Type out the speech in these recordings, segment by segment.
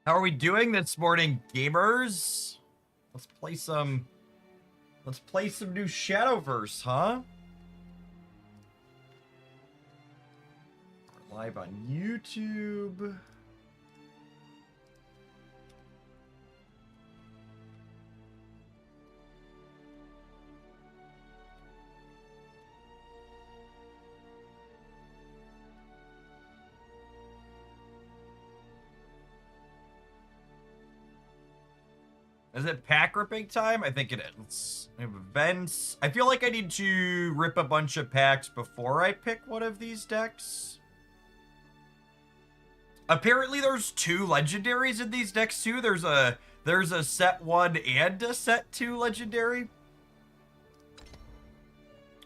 How are we doing this morning, gamers? Let's play some new Shadowverse, huh? We're live on YouTube. Is it pack ripping time? I think it is. We have events. I feel like I need to rip a bunch of packs before I pick one of these decks. Apparently there's two legendaries in these decks too. There's a set 1 and a set 2 legendary.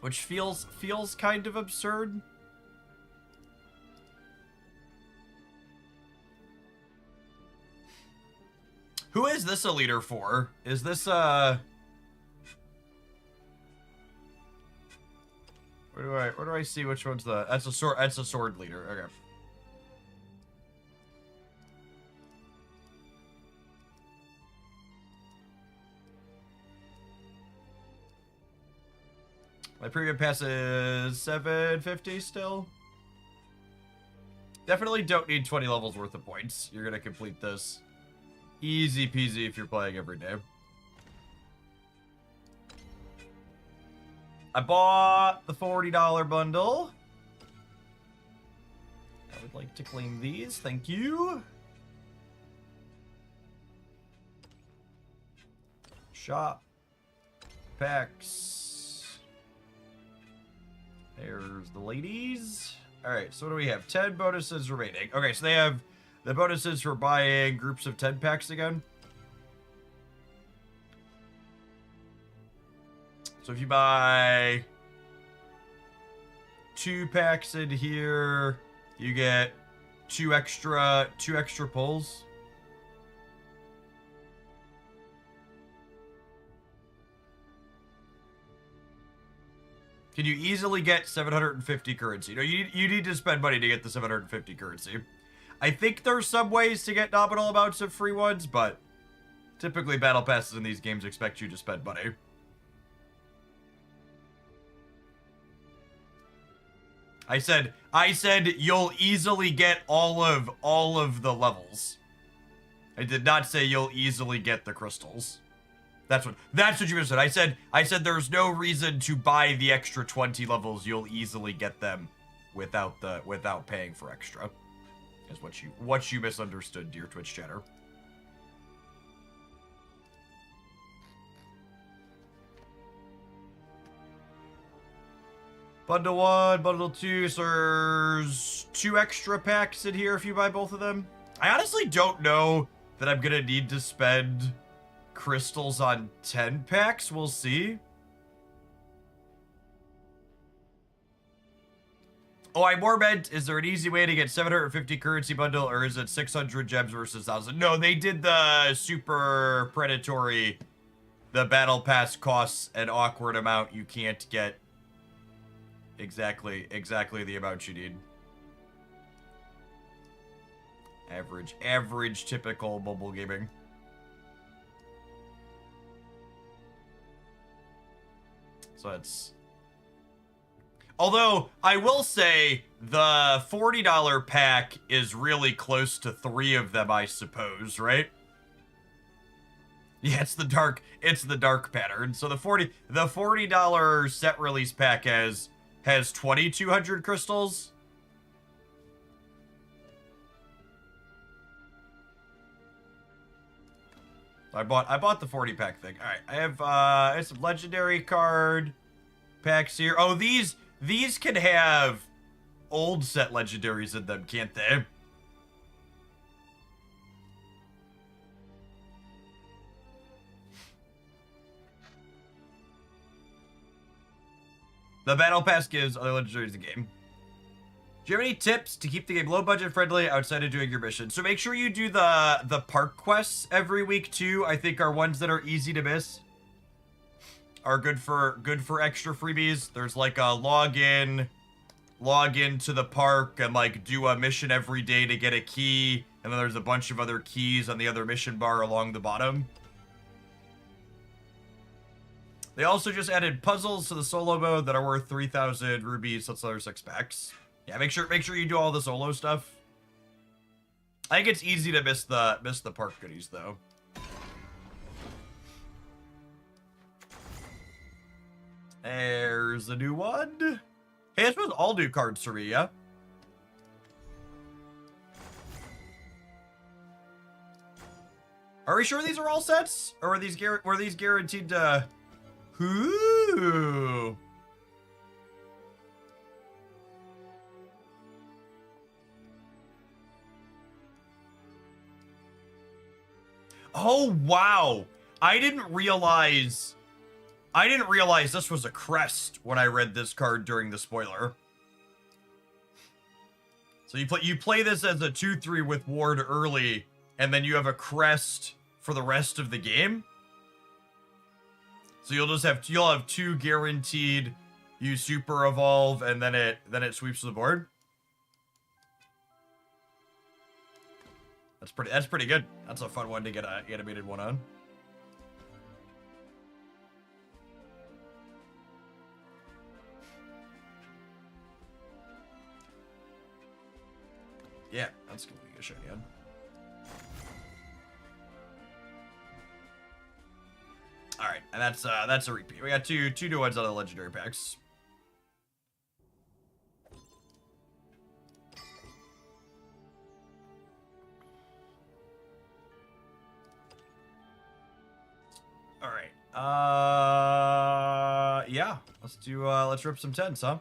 Which feels kind of absurd. Who is this a leader for? Is this where do I see which one's that's a sword leader. Okay. My premium pass is 750 still. Definitely don't need 20 levels worth of points. You're gonna complete this. Easy peasy if you're playing every day. I bought the $40 bundle. I would like to claim these. Thank you. Shop. Packs. There's the ladies. Alright, so what do we have? 10 bonuses remaining. Okay, so they have the bonuses for buying groups of 10 packs again. So if you buy 2 packs in here, you get two extra pulls. Can you easily get 750 currency? No, you need to spend money to get the 750 currency. I think there's some ways to get nominal amounts of free ones, but typically battle passes in these games expect you to spend money. I said you'll easily get all of the levels. I did not say you'll easily get the crystals. That's what you just said. I said there's no reason to buy the extra 20 levels. You'll easily get them without paying for extra. Is what you misunderstood, dear Twitch chatter. Bundle 1, bundle 2, so there's 2 extra packs in here if you buy both of them. I honestly don't know that I'm gonna need to spend crystals on 10 packs. We'll see. Oh, I more meant, is there an easy way to get 750 currency bundle, or is it 600 gems versus 1,000? No, they did the super predatory. The battle pass costs an awkward amount. You can't get exactly the amount you need. Average, typical mobile gaming. So it's... Although, I will say, the $40 pack is really close to 3 of them, I suppose, right? Yeah, it's the dark pattern. So the $40 set release pack has 2,200 crystals. I bought the 40 pack thing. All right, I have some legendary card packs here. Oh, these can have old set legendaries in them, can't they? The battle pass gives other legendaries the game. Do you have any tips to keep the game low budget friendly outside of doing your mission? So make sure you do the park quests every week too. I think are ones that are easy to miss. Are good for extra freebies. There's like a login log into the park and like do a mission every day to get a key, and then there's a bunch of other keys on the other mission bar along the bottom. They also just added puzzles to the solo mode that are worth 3,000 rubies. That's another 6 packs. Yeah, make sure you do all the solo stuff. I think it's easy to miss the park goodies though. There's a new one. Hey, this was all new cards for me, yeah? Are we sure these are all sets? Or were these guaranteed to... Ooh. Oh, wow. I didn't realize this was a crest when I read this card during the spoiler. So you play this as a 2/3 with ward early, and then you have a crest for the rest of the game. So you'll have 2 guaranteed. You super evolve, and then it sweeps the board. That's pretty good. That's a fun one to get an animated one on. Yeah, that's gonna be a shiny one. All right, and that's a repeat. We got two new ones out of the legendary packs. All right. Yeah. Let's rip some 10s, huh?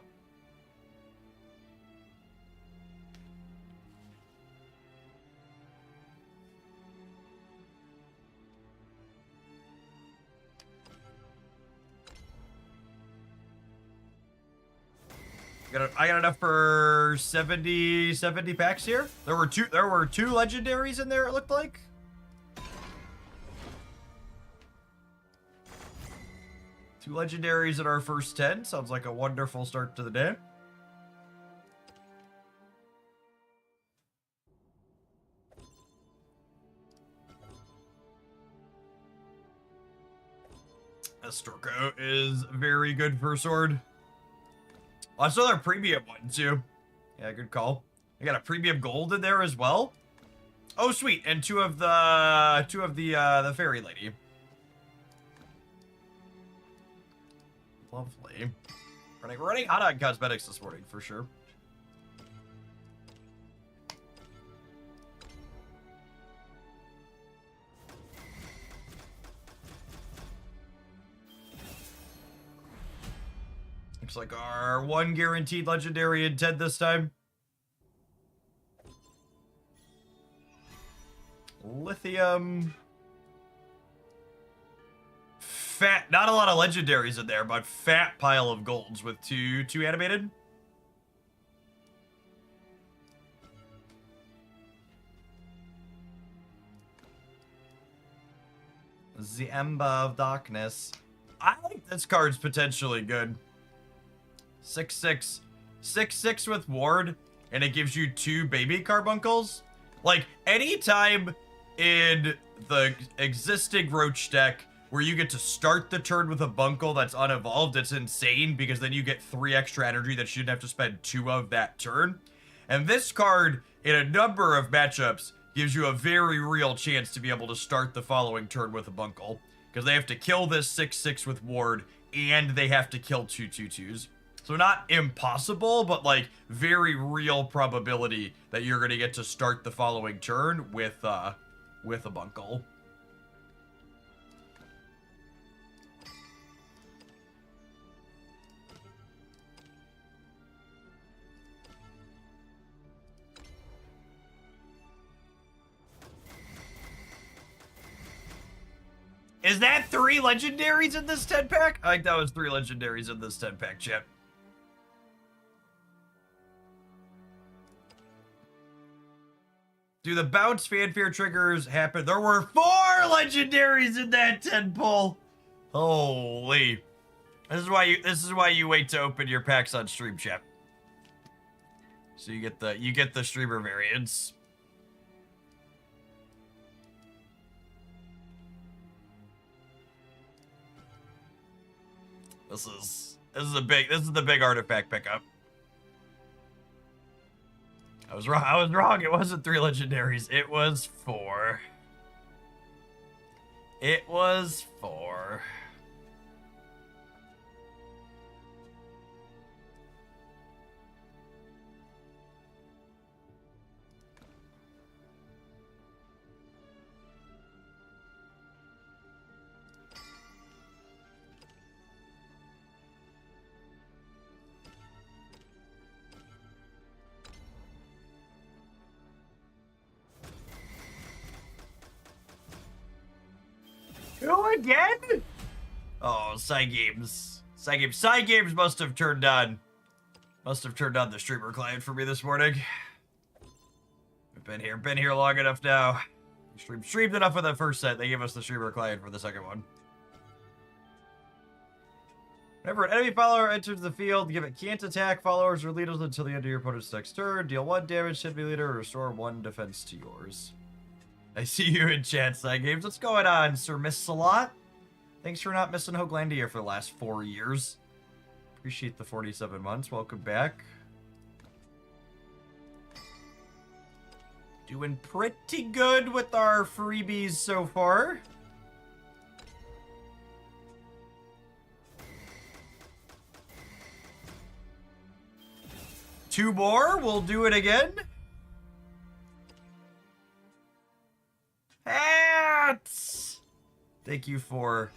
I got enough for 70 packs here. There were two legendaries in there, it looked like. Two legendaries in our first 10. Sounds like a wonderful start to the day. Storko is very good for sword. Also, their premium one too. Yeah, good call. I got a premium gold in there as well. Oh, sweet, and two of the fairy lady. Lovely. We're running hot on cosmetics this morning for sure. Looks like our one guaranteed legendary in 10 this time. Lithium. Fat, not a lot of legendaries in there, but fat pile of golds with two animated. The Ember of Darkness. I think this card's potentially good. 6/6. 6/6 with ward, and it gives you 2 baby carbuncles. Like, anytime in the existing Roach deck where you get to start the turn with a bunkle that's unevolved, it's insane, because then you get 3 extra energy that you didn't have to spend 2 of that turn. And this card, in a number of matchups, gives you a very real chance to be able to start the following turn with a bunkle, because they have to kill this 6/6 with ward, and they have to kill 2 2/2s. So not impossible, but like very real probability that you're gonna get to start the following turn with a bunkle. Is that 3 legendaries in this 10 pack? I think that was 3 legendaries in this 10 pack, chat. Do the bounce fanfare triggers happen? There were 4 legendaries in that 10 pull. Holy. This is why you wait to open your packs on stream, chat. So you get the streamer variants. This is the big artifact pickup. I was wrong. It wasn't 3 legendaries. It was 4. It was 4. Who again? Oh, side games. Side games must have turned on the streamer client for me this morning. I've been here long enough now. Streamed enough of the first set. They gave us the streamer client for the second one. Whenever an enemy follower enters the field, give it can't attack followers or leaders until the end of your opponent's next turn. Deal 1 damage to enemy leader or restore 1 defense to yours. I see you in chat, side games. What's going on, Sir Miss Salat? Thanks for not missing Hoaglandia for the last 4 years. Appreciate the 47 months. Welcome back. Doing pretty good with our freebies so far. Two more. We'll do it again. Hats! Thank you for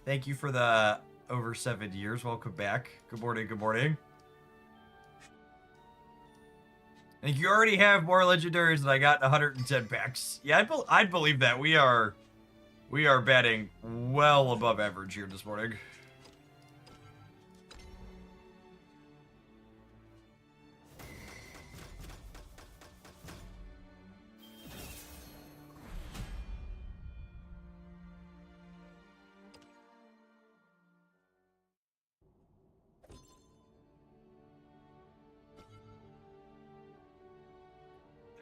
the over 7 years. Welcome back. Good morning, good morning. I think you already have more legendaries than I got in 110 packs. Yeah, I'd believe that. We are batting well above average here this morning.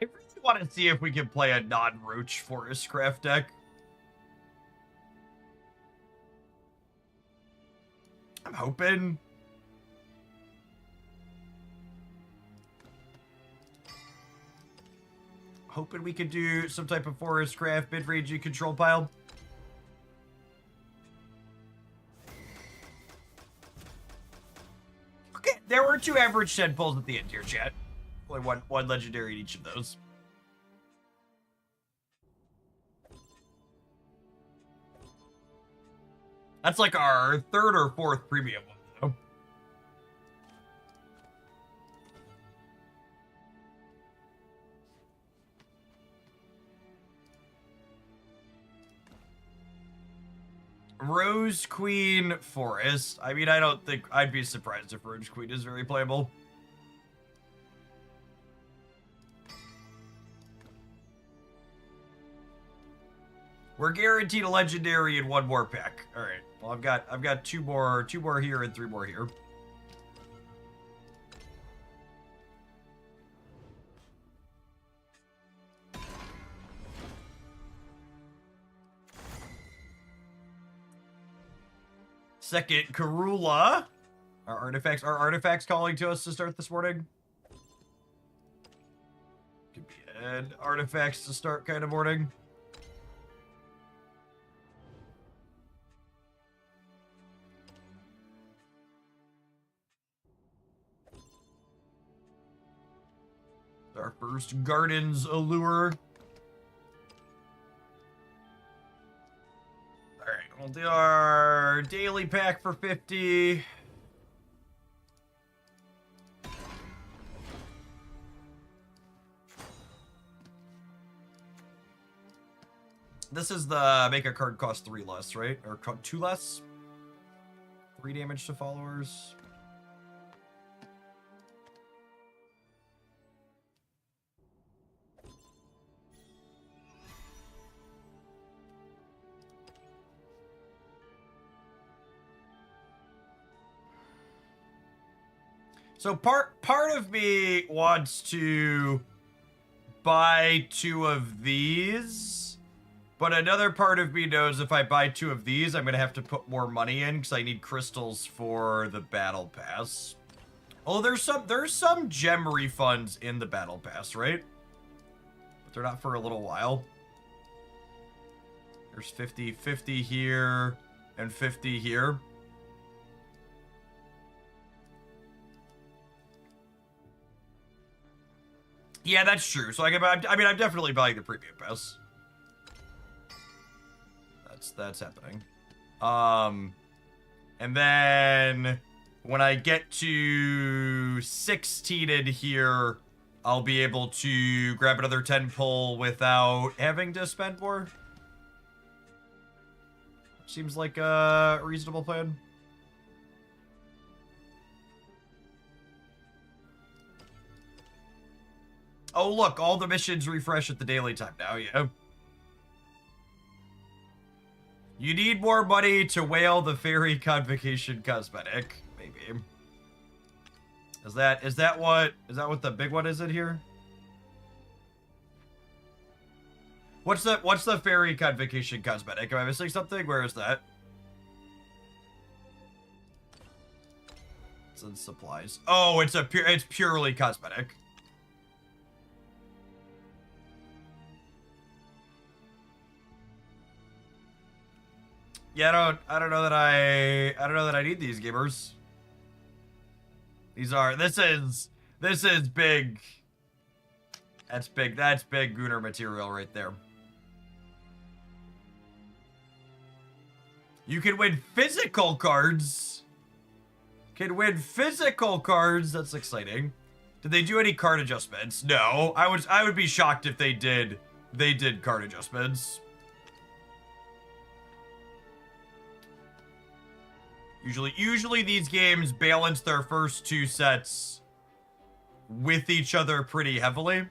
I really want to see if we can play a non-Roach Forest Craft deck. I'm hoping. Hoping we could do some type of Forest Craft mid-range control pile. Okay, there were 2 average shed pulls at the end here, chat. Only one legendary in each of those. That's like our 3rd or 4th premium one, though. Rose Queen Forest. I mean, I don't think I'd be surprised if Rose Queen is very playable. We're guaranteed a legendary in 1 more pack. All right. Well, I've got 2 more here and 3 more here. Second, Karula. Are artifacts calling to us to start this morning? Could be an artifacts to start kind of morning. Our first Gardens Allure. Alright, we'll do our daily pack for 50. This is the make a card cost 3 less, right? Or 2 less? 3 damage to followers. So part of me wants to buy 2 of these, but another part of me knows if I buy 2 of these, I'm gonna have to put more money in because I need crystals for the battle pass. Oh, there's some gem refunds in the battle pass, right? But they're not for a little while. There's 50 here, and 50 here. Yeah, that's true. So I mean, I'm definitely buying the premium pass. That's happening. And then when I get to 16 in here, I'll be able to grab another 10 pull without having to spend more. Seems like a reasonable plan. Oh, look, all the missions refresh at the daily time now, yeah. You need more money to whale the fairy convocation cosmetic, maybe. Is that what the big one is in here? What's the fairy convocation cosmetic? Am I missing something? Where is that? It's in supplies. Oh, it's purely cosmetic. Yeah, I don't know that I need these gamers. This is big. That's big Gooner material right there. You can win physical cards. That's exciting. Did they do any card adjustments? No. I would be shocked if they did card adjustments. Usually these games balance their first 2 sets with each other pretty heavily.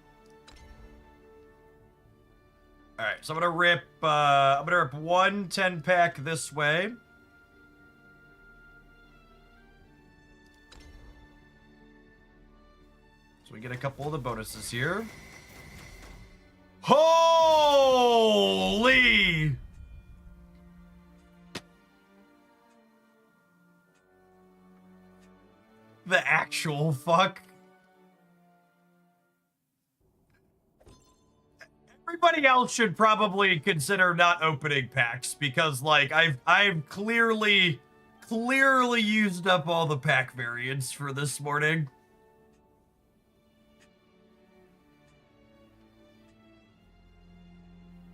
All right, so I'm gonna rip 1 10-pack this way. So we get a couple of the bonuses here. Holy! The actual fuck. Everybody else should probably consider not opening packs because, like, I've clearly used up all the pack variants for this morning.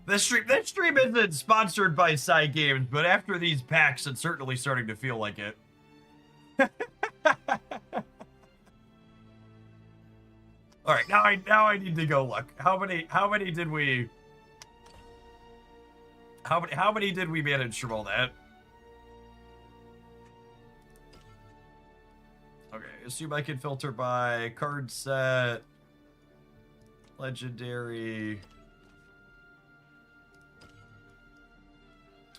This stream isn't sponsored by Psy Games, but after these packs, it's certainly starting to feel like it. All right, now I need to go look. How many did we manage from all that? Okay, assume I can filter by card set, legendary.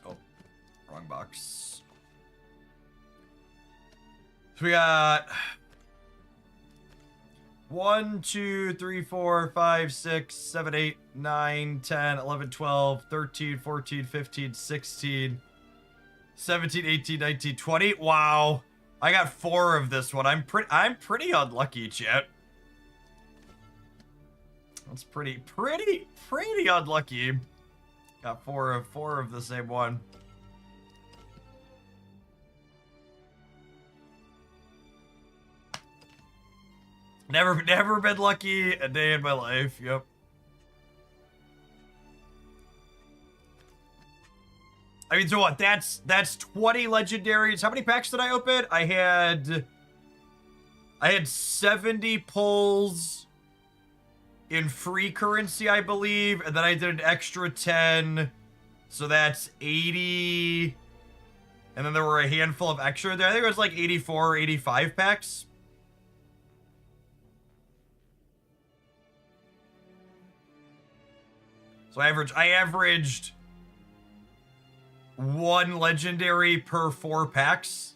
Oh, wrong box. So we got 1, 2, 3, 4, 5, 6, 7, 8, 9, 10, 11, 12, 13, 14, 15, 16, 17, 18, 19, 20. Wow. I got 4 of this one. I'm pretty unlucky, chat. That's pretty unlucky. Got 4 of the same one. Never been lucky a day in my life. Yep. I mean, so what? That's 20 legendaries. How many packs did I open? I had 70 pulls in free currency, I believe, and then I did an extra 10. So that's 80. And then there were a handful of extra there. I think it was like 84 or 85 packs. So I averaged 1 legendary per 4 packs.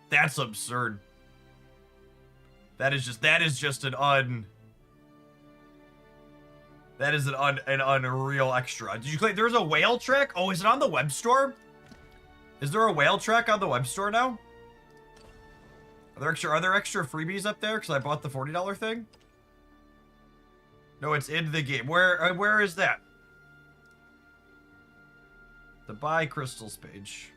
That's absurd. That is just an unreal extra. Did you click? There's a whale trick? Oh, is it on the web store? Is there a whale trick on the web store now? Are there extra freebies up there? Because I bought the $40 thing? No, it's in the game. Where is that? The buy crystals page.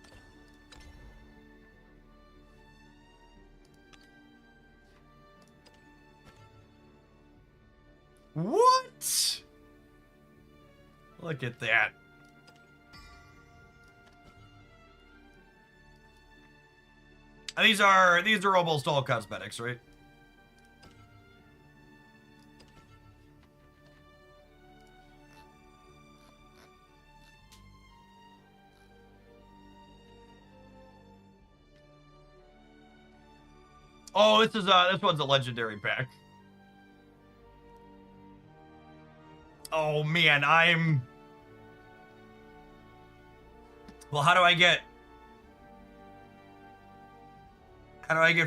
What? Look at that. These are almost all cosmetics, right? Oh, this one's a legendary pack. Oh man, well, how do I get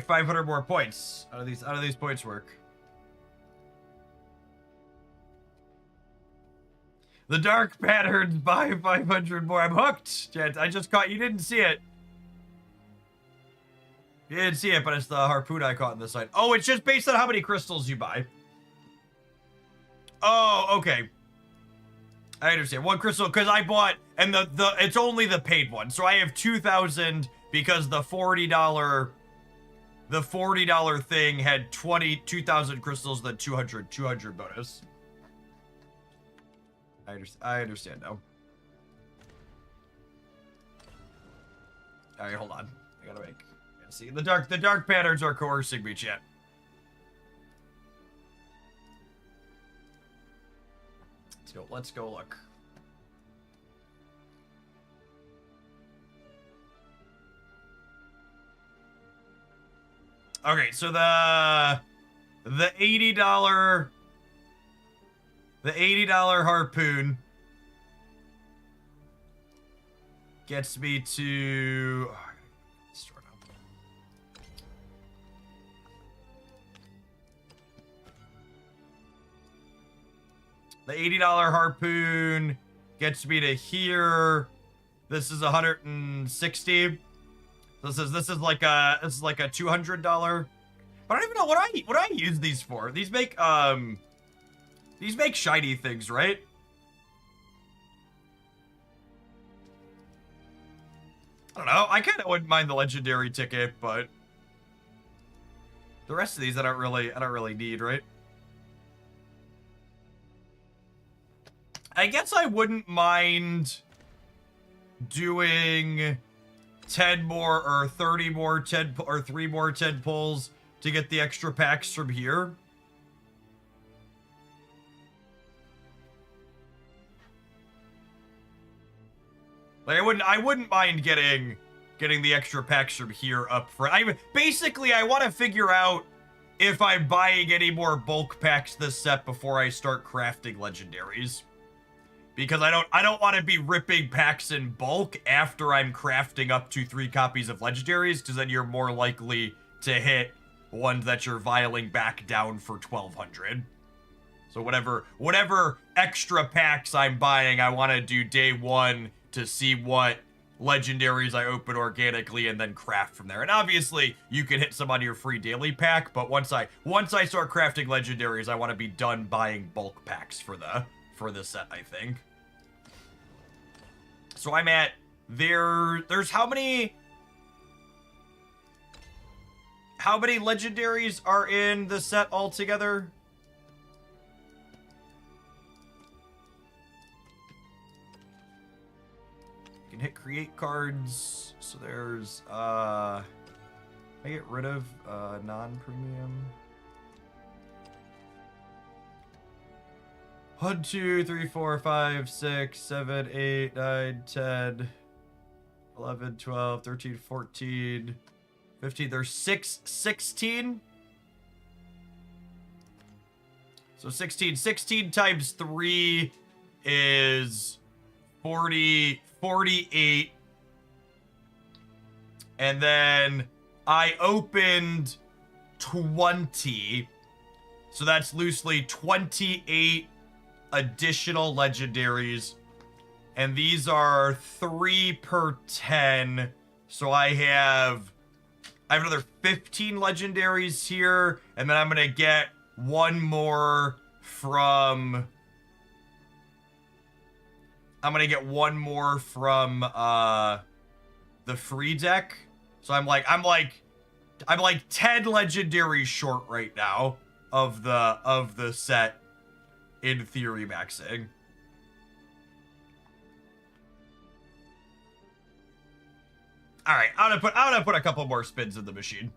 500 more points? How do these points work? The dark patterns buy 500 more. I'm hooked, Jet. I just caught. You didn't see it. You didn't see it, but it's the harpoon I caught in the site. Oh, it's just based on how many crystals you buy. Oh, okay. I understand. One crystal, because I bought, and it's only the paid one. So I have 2,000 because the $40 thing had 2,000 crystals, then 200 bonus. I understand now. All right, hold on. I gotta see. The dark patterns are coercing me, chat. Let's go look. Okay, so the $80 harpoon gets me to the $80 harpoon gets me to here. This is 160. This is like a $200. But I don't even know what I use these for. These make shiny things, right? I don't know. I kind of wouldn't mind the legendary ticket, but the rest of these I don't really need, right? I guess I wouldn't mind doing 10 more or 30 more 10 or 3 more 10 pulls to get the extra packs from here. Like I wouldn't mind getting the extra packs from here up front. Basically I want to figure out if I'm buying any more bulk packs this set before I start crafting legendaries. Because I don't want to be ripping packs in bulk after I'm crafting up to 3 copies of legendaries, because then you're more likely to hit ones that you're vialing back down for 1,200. So whatever extra packs I'm buying, I want to do day 1 to see what legendaries I open organically and then craft from there. And obviously, you can hit some on your free daily pack, but once I start crafting legendaries, I want to be done buying bulk packs for the set, I think. So I'm at there's how many legendaries are in the set altogether? You can hit create cards. So there's I get rid of non-premium. 1, 2, 3, 4, 5, 6, 7, 8, 9, 10, 11, 12, 13, 14, 15. There's 16. So 16 times 3 is 48. And then I opened 20. So that's loosely 28 additional legendaries. And these are 3 per 10. So I have another 15 legendaries here. And then I'm going to get one more from... I'm going to get one more from the free deck. So I'm like 10 legendaries short right now of the set in theory maxing. All right, I'm gonna put a couple more spins in the machine.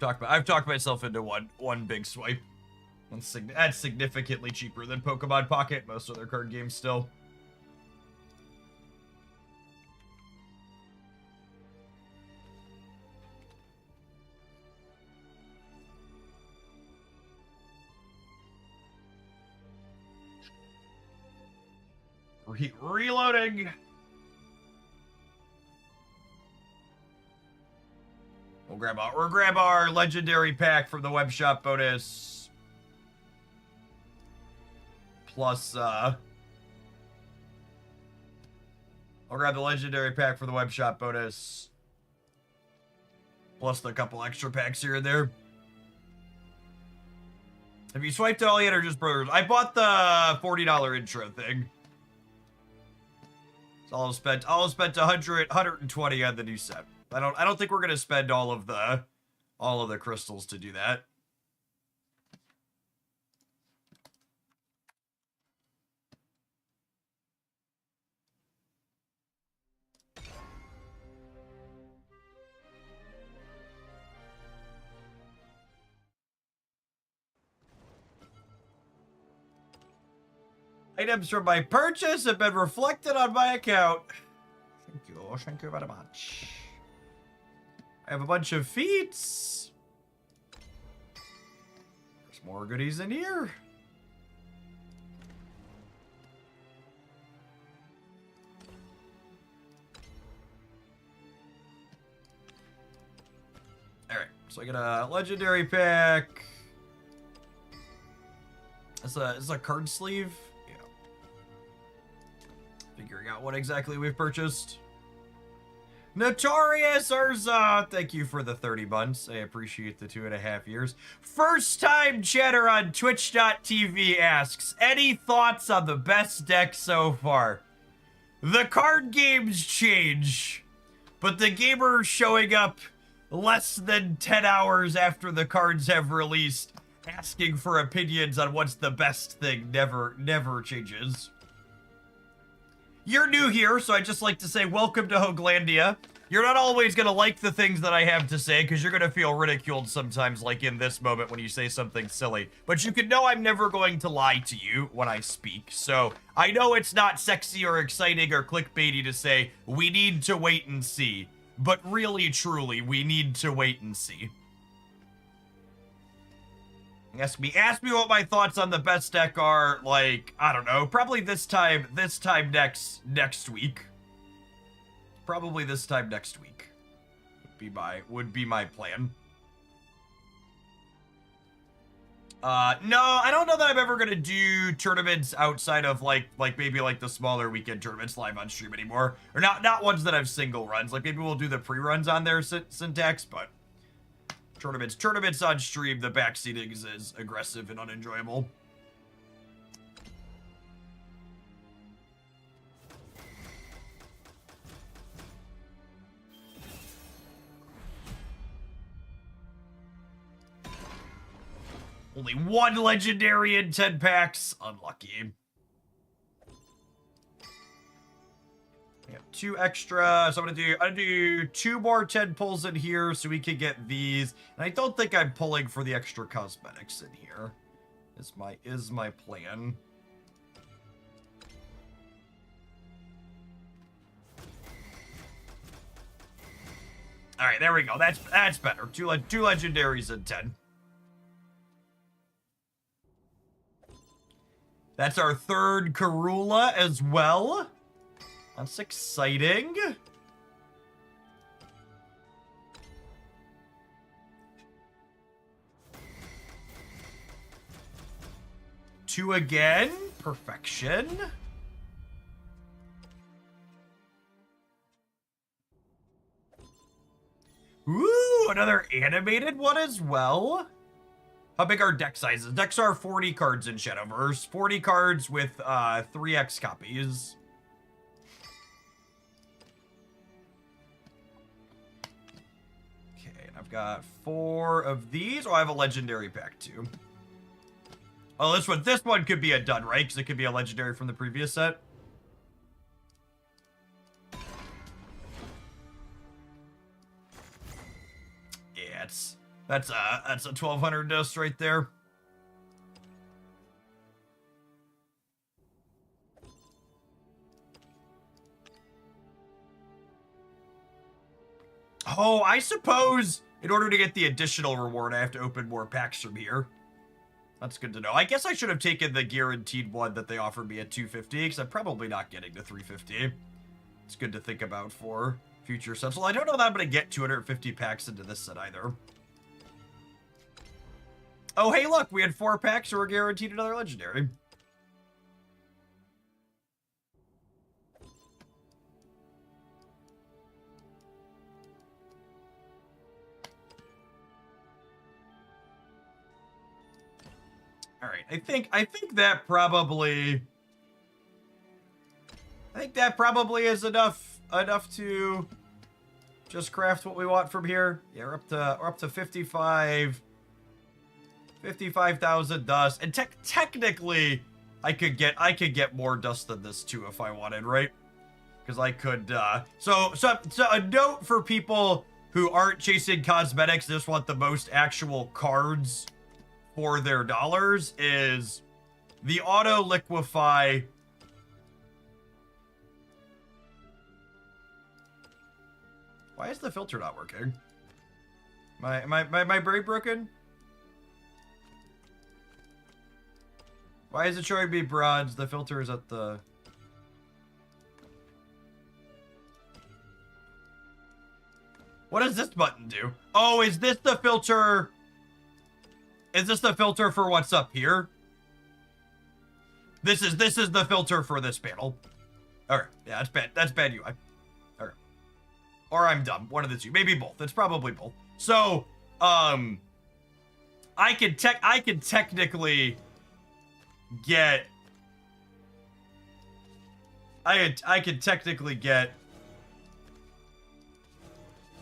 I've talked myself into one big swipe. That's significantly cheaper than Pokemon Pocket, most other card games still. Reloading. We'll grab our legendary pack from the web shop bonus. Plus, I'll grab the legendary pack for the web shop bonus. Plus the couple extra packs here and there. Have you swiped it all yet or just Brothers? I bought the $40 intro thing. So I'll spent 120 on the new set. I don't think we're gonna spend all of the crystals to do that. Items from my purchase have been reflected on my account. Thank you very much. I have a bunch of feats. There's more goodies in here. Alright, so I get a legendary pack. It's a card sleeve. Yeah. Figuring out what exactly we've purchased. Notorious Urza, thank you for the 30 months. I appreciate the 2.5 years. First time chatter on Twitch.tv asks, any thoughts on the best deck so far? The card games change, but the gamers showing up less than 10 hours after the cards have released, asking for opinions on what's the best thing never changes. You're new here, so I'd just like to say welcome to Hoaglandia. You're not always going to like the things that I have to say, because you're going to feel ridiculed sometimes, like in this moment when you say something silly. But you can know I'm never going to lie to you when I speak. So I know it's not sexy or exciting or clickbaity to say, we need to wait and see. But really, truly, we need to wait and see. Ask me what my thoughts on the best deck are, like, I don't know, probably this time next week. Probably this time next week would be my plan. No, I don't know that I'm ever gonna do tournaments outside of like maybe like the smaller weekend tournaments live on stream anymore, or not ones that have single runs. Like maybe we'll do the pre-runs on their Syntax, but tournaments on stream, the backseating is aggressive and unenjoyable. Only one legendary in 10 packs. Unlucky. We have 2 extra, so I'm gonna do 2 more 10 pulls in here so we can get these. And I don't think I'm pulling for the extra cosmetics in here. Is my plan. All right, there we go. That's better. Two legendaries in 10. That's our 3rd Karula as well. That's exciting. 2 again. Perfection. Ooh, another animated one as well. How big are deck sizes? Decks are 40 cards in Shadowverse. 40 cards with 3x copies. Okay, and I've got 4 of these. Oh, I have a legendary pack too. Oh, this one could be a dud, right? Because it could be a legendary from the previous set. Yeah, that's a 1200 dust right there. Oh, I suppose in order to get the additional reward, I have to open more packs from here. That's good to know. I guess I should have taken the guaranteed one that they offered me at 250, because I'm probably not getting to 350. It's good to think about for future sets. Well, I don't know that I'm going to get 250 packs into this set either. Oh, hey, look, we had 4 packs, so we're guaranteed another legendary. All right, I think that probably is enough to just craft what we want from here. Yeah, we're up to 55,000 dust, and technically I could get more dust than this too if I wanted, right? Because I could so a note for people who aren't chasing cosmetics, just want the most actual cards for their dollars, is the auto liquefy. Why is the filter not working? My brain broken? Why is it showing me bronze? The filter is at the... What does this button do? Oh, is this the filter? Is this the filter for what's up here? This is the filter for this panel. Alright, yeah, that's bad. That's bad UI. Alright. Or I'm dumb. One of the two. Maybe both. It's probably both. So, I could technically get... I could technically get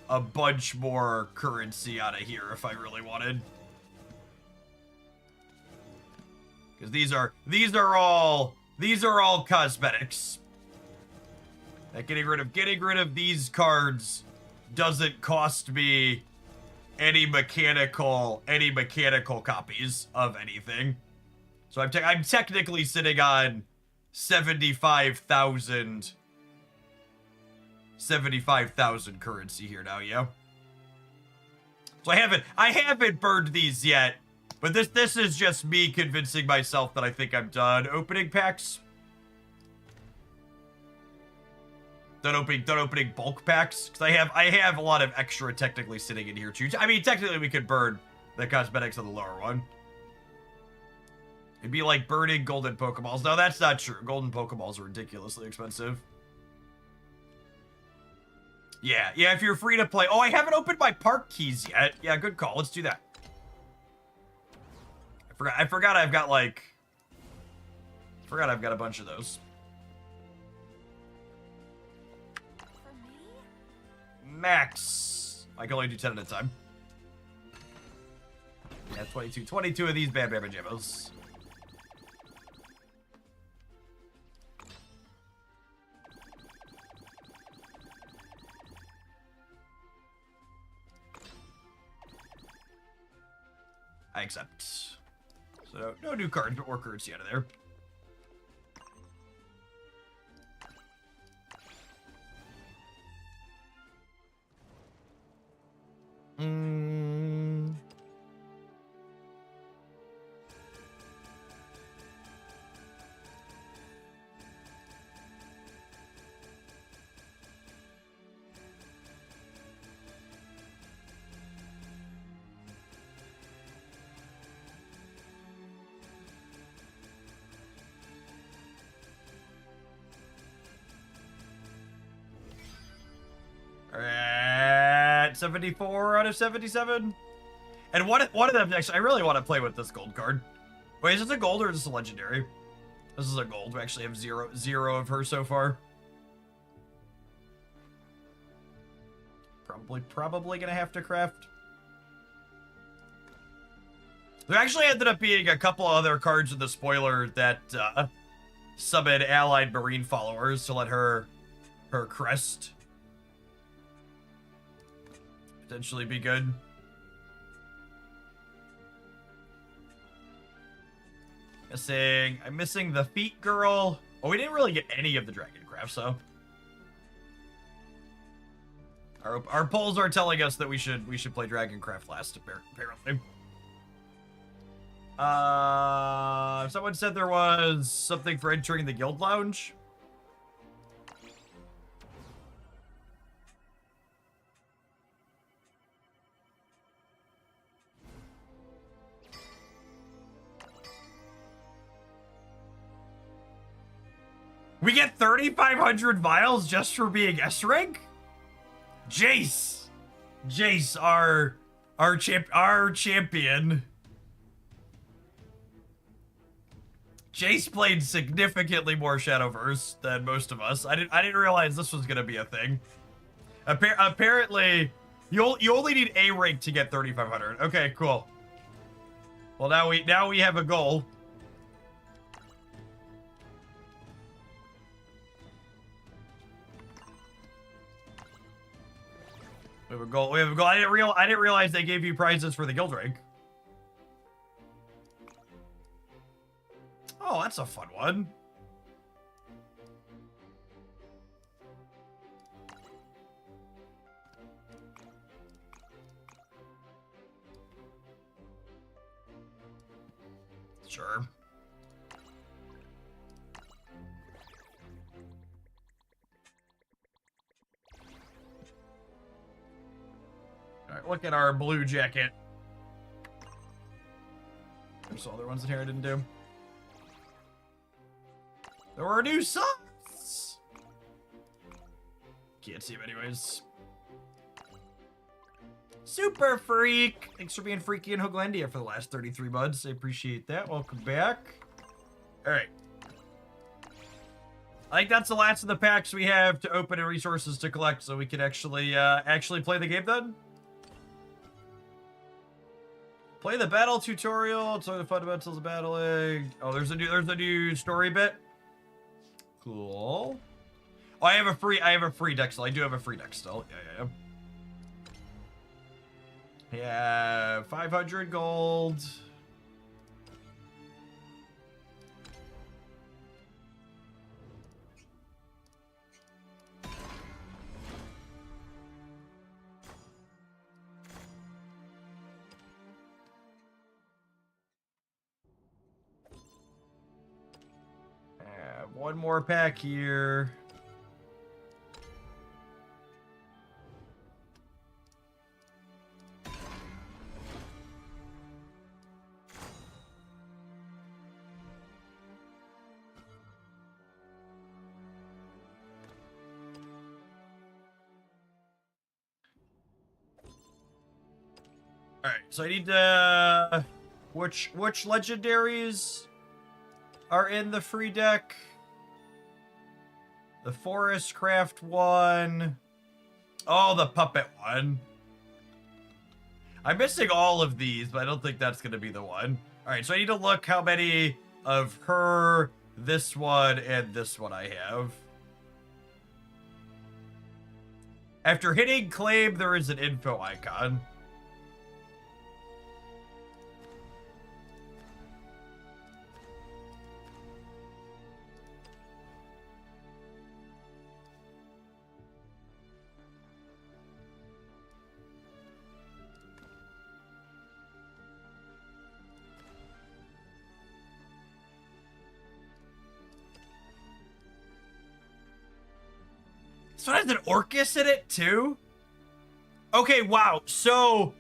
a bunch more currency out of here if I really wanted. Because these are all cosmetics. That getting rid of these cards doesn't cost me any mechanical copies of anything. So I'm technically sitting on 75,000 currency here now, yeah. So I haven't burned these yet. But this is just me convincing myself that I think I'm done opening packs. Done opening bulk packs. Because I have a lot of extra technically sitting in here too. I mean, technically we could burn the cosmetics on the lower one. It'd be like burning golden Pokeballs. No, that's not true. Golden Pokeballs are ridiculously expensive. Yeah, if you're free to play. Oh, I haven't opened my park keys yet. Yeah, good call. Let's do that. I forgot I've got like... I've got a bunch of those. For me? Max. I can only do 10 at a time. Yeah, 22 of these Bam Bam Jamos. I accept. So, no new cards or currency out of there. 74 out of 77. And one of them, actually, I really want to play with this gold card. Wait, is this a gold or is this a legendary? This is a gold. We actually have zero of her so far. Probably gonna have to craft. There actually ended up being a couple other cards in the spoiler that summon allied marine followers to let her crest potentially be good. I'm missing the feet girl. Oh, we didn't really get any of the dragon craft, so our polls are telling us that we should play dragon craft last, apparently. Someone said there was something for entering the guild lounge. We get 3,500 vials just for being S rank? Jace, our champion. Jace played significantly more Shadowverse than most of us. I didn't realize this was gonna be a thing. Apparently, you only need A rank to get 3,500. Okay, cool. Well, now we have a goal. We have a goal. I didn't realize they gave you prizes for the guild rank. Oh, that's a fun one. Sure. All right, look at our blue jacket. There's other ones in here I didn't do. There were new songs! Can't see him anyways. Super Freak! Thanks for being freaky in Hooglandia for the last 33 months. I appreciate that. Welcome back. Alright. I think that's the last of the packs we have to open and resources to collect, so we can actually play the game then. Play the battle tutorial. Tell the fundamentals of battling. Oh, there's a new story bit. Cool. Oh, I have a free deck still. I do have a free deck still. Yeah. 500 gold. One more pack here. All right, so I need to which legendaries are in the free deck? The Forest Craft one. Oh, the Puppet one. I'm missing all of these, but I don't think that's going to be the one. All right, so I need to look how many of her, this one, and this one I have. After hitting claim, there is an info icon. So it has an Orcus in it too? Okay, wow. So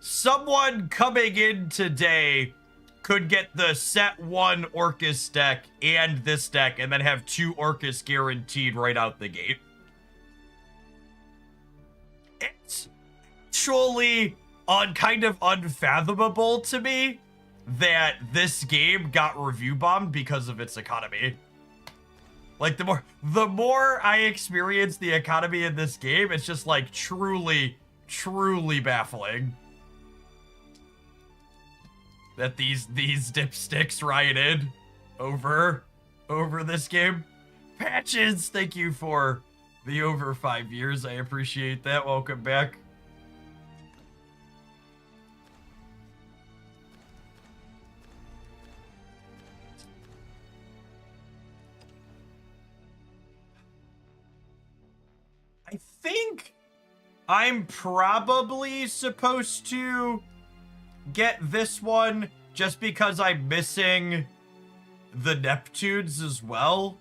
someone coming in today could get the set 1 Orcus deck and this deck and then have 2 Orcus guaranteed right out the gate. It's actually kind of unfathomable to me that this game got review bombed because of its economy. Like, the more I experience the economy in this game, it's just like truly baffling that these dipsticks rioted over this game. Patches, thank you for the over 5 years. I appreciate that. Welcome back. I think I'm probably supposed to get this one just because I'm missing the Neptunes as well.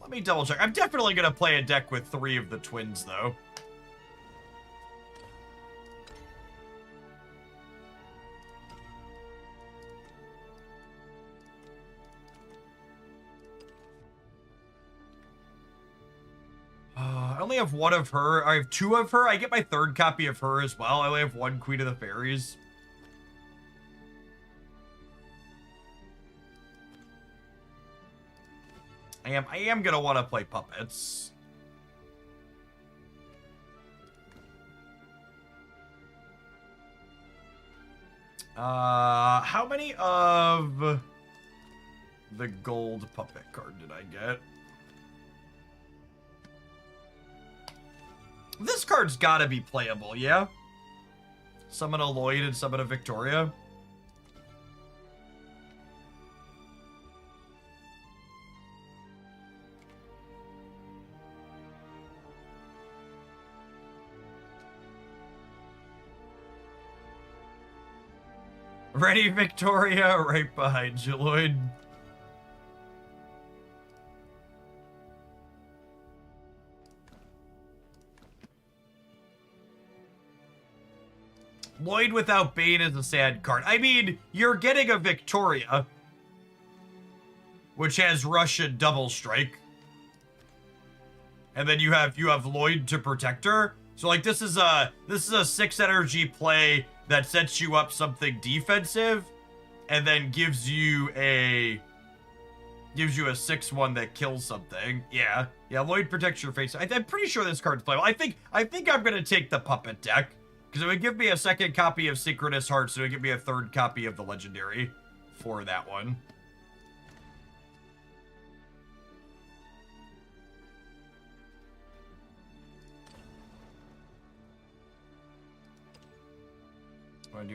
Let me double check. I'm definitely gonna play a deck with 3 of the twins though. I only have 1 of her. I have 2 of her. I get my 3rd copy of her as well. I only have 1 Queen of the Fairies. I am gonna want to play puppets. How many of the gold puppet card did I get? This card's gotta be playable, yeah? Summon a Lloyd and summon a Victoria. Ready, Victoria, right behind you, Lloyd. Lloyd without Bane is a sad card. I mean, you're getting a Victoria, which has Russian double strike. And then you have Lloyd to protect her. So like this is a 6 energy play that sets you up something defensive and then gives you a 6/1 that kills something. Yeah, Lloyd protects your face. I'm pretty sure this card's playable. I think I'm gonna take the puppet deck because it would give me a 2nd copy of Synchronous Hearts, so it would give me a 3rd copy of the legendary for that one.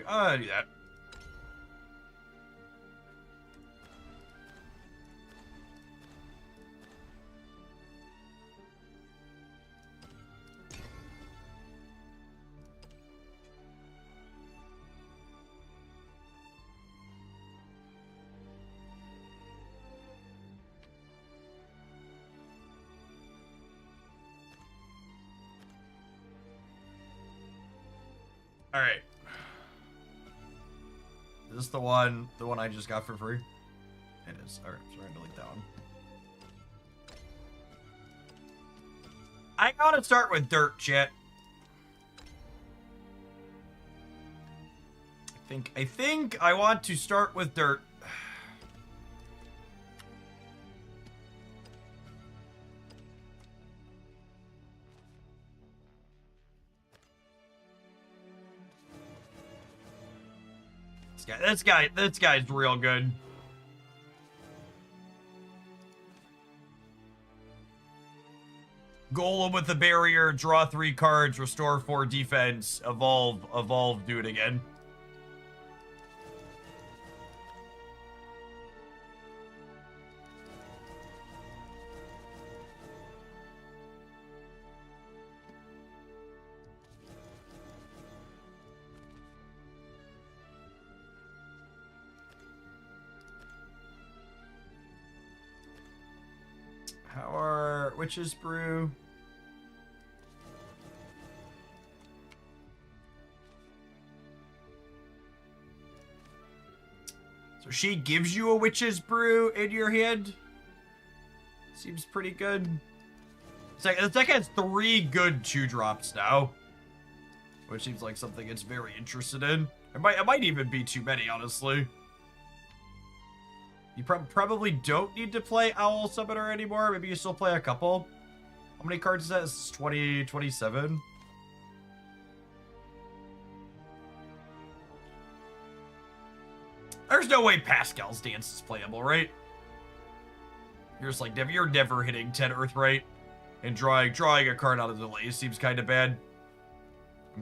I'll do that. All right. Is this the one I just got for free? It is. All right, so we're gonna delete that one. I gotta start with dirt, chat. I think I want to start with dirt. This guy's real good. Golem with the barrier, draw 3 cards, restore 4 defense, evolve, do it again. How are Witch's Brew? So she gives you a Witch's Brew in your hand? Seems pretty good. The deck has 3 good 2-drops now, which seems like something it's very interested in. It might even be too many, honestly. You probably don't need to play Owl Summoner anymore. Maybe you still play a couple. How many cards is that? It's 20, 27? There's no way Pascal's Dance is playable, right? You're just like, you're never hitting 10 Earthright. And drawing a card out of delay seems kind of bad.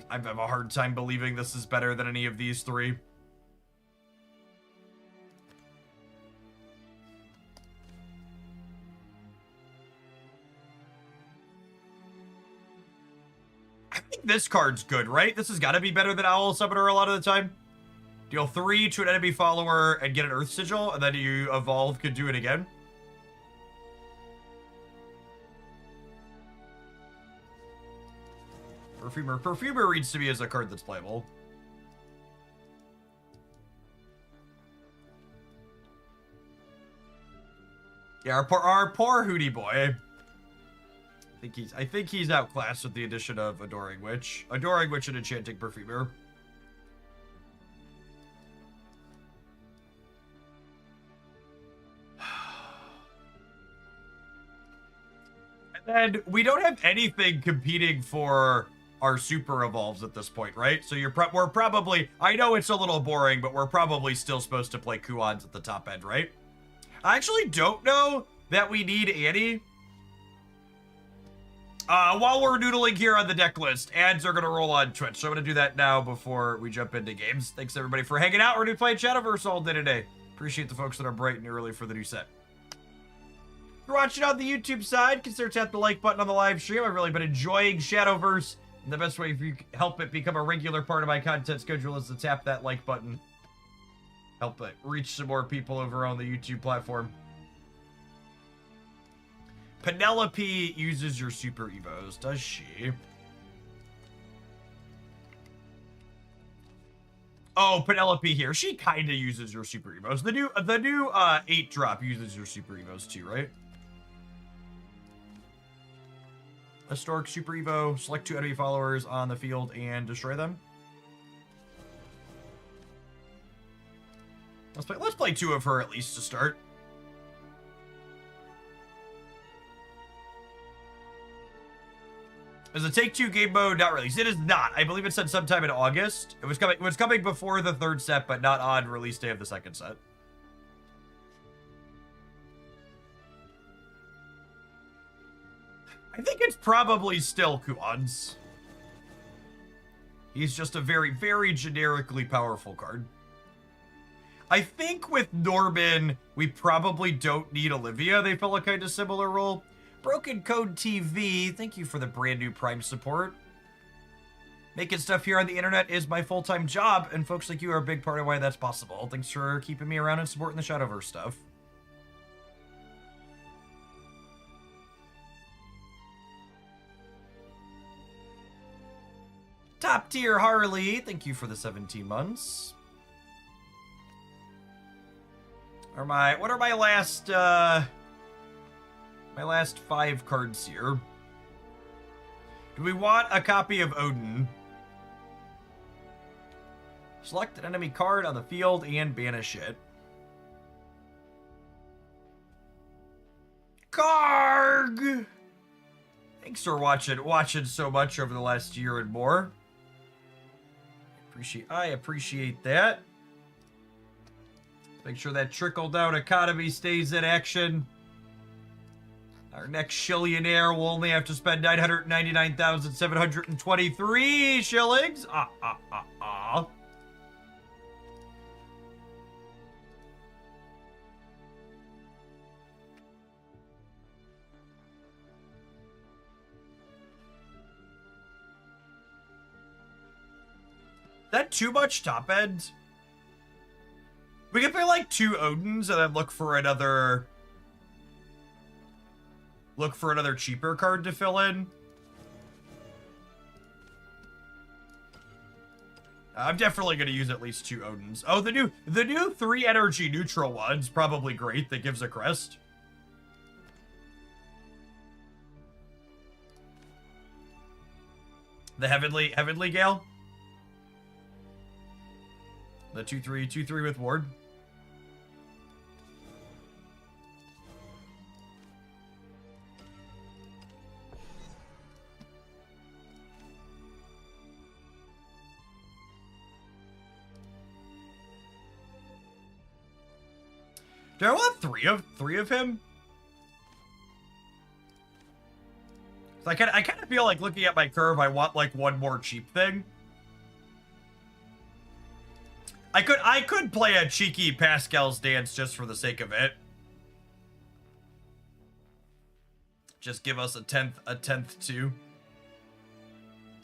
I have a hard time believing this is better than any of these 3. I think this card's good, right? This has got to be better than Owl Summoner a lot of the time. Deal 3 to an enemy follower and get an Earth Sigil, and then you evolve, could do it again. Perfumer reads to me as a card that's playable. Yeah, our poor Hootie boy. I think he's outclassed with the addition of Adoring Witch. Adoring Witch and Enchanting Perfumer. And then we don't have anything competing for our super evolves at this point, right? So we're probably, I know it's a little boring, but we're probably still supposed to play Kuons at the top end, right? I actually don't know that we need Annie. While we're noodling here on the deck list, ads are going to roll on Twitch, so I'm going to do that now before we jump into games. Thanks everybody for hanging out. We're going to be playing Shadowverse all day today. Appreciate the folks that are bright and early for the new set. If you're watching on the YouTube side, consider tapping the like button on the live stream. I've really been enjoying Shadowverse. And the best way if you help it become a regular part of my content schedule is to tap that like button. Help it reach some more people over on the YouTube platform. Penelope uses your Super Evos, does she? Oh, Penelope here. She kind of uses your Super Evos. The new 8-drop uses your Super Evos too, right? Historic Super Evo, select 2 enemy followers on the field and destroy them. Let's play 2 of her at least to start. Is the Take-Two game mode not released? It is not. I believe it said sometime in August. It was coming before the 3rd set, but not on release day of the 2nd set. I think it's probably still Kuons. He's just a very, very generically powerful card. I think with Norman, we probably don't need Olivia. They fill a kind of similar role. Broken Code TV, thank you for the brand new Prime support. Making stuff here on the internet is my full-time job, and folks like you are a big part of why that's possible. Thanks for keeping me around and supporting the Shadowverse stuff. Top tier Harley, thank you for the 17 months. What are my last 5 cards here? Do we want a copy of Odin? Select an enemy card on the field and banish it. Karg! Thanks for watching so much over the last year and more. I appreciate that. Make sure that trickle-down economy stays in action. Our next shillionaire will only have to spend 999,723 shillings. That too much top end? We could play like 2 Odins and then look for another cheaper card to fill in. I'm definitely going to use at least 2 Odins. Oh, the new 3 energy neutral one's probably great. That gives a crest. The Heavenly Gale. The 2/3 with ward. Do I want three of him? I kind of feel like looking at my curve, I want like one more cheap thing. I could play a cheeky Pascal's Dance just for the sake of it. Just give us a tenth too.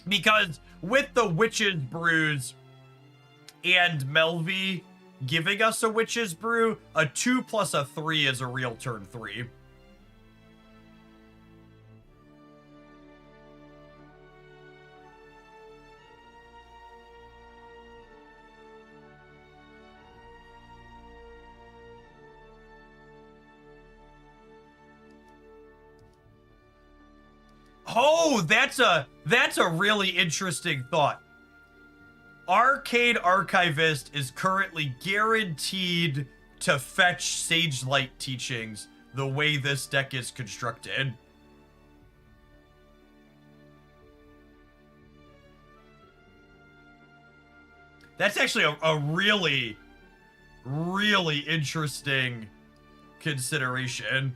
Because with the Witch's Brews and Melvi giving us a Witch's Brew, a 2 plus a 3 is a real turn 3. Oh, that's a really interesting thought. Arcade Archivist is currently guaranteed to fetch Sage Light Teachings the way this deck is constructed. That's actually a really, really interesting consideration.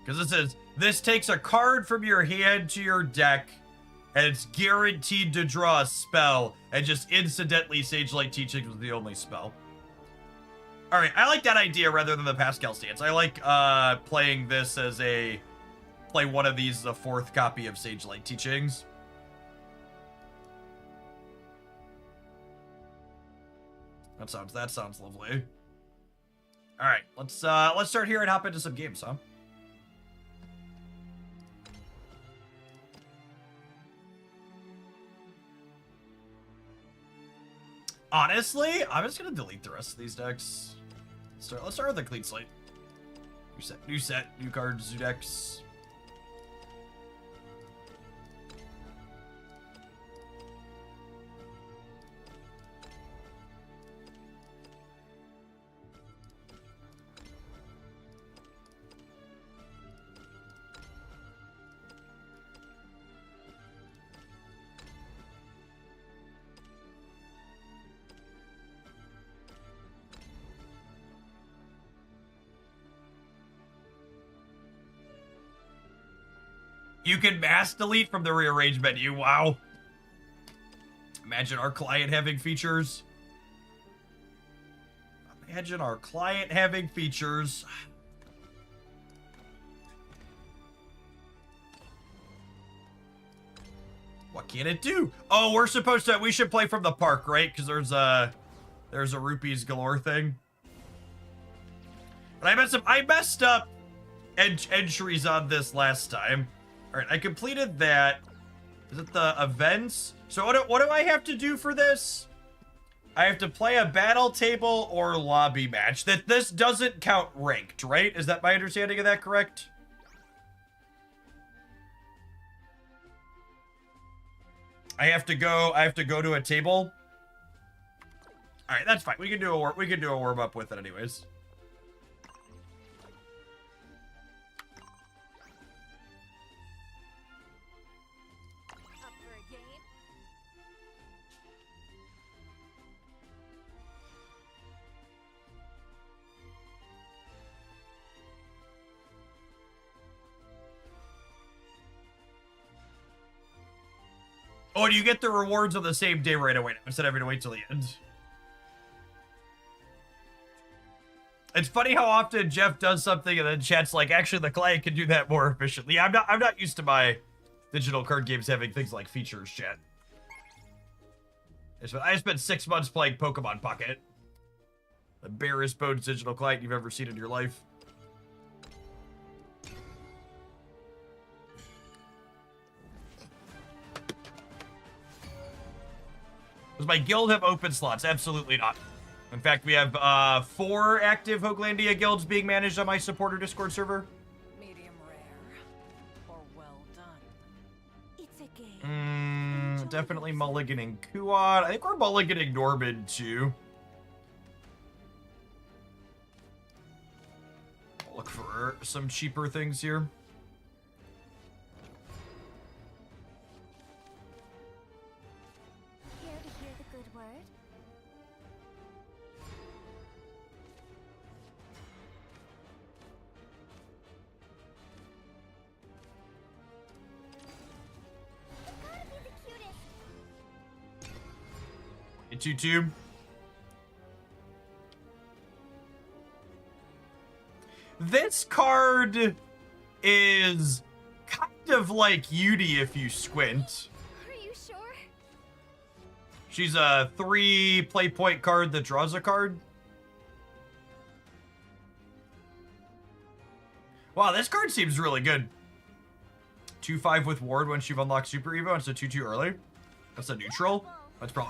Because it says, this takes a card from your hand to your deck, and it's guaranteed to draw a spell, and just incidentally Sage Light Teachings was the only spell. Alright, I like that idea rather than the Pascal stance. I like playing this as play one of these as a 4th copy of Sage Light Teachings. That sounds lovely. Alright, let's start here and hop into some games, huh? Honestly, I'm just gonna delete the rest of these decks. Let's start with a clean slate. New set, new cards, new decks. You can mass delete from the rearrange menu. Wow. Imagine our client having features. Imagine our client having features. What can it do? Oh, we should play from the park, right? Because there's a rupees galore thing. And I messed up entries on this last time. All right, I completed that. Is it the events? So what do I have to do for this? I have to play a battle table or lobby match. This doesn't count ranked, right? Is that my understanding of that correct? I have to go to a table. All right, that's fine. We can do a warm up with it anyways. Oh, do you get the rewards on the same day right away instead of having to wait till the end? It's funny how often Jeff does something and then chat's like, actually, the client can do that more efficiently. I'm not used to my digital card games having things like features, chat. I spent 6 months playing Pokemon Pocket. The barest bones digital client you've ever seen in your life. Does my guild have open slots? Absolutely not. In fact, we have 4 active Hoaglandia guilds being managed on my supporter Discord server. Medium rare. Or well done. It's a game. Definitely mulliganing Kuat. I think we're mulliganing Norman too. I'll look for some cheaper things here. Here to hear the good word. Gotta be the cutest. 2-2. This card is kind of like Yudi if you squint. Are you sure? She's a 3 play point card that draws a card. Wow, this card seems really good. 2-5 with ward when she unlocks Super Evo, and so 2-2 early. That's a neutral.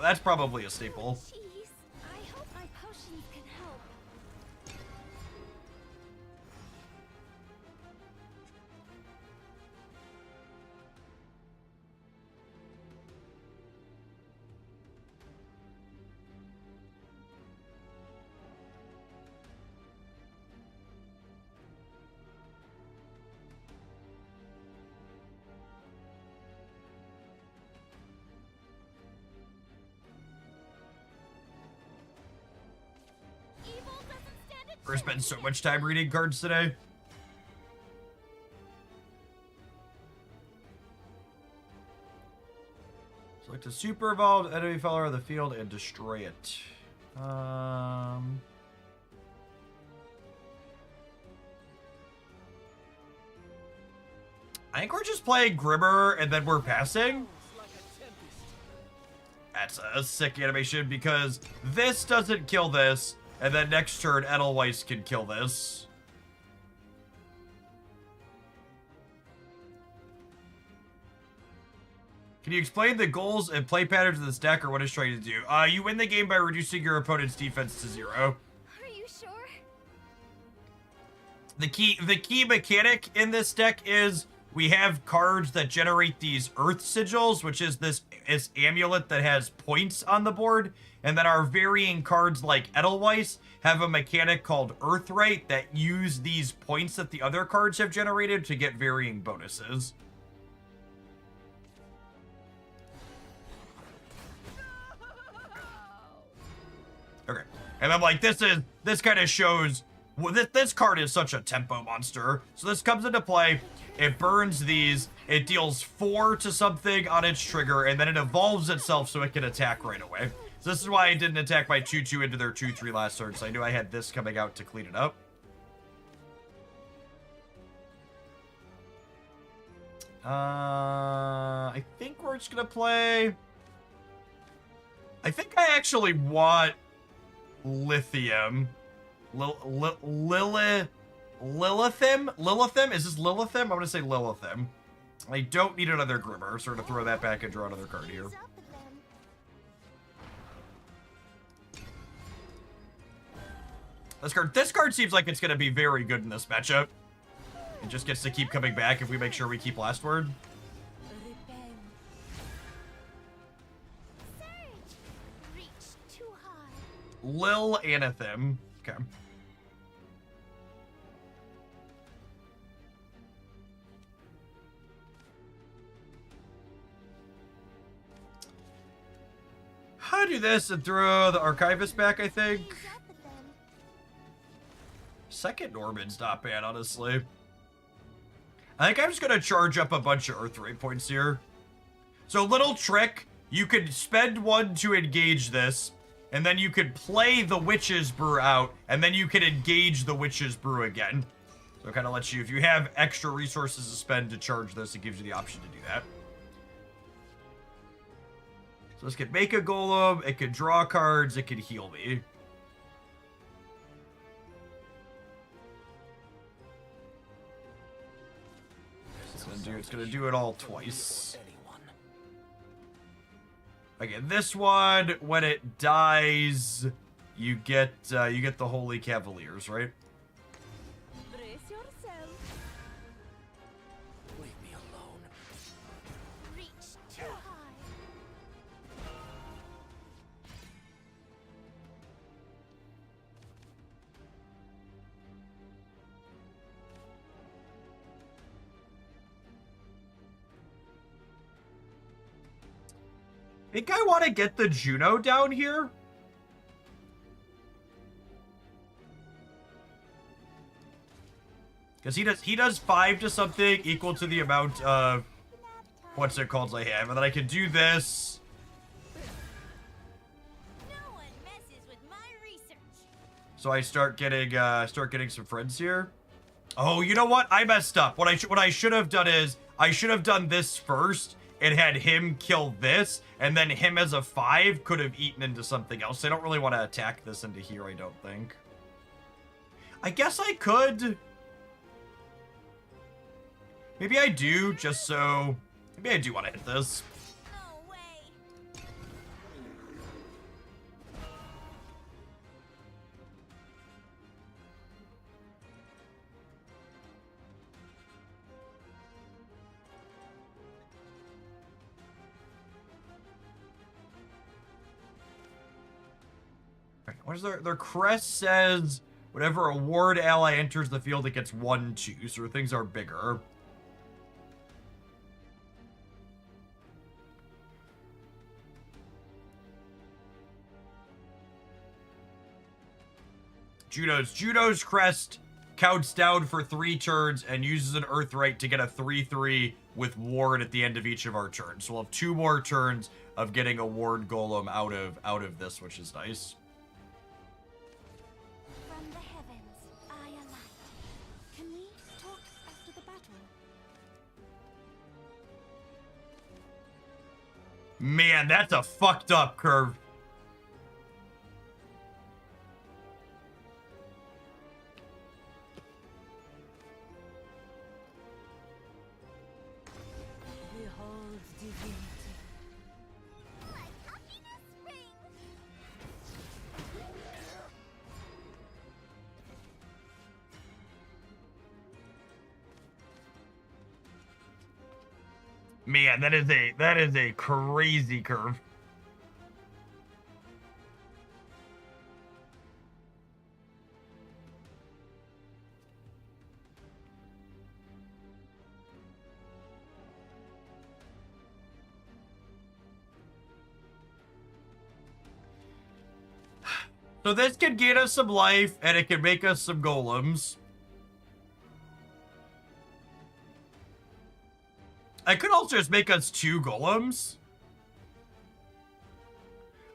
That's probably a staple. Jeez. I hope my potions can help. Evil doesn't stand a We're spending so much time reading cards today. Select a super evolved enemy follower of the field and destroy it. I think we're just playing Grimmer and then we're passing. That's a sick animation because this doesn't kill this, and then next turn Edelweiss can kill this. Can you explain the goals and play patterns of this deck or what it's trying to do? You win the game by reducing your opponent's defense to 0. Are you sure? The key mechanic in this deck is we have cards that generate these Earth Sigils, which is this amulet that has points on the board, and then our varying cards like Edelweiss have a mechanic called Earthright that use these points that the other cards have generated to get varying bonuses. Okay, and I'm like, this kind of shows, well, this card is such a tempo monster. So this comes into play, it burns these, it deals 4 to something on its trigger, and then it evolves itself so it can attack right away. So this is why I didn't attack my 2-2 into their 2-3 last turn, so I knew I had this coming out to clean it up. I think we're just gonna play... I think I actually want Lithium. Lilithim? Lilithim? Is this Lilithim? I'm gonna say Lilithim. I don't need another Grimmer, so we're gonna throw that back and draw another card here. This card seems like it's gonna be very good in this matchup. It just gets to keep coming back if we make sure we keep last word. Lil Anathim. Okay. I'll do this and throw the Archivist back, I think. Second Norman's not bad, honestly. I think I'm just gonna charge up a bunch of Earthright points here. So, little trick. You could spend 1 to engage this, and then you could play the Witch's Brew out, and then you can engage the Witch's Brew again. So it kind of lets you, if you have extra resources to spend to charge this, it gives you the option to do that. So this could make a Golem, it could draw cards, it could heal me. It's gonna do it all twice. Again, this one, when it dies, you get the Holy Cavaliers, right? Brace yourself. Leave me alone. Reach too high. Think I want to get the Juno down here? Because he does 5 to something equal to the amount of what's it called I have, and then I can do this. No one messes with my research. So I start getting some friends here. Oh, you know what? I messed up. What I should have done is I should have done this first and had him kill this, and then him as a 5 could have eaten into something else. I don't really want to attack this into here, I don't think. I guess I could. Maybe I do, just so... Maybe I do want to hit this. No way. What is their crest says, whenever a ward ally enters the field, it gets 1/2, so things are bigger. Juno's crest counts down for 3 turns and uses an Earthright to get a 3/3 with ward at the end of each of our turns. So we'll have 2 more turns of getting a ward golem out of this, which is nice. From the heavens, I alight. Can we talk after the battle? Man, that's a fucked up curve. Behold divinity. My happiness rings. Man, that is a crazy curve. So this can get us some life, and it can make us some golems. I could also just make us 2 golems.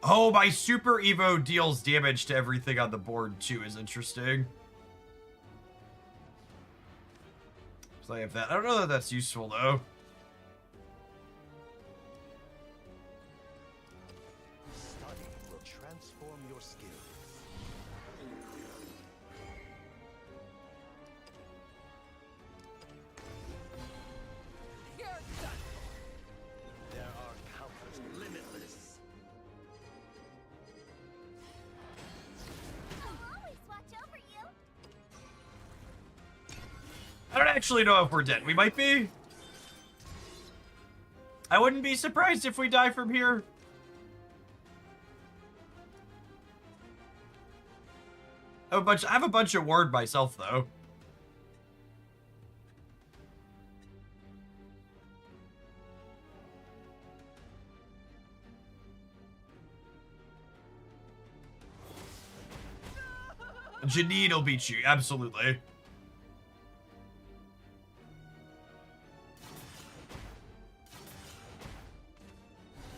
Oh, my Super Evo deals damage to everything on the board, too, is interesting. So I have that. I don't know that that's useful, though. Study will transform your skills. You're done. There are counters limitless. I'll always watch over you. I don't actually know if we're dead. We might be. I wouldn't be surprised if we die from here. I have a bunch of ward myself, though. Janine will beat you, absolutely.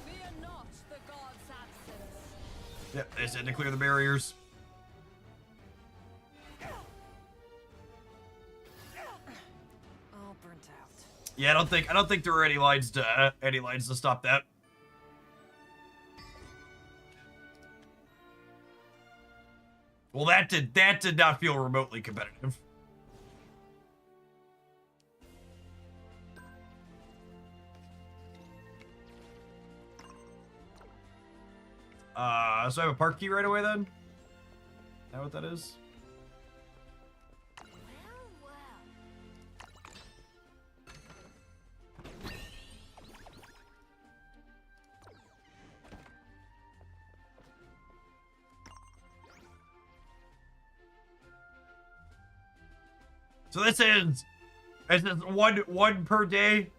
Fear not the god's absence. Yep, they said to clear the barriers. All burnt out. Yeah, I don't think there are any lines to stop that. Well, that did not feel remotely competitive. So I have a park key right away then? that what that is? Well, So this is one per day.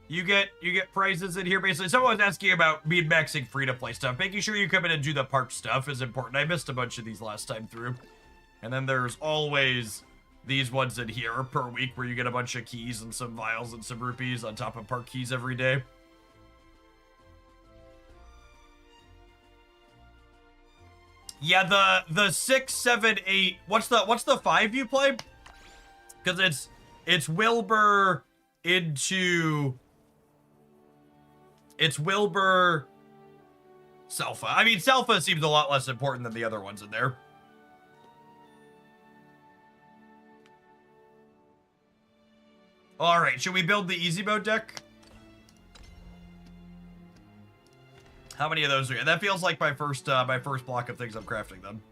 You get prizes in here. Basically, someone was asking about min-maxing free-to-play stuff. Making sure you come in and do the park stuff is important. I missed a bunch of these last time through. And then there's always these ones in here per week where you get a bunch of keys and some vials and some rupees on top of park keys every day. Yeah, the 6, 7, 8. What's the 5 you play? Because it's Wilbur into... It's Wilbur... Selpha. I mean, Selpha seems a lot less important than the other ones in there. Alright, should we build the easy mode deck? How many of those are there? That feels like my first block of things I'm crafting them.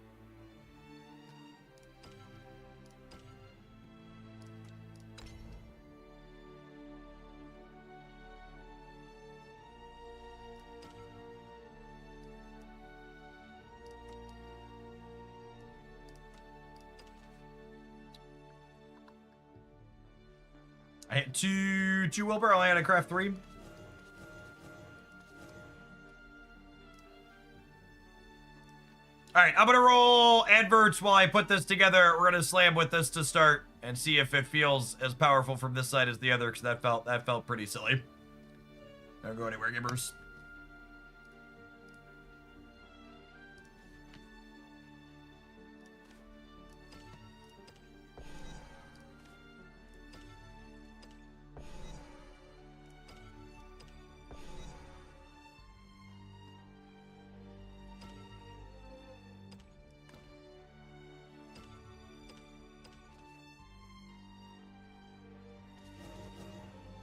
I hit two Wilbur. I only had to craft 3. All right, I'm gonna roll adverts while I put this together. We're gonna slam with this to start and see if it feels as powerful from this side as the other, because that felt pretty silly. Don't go anywhere, gamers.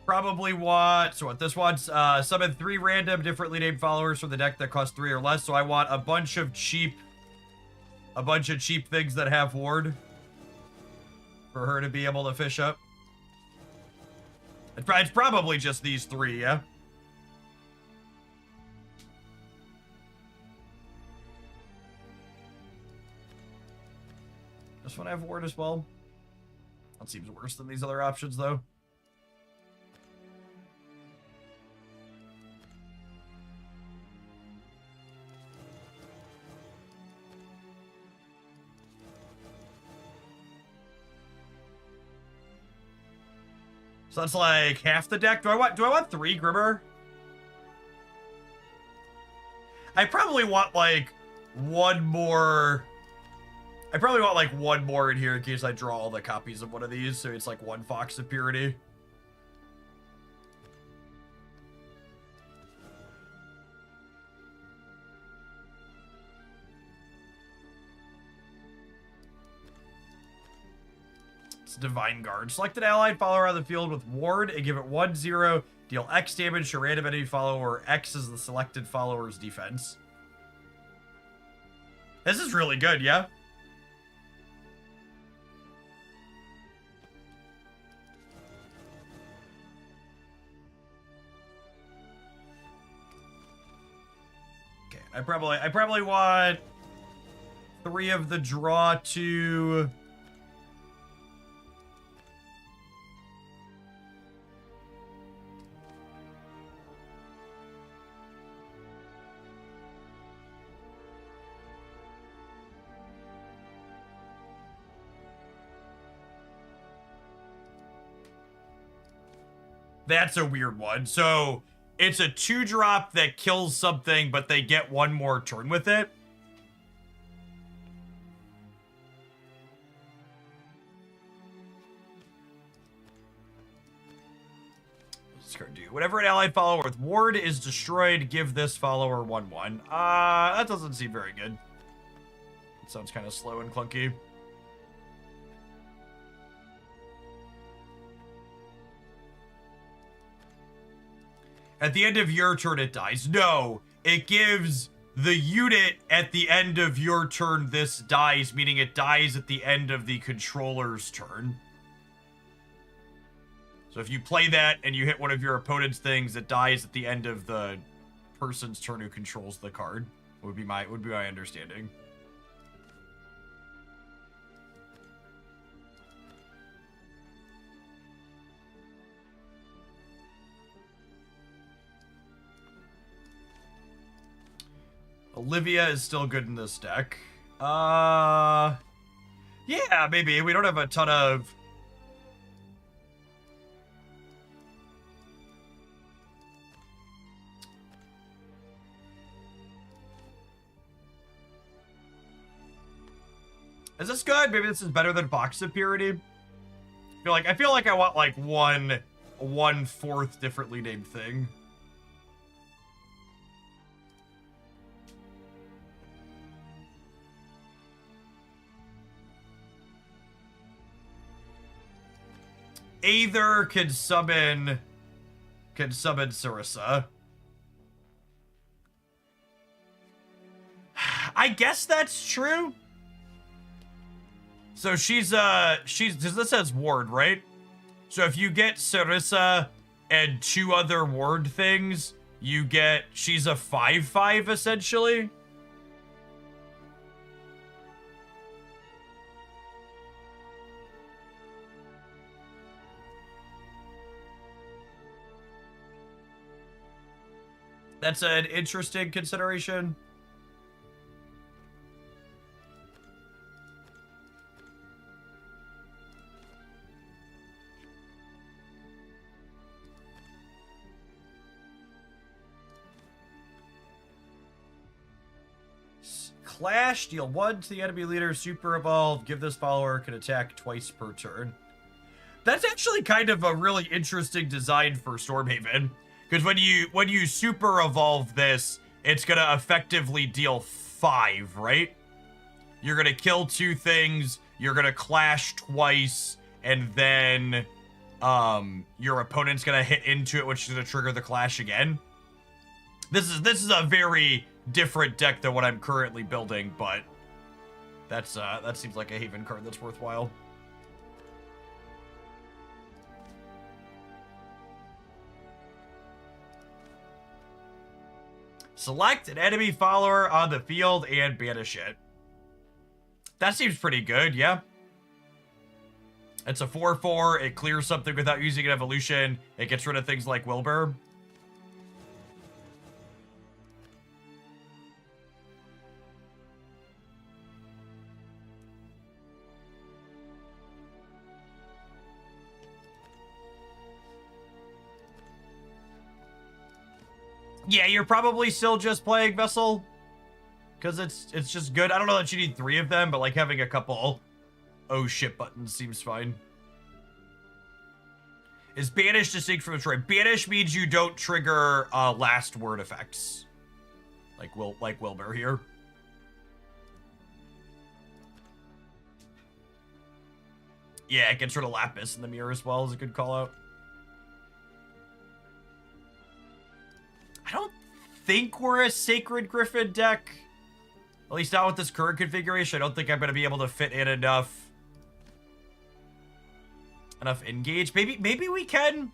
Probably want, so what this wants, summon 3 random differently named followers from the deck that cost 3 or less. So I want a bunch of cheap things that have ward for her to be able to fish up. It's probably just these 3, yeah? This one have ward as well? That seems worse than these other options, though. So that's like half the deck. Do I want 3 Grimmer? I probably want like one more. I probably want like one more in here in case I draw all the copies of one of these. So it's like 1 Fox of Purity. Divine Guard. Select an allied follower on the field with ward and give it 1/0. Deal X damage to random enemy follower. X is the selected follower's defense. This is really good, yeah? Okay, I probably want 3 of the draw 2. That's a weird one. So it's a 2-drop that kills something, but they get 1 more turn with it. What's this card do? Whenever an allied follower with ward is destroyed, give this follower 1/1. That doesn't seem very good. It sounds kind of slow and clunky. At the end of your turn, it dies. No, it gives the unit at the end of your turn, this dies, meaning it dies at the end of the controller's turn. So if you play that and you hit one of your opponent's things, it dies at the end of the person's turn who controls the card. Would be my understanding. Olivia is still good in this deck. Yeah, maybe. We don't have a ton of... Is this good? Maybe this is better than Box of Purity. I feel like I want like one fourth differently named thing. Aether can summon Sarissa. I guess that's true. So she's this says ward, right? So if you get Sarissa and 2 other ward things, she's a 5/5 essentially. That's an interesting consideration. Clash, deal 1 to the enemy leader, super evolve, give this follower can attack twice per turn. That's actually kind of a really interesting design for Stormhaven. Because when you super evolve this, it's gonna effectively deal 5, right? You're gonna kill 2 things, you're gonna clash twice, and then your opponent's gonna hit into it, which is gonna trigger the clash again. This is a very different deck than what I'm currently building, but that seems like a Haven card that's worthwhile. Select an enemy follower on the field and banish it. That seems pretty good, yeah. It's a 4/4. It clears something without using an evolution. It gets rid of things like Wilbur. Yeah, you're probably still just playing Vessel. Because it's just good. I don't know that you need 3 of them, but like having a couple oh shit buttons seems fine. Is Banish distinct from Destroy? Banish means you don't trigger last word effects. Like Wilbur here. Yeah, it gets rid of Lapis in the mirror as well, is a good call out. I don't think we're a Sacred Griffin deck. At least not with this current configuration. I don't think I'm going to be able to fit in enough engage. Maybe we can.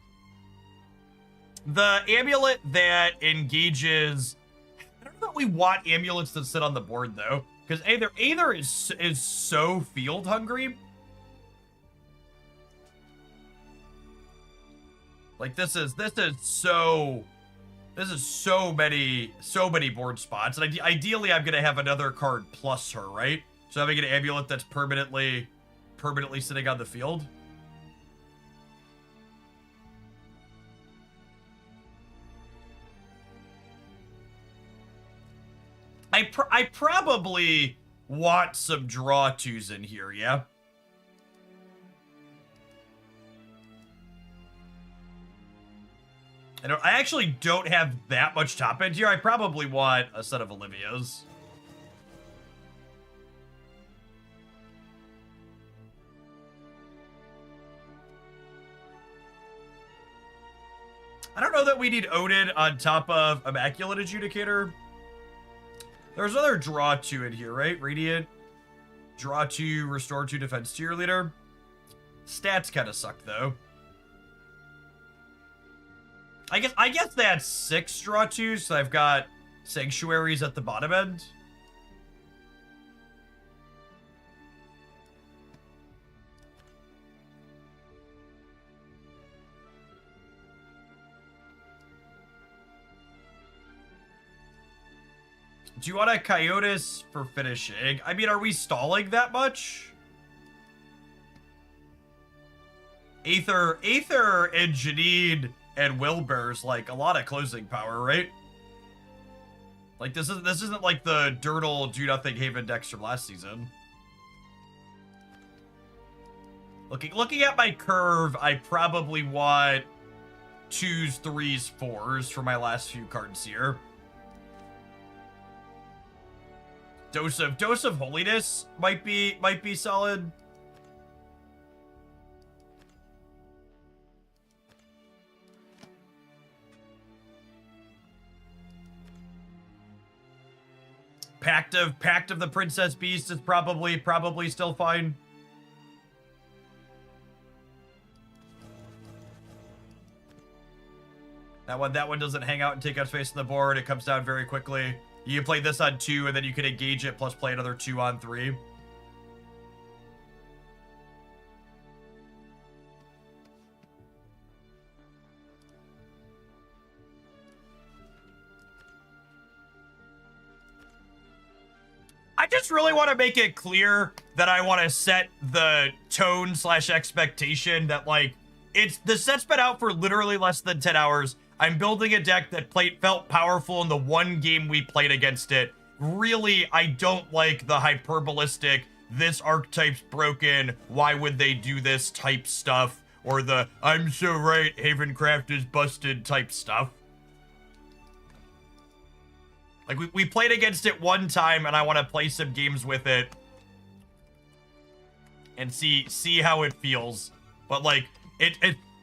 The amulet that engages... I don't know that we want amulets that sit on the board, though. Because Aether is so field hungry. Like, this is so many board spots. And ideally, I'm going to have another card plus her, right? So having an amulet that's permanently sitting on the field. I probably want some draw 2s in here, yeah? I actually don't have that much top end here. I probably want a set of Olivia's. I don't know that we need Odin on top of Immaculate Adjudicator. There's another draw 2 in here, right? Radiant. Draw 2, restore 2 defense to your leader. Stats kind of suck, though. I guess that's 6 draw 2s, so I've got sanctuaries at the bottom end. Do you want a Coyotes for finishing? I mean, are we stalling that much? Aether and Janine and Wilbur's like a lot of closing power, right? Like this isn't like the Dirtle do nothing Haven decks from last season. Looking at my curve, I probably want 2s, 3s, 4s for my last few cards here. Dose of Holiness might be solid. Pact of the Princess Beast is probably still fine. That one doesn't hang out and take up space on the board. It comes down very quickly. You can play this on 2, and then you can engage it, plus play another 2 on 3. I just really want to make it clear that I want to set the tone / expectation that, like, the set's been out for literally less than 10 hours. I'm building a deck that felt powerful in the one game we played against it. Really, I don't like the hyperbolistic, this archetype's broken, why would they do this type stuff, or the, I'm so right, Havencraft is busted type stuff. Like, we played against it one time, and I want to play some games with it and see how it feels. But, like,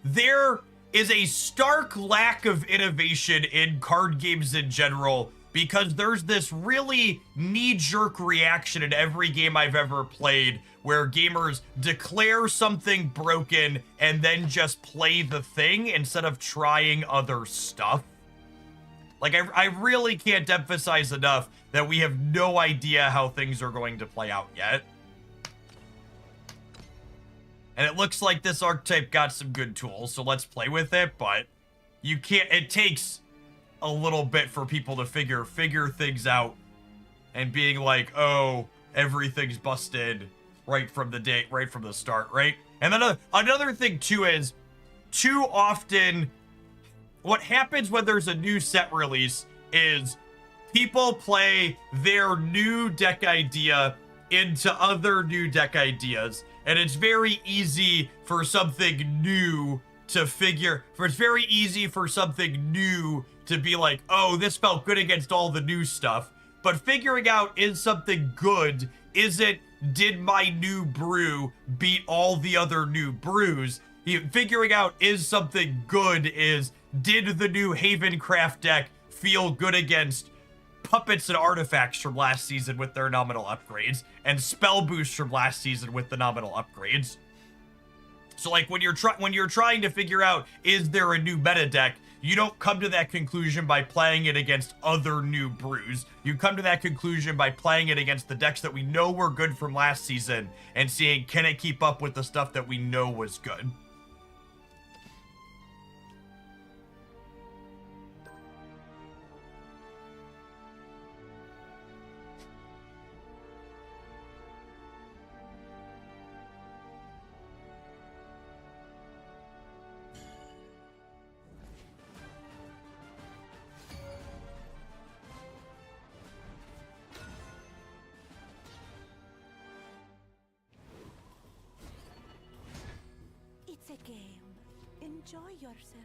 there is a stark lack of innovation in card games in general, because there's this really knee-jerk reaction in every game I've ever played where gamers declare something broken and then just play the thing instead of trying other stuff. Like, I really can't emphasize enough that we have no idea how things are going to play out yet. And it looks like this archetype got some good tools, so let's play with it, but you can't, it takes a little bit for people to figure things out and being like, oh, everything's busted right from the start, right? And then another thing too is, too often, what happens when there's a new set release is people play their new deck idea into other new deck ideas, and it's very easy for something new to be like, oh, this felt good against all the new stuff. But figuring out, is something good? Did my new brew beat all the other new brews? Figuring out, is something good, did the new Havencraft deck feel good against puppets and artifacts from last season with their nominal upgrades, and spell boosts from last season with the nominal upgrades? So, like, when you're trying to figure out, is there a new meta deck, you don't come to that conclusion by playing it against other new brews. You come to that conclusion by playing it against the decks that we know were good from last season and seeing, can it keep up with the stuff that we know was good? It's a game. Enjoy yourself.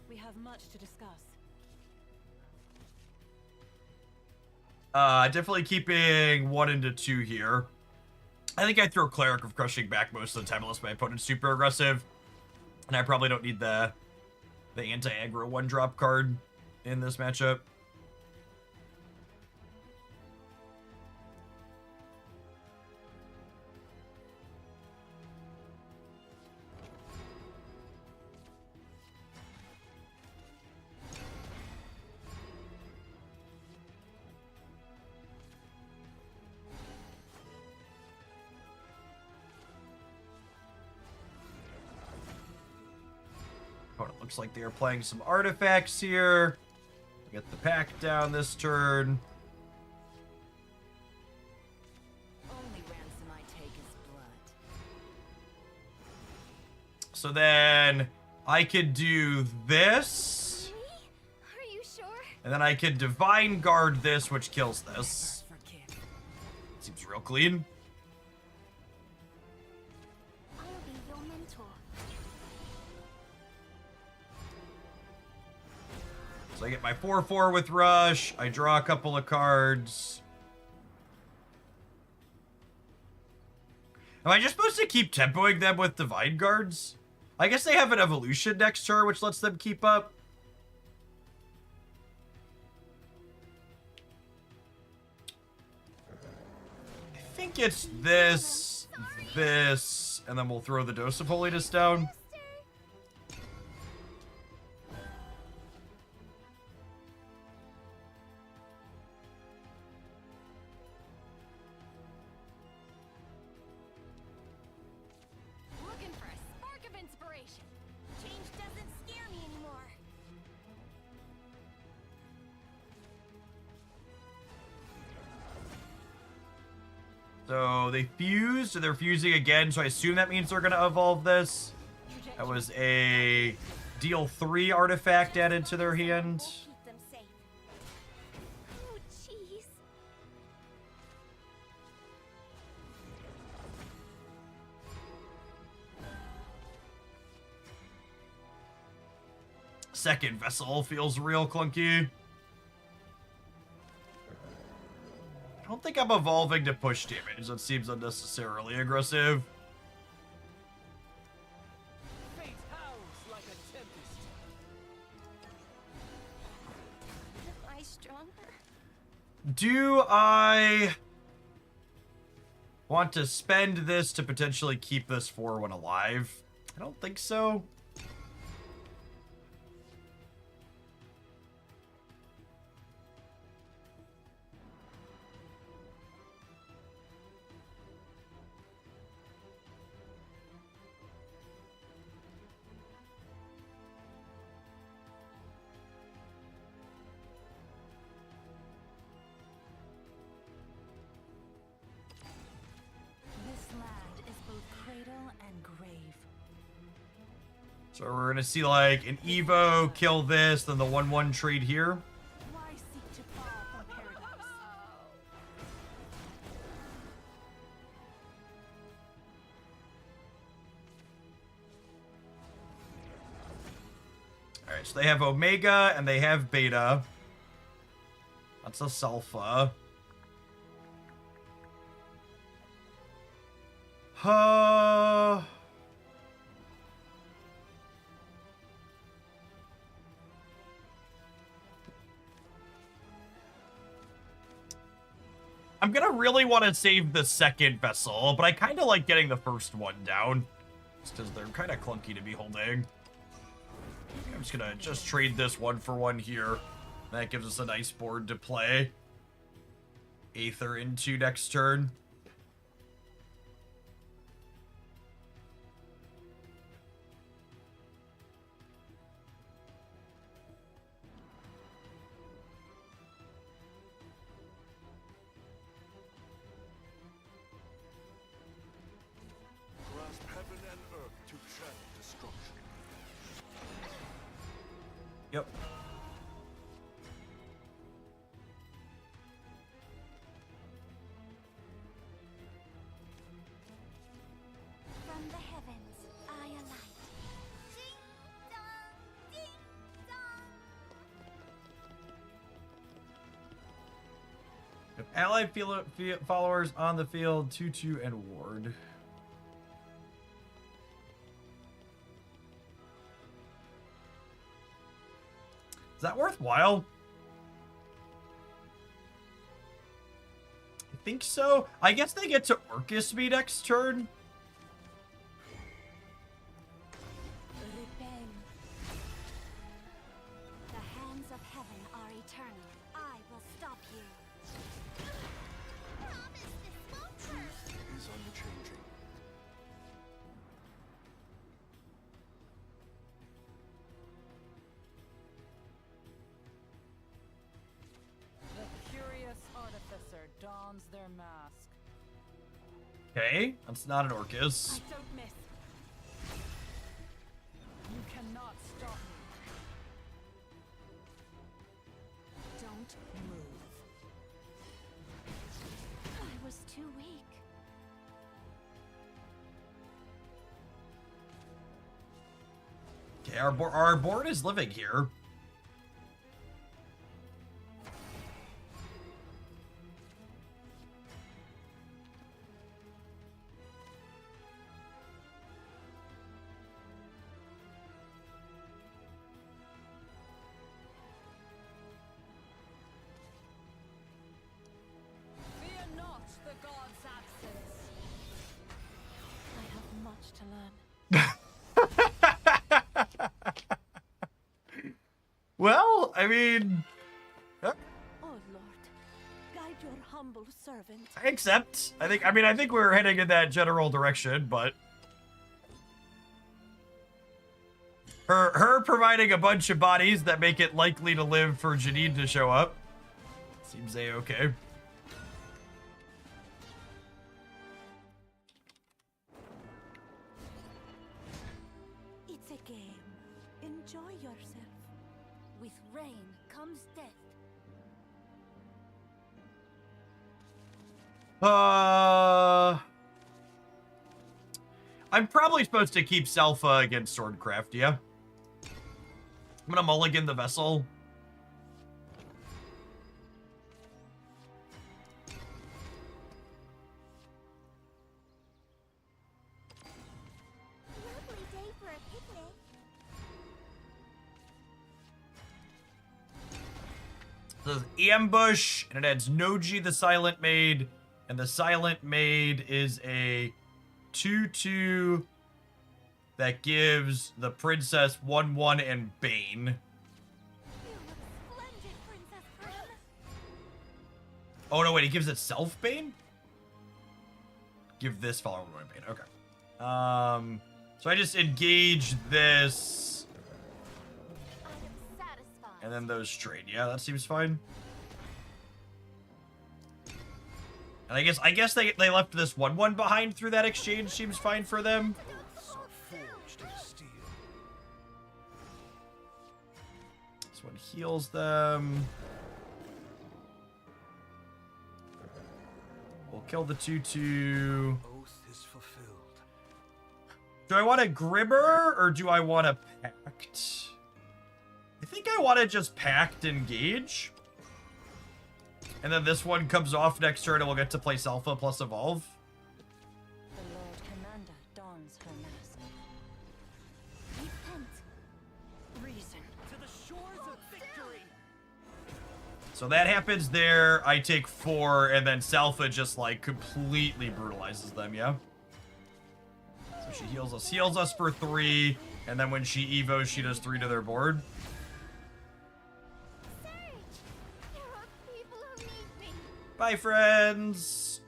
We have much to discuss. Definitely keeping 1 into 2 here. I think I throw Cleric of Crushing back most of the time unless my opponent's super aggressive. And I probably don't need the anti-aggro 1-drop card in this matchup. Looks like they are playing some artifacts here. Get the pack down this turn. Only ransom I take is blood. So then I could do this. Are you sure? And then I could Divine Guard this, which kills this. Forgive. Seems real clean. I'll be your mentor. So I get my 4/4 with Rush. I draw a couple of cards. Am I just supposed to keep tempoing them with Divine Guards? I guess they have an evolution next turn, which lets them keep up. I think it's this, this, and then we'll throw the Dose of Holiness down. Looking for a spark of inspiration. Change doesn't scare me anymore. So they fused, so they're fusing again, so I assume that means they're going to evolve this. That was a deal 3 artifact added to their hand. We'll keep them safe. Oh, jeez. Second vessel feels real clunky. I don't think I'm evolving to push damage. That seems unnecessarily aggressive. Fate howls like a tempest. Am I stronger? Do I want to spend this to potentially keep this 4-1 alive? I don't think so. This land is both cradle and grave. So we're gonna see like an Evo kill this, then the 1/1 trade here. Why seek to fall from paradise? Alright, so they have Omega and they have Beta. That's a Salfa. I'm gonna really want to save the second vessel, but I kind of like getting the first one down. Just because they're kind of clunky to be holding. I'm just gonna trade this 1-for-1 here. That gives us a nice board to play. Aether into next turn. Grasp heaven and earth to tread destruction. Yep. From the heavens, I alight. Ding dong, ding dong. If allied followers on the field, 2/2 and ward. Is that worthwhile? I think so. I guess they get to Orcus me next turn. Repent. The hands of heaven are eternal. I will stop you. Promise this won't hurt. Is unchanging. dons their mask. Okay, that's not an Orcus. I don't miss. You cannot stop me. Don't move. I was too weak. Okay, our board is living here. Fear not the god's absence. I have much to learn. Well, I mean, Oh Lord, guide your humble servant. I accept. I think we're heading in that general direction, but her providing a bunch of bodies that make it likely to live for Janine to show up seems a-okay. It's a game. Enjoy yourself. With rain comes death. I'm probably supposed to keep Salfa against Swordcraft, yeah? I'm gonna mulligan the vessel. Lovely day for a picnic. It says ambush, and it adds Noji the Silent Maid, and the Silent Maid is a 2/2 that gives the princess 1/1 and Bane. You look splendid, Princess Prim. Oh no, wait, it gives itself Bane? Give this follower 1 Bane, okay. So I just engage this, I am satisfied. and then those trade. Yeah, that seems fine. And I guess they left this 1/1 behind through that exchange. Seems fine for them. So forged in steel. This one heals them. We'll kill the 2/2. Oath is fulfilled. Do I want a Grimmer or do I want a Pact? I think I want to just Pact Engage. And then this one comes off next turn and we'll get to play Salfa plus Evolve. The Lord Commander dons her mask. Repent. Reason. To the shores of victory. So that happens there. I take 4 and then Salfa just like completely brutalizes them, yeah? So she heals us for 3. And then when she evos, she does 3 to their board. Surge! There are people who need me. Bye, friends.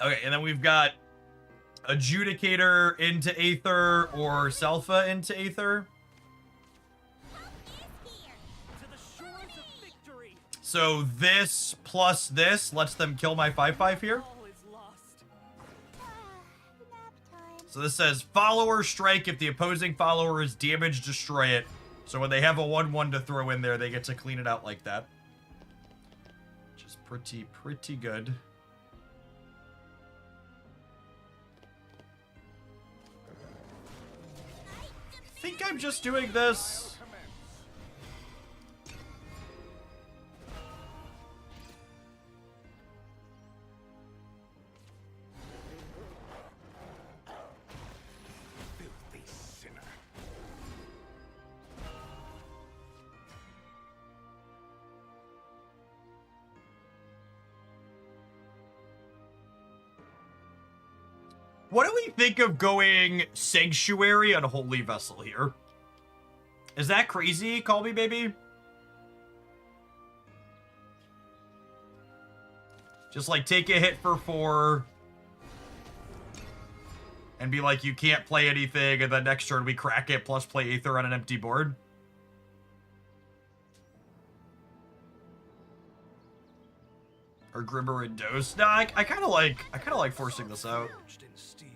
Okay, and then we've got Adjudicator into Aether or Salfa into Aether. Help is here. To the shores of victory. So this plus this lets them kill my 5/5 here. All is lost. Nap time. So this says follower strike. If the opposing follower is damaged, destroy it. So when they have a 1/1 to throw in there, they get to clean it out like that. Which is pretty good. I think I'm just doing this. Filthy sinner. What do we think of going Sanctuary on Holy Vessel here? Is that crazy? Call me, baby. Just like take a hit for 4 and be like, you can't play anything, and then next turn we crack it plus play Aether on an empty board. Or Grimmer and Dose. Nah, I kind of like forcing this out. Forged in steel.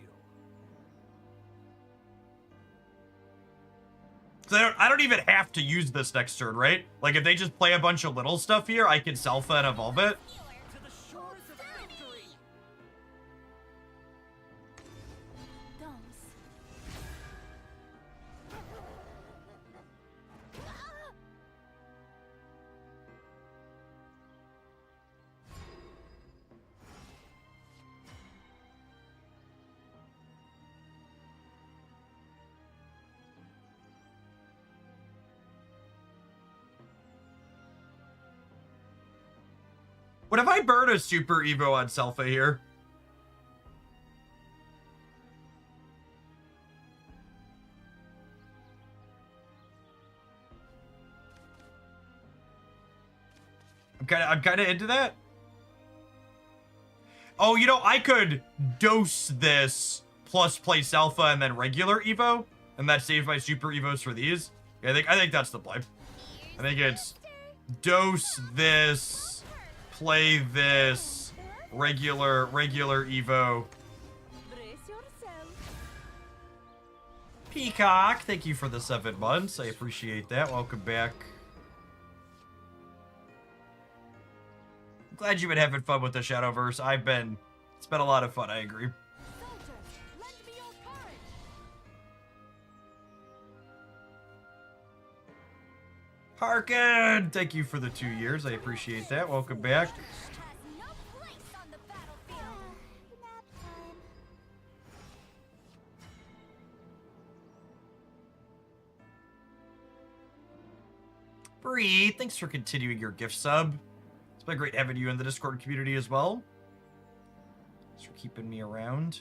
So I don't even have to use this next turn, right? Like, if they just play a bunch of little stuff here, I can Selpha and evolve it. To the shores of victory. What if I burn a Super Evo on Selpha here? I'm kind of into that. Oh, you know, I could dose this plus play Selpha and then regular Evo, and that saves my Super Evos for these. Yeah, I think that's the play. I think it's dose this, play this, regular Evo. Brace yourself. Peacock, thank you for the 7 months. I appreciate that. Welcome back. Glad you've been having fun with the Shadowverse. It's been a lot of fun, I agree. Soldiers, lend me your courage. Harkin, thank you for the 2 years. I appreciate that. Welcome back. Has no place on the battlefield. Nap time. Bree, thanks for continuing your gift sub. It's been great having you in the Discord community as well. Thanks for keeping me around.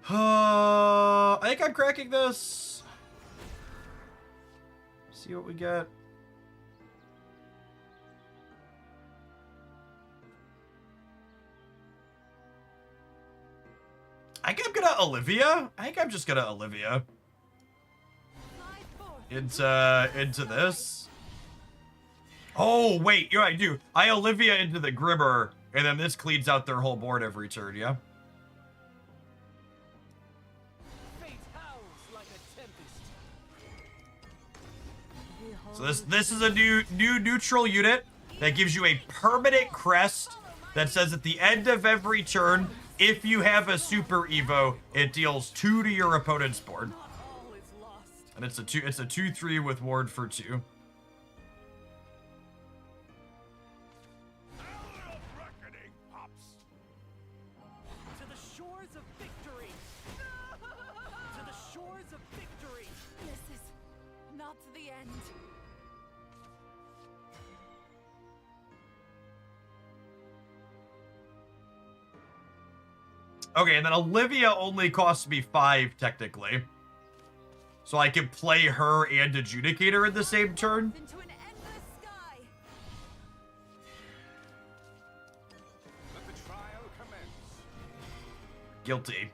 I think I'm cracking this. See what we got. I think I'm gonna Olivia. I think I'm just gonna Olivia into this. Oh wait, you're right, I do. I Olivia into the Grimmer, and then this cleans out their whole board every turn. Yeah. Fate howls like a tempest. So this is a new neutral unit that gives you a permanent crest that says at the end of every turn, if you have a Super Evo, it deals 2 to your opponent's board. Not all is lost. And it's a 2/3 with ward for 2. Hour of reckoning, Pops. To the shores of victory. To the shores of victory. This is not the end. Okay, and then Olivia only costs me 5 technically. So I can play her and Adjudicator in the same turn. Into an endless sky. Let the trial commence. Guilty.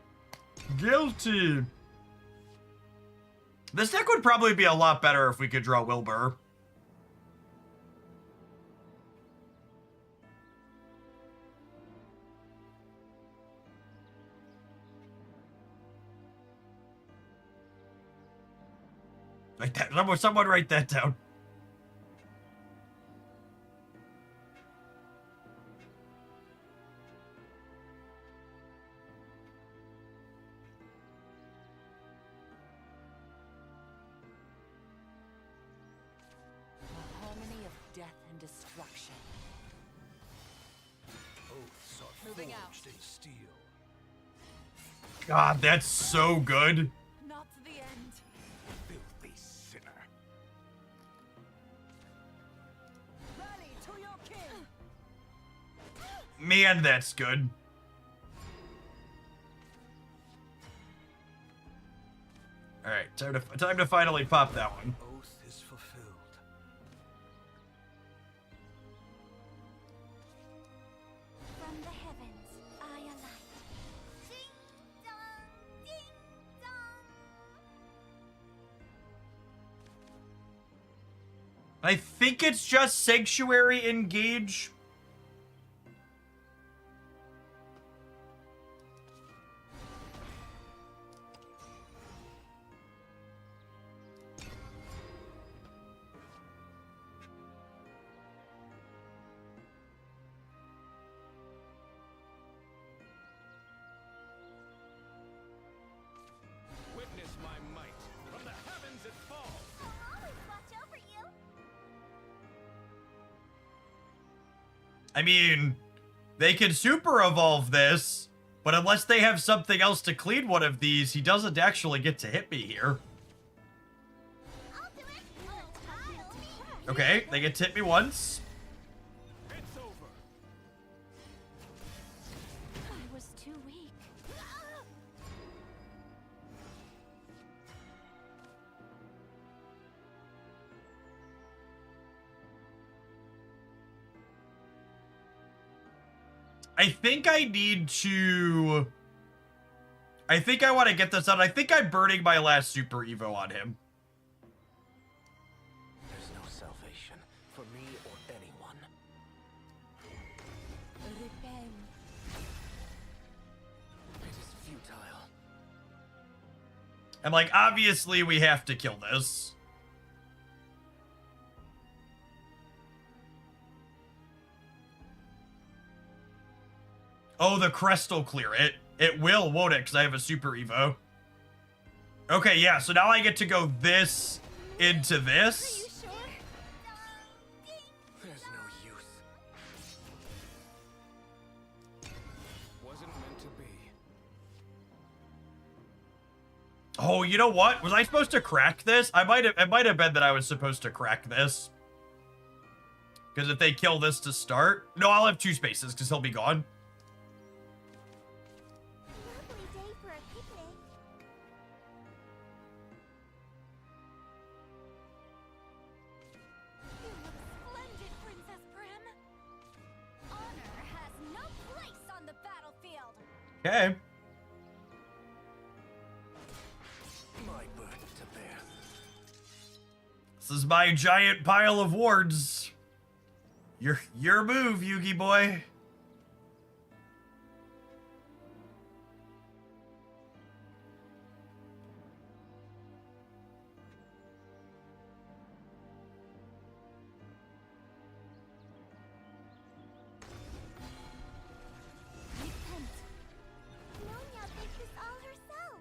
Guilty. This deck would probably be a lot better if we could draw Wilbur. Write that. Someone write that down. A harmony of death and destruction. Oaths are Moving out. forged in steel. God, that's so good. Not the end. Filthy sinner. Rally to your king. Man, that's good. All right, time to finally pop that one. Oath is fulfilled. From the heavens, I alight. Ding dong, ding dong. I think it's just Sanctuary Engage. Witness my might. From the heavens it falls. I'll always watch over you. I mean, they can super evolve this, but unless they have something else to clean one of these, he doesn't actually get to hit me here. I'll do it. I'll me. Okay, they get to hit me once. It's over. I was too weak. I think I need to... I think I want to get this out. I think I'm burning my last Super Evo on him. There's no salvation for me or anyone. Repent. It is futile. And, like, obviously we have to kill this. Oh, the crest will clear it. It will, won't it? Because I have a Super Evo. Okay, yeah, so now I get to go this into this. Sure. There's no use. Wasn't meant to be. Oh, you know what? Was I supposed to crack this? It might have been that I was supposed to crack this. Because if they kill this to start... No, I'll have 2 spaces, because he'll be gone. Lovely day for a picnic. You look splendid, Princess Prim. Honor has no place on the battlefield. Okay. My burden to bear. This is my giant pile of wards. Your move, Yugi boy. Repent. Nyonya did this all herself.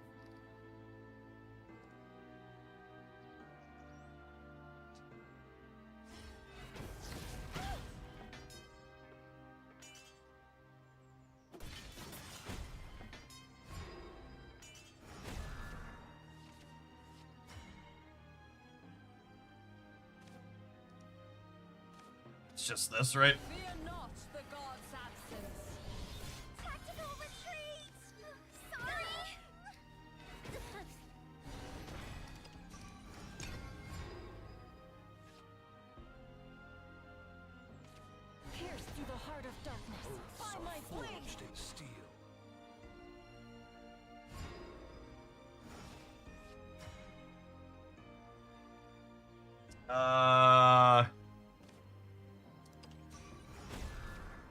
It's just this, right? Fear not the god's absence. Tactical retreat. Sorry. Pierce through the heart of darkness. By my blade. Forged in steel.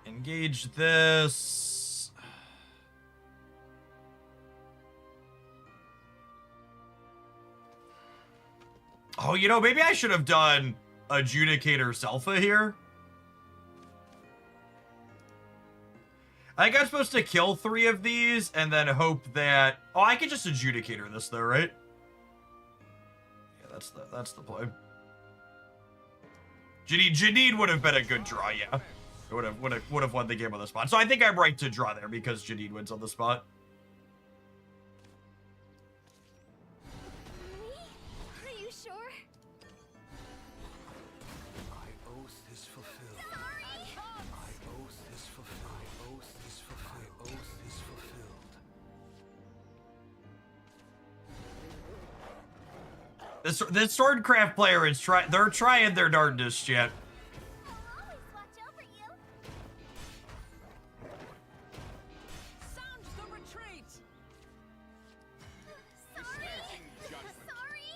Engage this. Oh, you know, maybe I should have done Adjudicator Selpha here. I think I'm supposed to kill 3 of these and then hope that... Oh, I could just Adjudicator this though, right? Yeah, that's the play. Janine would have been a good draw, yeah. Would have won the game on the spot. So I think I'm right to draw there because Janine wins on the spot. Really? Are you sure? My oath is fulfilled. Sorry. My oath is fulfilled. My oath is fulfilled. My oath is fulfilled. This Swordcraft player is they're trying their darndest yet. I'll always watch over you. Sound the retreat. Sorry. Sorry.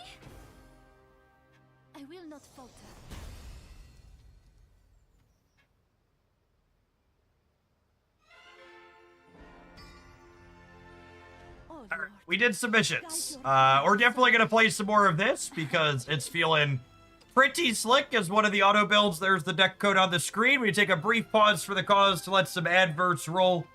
I will not falter. All right, we did submissions. We're definitely gonna play some more of this because it's feeling pretty slick as one of the auto builds. There's the deck code on the screen. We take a brief pause for the cause to let some adverts roll.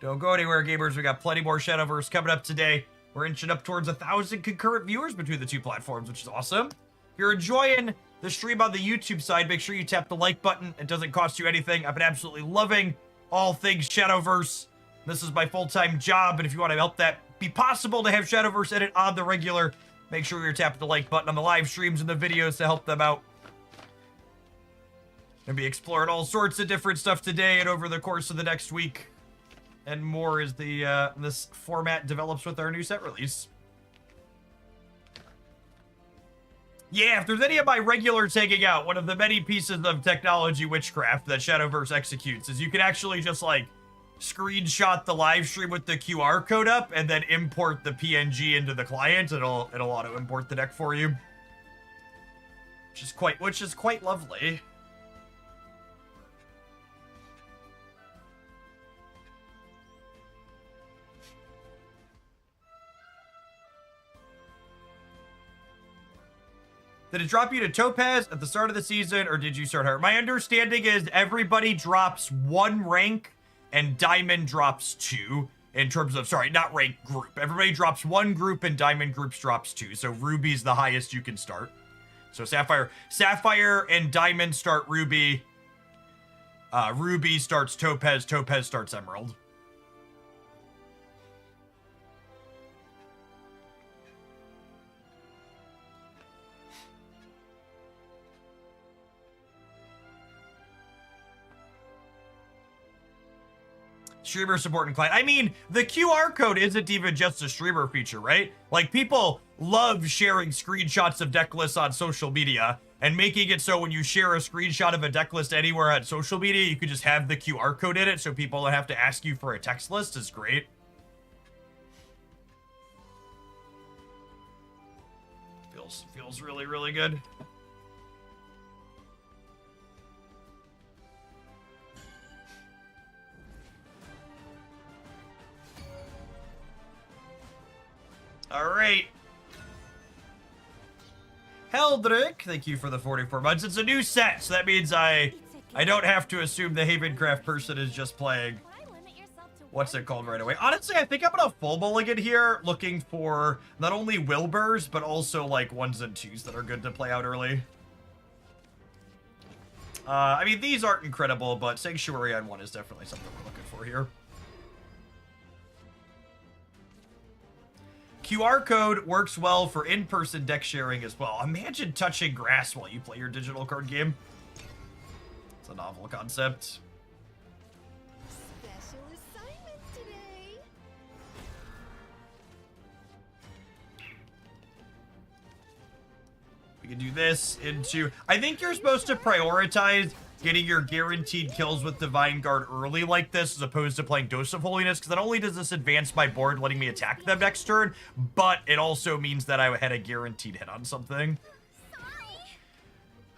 Don't go anywhere, gamers. We got plenty more Shadowverse coming up today. We're inching up towards 1,000 concurrent viewers between the two platforms, which is awesome. If you're enjoying the stream on the YouTube side, make sure you tap the like button. It doesn't cost you anything. I've been absolutely loving all things Shadowverse. This is my full-time job, and if you want to help that be possible to have Shadowverse edit on the regular, make sure you're tapping the like button on the live streams and the videos to help them out. Gonna be exploring all sorts of different stuff today and over the course of the next week. And more as the this format develops with our new set release. Yeah, if there's any of my regulars hanging out, one of the many pieces of technology witchcraft that Shadowverse executes is you can actually just, like, screenshot the live stream with the QR code up and then import the PNG into the client. It'll auto import the deck for you, which is quite lovely. Did it drop you to Topaz at the start of the season, or did you start higher? My understanding is everybody drops 1 rank and Diamond drops 2 in terms of, sorry, not rank, group. Everybody drops 1 group and Diamond groups drops 2. So Ruby's the highest you can start. So Sapphire and Diamond start Ruby. Ruby starts Topaz. Topaz starts Emerald. Streamer support and client. I mean, the QR code isn't even just a streamer feature, right? Like, people love sharing screenshots of deck lists on social media and making it so when you share a screenshot of a deck list anywhere on social media, you could just have the QR code in it so people don't have to ask you for a text list is great. Feels really, really good. All right. Heldrick, thank you for the 44 months. It's a new set, so that means I don't have to assume the Havencraft person is just playing. What's it called right away? Honestly, I think I'm gonna full mulligan here, looking for not only Wilbur's, but also like 1s and 2s that are good to play out early. I mean, these aren't incredible, but Sanctuary on 1 is definitely something we're looking for here. QR code works well for in-person deck sharing as well. Imagine touching grass while you play your digital card game. It's a novel concept. Special assignment today. We can do this into... I think you're supposed to prioritize getting your guaranteed kills with Divine Guard early like this as opposed to playing Dose of Holiness, because not only does this advance my board letting me attack them next turn, but it also means that I had a guaranteed hit on something.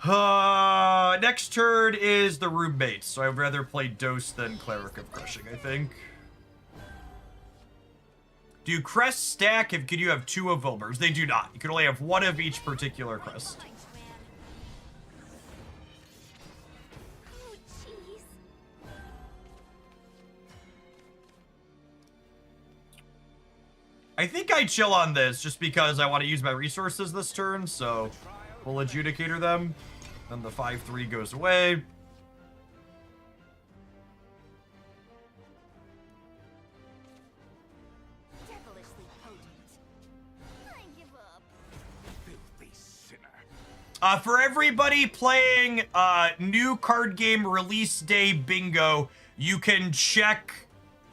Next turn is the roommates, so I'd rather play Dose than Cleric of Crushing, I think. Do crests stack if you have 2 of Wilbur's? They do not. You can only have 1 of each particular crest. I think I chill on this just because I want to use my resources this turn, so we'll Adjudicator them. Then the 5/3 goes away. Devilishly potent. I give up. Filthy sinner. For everybody playing new card game release day bingo, you can check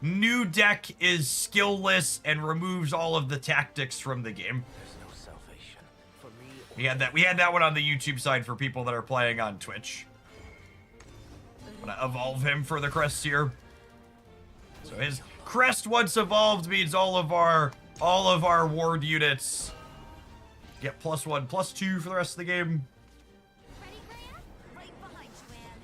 new deck is skillless and removes all of the tactics from the game. There's no salvation for me. We had that one on the YouTube side for people that are playing on Twitch. I'm gonna evolve him for the crest here. So his crest once evolved means all of our ward units get +1/+2 for the rest of the game. Ready, Graham? Right behind you, Anne.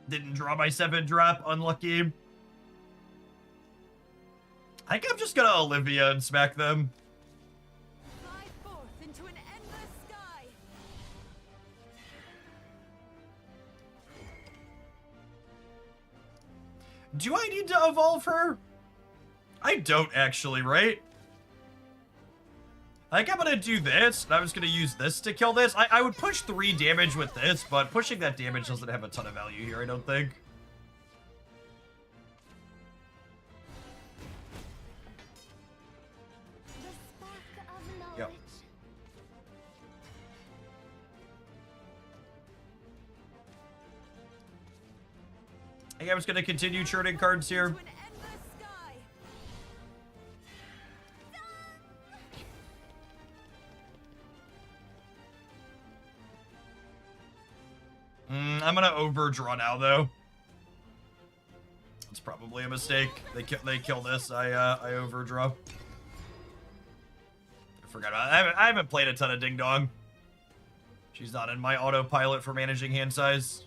Didn't draw my 7-drop. Unlucky. I think I'm just gonna Olivia and smack them. Fly forth into an endless sky. Do I need to evolve her? I don't actually, right? I think I'm gonna do this, and I'm just gonna use this to kill this. I would push 3 damage with this, but pushing that damage doesn't have a ton of value here, I don't think. The spark of knowledge. Yep. I think I'm just gonna continue churning cards here. Into an endless sky. I'm gonna overdraw now, though. It's probably a mistake. They kill this. I overdraw. I forgot about it. I haven't played a ton of Ding Dong. She's not in my autopilot for managing hand size.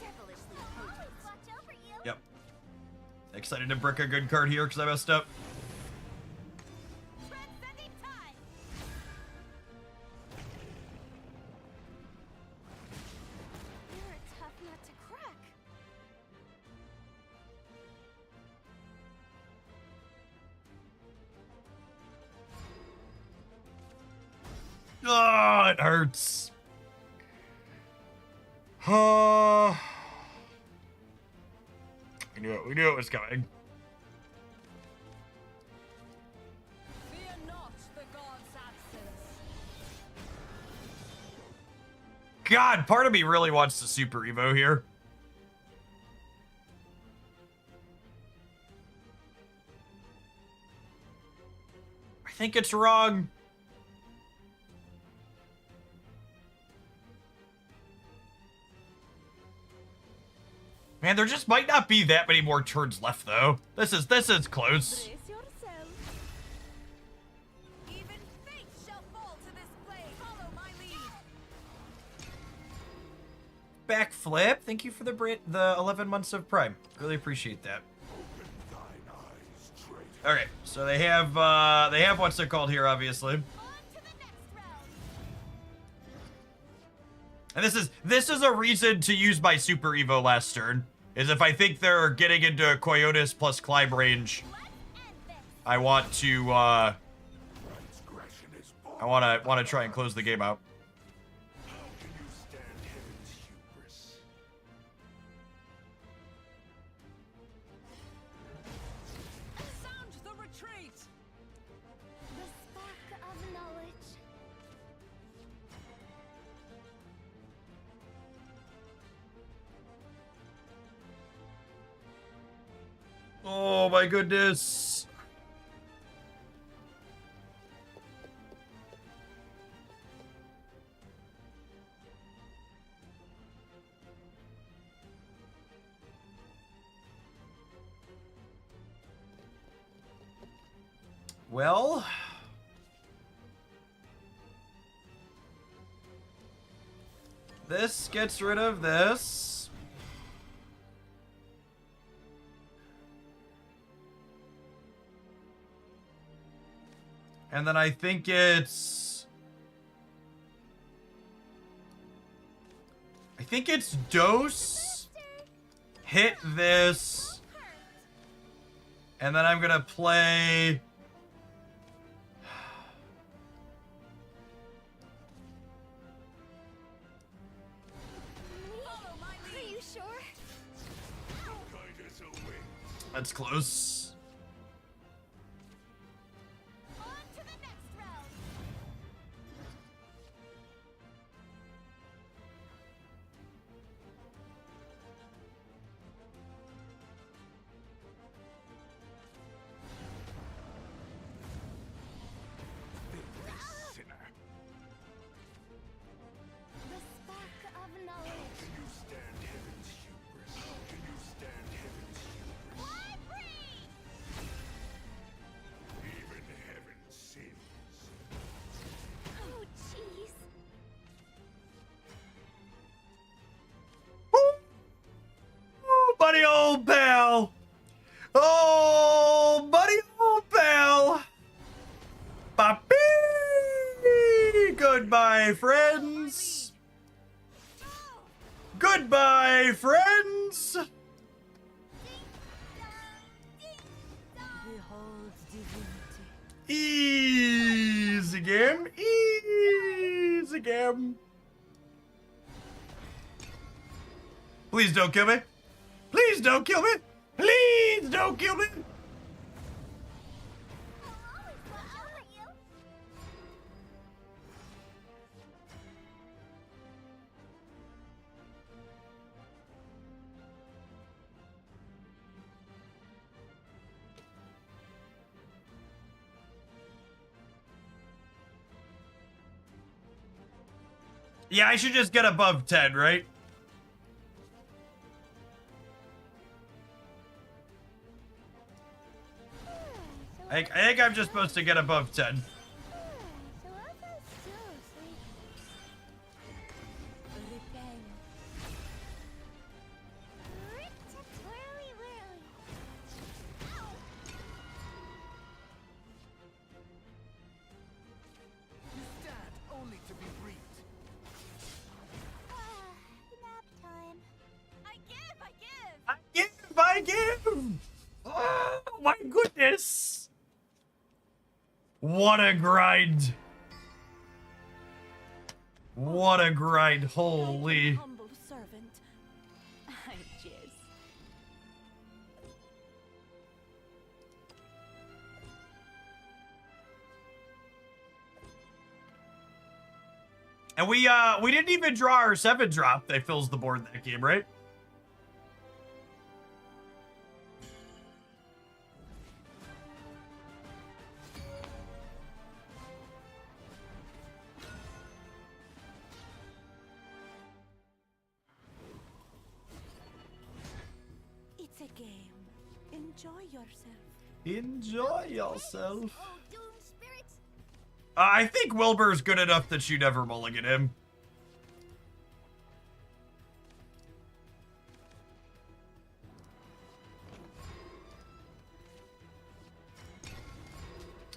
Devilishly potent. Watch over you. Yep. Excited to brick a good card here because I messed up. Transcending time. You're a tough nut to crack. Oh, it hurts. We knew it was coming. Fear not the god's absence. God, part of me really wants to Super Evo here. I think it's wrong. Man, there just might not be that many more turns left, though. This is close. Brace yourself. Even fate shall fall to this blade. Follow my lead. Backflip. Thank you for the 11 months of Prime. Really appreciate that. Okay, so they have what's it called here, obviously. On to the next round. And this is a reason to use my Super Evo last turn. Is if I think they're getting into Coyotes plus Climb range, Let's end this. I want to I want to try and close the game out. How can you stand heaven's hubris? Sound the retreat. The spark of knowledge. Oh my goodness. Well, this gets rid of this. And then I think it's dose, hit this, and then I'm gonna play Follow my lead. Are you sure? Kindness away. that's close. On to the next round. Goodbye, friends. Goodbye, friends. Behold divinity. Easy game. Easy game. Please don't kill me. Please don't kill me. Please don't kill me. I'll always watch over you. Yeah, I should just get above 10, right? I think I'm just supposed to get above 10. You stand only to be reaped. Nap time. I give. I give! Oh my goodness! What a grind! What a grind, holy. Humble servant. I jizz. And we didn't even draw our 7 drop that fills the board that game, right? It's a game. Enjoy yourself. Enjoy yourself. Oh, doom spirit. I think Wilbur's good enough that you never mulligan him.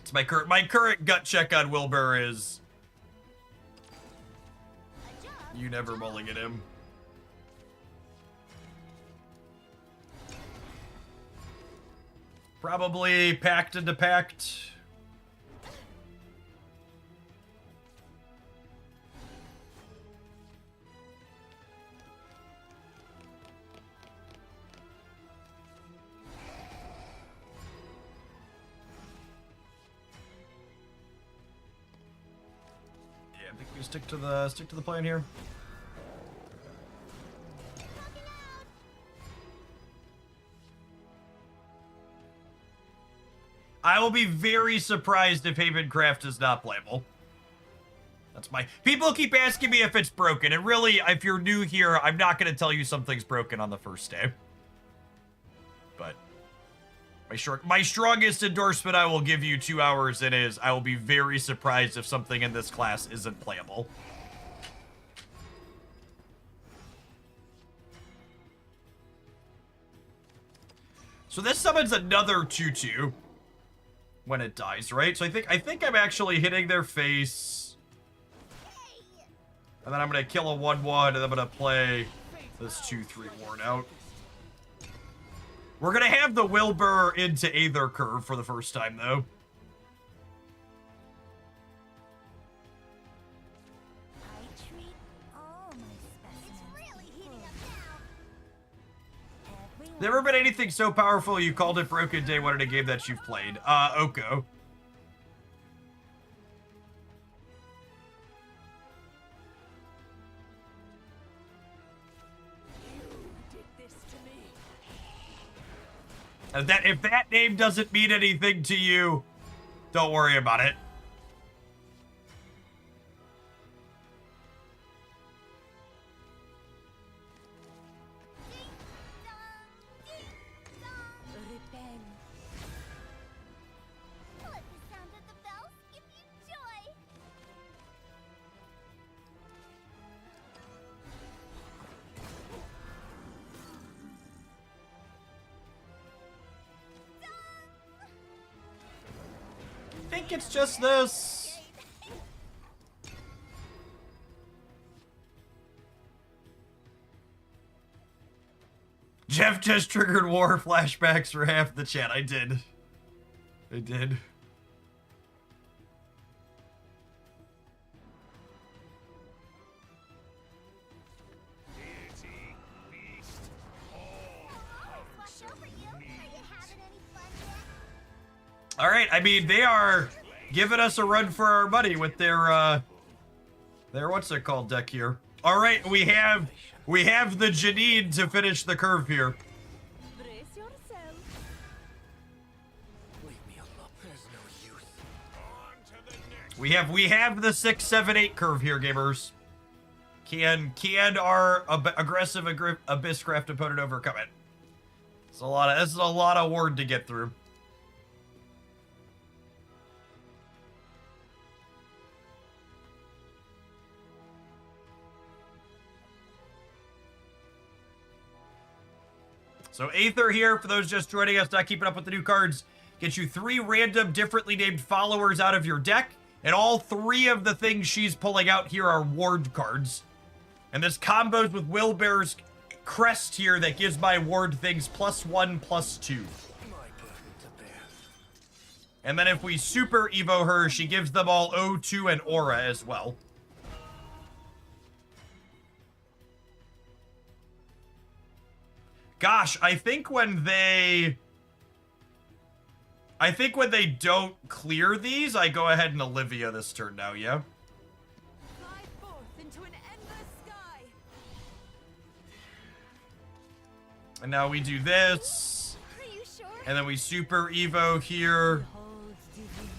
It's my current gut check on Wilbur is A job. you never mulligan him. Probably pact into pact. Yeah, I think we stick to the plan here. I will be very surprised if Havencraft is not playable. That's my... People keep asking me if it's broken, and really, if you're new here, I'm not going to tell you something's broken on the first day. But my strongest endorsement I will give you 2 hours in is I will be very surprised if something in this class isn't playable. So this summons another 2/2 when it dies, right? So I think I'm actually hitting their face. And then I'm gonna kill a 1/1, and I'm gonna play this 2/3 worn out. We're gonna have the Wilbur into Aether Curve for the first time, though. I treat all my specimens. It's really heating up now. Everyone. Never been anything so powerful you called it broken day one in a game that you've played. Oko. If that name doesn't mean anything to you, don't worry about it. Repent. Let the sound of the bells give you joy. I think it's just this. Jeff just triggered war flashbacks for half the chat. I did. I did. Deity, beast, all Watch over you. Are you having any fun yet? All right. I mean, they are giving us a run for our money with their what's it called deck here. All right, we have the Janine to finish the curve here. Brace yourself. Leave me alone. There's no use. On to the next. We have the 6, 7, 8 curve here, gamers. Can our aggressive Abysscraft opponent overcome it? This is a lot of ward to get through. So Aether here, for those just joining us, not keeping up with the new cards, gets you 3 random differently named followers out of your deck, and all 3 of the things she's pulling out here are ward cards. And this combos with Wilbur's crest here that gives my ward things +1, +2. My burden to bear. And then if we super evo her, she gives them all O2 and aura as well. Gosh, I think when they don't clear these, I go ahead and Olivia this turn now, yeah? Fly forth into an endless sky. And now we do this, Are you sure? and then we super evo here. Holds divinity.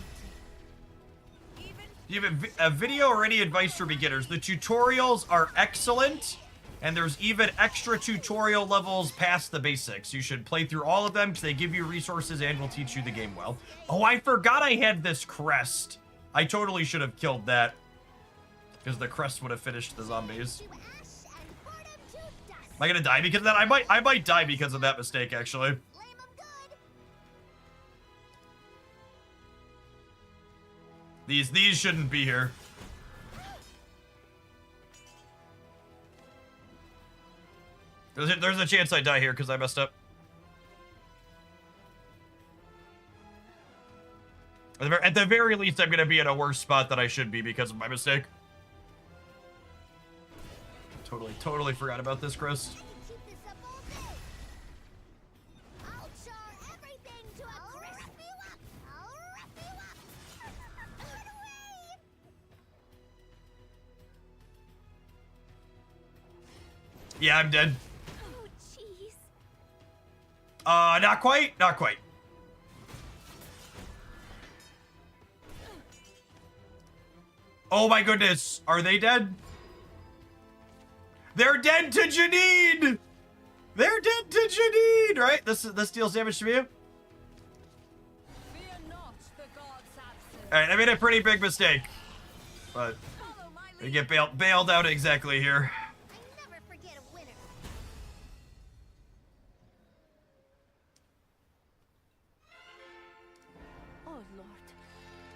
Do you have a video or any advice for beginners? The tutorials are excellent, and there's even extra tutorial levels past the basics. You should play through all of them because they give you resources and will teach you the game well. Oh, I forgot I had this crest. I totally should have killed that because the crest would have finished the zombies. To ash and burn him to dust. Am I gonna die because of that? I might die because of that mistake, actually. Flame him good. These shouldn't be here. There's a chance I die here because I messed up. At the very least, I'm gonna be in a worse spot than I should be because of my mistake. Totally forgot about this, Chris. I can keep this up all day. I'll char everything to a crisp. Wrap you up. I'll wrap you up. Run away. Yeah, I'm dead. Oh, jeez. Not quite. Not quite. Oh my goodness. Are they dead? They're dead to Janine! They're dead to Janine! Right? This deals damage to me? Fear not the gods' absence. Alright, I made a pretty big mistake. But Follow my we lead. get bailed out exactly here. I never forget a winner. Oh Lord,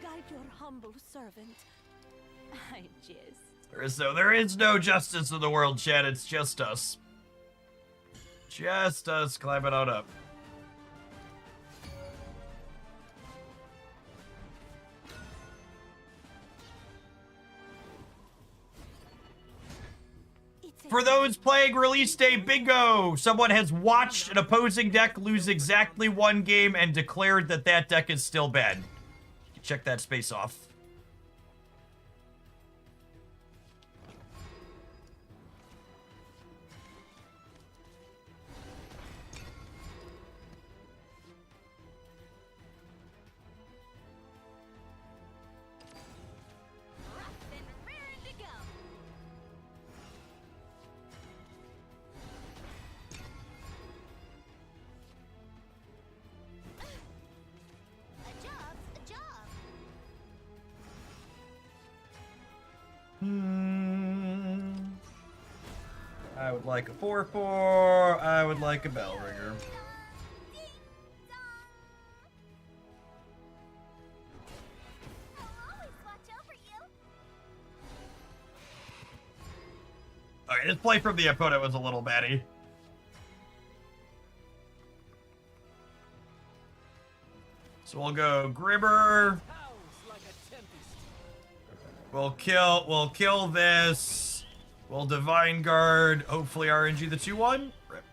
guide your humble servant. I jest. There is no justice in the world, Chad. It's just us. Just us climbing on up. It's a For those playing Release Day Bingo, someone has watched an opposing deck lose exactly 1 game and declared that that deck is still bad. You can check that space off. rough and raring to go. A job's a job. I would like a 4/4. I would like a bell ringer. Ding dong. I'll always watch over you. Alright, this play from the opponent was a little batty. So we'll go Grimmer. Howls like a tempest. We'll kill this. We'll Divine Guard. Hopefully RNG the 2-1. Rip.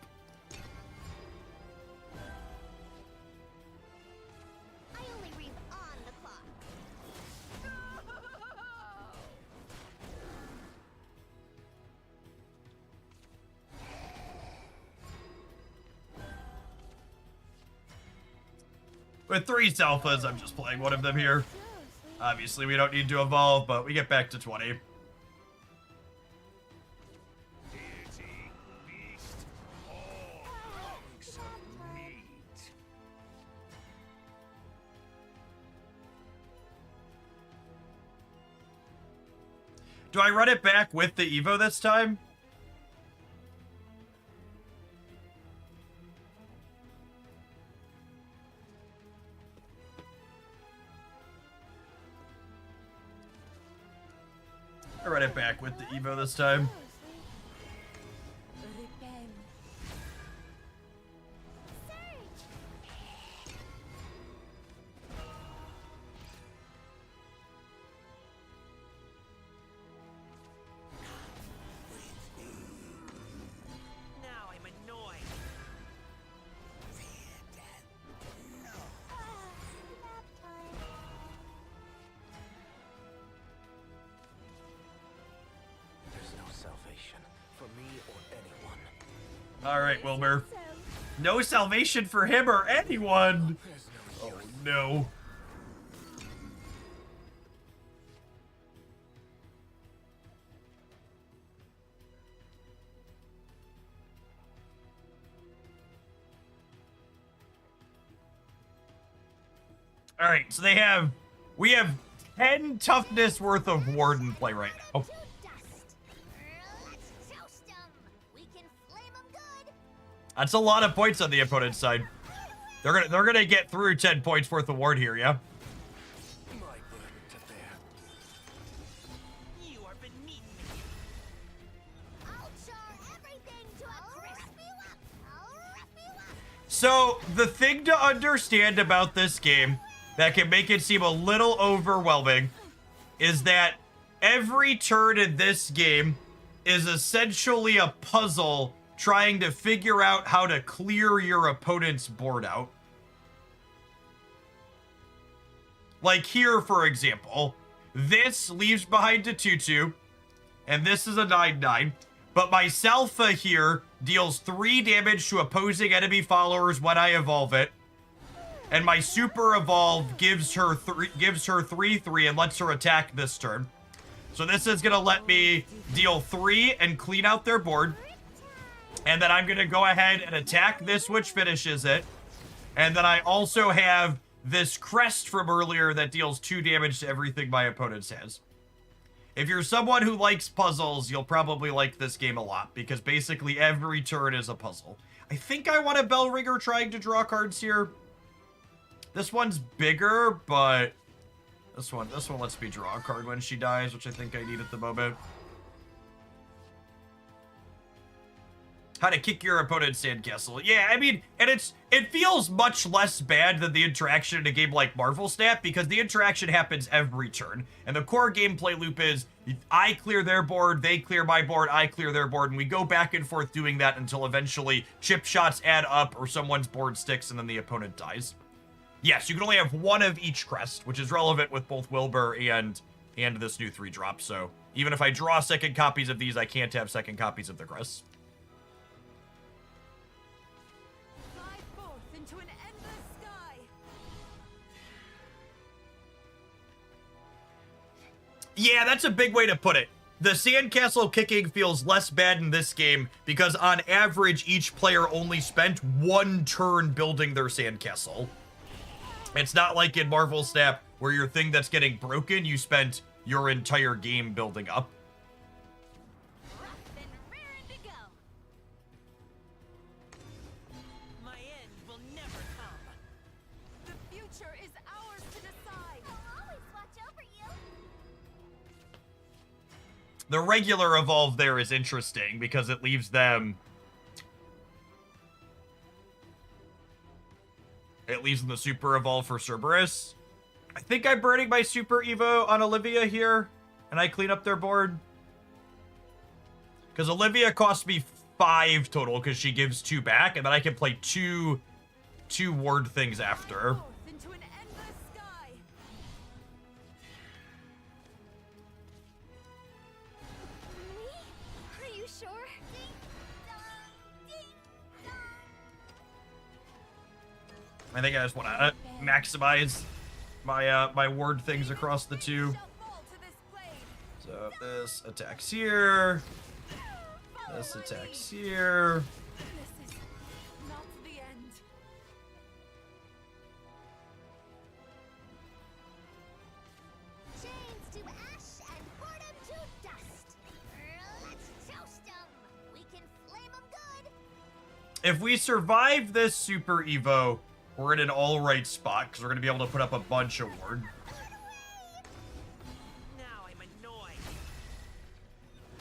I only read on the clock. With 3 Selphas, I'm just playing one of them here. Obviously, we don't need to evolve, but we get back to 20. Deity, beast, all hunks of meat. Do I run it back with the Evo this time? I run it back with the Evo this time. Repent. Now I'm annoyed. There's no salvation for me or anyone. All right, Wilbur. No salvation for him or anyone. Oh no. All right, so we have 10 toughness worth of ward in play right now. To dust. Let's toast 'em. We can flame 'em good. That's a lot of points on the opponent's side. They're gonna get through 10 points worth of ward here, yeah? My burden to bear. You are beneath me. I'll char everything to a crisp you up. I'll wrap you up. So, the thing to understand about this game that can make it seem a little overwhelming is that every turn in this game is essentially a puzzle trying to figure out how to clear your opponent's board out. Like here, for example, this leaves behind a 2-2, and this is a 9-9. But my Salpha here deals 3 damage to opposing enemy followers when I evolve it. And my Super Evolve gives her 3/3 and lets her attack this turn. So this is gonna let me deal 3 and clean out their board. And then I'm gonna go ahead and attack this, which finishes it. And then I also have this crest from earlier that deals 2 damage to everything my opponent has. If you're someone who likes puzzles, you'll probably like this game a lot, because basically every turn is a puzzle. I think I want a Bell Ringer trying to draw cards here. This one's bigger, but this one lets me draw a card when she dies, which I think I need at the moment. How to kick your opponent's sandcastle. Yeah, I mean, and it feels much less bad than the interaction in a game like Marvel Snap, because the interaction happens every turn. And the core gameplay loop is, I clear their board, they clear my board, I clear their board, and we go back and forth doing that until eventually chip shots add up or someone's board sticks and then the opponent dies. Yes, you can only have one of each crest, which is relevant with both Wilbur and this new 3-drop. So even if I draw second copies of these, I can't have second copies of the crests. Fly forth into an endless sky. Yeah, that's a big way to put it. The sandcastle kicking feels less bad in this game because on average, each player only spent 1 turn building their sandcastle. It's not like in Marvel Snap where your thing that's getting broken, you spent your entire game building up. Rough and raring to go. My end will never come. The future is ours to decide. I'll always watch over you. The regular evolve there is interesting because it leaves them It leaves them the Super Evolve for Cerberus. I think I'm burning my Super Evo on Olivia here, and I clean up their board. Because Olivia costs me 5 total, because she gives 2 back, and then I can play two ward things after. Forth into an endless sky. Me? Are you sure? Ding dong, ding dong. I think I just want to maximize my my ward things across the 2. Shall fall to this blade. So this attacks here. This attacks here. This is not the end. Chains to ash and boredom to dust. Let's toast 'em. We can flame 'em good. If we survive this Super Evo, we're in an alright spot, because we're going to be able to put up a bunch of ward. Now I'm annoyed.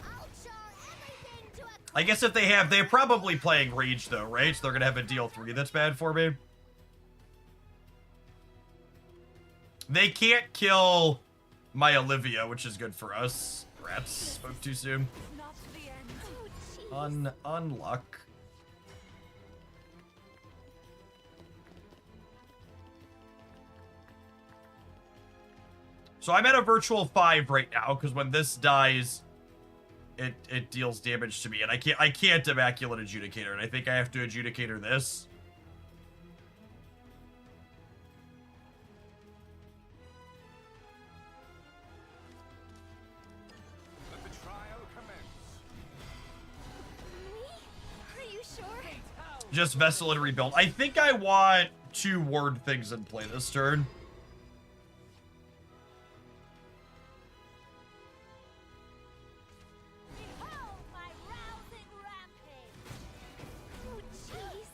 I'll char everything to a I guess if they're probably playing Rage though, right? So they're going to have a deal 3 that's bad for me. They can't kill my Olivia, which is good for us. Rats, spoke too soon. Not the end. Oh, jeez. Unluck. So I'm at a virtual 5 right now, because when this dies, it deals damage to me, and I can't Immaculate Adjudicator, and I think I have to Adjudicator this. Let the trial commence. Me? Are you sure? Just Vessel and Rebuild. I think I want 2 ward things in play this turn. Behold my rousing rampage. Oh, jeez.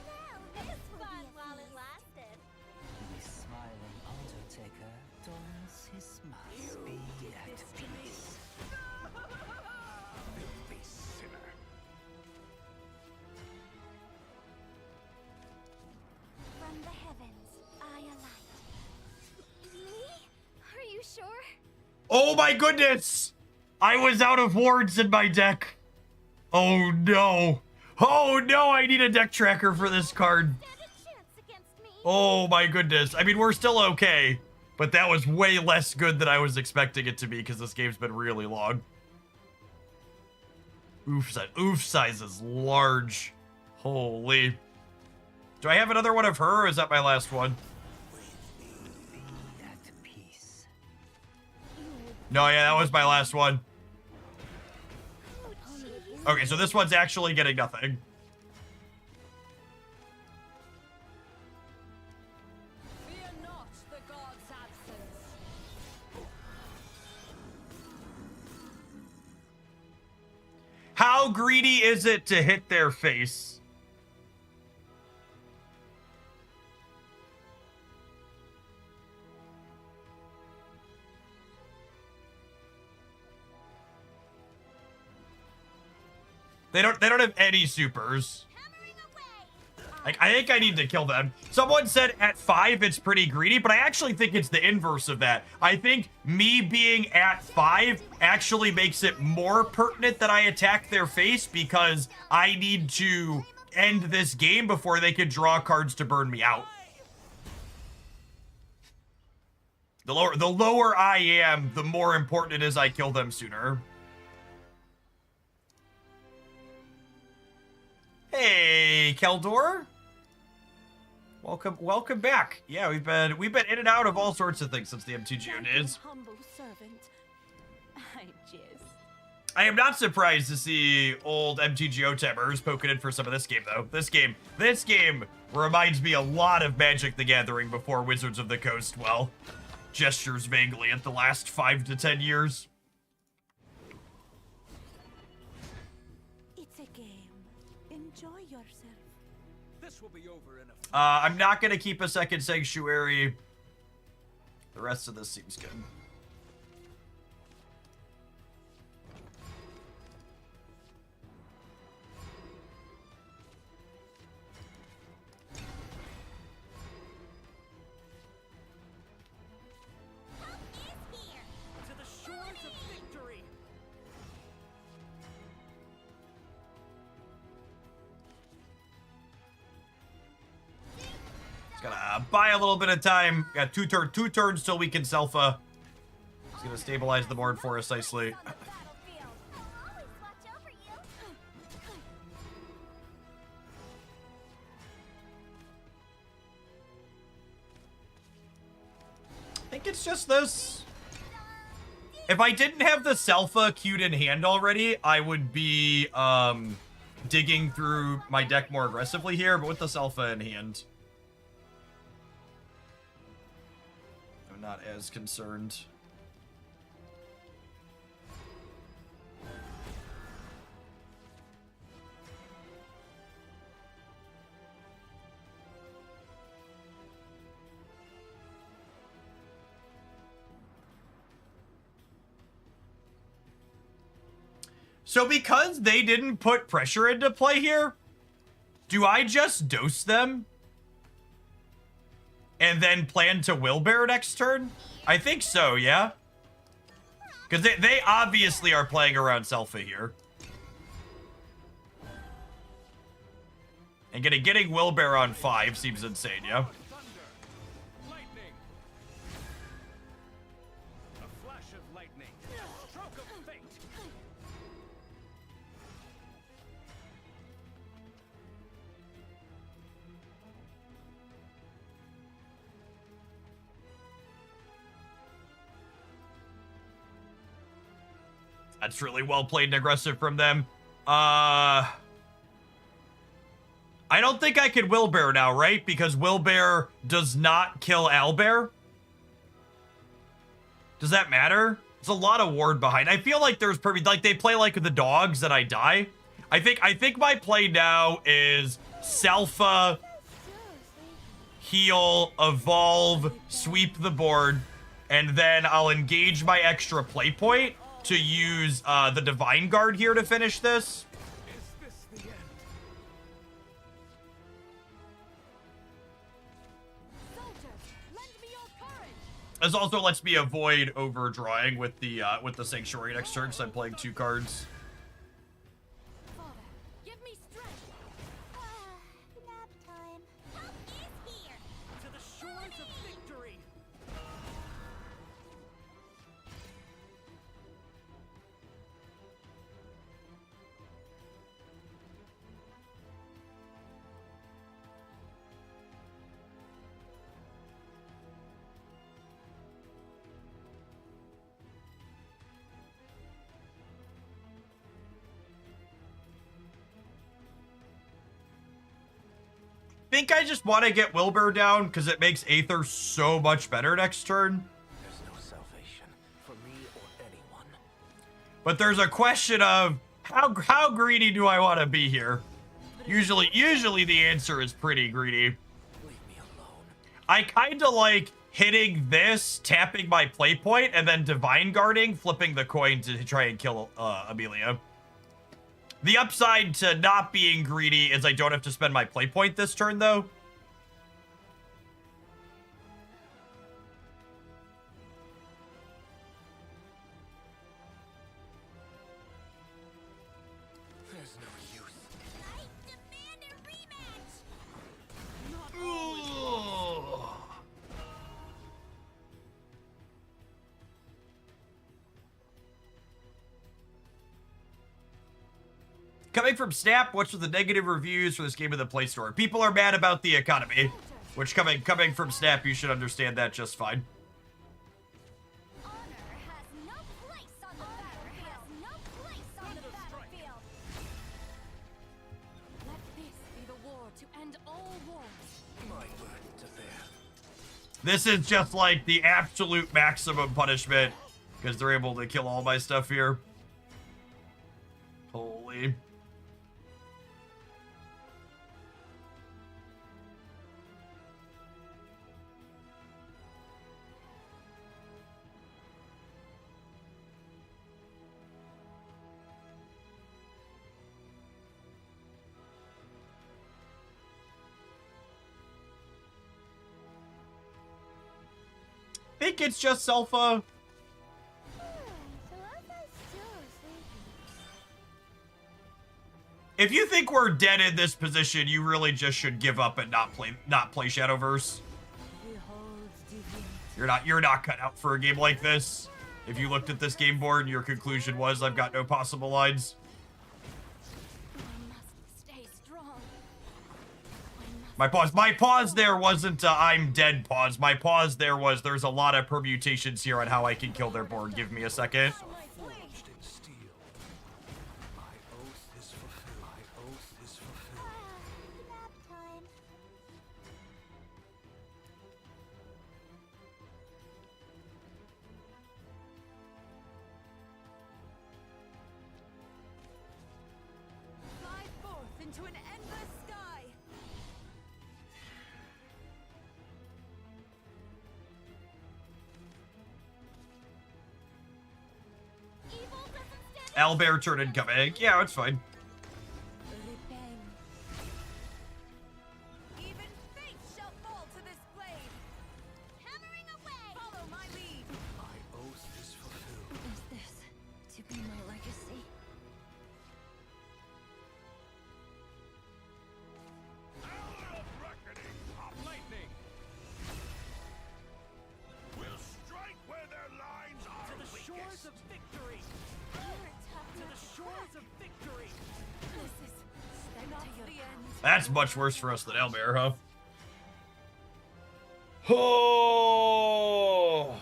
Well, this fun while it lasted. The smiling Undertaker dons his mask. Be at peace. Filthy sinner. From the heavens, I alight. Me? Are you sure? Oh my goodness! I was out of wards in my deck. Oh no. Oh no, I need a deck tracker for this card. Stand a chance against me. Oh my goodness. I mean, we're still okay, but that was way less good than I was expecting it to be, because this game's been really long. Oof size is large. Holy. Do I have another one of her, or is that my last one? Be at peace. No, yeah, that was my last one. Oh, jeez. Okay, so this one's actually getting nothing. Fear not the god's absence. How greedy is it to hit their face? They don't have any supers. Hammering away. Like, I think I need to kill them. Someone said at 5 it's pretty greedy, but I actually think it's the inverse of that. I think me being at 5 actually makes it more pertinent that I attack their face, because I need to end this game before they can draw cards to burn me out. The lower I am, the more important it is I kill them sooner. Hey, Keldor. Welcome back. Yeah, we've been in and out of all sorts of things since the MTGO days. Humble servant. I jizz. I am not surprised to see old MTGO timers poking in for some of this game, though. This game reminds me a lot of Magic the Gathering before Wizards of the Coast, well, gestures vaguely at the last 5 to 10 years. It's a game. Enjoy yourself. This will be over in a I'm not gonna keep a second Sanctuary. The rest of this seems good. Gonna buy a little bit of time. Got two turns till we can Selpha. It's gonna stabilize the board for us nicely. On the battlefield. I'll always watch over you. I think it's just this. If I didn't have the Selpha queued in hand already, I would be digging through my deck more aggressively here, but with the Selpha in hand, I'm not as concerned. So because they didn't put pressure into play here, do I just dose them? And then plan to Willbear next turn? I think so, yeah. Because they obviously are playing around Selpha here. And getting Willbear on 5 seems insane, yeah? Thunder. Lightning. A flash of lightning. A stroke of fate. That's really well played and aggressive from them. I don't think I could Willbear now, right? Because Willbear does not kill Owlbear. Does that matter? There's a lot of ward behind. I feel like there's probably like they play like the dogs that I die. I think my play now is Selpha, heal, evolve, sweep the board, and then I'll engage my extra play point to use the Divine Guard here to finish this. Is this the end? Soldiers, lend me your courage. This also lets me avoid overdrawing with the Sanctuary next turn, because I'm playing 2 cards. Father, give me strength. Nap time. Help is here. To the shores of victory. Think I just want to get Willbear down because it makes Aether so much better next turn. There's no salvation for me or anyone. But there's a question of how greedy do I want to be here? Usually the answer is pretty greedy. Leave me alone. I kind of like hitting this, tapping my play point, and then Divine Guarding, flipping the coin to try and kill Amelia. The upside to not being greedy is I don't have to spend my play point this turn, though. There's no use. I demand a rematch. Coming from Snap, what's with the negative reviews for this game in the Play Store? People are mad about the economy, which coming from Snap, you should understand that just fine. Honor has no place on the battlefield. Has no place on the battlefield. Let this be the war to end all wars. My burden to bear. This is just like the absolute maximum punishment because they're able to kill all my stuff here. Holy. I think it's just Selpha. So was I still sleeping? if you think we're dead in this position, you really just should give up and not play Shadowverse. You're not cut out for a game like this. If you looked at this game board and your conclusion was I've got no possible lines. I must stay strong. My pause there wasn't I'm dead pause. My pause there was there's a lot of permutations here on how I can kill their board. Give me a second. Forged in steel. My oath is fulfilled. My oath is fulfilled. Nap time. Fly forth into an endless sky. Evil doesn't stand. Owlbear turn incoming. Yeah, it's fine. Repeng. Even fate shall fall to this blade. Hammering away. Follow my lead. My oath is fulfilled. Is this to be my legacy? Hour of reckoning, pop lightning. We'll strike where their lines are To the shores weakest. of victory. To the shores of victory. This is not the end. That's much worse for us than Owlbear, huh? Oh.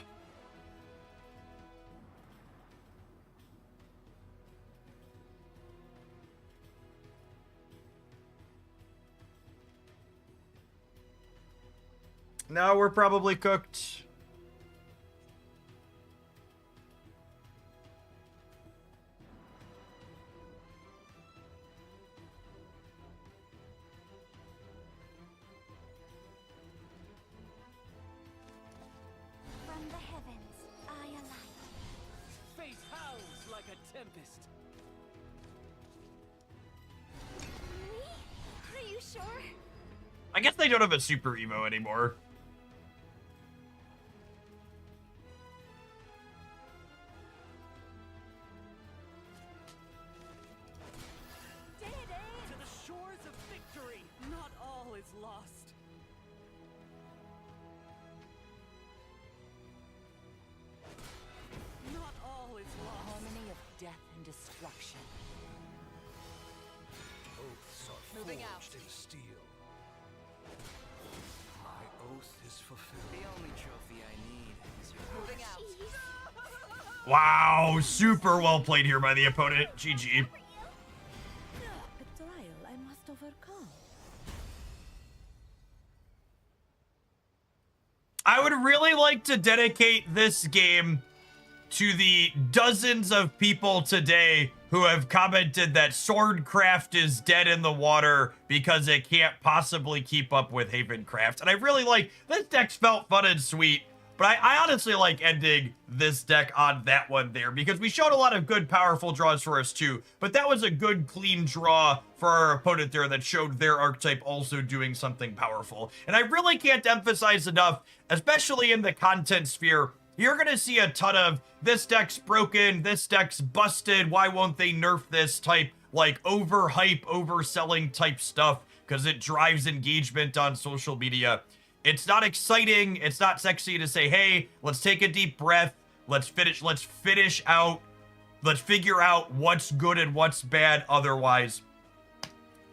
Now we're probably cooked. From the heavens, I alight. Fate howls like a tempest. Me? Are you sure? I guess they don't have a super emo anymore. To the shores of victory. Not all is lost. Not all is lost. Harmony of death and destruction. Oaths are Moving forged out. in steel. My oath is fulfilled. The only trophy I need is your Moving out. Jeez. Wow, super well played here by the opponent. GG. A trial I must overcome. I would really like to dedicate this game to the dozens of people today who have commented that Swordcraft is dead in the water because it can't possibly keep up with Havencraft. And I really like, this deck felt fun and sweet, but I honestly like ending this deck on that one there because we showed a lot of good, powerful draws for us too, but that was a good, clean draw for our opponent there that showed their archetype also doing something powerful. And I really can't emphasize enough, especially in the content sphere, you're going to see a ton of this deck's broken, this deck's busted, why won't they nerf this type, like overhype, overselling type stuff because it drives engagement on social media. It's not exciting, it's not sexy to say, hey, let's take a deep breath, let's figure out what's good and what's bad otherwise.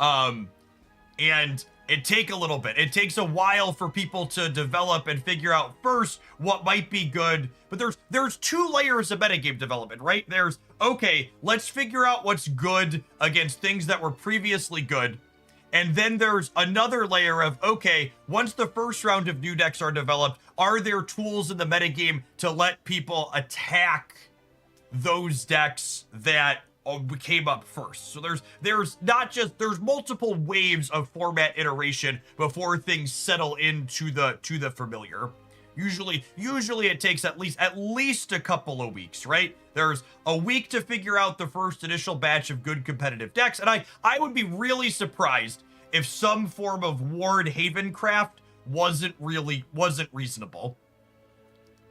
And it take a little bit. It takes a while for people to develop and figure out first what might be good. But there's two layers of metagame development, right? There's, okay, let's figure out what's good against things that were previously good. And then there's another layer of, okay, once the first round of new decks are developed, are there tools in the metagame to let people attack those decks that came up first? So there's multiple waves of format iteration before things settle into the familiar. Usually it takes at least a couple of weeks, right? There's a week to figure out the first initial batch of good competitive decks, and I would be really surprised if some form of Ward Havencraft wasn't reasonable.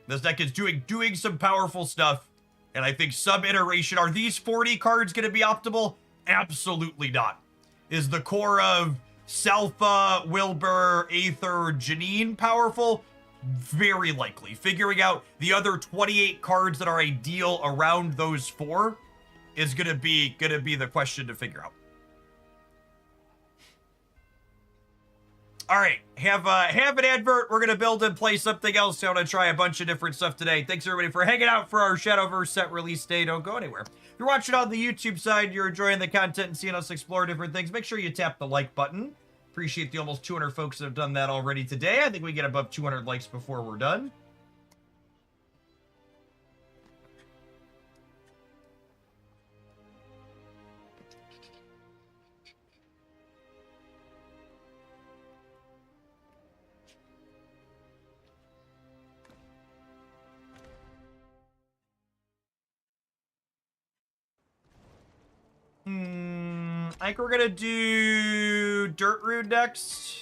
This deck is doing some powerful stuff, and I think some iteration, are these 40 cards going to be optimal? Absolutely not. Is the core of Salfa, Wilbur, Aether, Janine powerful? Very likely. Figuring out the other 28 cards that are ideal around those 4 is gonna be the question to figure out. All right, have an advert. We're gonna build and play something else. I want to try a bunch of different stuff today. Thanks everybody for hanging out for our Shadowverse set release day. Don't go anywhere. If you're watching on the YouTube side, you're enjoying the content and seeing us explore different things, make sure you tap the like button. Appreciate the almost 200 folks that have done that already today. I think we get above 200 likes before we're done. I think we're gonna do Dirt Rude next.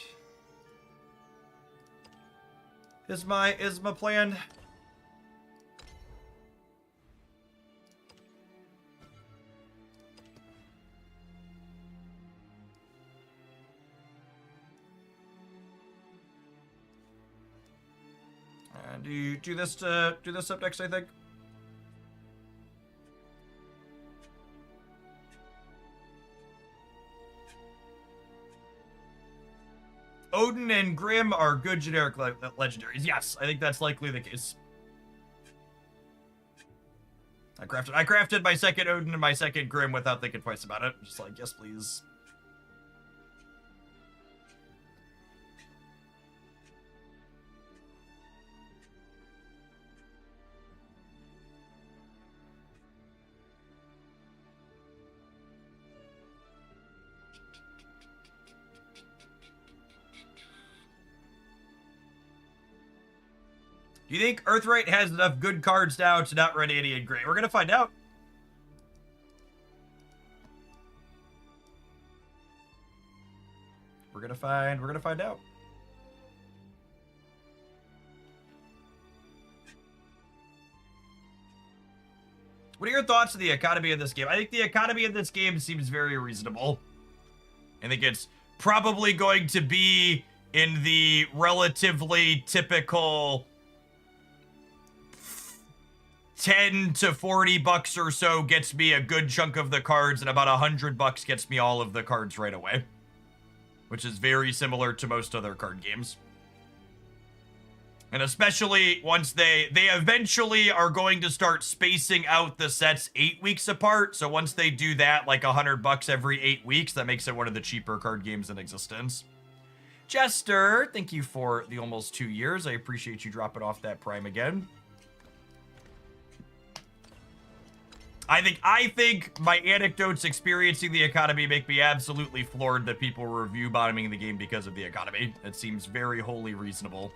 Is my plan. Do this up next, I think. Odin and Grim are good generic legendaries. Yes, I think that's likely the case. I crafted my second Odin and my second Grim without thinking twice about it. Just like, yes, please. Do you think Earthright has enough good cards now to not run Idiot Gray? We're gonna find out. We're gonna find out. What are your thoughts on the economy of this game? I think the economy of this game seems very reasonable. I think it's probably going to be in the relatively typical 10 to 40 bucks or so gets me a good chunk of the cards, and about 100 bucks gets me all of the cards right away. Which is very similar to most other card games. And especially once they eventually are going to start spacing out the sets 8 weeks apart. So once they do that, like 100 bucks every 8 weeks, that makes it one of the cheaper card games in existence. Jester, thank you for the almost 2 years. I appreciate you dropping off that Prime again. I think my anecdotes experiencing the economy make me absolutely floored that people review bottoming the game because of the economy. It seems very wholly reasonable.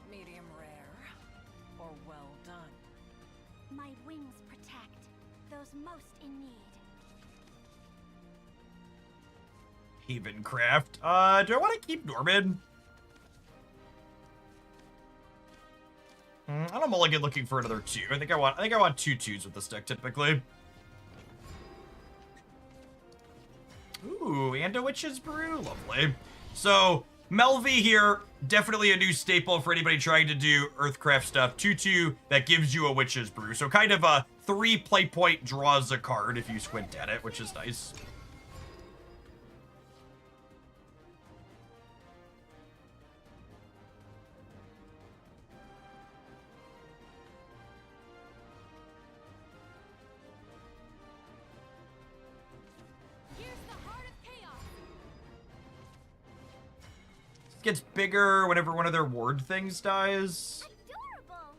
Medium rare or well done? My wings protect those most in need. Havencraft. Do I want to keep Norman? I don't mulligan looking for another 2. I think I want 2 2s with this deck typically. Ooh, and a Witch's Brew. Lovely. So, Melvi here, definitely a new staple for anybody trying to do Earthcraft stuff. 2/2 that gives you a Witch's Brew. So kind of a 3 play point draws a card if you squint at it, which is nice. Here's the heart of chaos. It gets bigger whenever one of their ward things dies. Adorable.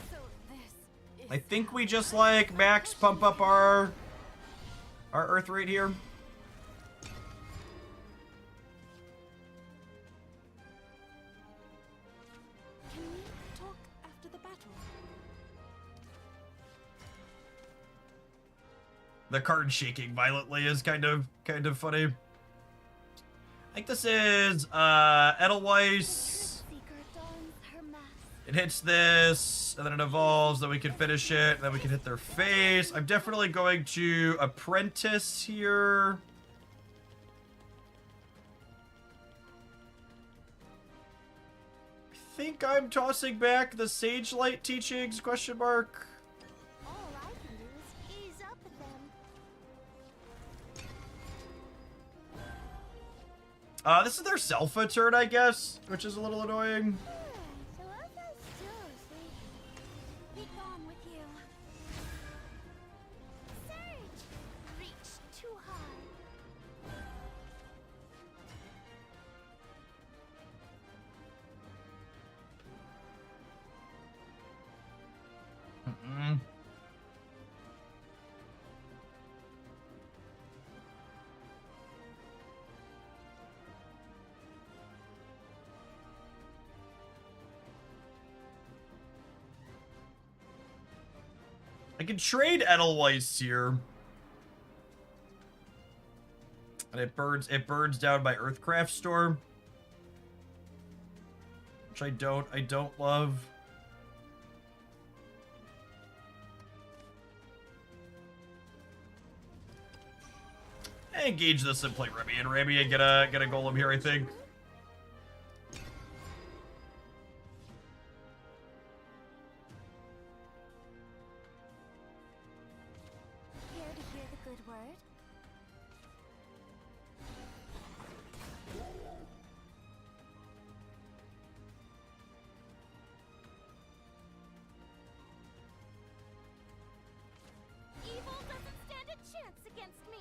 So this is I think we just like max pump up our Earth rate here. Can we talk after the battle? The card shaking violently is kind of funny. I think this is Edelweiss. Seeker dons her mask. It hits this, and then it evolves, then we can finish it, and then we can hit their face. I'm definitely going to Apprentice here. I think I'm tossing back the Sage Light teachings, question mark. All I can do is ease up at them. This is their Selpha turn, I guess, which is a little annoying. So I'll go seriously. Be gone with you. Surge! Reach too high. Mm-mm. I can trade Edelweiss here. And it burns down my Earthcraft Storm. Which I don't love. Engage this and play Remy and get a golem here, I think. Care to hear the good word? Evil doesn't stand a chance against me.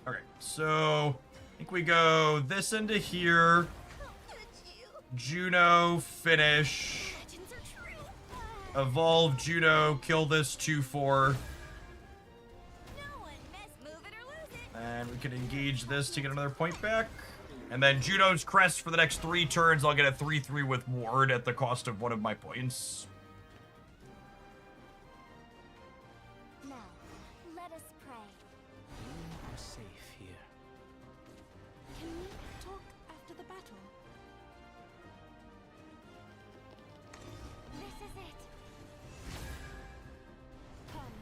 Okay, so I think we go this into here. How could you? Juno, finish. Legends are true. Evolve Juno, kill this 2-4. No one move it or lose it. And we can engage this to get another point back. And then Juno's Crest for the next 3 turns. I'll get a 3-3 with Ward at the cost of 1 of my points. Now, let us pray. You are safe here. Can we talk after the battle? This is it. Come,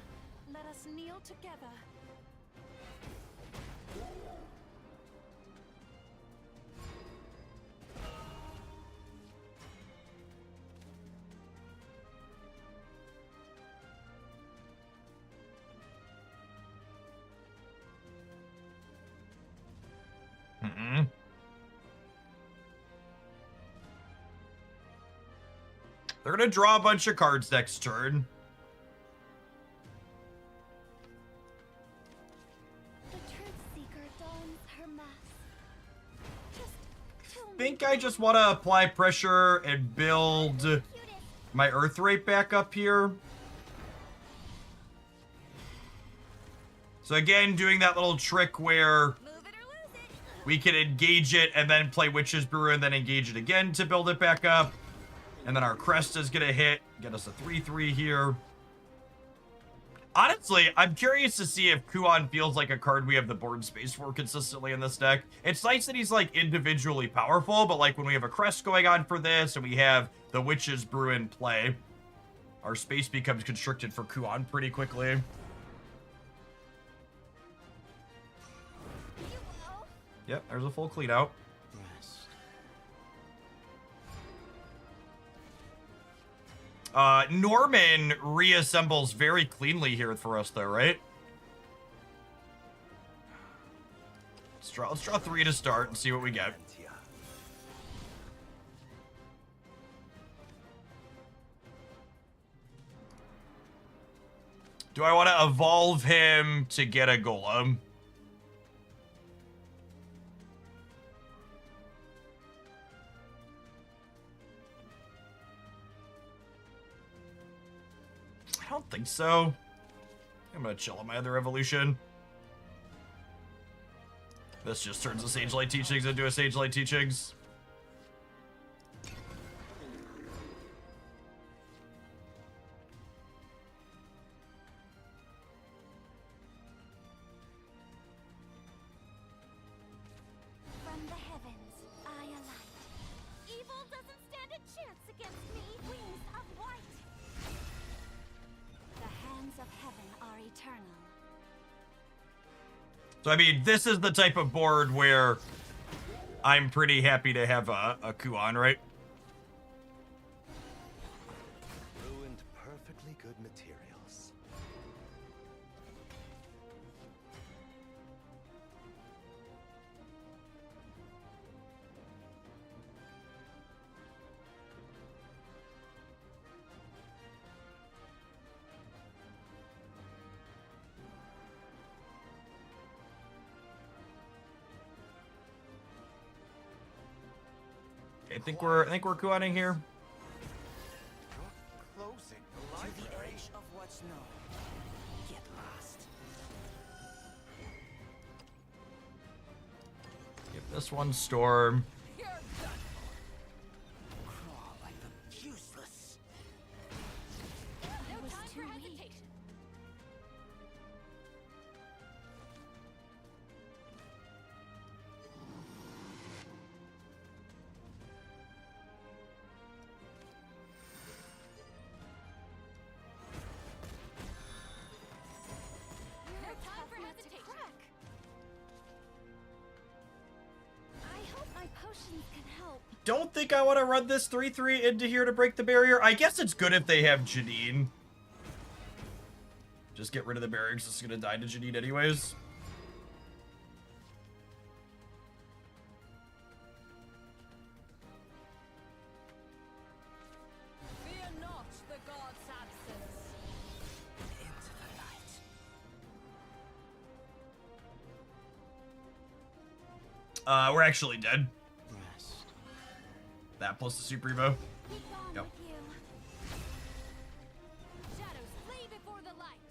let us kneel together. They're gonna draw a bunch of cards next turn. The Truth Seeker dons her mask. Just tell I think I just want to apply pressure and build cutest. my Earth Rate back up here. So again, doing that little trick where Move it or lose it. we can engage it and then play Witch's Brew and then engage it again to build it back up. And then our Crest is gonna hit, get us a 3-3 here. Honestly, I'm curious to see if Kuon feels like a card we have the board space for consistently in this deck. It's nice that he's like individually powerful, but like when we have a Crest going on for this and we have the Witch's Brew in play, our space becomes constricted for Kuon pretty quickly. You will. Yep, there's a full clean out. Rest. Norman reassembles very cleanly here for us, though, right? Let's draw 3 to start and see what we get. Do I want to evolve him to get a golem? I don't think so. I'm gonna chill on my other evolution. This just turns the Sage Light Teachings into a Sage Light Teachings. So, I mean, this is the type of board where I'm pretty happy to have a Kuon, right? Ruined perfectly good materials. I think we're Kuoning here. You're closing the To the library. edge of what's known. Get lost. Give this one Storm. You're done. Crawl like the useless. No was time too for weak. hesitation. No time for hesitation. I hope my potions can help. Don't think I want to run this 3-3 into here to break the barrier. I guess it's good if they have Janine. Just get rid of the barrier because it's going to die to Janine anyways. Fear not the god's absence. Into the light. We're actually dead. Rest. That plus the Supremo. Be gone Yep. with you. Shadows flee before the light.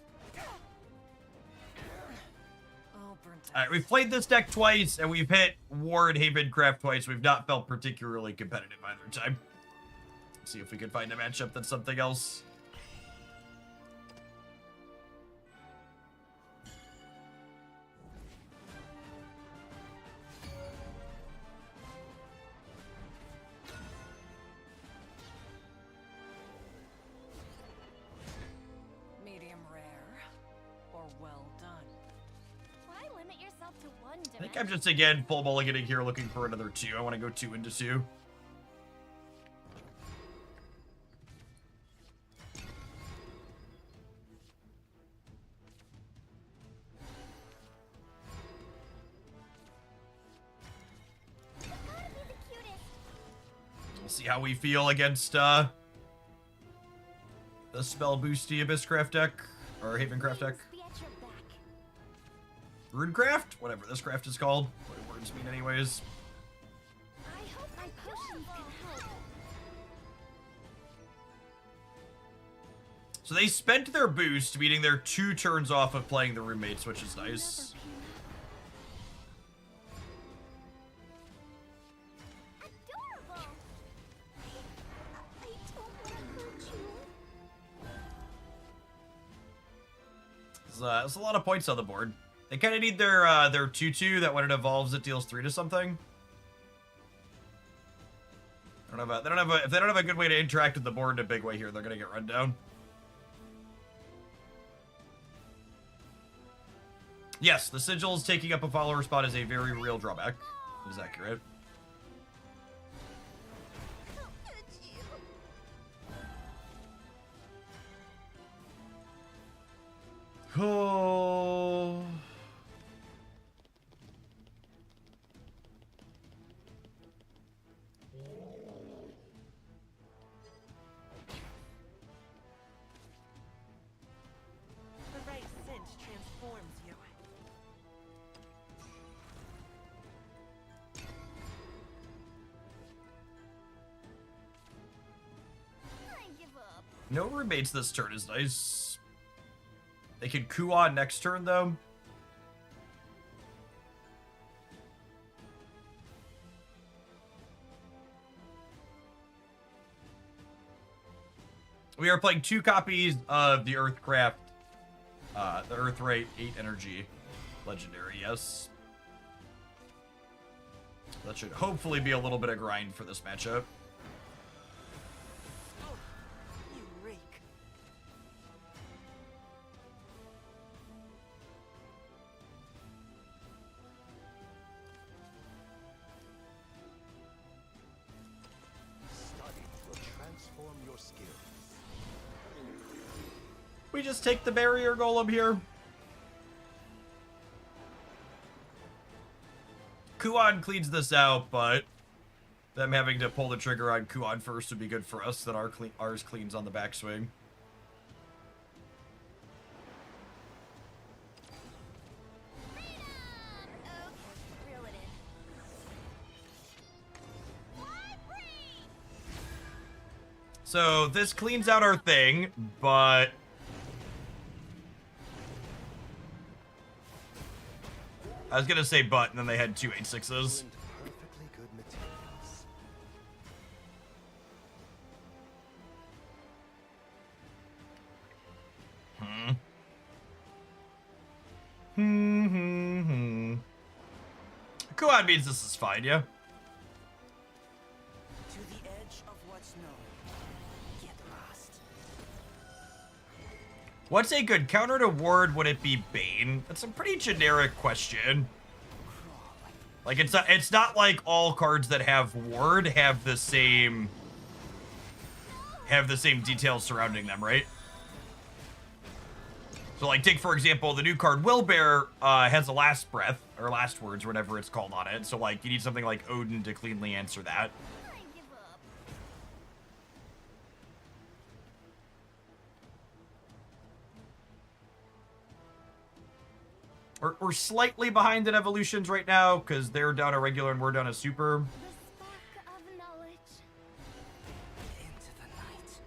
All burnt out. Alright, we've played this deck twice, and we've hit War and Havencraft twice. We've not felt particularly competitive either time. See if we can find a matchup that's something else. Medium rare. Or well done. Why limit yourself to one I think I'm just, again, full mulliganing here looking for another 2. I want to go 2 into 2. Gotta be the cutest. We'll see how we feel against, the spell boosty Abysscraft deck. Or Havencraft deck. Be at your back. Runecraft? Whatever this craft is called. What do words mean anyways. I hope my potions can help. So they spent their boost, meaning they're 2 turns off of playing the roommates, which is nice. Adorable. I don't want to hurt you. There's a lot of points on the board. They kind of need their 2/2 that when it evolves it deals 3 to something. If they don't have a good way to interact with the board in a big way here, they're gonna get run down. Yes, the sigils taking up a follower spot is a very real drawback. That is accurate. I'll hurt you. Oh. The right scent transforms you. I give up. No roommates this turn is nice. They can Kuon next turn, though. We are playing 2 copies of the Earthcraft, the Earthrate 8 Energy Legendary, yes. That should hopefully be a little bit of grind for this matchup. Oh, you reek. We just take the barrier golem here. Kuan cleans this out, but them having to pull the trigger on Kuan first would be good for us, that ours cleans on the backswing. Reel it in. Fly free! So this cleans out our thing, but I was gonna say but, and then they had two 8/6s. Perfectly good materials. Kuan means this is fine, yeah? To the edge of what's known. Get lost. What's a good counter to Ward? Would it be Bane? That's a pretty generic question. Like, it's not like all cards that have Ward have the same details surrounding them, right? So, like, take, for example, the new card Willbear has a last breath, or last words, or whatever it's called on it. So, like, you need something like Odin to cleanly answer that. I give up. We're slightly behind in evolutions right now, because they're down a regular and we're down a super. The spark of knowledge. Into the night.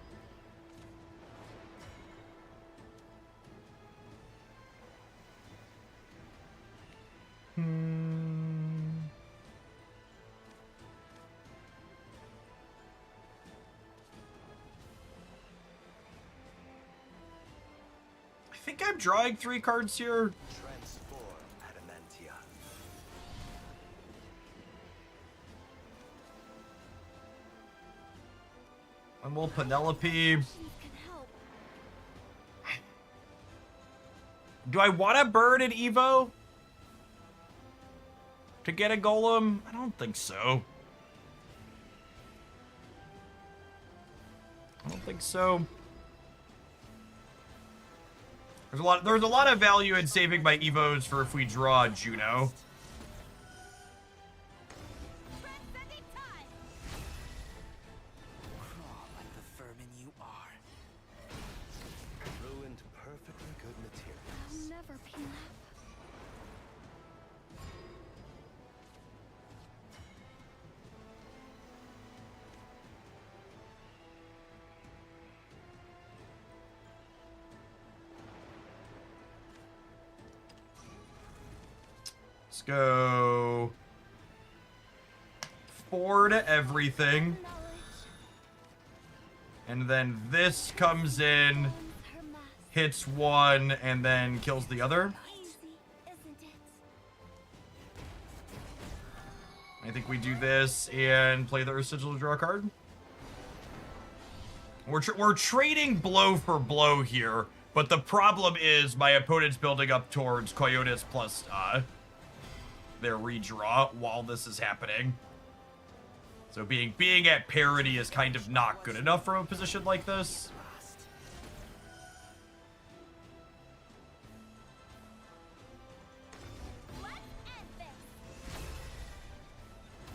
I think I'm drawing 3 cards here. Transform Adamantia. And we'll Penelope. Can help. Do I want to burn an Evo to get a golem? I don't think so. I don't think so. There's a lot of value in saving my Evos for if we draw Juno. Transcending time. Crawl like the vermin you are. Ruined perfectly good materials. I'll never be enough. Let's go 4 to everything. Knowledge. And then this comes in, Her mask. hits 1, and then kills the other. Easy, isn't it? I think we do this and play the Earth Sigil to draw a card. We're trading blow for blow here, but the problem is my opponent's building up towards Coyotes plus their redraw while this is happening. So being at parity is kind of not good enough from a position like this. Let's end this.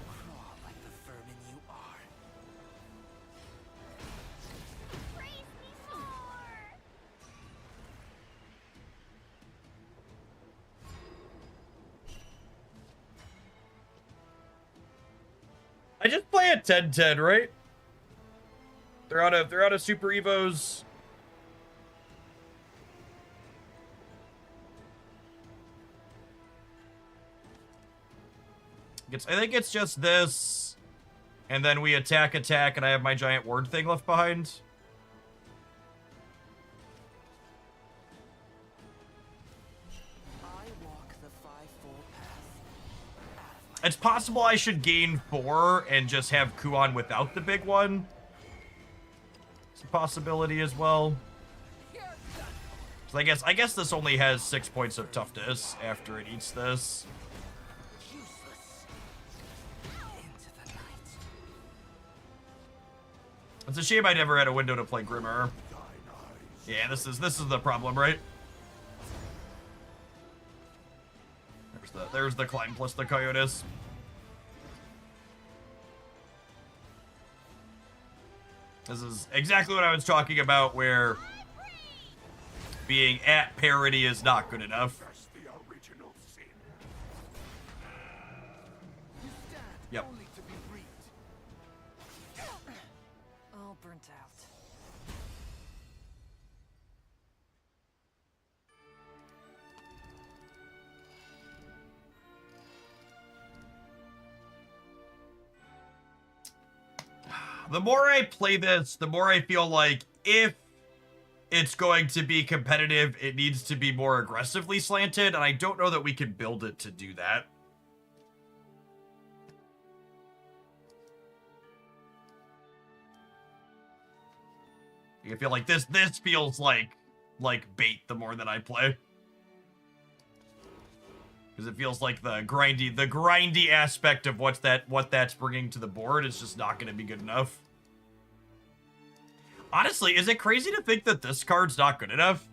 Crawl like the vermin you are. Praise me more. I just play a 10-10, right? They're out of Super Evos. I think it's just this, and then we attack, and I have my giant ward thing left behind. I walk the five-fold path. It's possible I should gain 4 and just have Kuan without the big one. It's a possibility as well. So I guess this only has 6 points of toughness after it eats this. Useless. Into the night. It's a shame I never had a window to play Grimmer. Thine eyes Yeah, this is the problem, right? There's the climb plus the coyotes. This is exactly what I was talking about, where being at parity is not good enough. That's the original sin. Yep. Only to be reaped. All burnt out. The more I play this, the more I feel like if it's going to be competitive, it needs to be more aggressively slanted, and I don't know that we can build it to do that. I feel like this feels like bait the more that I play. Because it feels like the grindy aspect of what that's bringing to the board is just not going to be good enough. Honestly, is it crazy to think that this card's not good enough?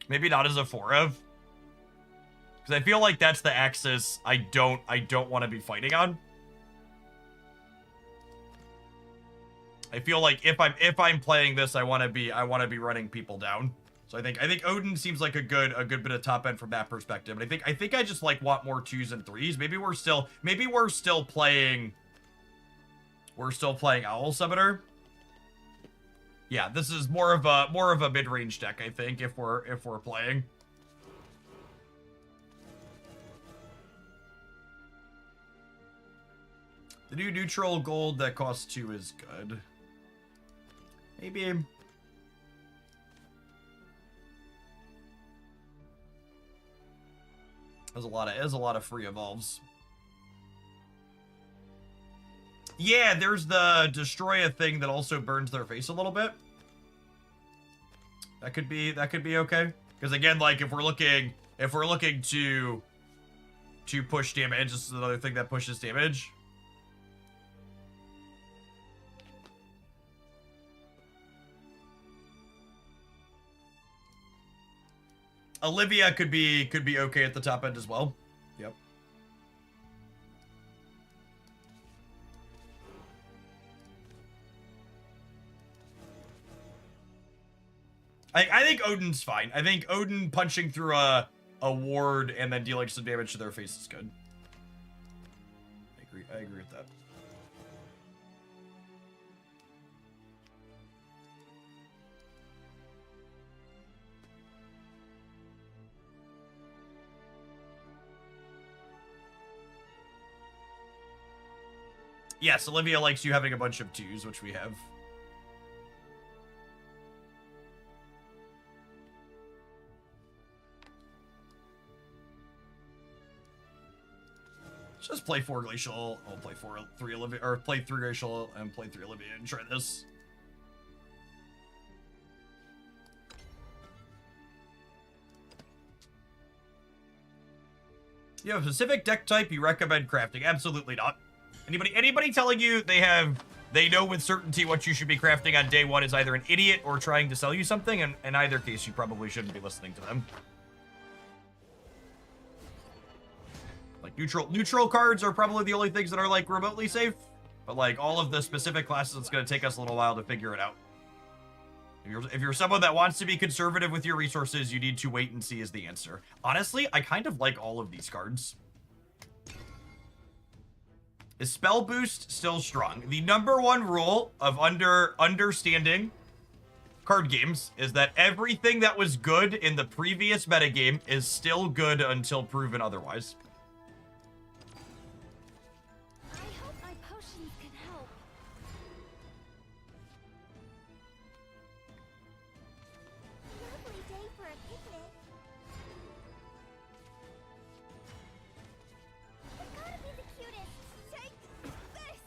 Maybe not as a 4-of. Because I feel like that's the axis I don't want to be fighting on. I feel like if I'm playing this, I want to be running people down. So I think Odin seems like a good bit of top end from that perspective. But I think I just like want more 2s and 3s. Maybe we're still playing Owl Summoner. Yeah, this is more of a mid-range deck, I think, if we're playing. The new neutral gold that costs 2 is good. Maybe. There's a lot of free evolves. Yeah, there's the destroy a thing that also burns their face a little bit. That could be okay. Because again, like if we're looking to push damage, this is another thing that pushes damage. Olivia could be okay at the top end as well. Yep. I think Odin's fine. I think Odin punching through a ward and then dealing some damage to their face is good. I agree with that. Yes, Olivia likes you having a bunch of 2s, which we have. Let's just play 4 Glacial. I'll play 3 Olivia, or play 3 Glacial and play 3 Olivia and try this. You have a specific deck type you recommend crafting? Absolutely not. Anybody telling you they know with certainty what you should be crafting on day 1 is either an idiot or trying to sell you something, and in either case, you probably shouldn't be listening to them. Like, neutral cards are probably the only things that are, like, remotely safe, but, like, all of the specific classes, it's going to take us a little while to figure it out. If you're someone that wants to be conservative with your resources, you need to wait and see is the answer. Honestly, I kind of like all of these cards. Is Spell Boost still strong? The #1 rule of understanding card games is that everything that was good in the previous metagame is still good until proven otherwise. I hope my potions can help. Lovely day for a picnic. It's gotta be the cutest. Take this.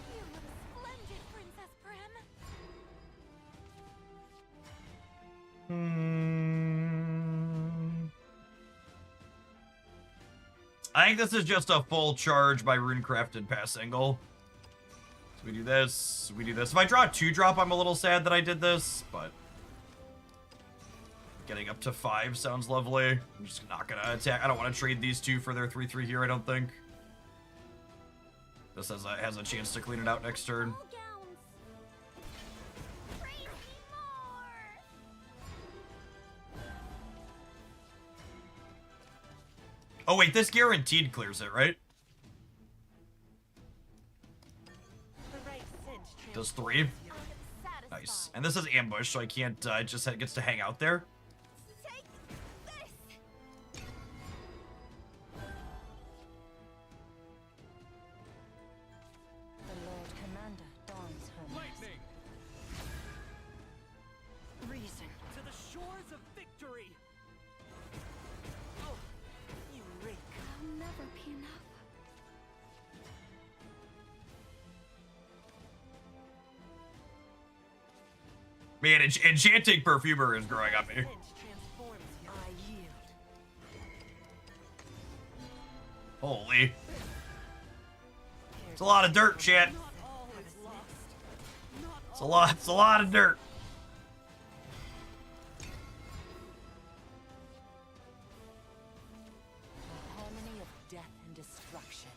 You look splendid, Princess Prim. I think this is just a full charge by Runecrafted Pass Angle. So we do this, we do this. If I draw a 2-drop, I'm a little sad that I did this, but getting up to 5 sounds lovely. I'm just not gonna attack. I don't want to trade these two for their 3/3 here, I don't think. This has a chance to clean it out next turn. Ball gowns. Praise me more. Oh wait, this guaranteed clears it, right? The right scent Does transforms 3. you. Satisfied. Nice. And this is ambush, so I can't, it just gets to hang out there. Take this. The Lord Commander dons her mask. Lightning! Reason. To the shores of victory! Oh, you reek. I'll never be enough. Man, enchanting perfumer is growing on me. Scent transforms you. I yield. Holy. It's a lot of dirt, chat. Not all is lost. Not It's a lot of dirt. A harmony of death and destruction.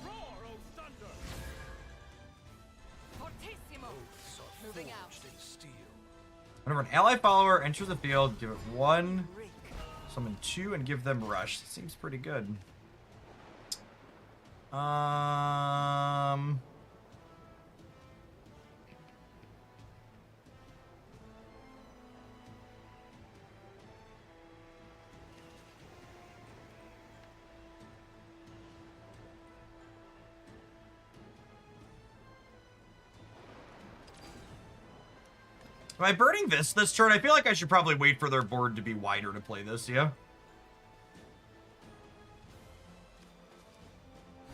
Roar, O thunder! Fortissimo. Moving out. Whenever an ally follower enters the field, give it 1, Reek. summon 2, and give them rush. That seems pretty good. Am I burning this turn? I feel like I should probably wait for their board to be wider to play this, yeah?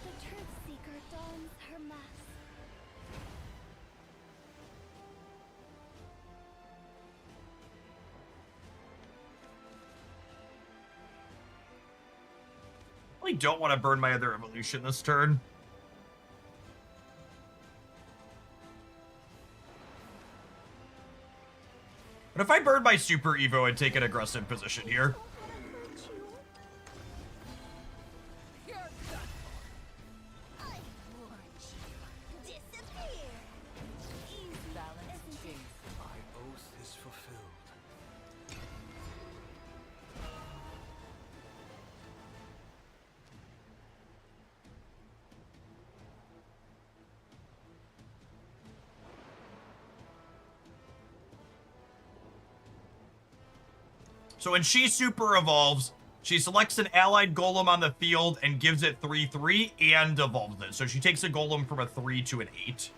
The truth seeker dons her mask. I really don't want to burn my other evolution this turn. But if I burn my Super Evo, I'd take an aggressive position here. I warned you. Disappear. Easy, Balance isn't it? chase. My oath is fulfilled. So when she super evolves, she selects an allied golem on the field and gives it 3/3 and evolves it. So she takes a golem from a 3 to an 8.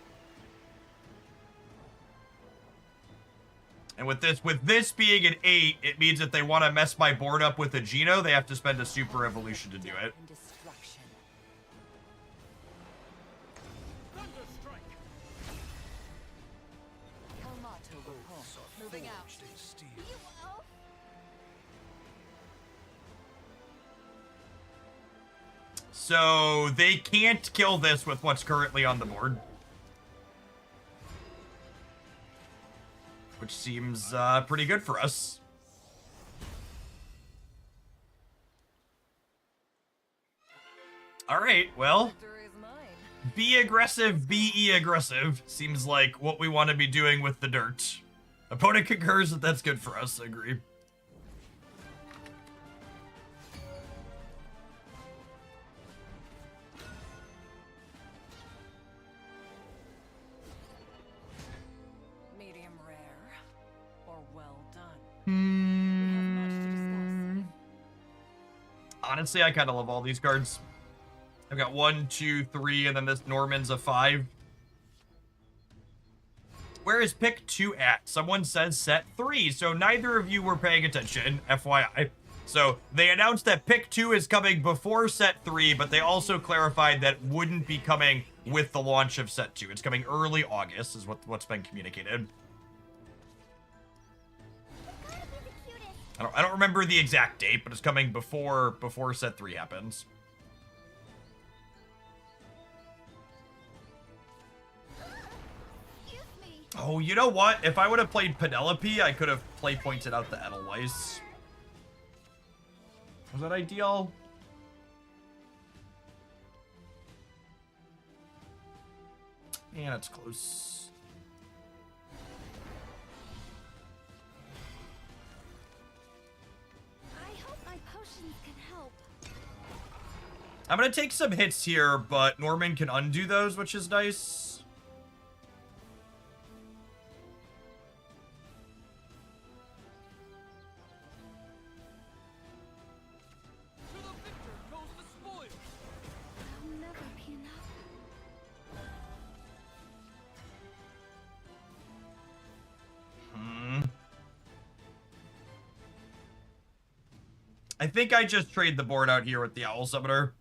And with this being an 8, it means if they want to mess my board up with a Geno, they have to spend a super evolution to do it. And destruction. Thunderstrike! Kalmato Repulse. Moving out. You owe. So they can't kill this with what's currently on the board. Which seems pretty good for us. Alright, well, Victory is mine. be aggressive, be aggressive. Seems like what we want to be doing with the dirt. Opponent concurs that that's good for us, I agree. Medium rare. Or well done. Hmm. We have much to discuss. Honestly, I kind of love all these cards. I've got 1, 2, 3, and then this Norman's a 5. Where is pick 2 at? Someone says set 3, so neither of you were paying attention, FYI. So they announced that pick 2 is coming before set 3, but they also clarified that wouldn't be coming with the launch of set 2. It's coming early August, is what's been communicated. Gotta be the cutest. I don't remember the exact date, but it's coming before set 3 happens. Excuse me. Oh, you know what? If I would have played Penelope, I could have play pointed out the Edelweiss. Was that ideal? Yeah, it's close. I hope my potions can help. I'm gonna take some hits here, but Norman can undo those, which is nice. To the victor goes the spoils. I'll never be enough. I think I just trade the board out here with the Owl Summoner.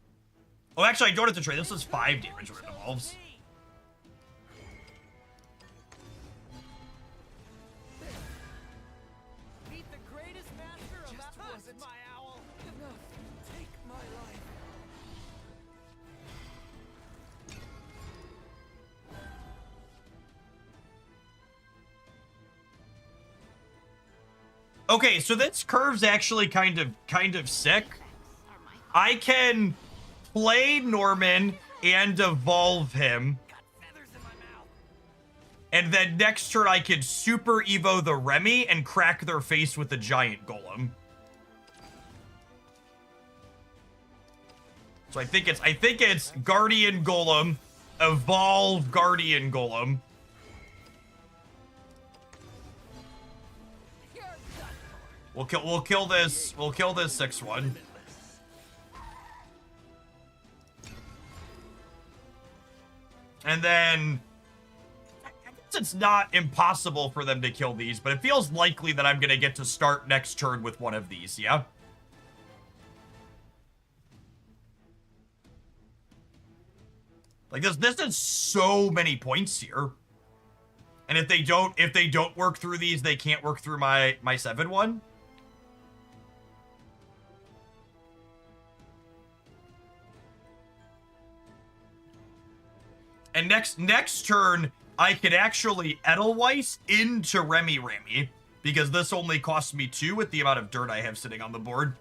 Oh, actually, I don't have to trade. This is 5 damage when it evolves. Meet the greatest master of wasn't my owl. Enough. Take my life. Okay, so this curve's actually kind of sick. I can play Norman and evolve him. Got feathers in my mouth. And then next turn I can super evo the Remy and crack their face with the giant golem. So I think it's Guardian Golem, evolve Guardian Golem. We'll kill this 6-1. And then it's not impossible for them to kill these, but it feels likely that I'm gonna get to start next turn with one of these, yeah? Like this is so many points here. And if they don't work through these, they can't work through my 7-1. And next turn, I could actually Edelweiss into Remy, because this only costs me 2 with the amount of dirt I have sitting on the board.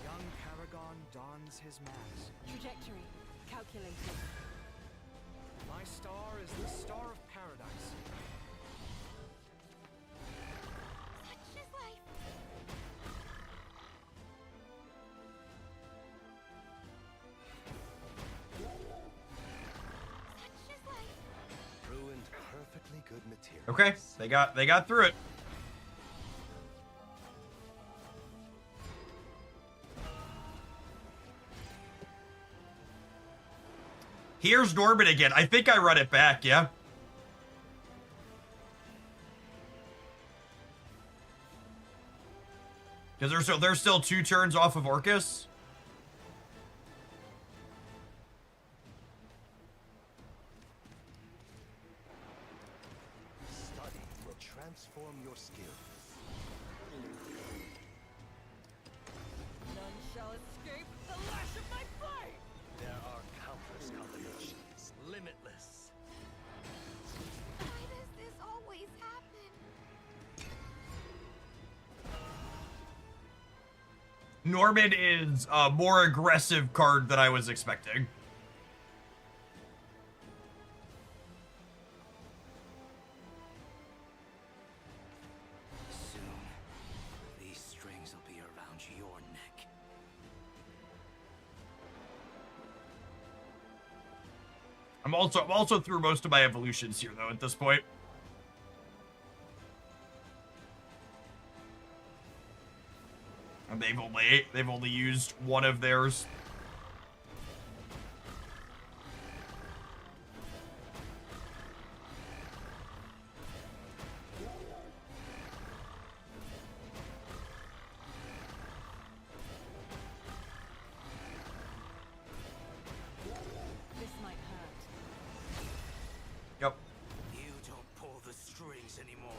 Young Paragon dons his mask. Trajectory calculated. My star is the star of paradise. Such is life. Such is life. Ruined perfectly good material. Okay, they got through it. Here's Norman again. I think I run it back, yeah? Because they're still 2 turns off of Orcus. Study will transform your skills. None shall escape the lash of my blade. There are countless combinations, limitless. Why does this always happen? Norman is a more aggressive card than I was expecting. Soon, these strings will be around your neck. I'm also through most of my evolutions here though at this point. And they've only used one of theirs. This might hurt. Yep. You don't pull the strings anymore.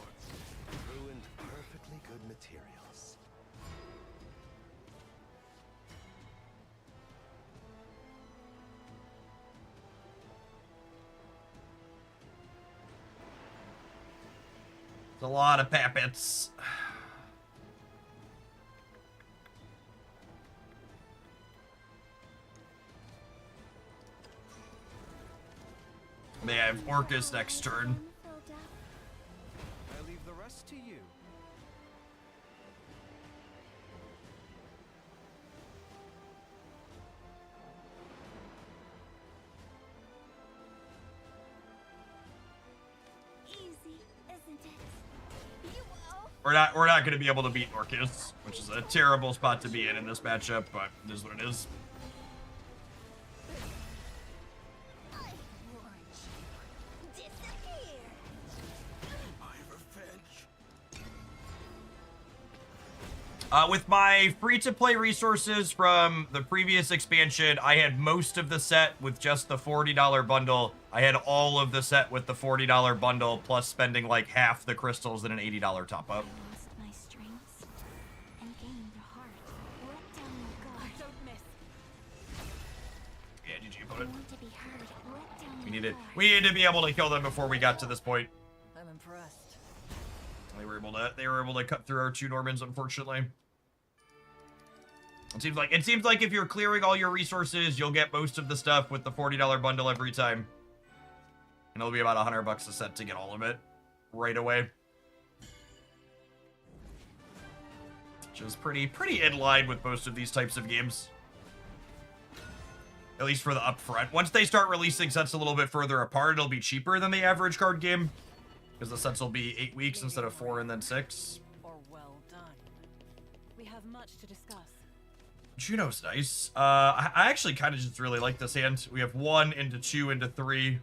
Ruined perfectly good materials. a lot of pappets. They have Orcus next turn. I leave the rest to you. Easy, isn't it? You will. We're not gonna be able to beat Orcus, which is a terrible spot to be in this matchup, but it is what it is. I warned you. Disappear. My revenge. With my free-to-play resources from the previous expansion, I had most of the set with just the $40 bundle. I had all of the set with the $40 bundle, plus spending like half the crystals in an $80 top-up. Lost my strengths and gained a heart. Let down your guard. Don't miss. Yeah, GG, I opponent. want to be heard. Let down We your needed guard. we needed to be able to kill them before we got to this point. I'm impressed. They were able to cut through our 2 Normans, unfortunately. It seems like if you're clearing all your resources, you'll get most of the stuff with the $40 bundle every time. And it'll be about $100 a set to get all of it right away. Which is pretty in line with most of these types of games. At least for the upfront. Once they start releasing sets a little bit further apart, it'll be cheaper than the average card game. Because the sets will be 8 weeks instead of 4 and then 6. Or well done. We have much to discuss. Juno's nice. I actually kind of just really like this hand. We have 1 into 2 into 3.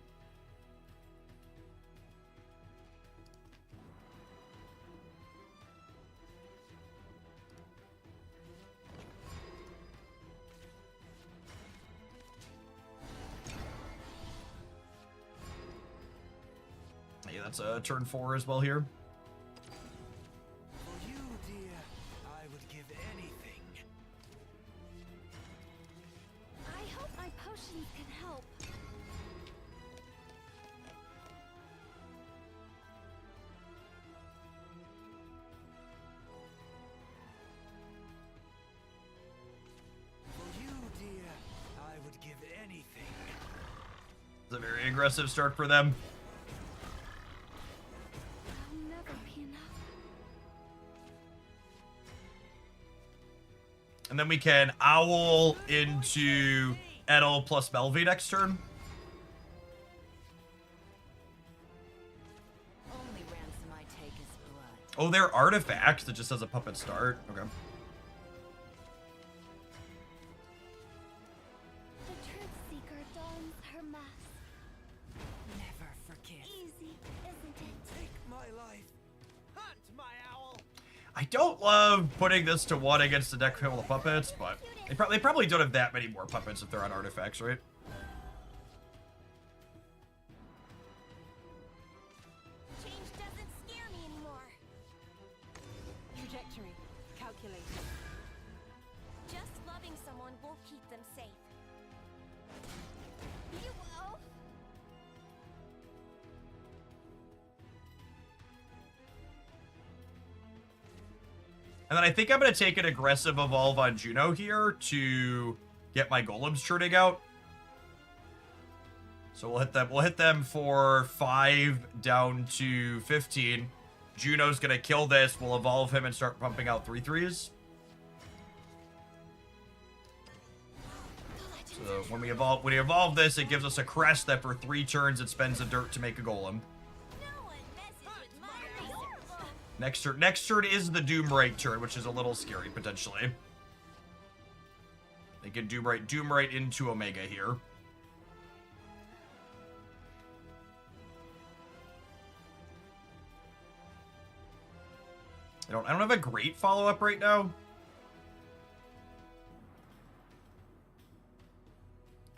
Yeah, that's a turn 4 as well here. For you, dear, I would give anything. I hope my potions can help. For you, dear, I would give anything. It's a very aggressive start for them. I'll never be enough. And then we can Owl into Edel plus Melvi next turn. Only ransom I take is blood. Oh, they're artifacts that just has a puppet start. Okay. The truth seeker dons her mask. Never forget. Easy, isn't it? Take my life. Hunt, my owl. I don't love putting this to 1 against the deck full of puppets, but they probably don't have that many more puppets if they're on artifacts, right? Change doesn't scare me anymore. Trajectory. Calculated. Just loving someone will keep them safe. You will. And then I think I'm going to take an aggressive evolve on Juno here to get my golems churning out. So we'll hit them for 5 down to 15. Juno's going to kill this. We'll evolve him and start pumping out 3/3s. So when we evolve this, it gives us a crest that for 3 turns it spends a dirt to make a golem. No one messes with my research. Next turn is the Doomwright turn, which is a little scary potentially. They can Doomwright into Omega here. I don't have a great follow-up right now.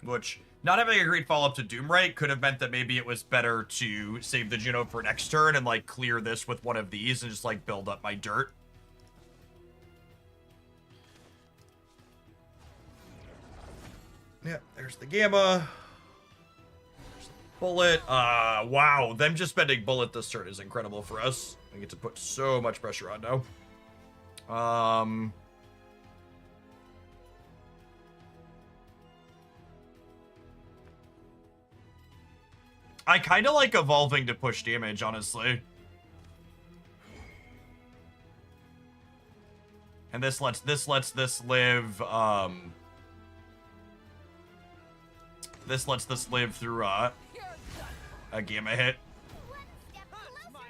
Which, not having a great follow-up to Doomwright could have meant that maybe it was better to save the Juno for next turn and, like, clear this with one of these and just, like, build up my dirt. Yeah, there's the Gamma. There's the Bullet. Wow. Them just spending bullet this turn is incredible for us. I get to put so much pressure on now. I kind of like evolving to push damage, honestly. And this lets this live, this lets this live through, a gamma hit. One step closer to adorable.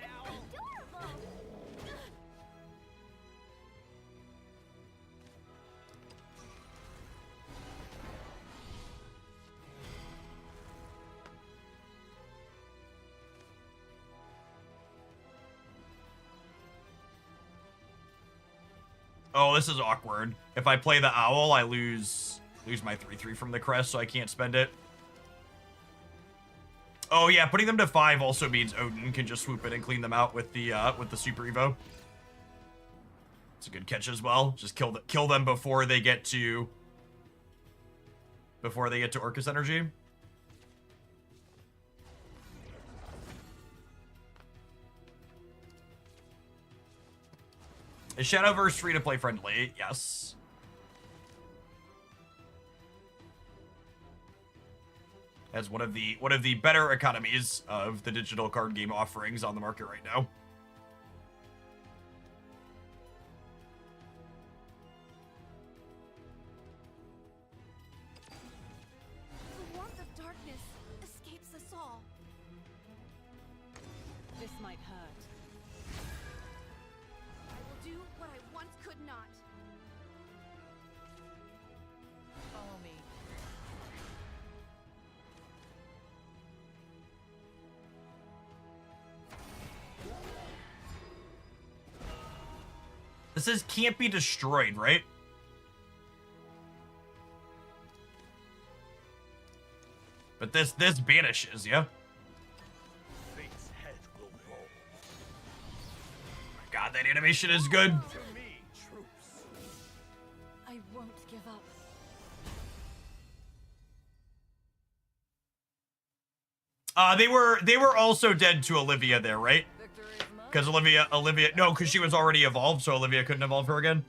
Oh, this is awkward. If I play the owl, I lose my 3/3 from the crest, so I can't spend it. Oh yeah, putting them to 5 also means Odin can just swoop in and clean them out with the Super Evo. It's a good catch as well. Just kill them before they get to Orcus energy. Is Shadowverse free to play friendly? Yes. As one of the better economies of the digital card game offerings on the market right now. The warmth of darkness escapes us all. This might hurt. I will do what I once could not. Follow me. This is can't be destroyed, right? But this banishes, yeah? Fate's head will roll. My God, that animation is good. To me, troops. I won't give up. They were also dead to Olivia there, right? Victory is mine. Because Olivia, no, because she was already evolved, so Olivia couldn't evolve her again.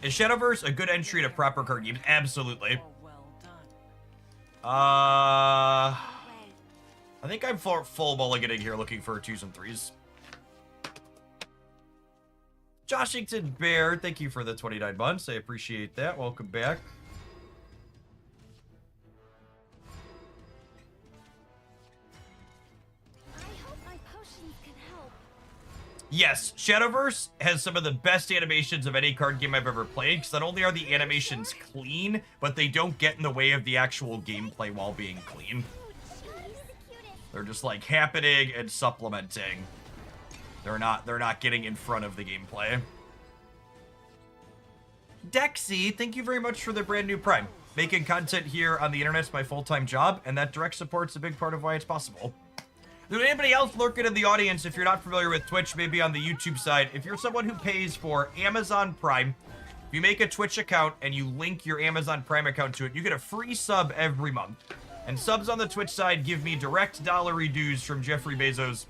Is Shadowverse a good entry to proper card games? Absolutely. Oh, well done. I think I'm full mulliganing here, looking for 2s and 3s. Joshington Bear, thank you for the 29 months. I appreciate that. Welcome back. I hope my potions can help. Yes, Shadowverse has some of the best animations of any card game I've ever played, because not only are the animations clean, but they don't get in the way of the actual gameplay while being clean. He's the cutest. They're just like happening and supplementing. They're not getting in front of the gameplay. Dexy, thank you very much for the brand new Prime. Making content here on the internet's my full-time job, and that direct support's a big part of why it's possible. Is there anybody else lurking in the audience? If you're not familiar with Twitch, maybe on the YouTube side, if you're someone who pays for Amazon Prime, if you make a Twitch account and you link your Amazon Prime account to it, you get a free sub every month. And subs on the Twitch side give me direct dollar dues from Jeffrey Bezos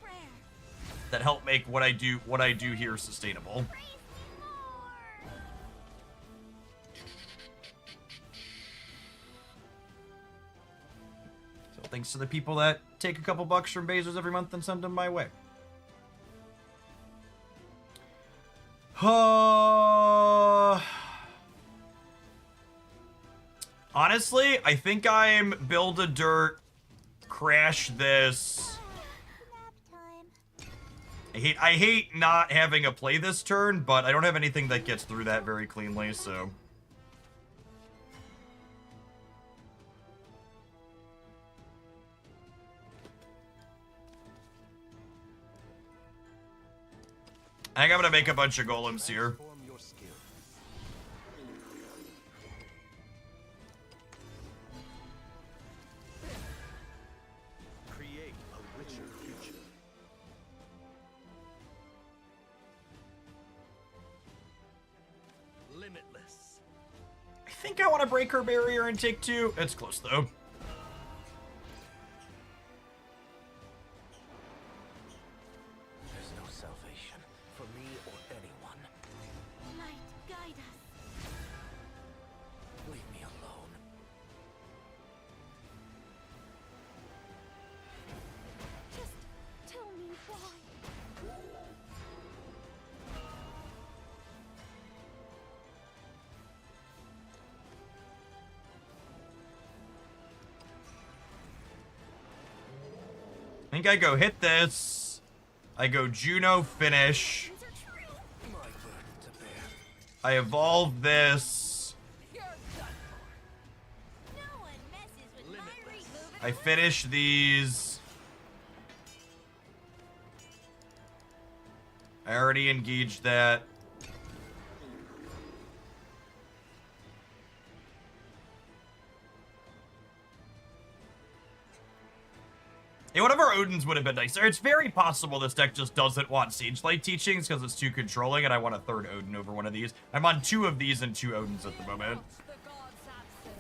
that help make what I do here sustainable. Praise me more. So thanks to the people that take a couple bucks from Bezos every month and send them my way. Honestly, I think I'm build a dirt, crash this. Nap time. I hate not having a play this turn, but I don't have anything that gets through that very cleanly, so. I think I'm gonna make a bunch of golems here. Transform your skill. think I want to break her barrier and take 2. It's close, though. There's no salvation for me or anyone. Light, guide us. Leave me alone. Just tell me why. I think I go hit this. I go Juno finish. These are true. My burden to bear. I evolve this. You're done for. No one messes with my reach. I finish these. I already engaged that. Yeah, one of our Odins would have been nicer. It's very possible this deck just doesn't want Sage Light teachings because it's too controlling, and I want a 3rd Odin over one of these. I'm on 2 of these and 2 Odins at the moment. The god's absence.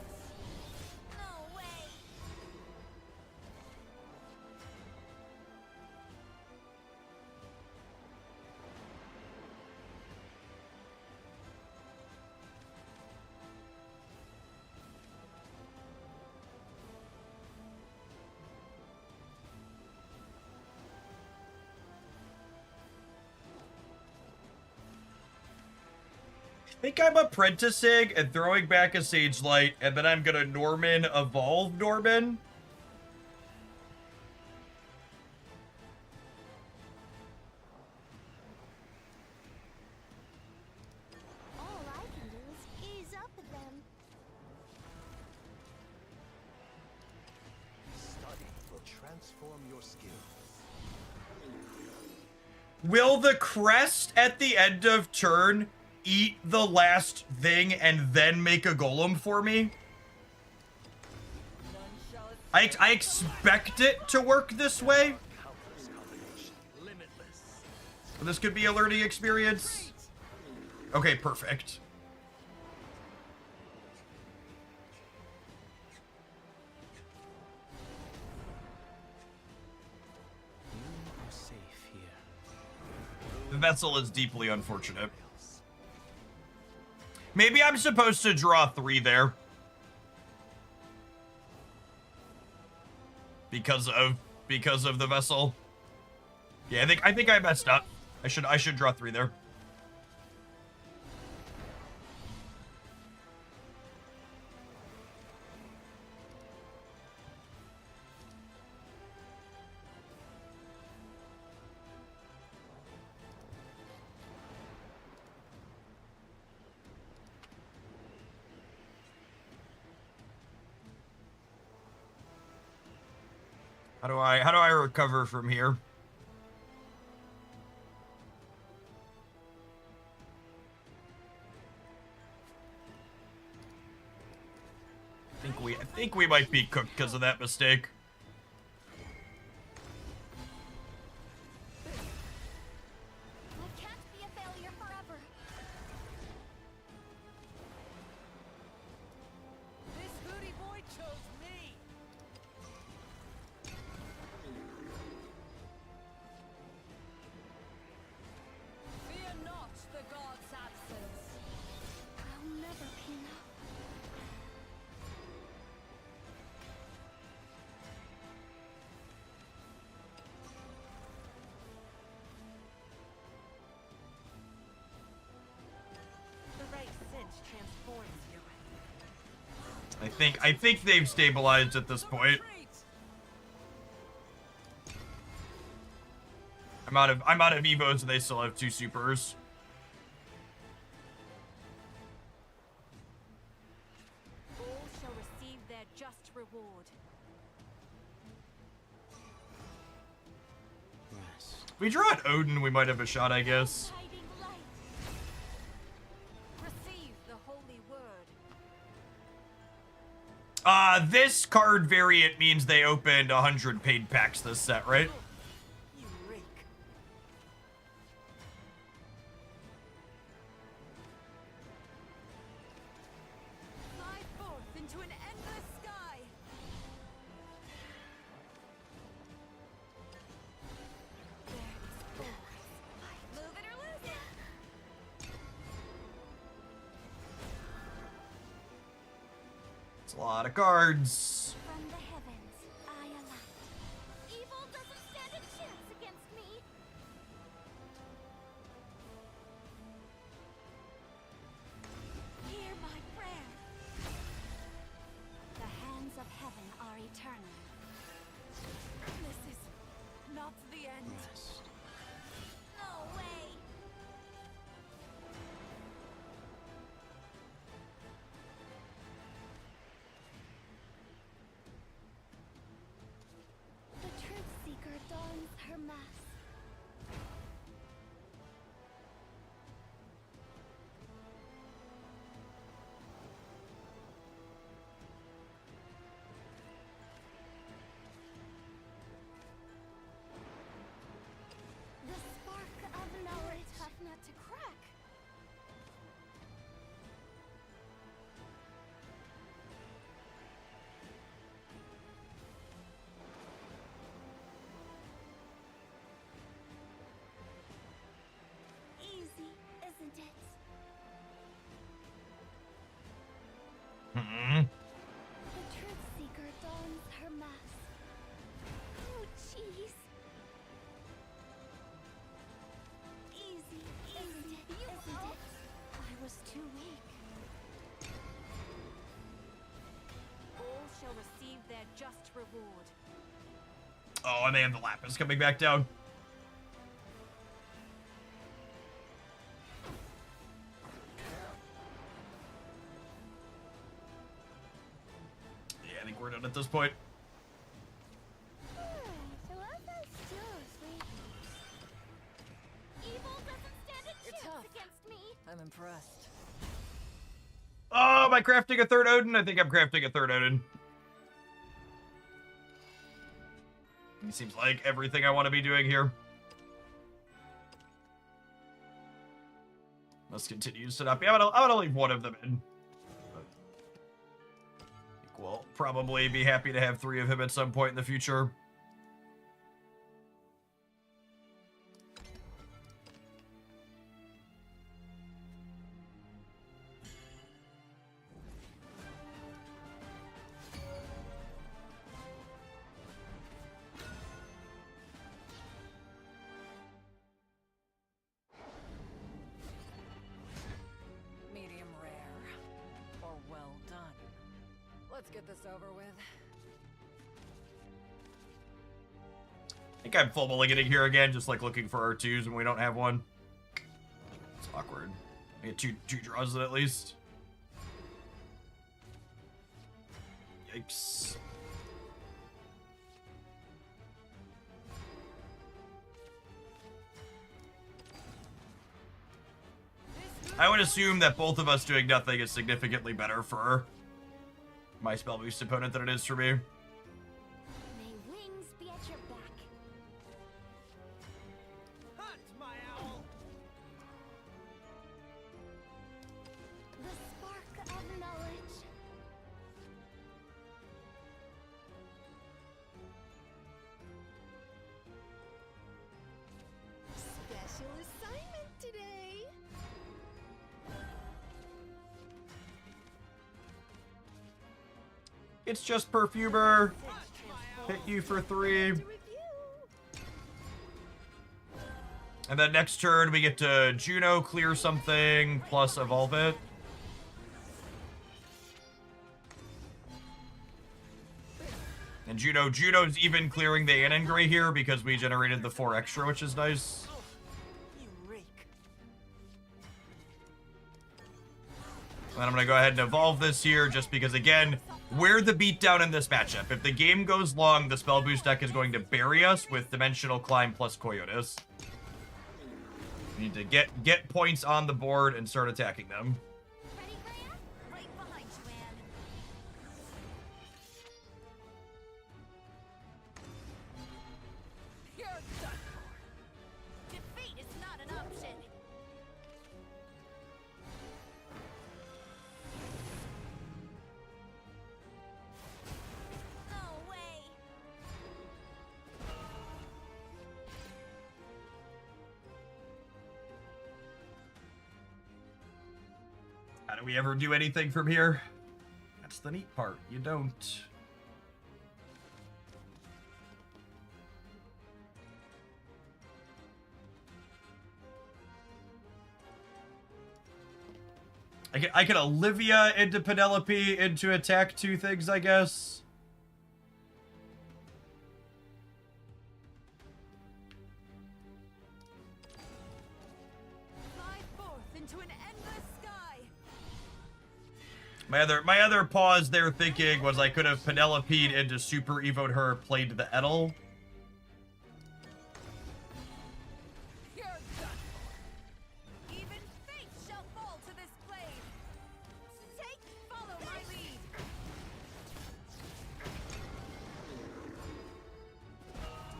No way. I think I'm apprenticing and throwing back a Sage Light, and then I'm gonna Norman evolve Norman. All I can do is ease up them. Study will transform your skills. Will the crest at the end of turn eat the last thing and then make a golem for me? I expect it to work this way. Countless combinations. Limitless. This could be a learning experience. Okay, perfect. You are safe here. The vessel is deeply unfortunate. Maybe I'm supposed to draw 3 there. Because of the vessel. Yeah, I think I messed up. I should draw 3 there. How do I recover from here? I think we might be cooked because of that mistake. I can't be a failure forever. This hootie boy chose me. Fear not the god's absence. I'll never be enough. The right cinch transforms you. I think they've stabilized at this point. I'm out of Evos and they still have 2 supers. All shall receive their just reward. Rest. If we draw an Odin, we might have a shot, I guess. Hiding light. Receive the holy word. This card variant means they opened 100 paid packs this set, right? You rake. Thunder. It's a lot of cards. From the heavens, I alight. Evil doesn't stand a chance against me. Hear my prayer. The hands of heaven are eternal. This is not the end. No way. The truth seeker dons her mask. The spark of knowledge. Tough nut to crack. Easy, isn't it? The truth seeker dons her mask. Oh, jeez. Easy, isn't it? Isn't it? I was too weak. All shall receive their just reward. Oh, and they have the Lapis coming back down. Yeah, I think we're done at this point. Evil doesn't stand a You're chance tough. against me. I'm impressed. Oh, am I crafting a third Odin? I think I'm crafting a third Odin. It seems like everything I want to be doing here. Let's continue to set up. Yeah, I'm gonna leave one of them in. But I think we'll probably be happy to have 3 of him at some point in the future. Medium rare. Or well done. Let's get this over with. I think I'm full mulliganing here again, just like looking for R2s when we don't have one. It's awkward. I get two draws at least. Yikes. I would assume that both of us doing nothing is significantly better for my spell boost opponent than it is for me. May wings be at your back. Hunt, my owl! The spark of knowledge. Special assignment today. It's just Perfumer. Hit you for 3. To review. And then next turn we get to Juno clear something plus evolve it. And Juno's even clearing the Anangray here because we generated the 4 extra, which is nice. You rake. And I'm gonna go ahead and evolve this here just because, again, we're the beatdown in this matchup. If the game goes long, the spell boost deck is going to bury us with Dimensional Climb plus Coyotes. We need to get points on the board and start attacking them. Ready, Graham? Right behind you, Anne. You're done for. Defeat is not an option. No way. How do we ever do anything from here? the neat part. You don't. I could Olivia into Penelope into attack 2 things, I guess. Fly forth into an endless sky. My other pause there thinking was I could have Penelope'd into Super Evo'd her, played the Edel. You're done for. Even fate shall fall to this blade. Follow my lead.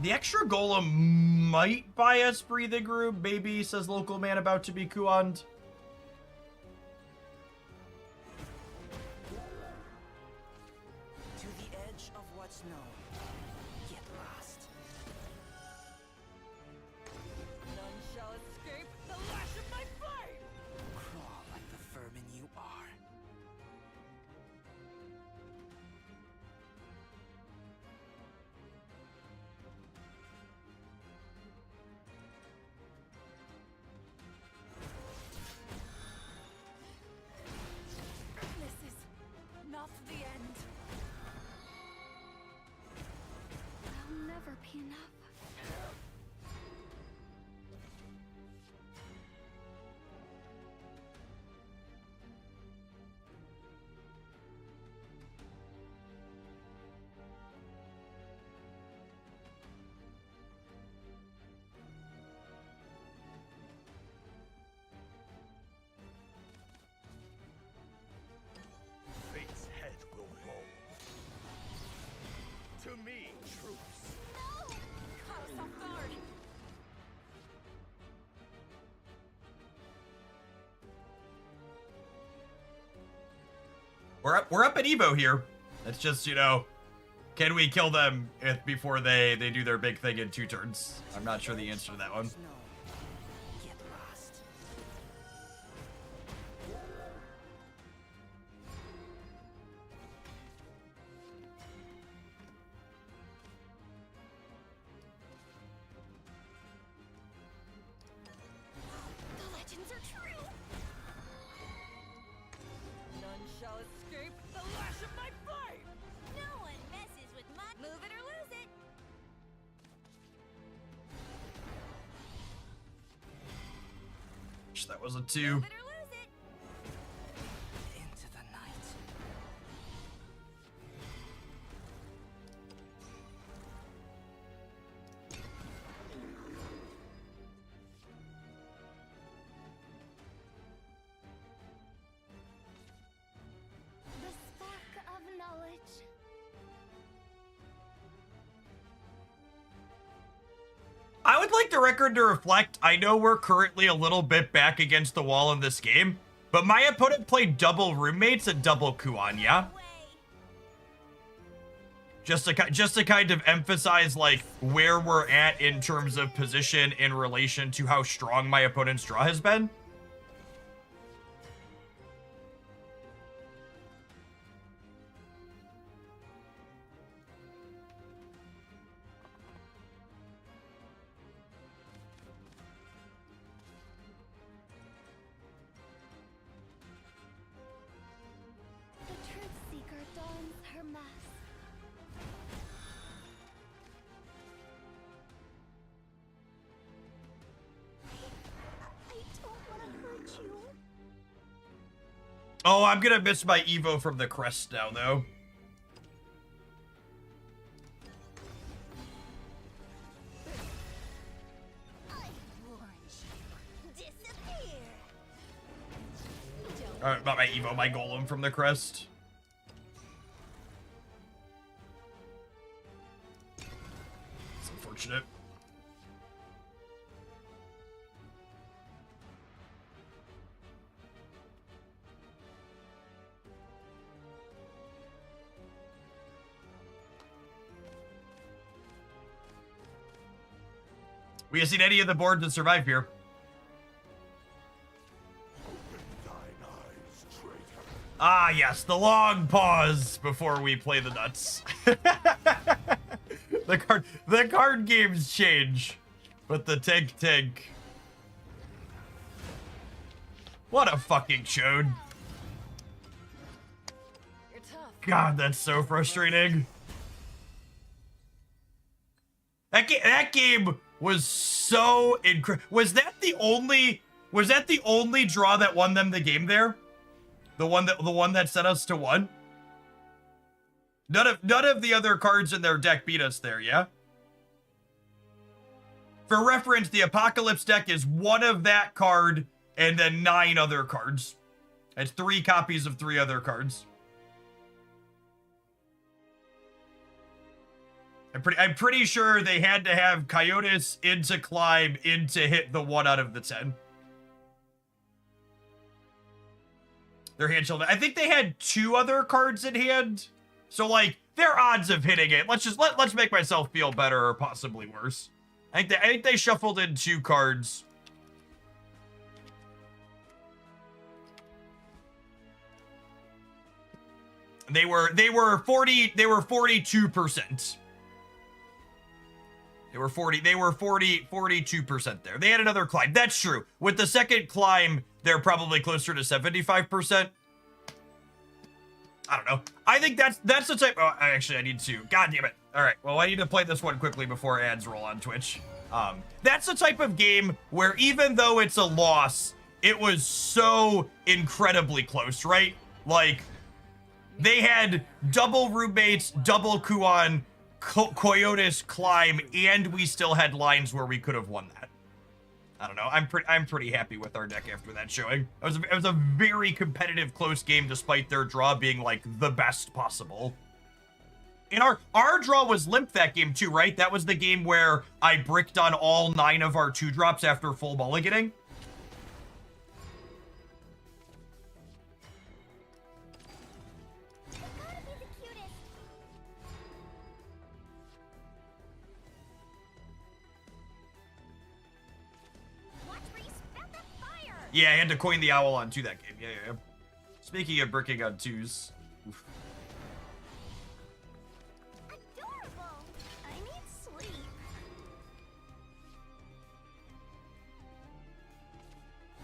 The extra golem might buy us breathing room, maybe, says local man about to be Kuon'd. To the edge of what's known. Get lost. None shall escape the lash of my blade. Crawl like the vermin you are. This is not the end. I'll never be enough. Fate's head will roll. To me, troops. Caught us off guard. We're up at Evo here. It's just, you know, can we kill them before they do their big thing in 2 turns? I'm not sure the answer to that one. What's known. Get lost. The legends are true. None shall escape the lash of my blade. No one messes with my move it or lose it. That was a 2. Move it or lose it. Into the night. The spark of knowledge. I would like the record to reflect, I know we're currently a little bit back against the wall in this game, but my opponent played double roommates and double Kuon, yeah? Way. Just to kind of emphasize, like, where we're at in terms of position in relation to how strong my opponent's draw has been. The truth seeker dons her mask. I don't want to hurt you. Oh, I'm gonna miss my Evo from the crest now, though. I warned you. Disappear. Don't Not my Evo, my Golem from the crest. It's unfortunate. We have seen any of the boards that survive here. Ah, yes, the long pause before we play the nuts. the card games change, but the tank. What a fucking chode. You're tough. God, that's so frustrating. That game was so incredible. Was that the only draw that won them the game there? The one that sent us to 1? None of the other cards in their deck beat us there, yeah? For reference, the Apocalypse deck is 1 of that card and then 9 other cards. It's 3 copies of 3 other cards. I'm pretty sure they had to have Coyotes into climb in to hit the 1 out of the 10. Their hand shield. I think they had 2 other cards in hand. So like their odds of hitting it. Let's make myself feel better or possibly worse. I think they shuffled in 2 cards. They were 42%. They were 42% there. They had another climb. That's true. With the second climb, they're probably closer to 75%. I don't know. I think that's the type. Oh, actually, I need to. God damn it. All right. Well, I need to play this one quickly before ads roll on Twitch. That's the type of game where even though it's a loss, it was so incredibly close, right? Like, they had double roommates, double Kuan, Coyotes climb, and we still had lines where we could have won that. I don't know. I'm pretty happy with our deck after that showing. It was a very competitive, close game, despite their draw being like the best possible. And our draw was limp that game too, right? That was the game where I bricked on all 9 of our 2-drops after full mulliganing. Yeah, I had to coin the owl on 2 that game. Yeah. Speaking of bricking on 2s. Oof. Adorable. I need sleep.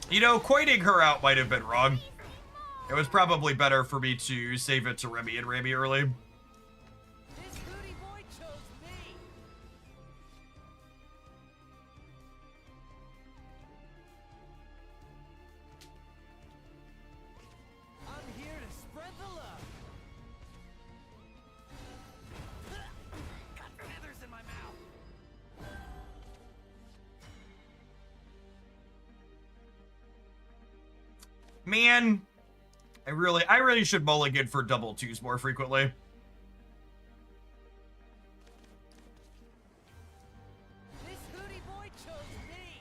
You know, coining her out might have been wrong. It was probably better for me to save it to Remy and Ramy early. This booty boy chose me. I'm here to spread the love. Got feathers in my mouth. Man, I really should mulligan for double 2s more frequently. This hootie boy chose me.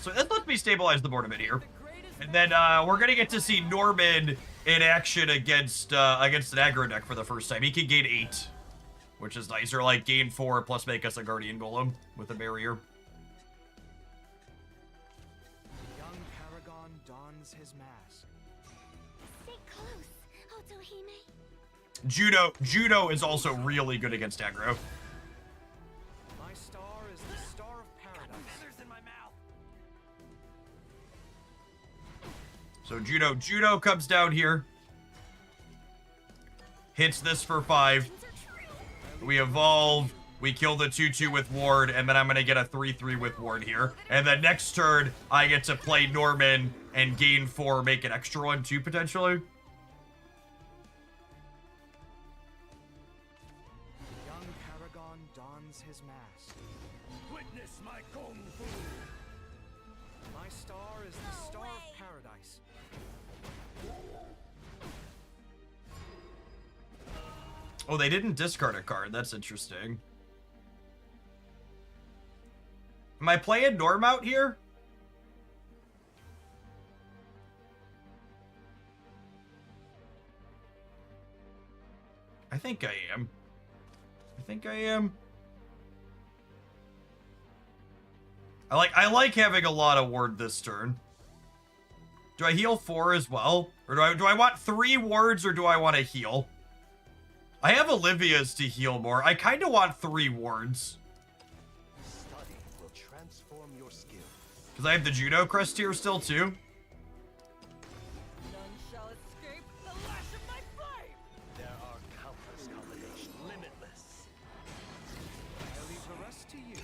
So let me stabilize the board a bit here. The greatest And then we're gonna get to see Norman in action against an aggro deck for the first time. He can gain 8, which is nice. Or like gain 4 plus make us a guardian golem with a barrier. Young Paragon dons his mask. Stay close, Otohime. Judo is also really good against aggro. My star is the star of paradise. feathers in my mouth. So Judo comes down here. Hits this for 5. We evolve. We kill the 2/2 with Ward, and then I'm gonna get a 3/3 with Ward here. And then next turn, I get to play Norman and gain 4, make an extra 1 too, potentially. Young Paragon dons his mask. Witness my kung fu. My star is the star of paradise. Oh, they didn't discard a card. That's interesting. Am I playing Norm out here? I think I am. I like having a lot of Ward this turn. Do I heal 4 as well? Or do I want 3 wards or do I want to heal? I have Olivia's to heal more. I kind of want 3 wards. Study will transform your skills. Because I have the Judo crest here still too. None shall escape the lash of my flame! There are countless combinations, limitless. I leave the rest to you.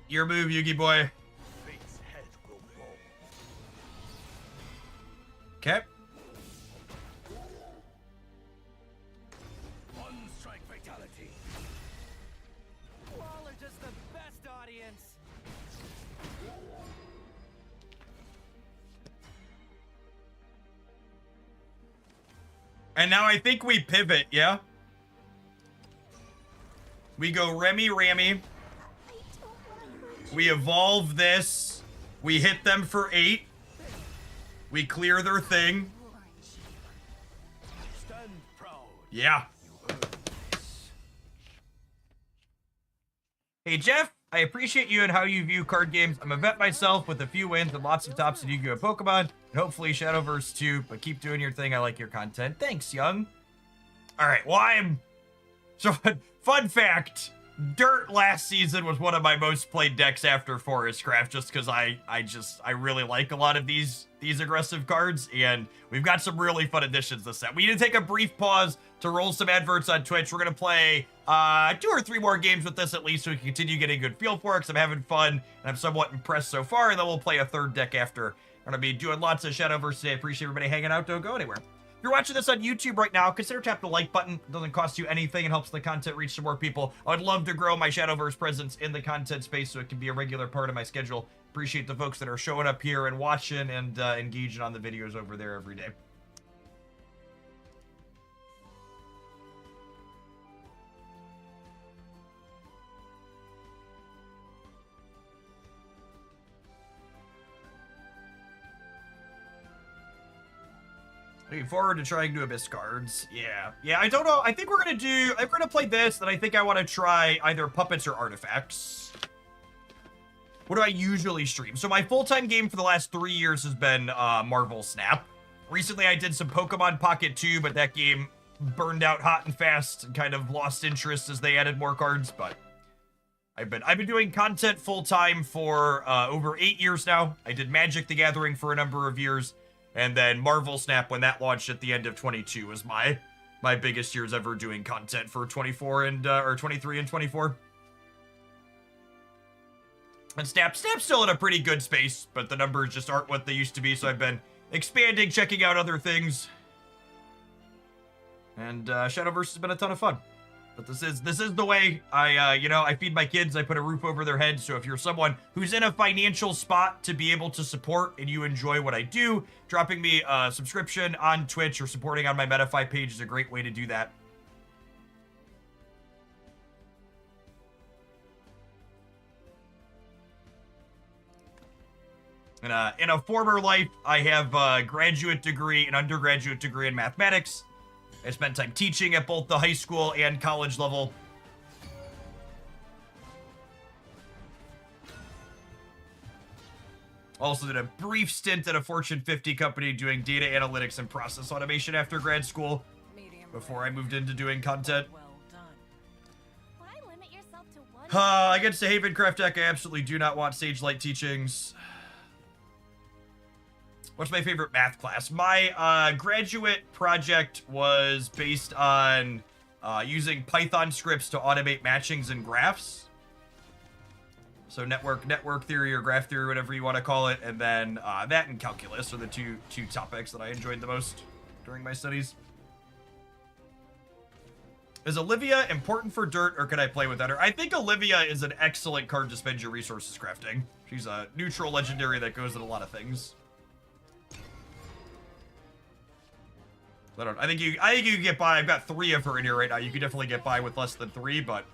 Your move, Yugi boy. Fate's head will roll. Okay. One strike fatality. You all are just the best audience. And now I think we pivot, yeah? We go Remy Rammy. We evolve this. We hit them for 8. We clear their thing. Stand proud. Yeah. Hey, Jeff. I appreciate you and how you view card games. I'm a vet myself with a few wins and lots of tops in Yu-Gi-Oh! Pokemon. And hopefully Shadowverse too. But keep doing your thing. I like your content. Thanks, Young. Alright, well, So, fun fact. Dirt last season was one of my most played decks after Forestcraft, just because I really like a lot of these aggressive cards, and we've got some really fun additions this set. We need to take a brief pause to roll some adverts on Twitch. We're gonna play 2 or 3 more games with this at least, so we can continue getting a good feel for it, because I'm having fun and I'm somewhat impressed so far, and then we'll play a 3rd deck after. I'm gonna be doing lots of Shadowverse today. I appreciate everybody hanging out. Don't go anywhere. If you're watching this on YouTube right now, consider tapping the like button. It doesn't cost you anything and helps the content reach some more people. I would love to grow my Shadowverse presence in the content space so it can be a regular part of my schedule. Appreciate the folks that are showing up here and watching and engaging on the videos over there every day. Looking forward to trying new Abyss cards. Yeah, I don't know. I think we're gonna play this, then I think I want to try either puppets or artifacts. What do I usually stream? So my full-time game for the last 3 years has been Marvel Snap. Recently I did some Pokemon Pocket 2, but that game burned out hot and fast and kind of lost interest as they added more cards, but I've been doing content full-time for over 8 years now. I did Magic the Gathering for a number of years. And then Marvel Snap, when that launched at the end of 22, was my biggest years ever doing content for 24 and or 23 and 24. And Snap's still in a pretty good space, but the numbers just aren't what they used to be. So I've been expanding, checking out other things, and Shadowverse has been a ton of fun. But this is the way I feed my kids. I put a roof over their heads. So if you're someone who's in a financial spot to be able to support and you enjoy what I do, dropping me a subscription on Twitch or supporting on my Metafy page is a great way to do that. In a former life, I have a graduate degree, an undergraduate degree in mathematics. I spent time teaching at both the high school and college level. Also did a brief stint at a Fortune 50 company doing data analytics and process automation after grad school before I moved into doing content. Well done. Why limit yourself to one? Against the Havencraft deck, I absolutely do not want Sage Light teachings. What's my favorite math class? My graduate project was based on using Python scripts to automate matchings and graphs. So network theory or graph theory, whatever you want to call it, and then that and calculus are the two topics that I enjoyed the most during my studies. Is Olivia important for Dirt, or can I play without her? I think Olivia is an excellent card to spend your resources crafting. She's a neutral legendary that goes in a lot of things. I think you can get by. I've got 3 of her in here right now. You could definitely get by with less than 3, but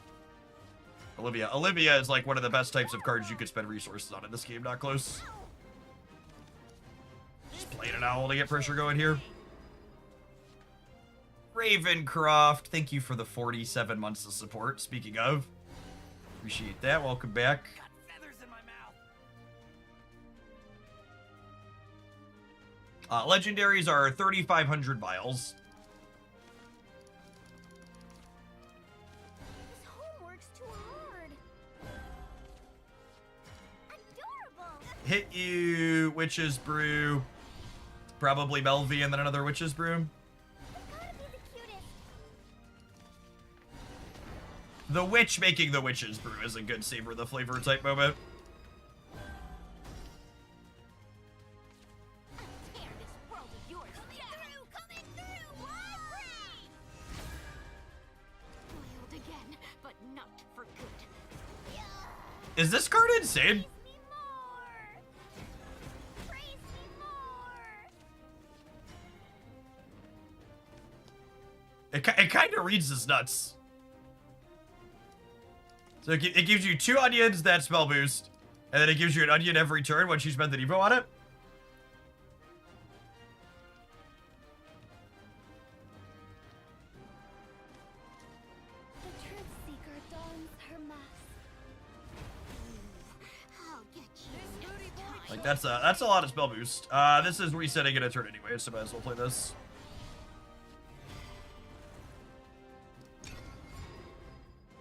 Olivia. Olivia is like one of the best types of cards you could spend resources on in this game, not close. Just playing an owl to get pressure going here. Ravencroft, thank you for the 47 months of support. Speaking of, appreciate that. Welcome back. Got feathers in my mouth. Legendaries are 3,500 vials. This homework's too hard. Adorable. Hit you, Witch's Brew. Probably Melvie and then another Witch's Brew. It's gotta be the cutest. The witch making the Witch's Brew is a good savor the flavor type moment. Tear this world of yours. Coming through, Library! Boiled again, but not for good. Yeah. Is this card insane? Praise me more! Praise me more! It kind of reads as nuts. So it gives you 2 onions that spell boost, and then it gives you an onion every turn once you spend the Devo on it. The truth seeker dons her mask. I'll get you. Like that's a lot of spell boost. This is resetting in a turn anyway, so might as well play this.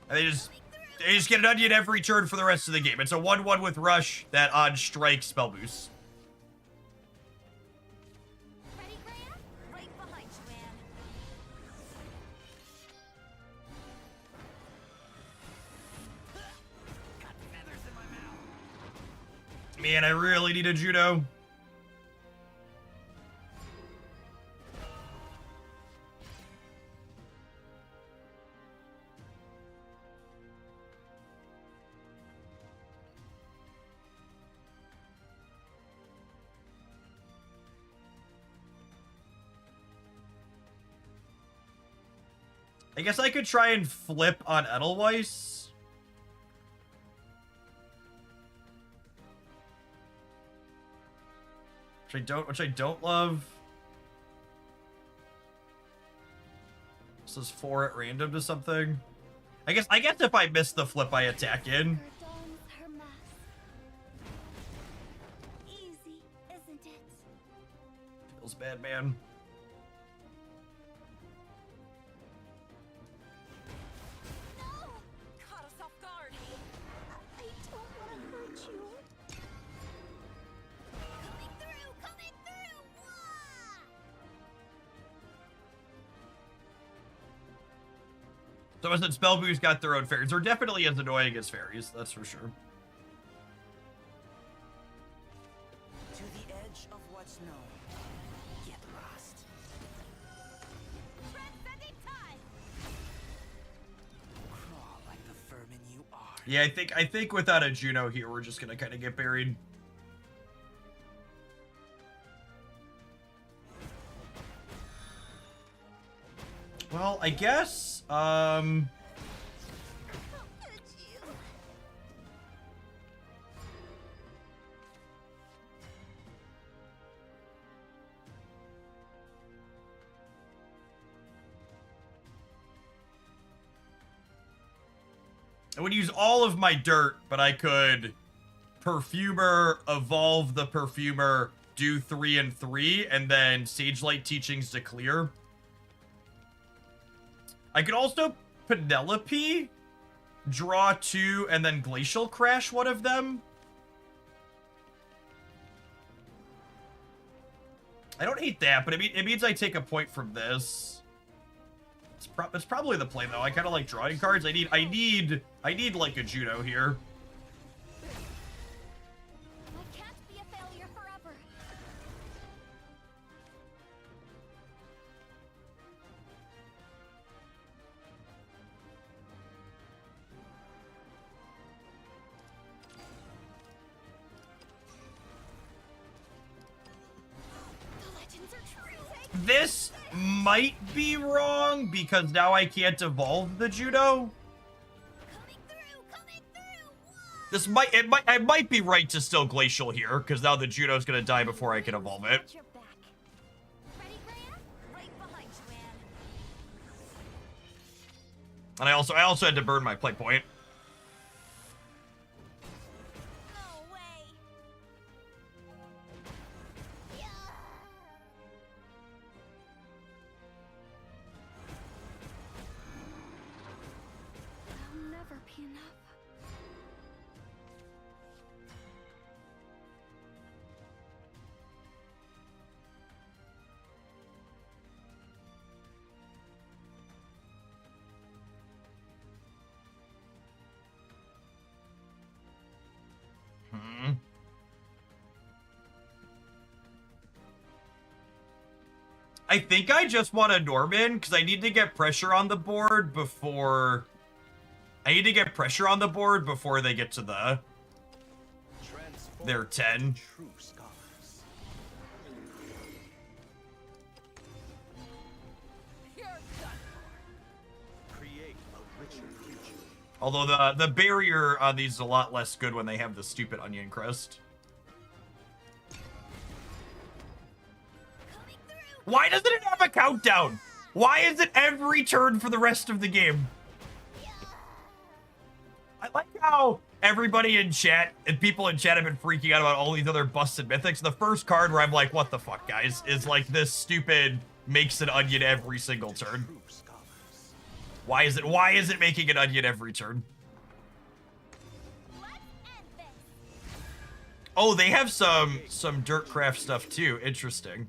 And they just get an onion every turn for the rest of the game. It's a 1/1 with Rush that on strike spell boost. Ready, Graham? Right behind you, Anne. Got feathers in my mouth. Man, I really need a judo. I guess I could try and flip on Edelweiss. Which I don't love. This is 4 at random to something. I guess if I miss the flip, I attack in. Seeker dons her mask. Easy, isn't it? Feels bad, man. No! Caught us off guard. I don't want to hurt you. Coming through! Coming through! Wah! So as spell boost got their own fairies. They're definitely as annoying as fairies, that's for sure. To the edge of what's known. Get lost. Transcending time. Crawl like the vermin you are. Yeah, I think without a Juno here, we're just gonna kind of get buried. Well, I guess, Could you? I would use all of my dirt, but I could Perfumer, evolve the Perfumer, do 3 and 3, and then Sagelight Teachings to clear. I could also Penelope, draw 2, and then Glacial Crash one of them. I don't hate that, but it means I take a point from this. It's probably the play though. I kind of like drawing cards. I need like a Juno here. I can't be a failure forever. The legends are true. This might be wrong because now I can't evolve the Judo. Coming through, coming I might be right to still glacial here, because now the Juno's gonna die before I can evolve it. Got your back. Ready, Graham? Right behind you, Anne. And I also had to burn my play point. No way. Yeah. I'll never be enough. I think I just want a Norman, because I need to get pressure on the board before... I need to get pressure on the board before they get to their 10. True scholars. You're done for. Create a richer future. Although the barrier on these is a lot less good when they have the stupid onion crest. Coming through. Why doesn't it have a countdown? Why is it every turn for the rest of the game? I like how everybody in chat and people in chat have been freaking out about all these other busted mythics. The first card where I'm like, what the fuck, guys, is like this stupid makes an onion every single turn. True scholars. Why is it making an onion every turn? Let's end this. Oh, they have some dirt craft stuff too. Interesting.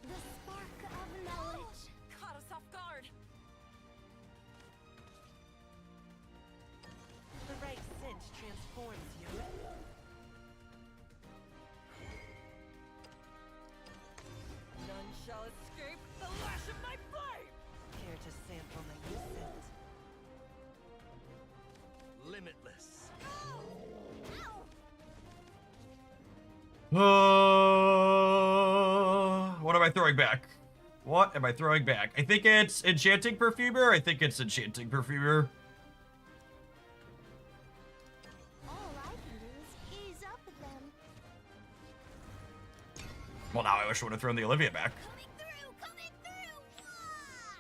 The spark of knowledge. Caught us off guard. The right scent transforms you. None shall escape the lash of my flame. Care to sample my new scent? Limitless. What am I throwing back? What am I throwing back? I think it's Enchanting Perfumer. I think it's Enchanting Perfumer. All I can do is ease up with them. Well, now I wish I would have thrown the Olivia back. Coming through, coming through. Wah!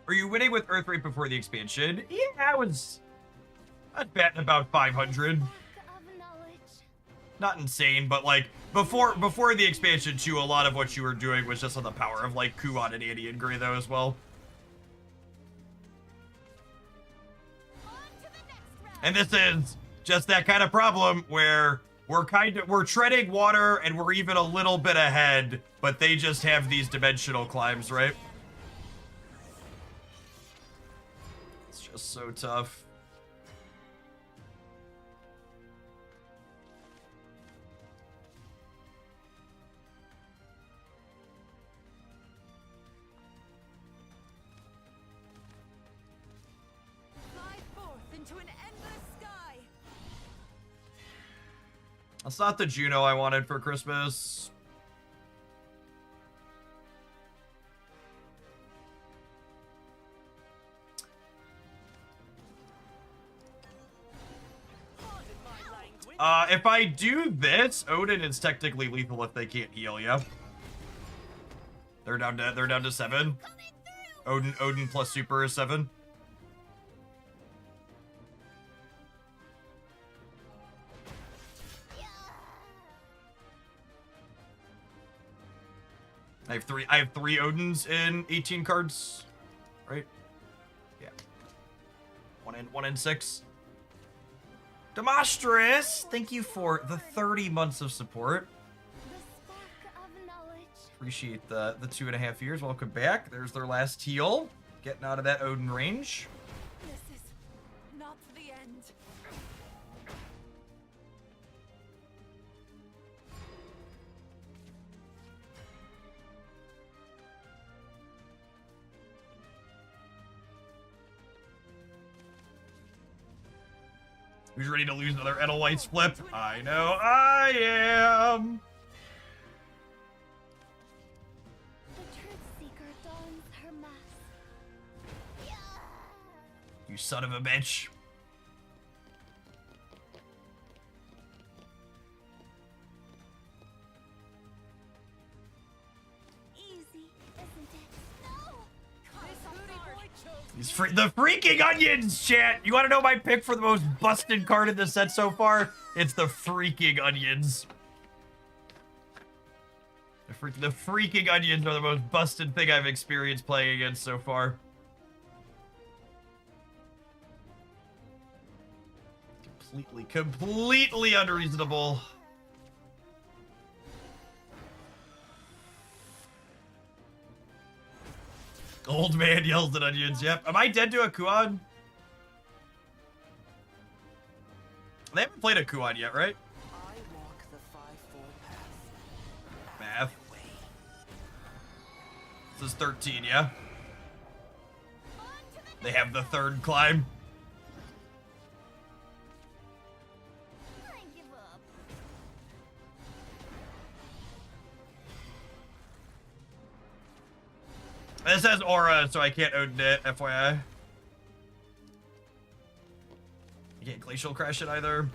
Are you winning with Earth Rate before the expansion? Yeah, I was betting about 500. Spark of knowledge. Not insane, but like before the expansion too, a lot of what you were doing was just on the power of like Kuon and Annie and Gray though as well. On to the next round. And this is just that kind of problem where we're treading water and we're even a little bit ahead, but they just have these dimensional climbs, right? It's just so tough. Fly forth into an endless sky. That's not the Juno I wanted for Christmas. Pardon my language. If I do this, Odin is technically lethal if they can't heal you. They're down to 7. Odin plus super is 7. I have three Odins in 18 cards, right? Yeah. One in 6. Demonstrous, thank you for the 30 months of support. The spark of knowledge. Appreciate the 2.5 years. Welcome back. There's their last heal. Getting out of that Odin range. This is not the end. Who's ready to lose another Edelweiss flip? I know I am. The truth seeker dons her mask. Yeah. You son of a bitch. Easy, isn't it? No. This booty boy chose The freaking onions, chat. You want to know my pick for the most busted card in the set so far? It's the freaking onions. The freaking onions are the most busted thing I've experienced playing against so far. Completely unreasonable. Old man yells at onions. Yep. Am I dead to a Kuan? They haven't played a Kuan yet, right? I walk the 5-4 path. Math. This is 13, yeah? They have the third climb. I give up. This has aura, so I can't Odin it, FYI. You can't glacial crash it either.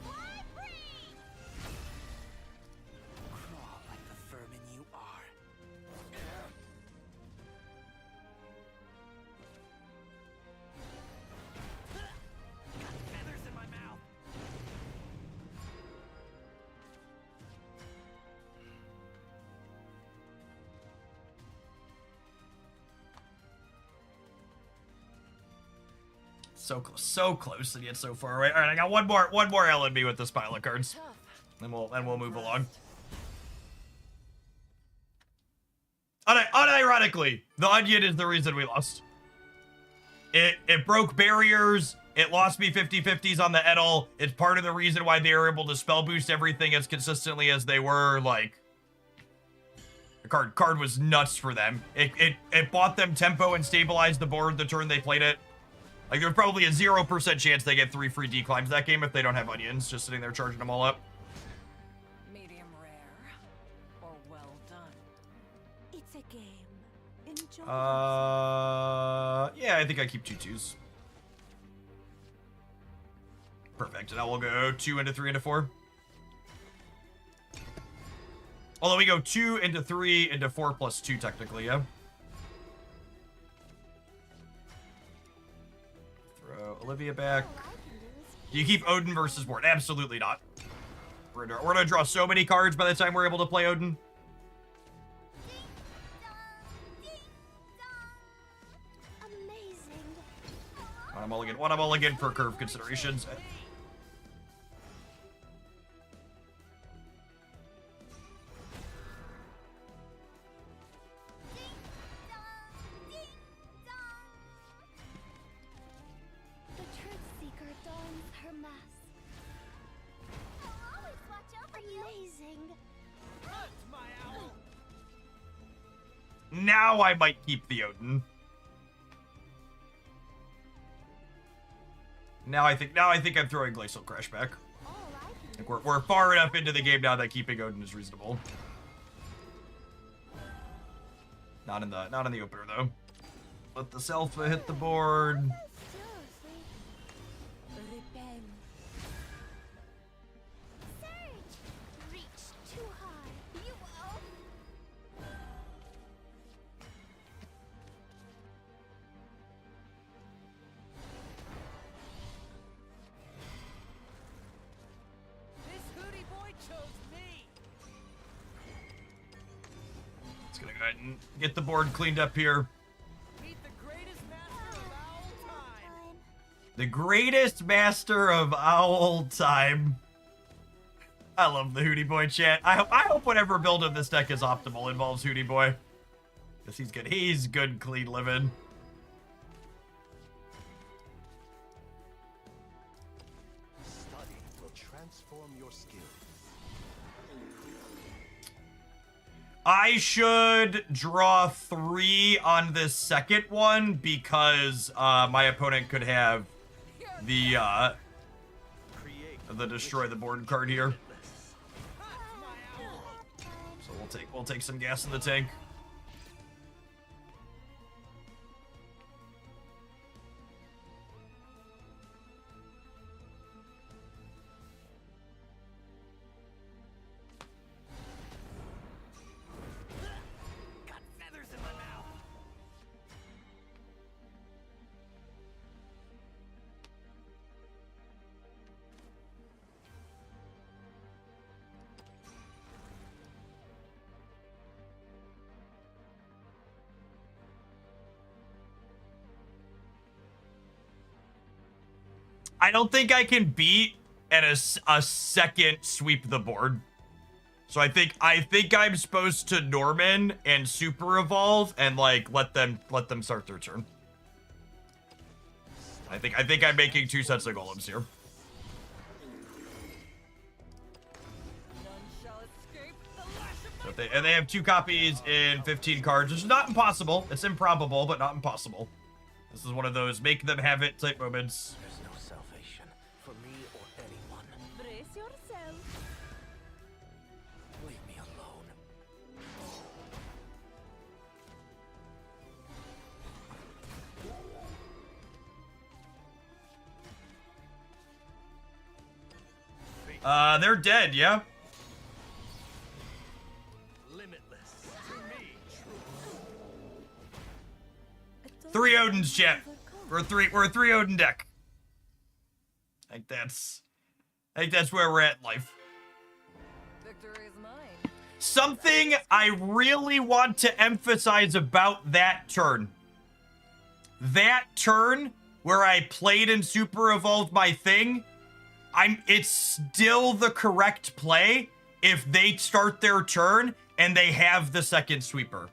Crawl like the vermin you are. Feathers in my mouth. So close and yet so far away. All right, I got one more L in me with this pile of cards, tough. and we'll move along. Unironically, the onion is the reason we lost. It broke barriers. It lost me 50-50s on the Edel. It's part of the reason why they were able to spell boost everything as consistently as they were. Like, the card was nuts for them. It bought them tempo and stabilized the board the turn they played it. Like, there's probably a 0% chance they get 3 free declimbs that game if they don't have onions just sitting there charging them all up. Medium rare or well done. It's a game. Enjoy. Yeah, I think I keep 2/2s. Perfect. And now we'll go 2 into 3 into 4. Although we go 2 into 3 into 4 plus 2 technically, yeah. Throw Olivia back. All I can do is Do you keep Odin versus board? Absolutely not. We're gonna draw so many cards by the time we're able to play Odin. amazing. One a mulligan for curve considerations. The truth seeker dons her mask. I'll always watch over you. Amazing. Hunt, my owl. Now I might keep the Odin. Now I think I'm throwing Glacial Crash back. All I can do Like we're far enough into the game now that keeping Odin is reasonable. Not in the opener though. Let the Selpha hit the board. Repent. Surge. Reach too high. You will. This hootie boy chose me. It's gonna go ahead and get the board cleaned up here. Meet the greatest master of all time. The greatest master of all time. I love the Hootie Boy chat. I hope whatever build of this deck is optimal involves Hootie Boy. Because he's good. He's good, clean living. I should draw 3 on this second one because my opponent could have the destroy the board card here. So we'll take some gas in the tank. Got feathers in my mouth. I don't think I can beat at a second sweep the board. So I think I'm supposed to Norman and super evolve and like let them start their turn. I think I'm making 2 sets of golems here. None shall escape the lash of my And they have 2 copies in 15 cards, which is not impossible. It's improbable, but not impossible. This is one of those make them have it type moments. There's no salvation for me or anyone. brace yourself. Leave me alone. They're dead, yeah? Limitless. To me, true. 3 Odin's, chat. We're a 3 Odin deck. I think that's where we're at in life. Victory is mine. Something I really want to emphasize about that turn. That turn where I played and super evolved my thing, it's still the correct play if they start their turn and they have the second sweeper.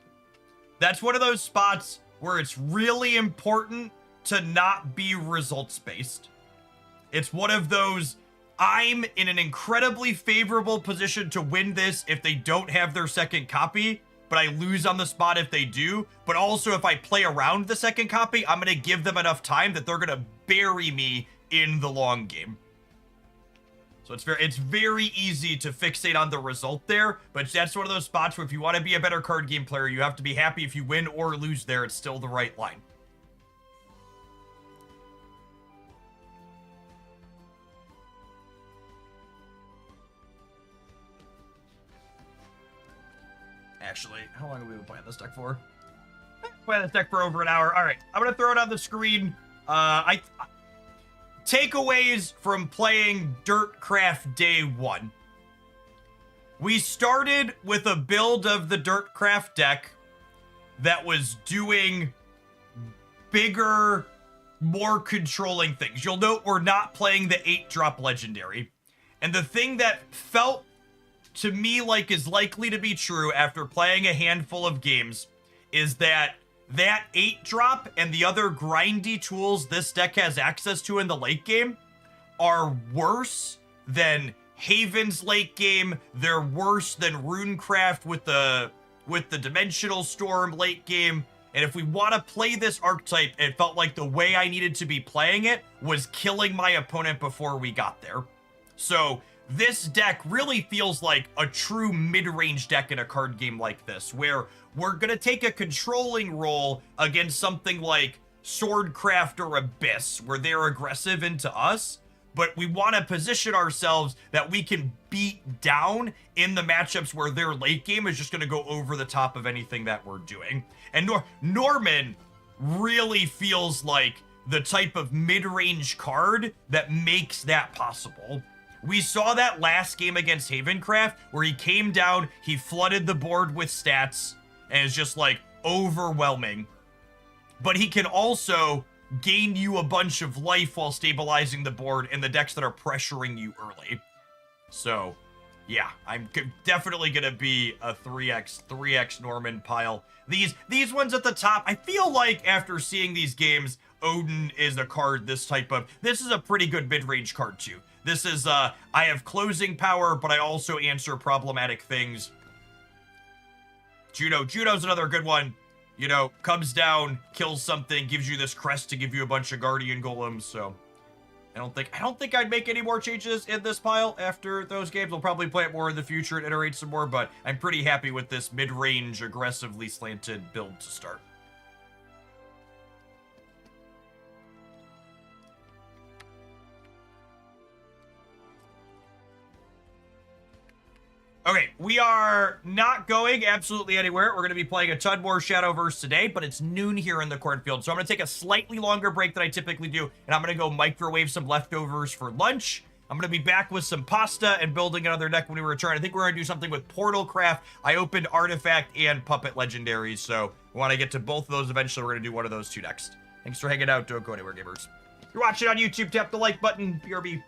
That's one of those spots where it's really important to not be results based. It's one of those, I'm in an incredibly favorable position to win this if they don't have their second copy, but I lose on the spot if they do. But also if I play around the second copy, I'm going to give them enough time that they're going to bury me in the long game. So it's very easy to fixate on the result there, but that's one of those spots where if you want to be a better card game player, you have to be happy if you win or lose there. It's still the right line. Actually, how long have we been playing this deck for? Playing this deck for over an hour. All right, I'm going to throw it on the screen. Takeaways from playing Dirtcraft Day 1. We started with a build of the Dirtcraft deck that was doing bigger, more controlling things. You'll note we're not playing the 8-drop legendary. And the thing that felt to me like is likely to be true after playing a handful of games is that 8-drop and the other grindy tools this deck has access to in the late game are worse than Haven's late game. They're worse than Runecraft with the Dimensional Storm late game. And if we want to play this archetype, it felt like the way I needed to be playing it was killing my opponent before we got there. So this deck really feels like a true mid-range deck in a card game like this, where we're going to take a controlling role against something like Swordcraft or Abyss, where they're aggressive into us, but we want to position ourselves that we can beat down in the matchups where their late game is just going to go over the top of anything that we're doing. And Norman really feels like the type of mid-range card that makes that possible. We saw that last game against Havencraft where he came down, he flooded the board with stats, and it's just like overwhelming. But he can also gain you a bunch of life while stabilizing the board in the decks that are pressuring you early. So, yeah, I'm definitely going to be a 3x Norman pile. These ones at the top, I feel like after seeing these games, Odin is a card this is a pretty good mid-range card too. This is, I have closing power, but I also answer problematic things. Judo's another good one. You know, comes down, kills something, gives you this crest to give you a bunch of guardian golems, so I don't think I'd make any more changes in this pile after those games. We'll probably play it more in the future and iterate some more, but I'm pretty happy with this mid-range, aggressively slanted build to start. Okay, we are not going absolutely anywhere. We're going to be playing a ton more Shadowverse today, but it's noon here in the cornfield. So I'm going to take a slightly longer break than I typically do, and I'm going to go microwave some leftovers for lunch. I'm going to be back with some pasta and building another deck when we return. I think we're going to do something with Portal Craft. I opened Artifact and Puppet Legendaries, so we want to get to both of those eventually. We're going to do one of those two next. Thanks for hanging out. Don't go anywhere, gamers. If you're watching on YouTube, tap the like button. BRB.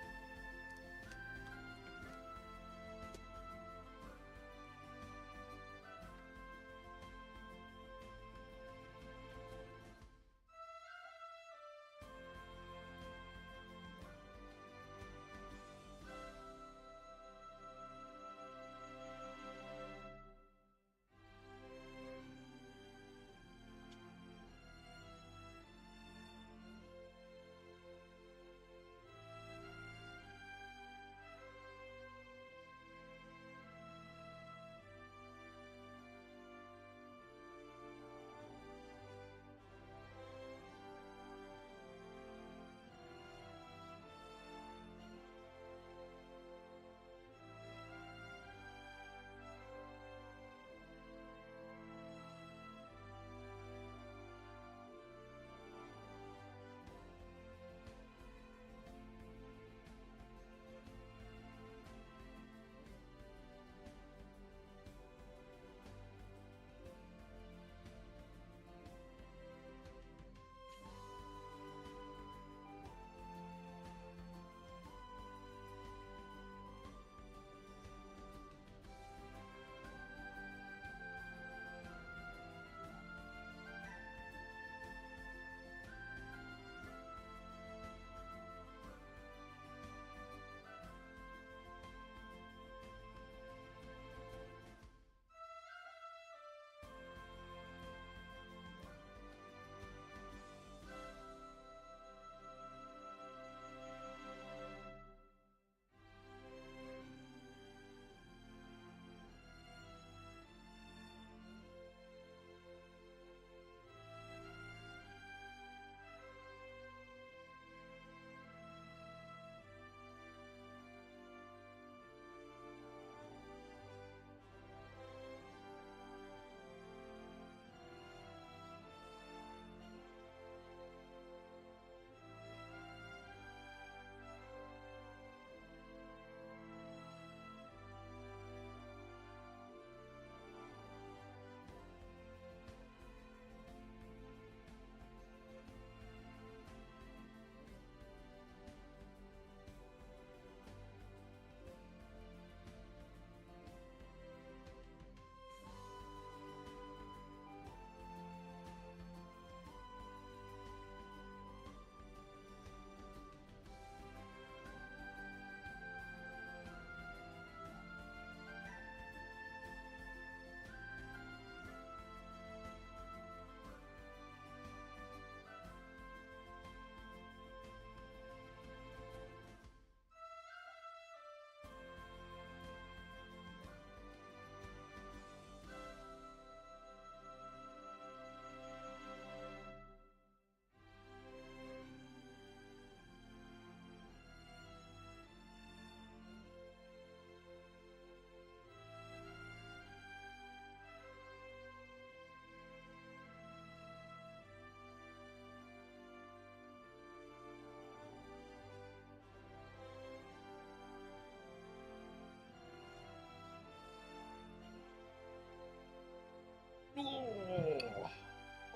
A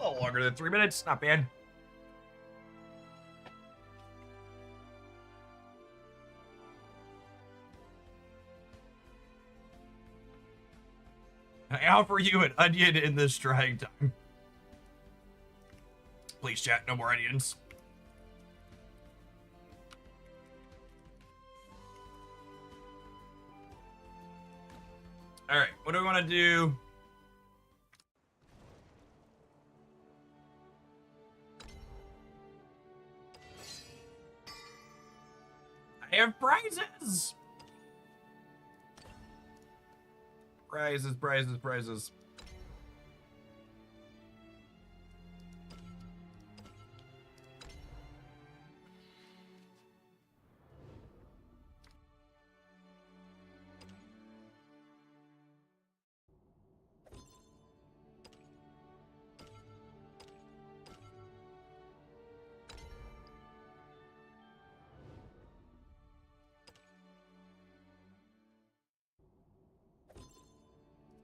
little longer than 3 minutes. Not bad. I offer you an onion in this trying time. Please, chat, no more onions. Alright, what do we want to do? I have prizes! Prizes, prizes, prizes.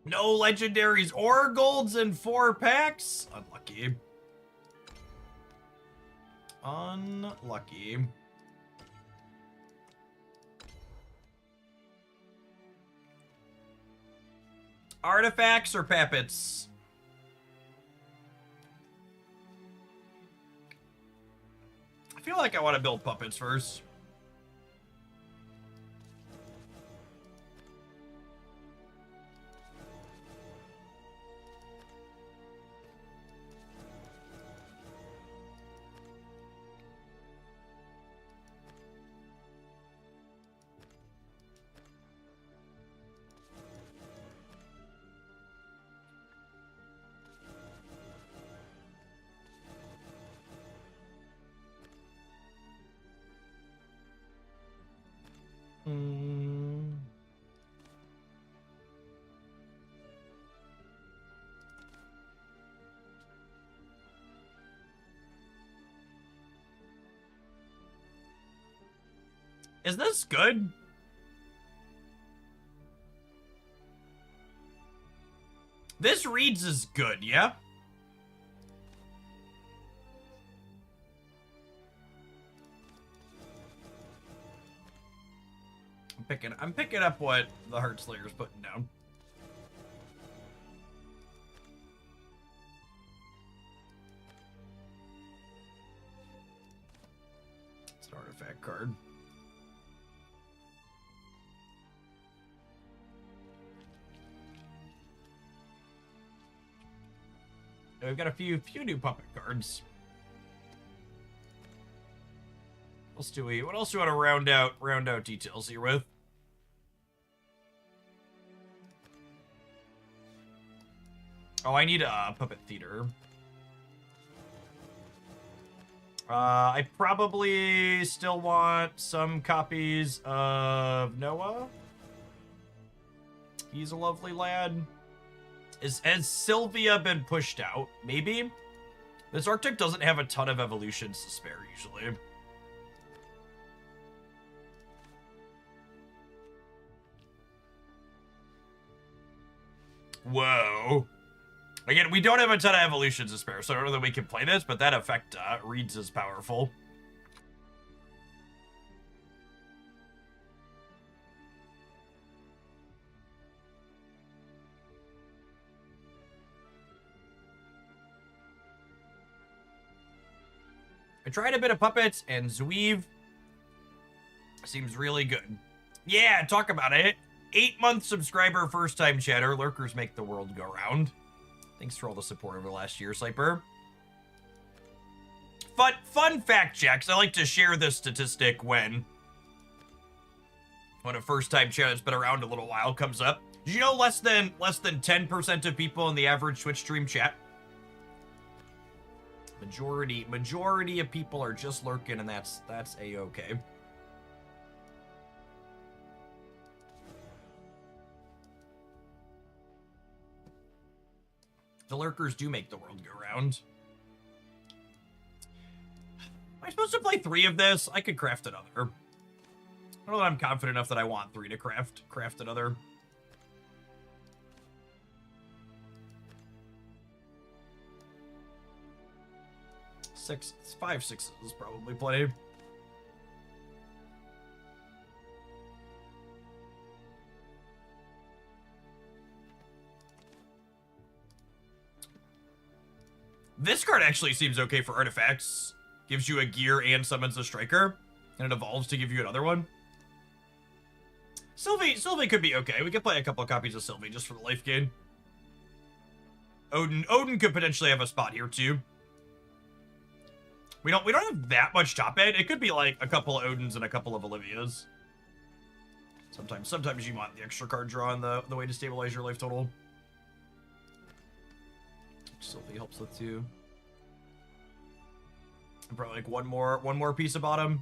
No legendaries or golds in 4 packs? Unlucky. Unlucky. Artifacts or puppets? I feel like I want to build puppets first. Is this good? This reads as good, yeah? I'm picking up what the Heartslayer's putting down. It's an artifact card. And we've got a few new puppet cards. What else do we want to round out details here with? Oh, I need a puppet theater. I probably still want some copies of Noah. He's a lovely lad. Has Sylvia been pushed out? Maybe? This Arctic doesn't have a ton of evolutions to spare, usually. Whoa. Again, we don't have a ton of evolutions to spare, so I don't know that we can play this, but that effect reads as powerful. I tried a bit of puppets, and Zweev seems really good. Yeah, talk about it. 8-month subscriber, first-time chatter. Lurkers make the world go round. Thanks for all the support over the last year, Sliper. Fun fact checks. I like to share this statistic when a first-time chatter that's been around a little while comes up. Did you know less than 10% of people in the average Twitch stream chat? Majority of people are just lurking, and that's a-okay. The lurkers do make the world go round. Am I supposed to play 3 of this? I could craft another. I don't know that I'm confident enough that I want 3 to craft another. Five sixes is probably plenty. This card actually seems okay for artifacts. Gives you a gear and summons a striker. And it evolves to give you another one. Sylvie could be okay. We could play a couple of copies of Sylvie just for the life gain. Odin could potentially have a spot here too. We don't have that much top end. It could be like a couple of Odins and a couple of Olivias. Sometimes you want the extra card draw and the way to stabilize your life total. Sylvie helps with too. And probably like one more piece of bottom.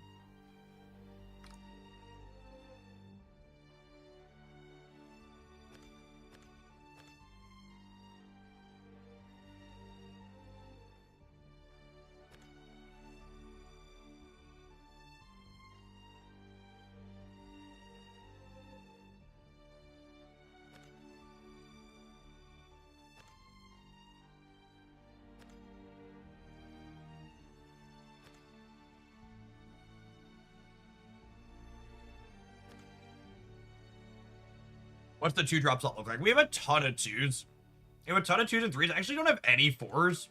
What's the 2-drops all look like? We have a ton of 2s. We have a ton of 2s and 3s. I actually don't have any 4s.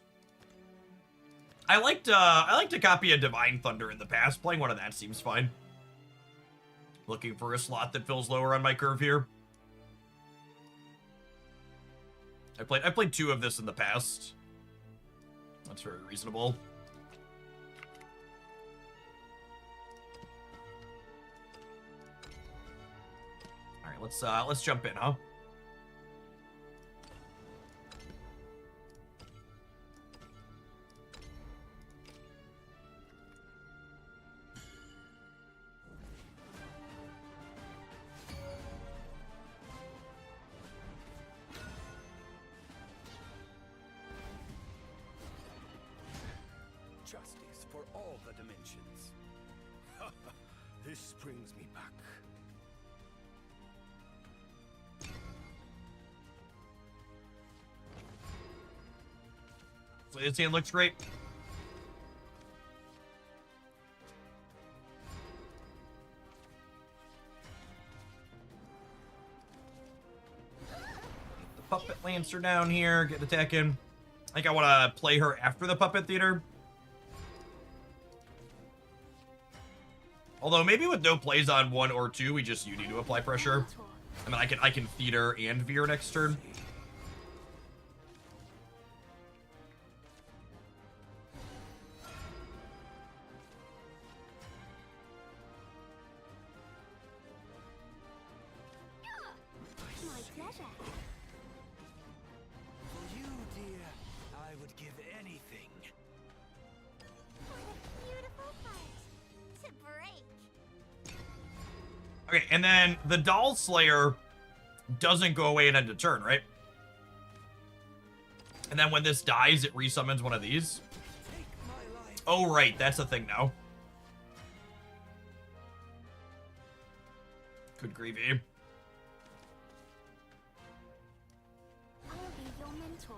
I liked to copy a Divine Thunder in the past. Playing one of that seems fine. Looking for a slot that fills lower on my curve here. I played 2 of this in the past. That's very reasonable. Let's jump in, huh? Justice for all the dimensions. This brings me back. This hand looks great. Get the Puppet Lancer down here, get attacking. I think I want to play her after the Puppet Theater. Although maybe with no plays on 1 or 2, we just need to apply pressure. And then I can theater and veer next turn. My pleasure. For you, dear, I would give anything. What a beautiful heart to break. Okay, and then the Doll Slayer doesn't go away at end of turn, right? And then when this dies, it resummons one of these. Take my life. Oh, right, that's a thing now. Good gravy. I'll be your mentor.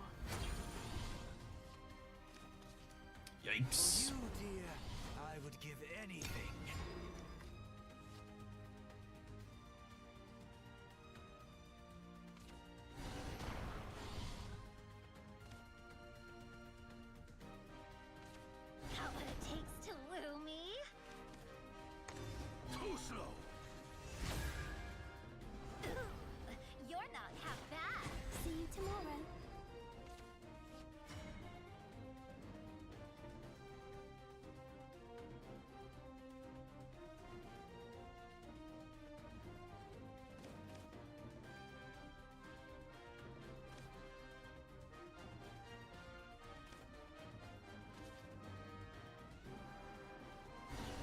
Yikes. For you, dear, I would give anything. Got what it takes to woo me. Too slow. You're not half bad. See you tomorrow.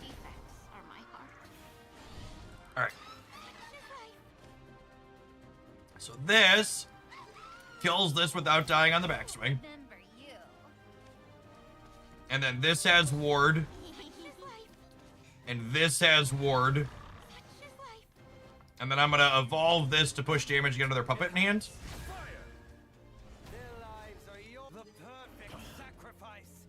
Defects are my heart. All right. So this kills this without dying on the backswing. Remember you. And then this has ward. And this has ward. And then I'm going to evolve this to push damage, get another puppet in hand. Fire! Their lives are the perfect sacrifice.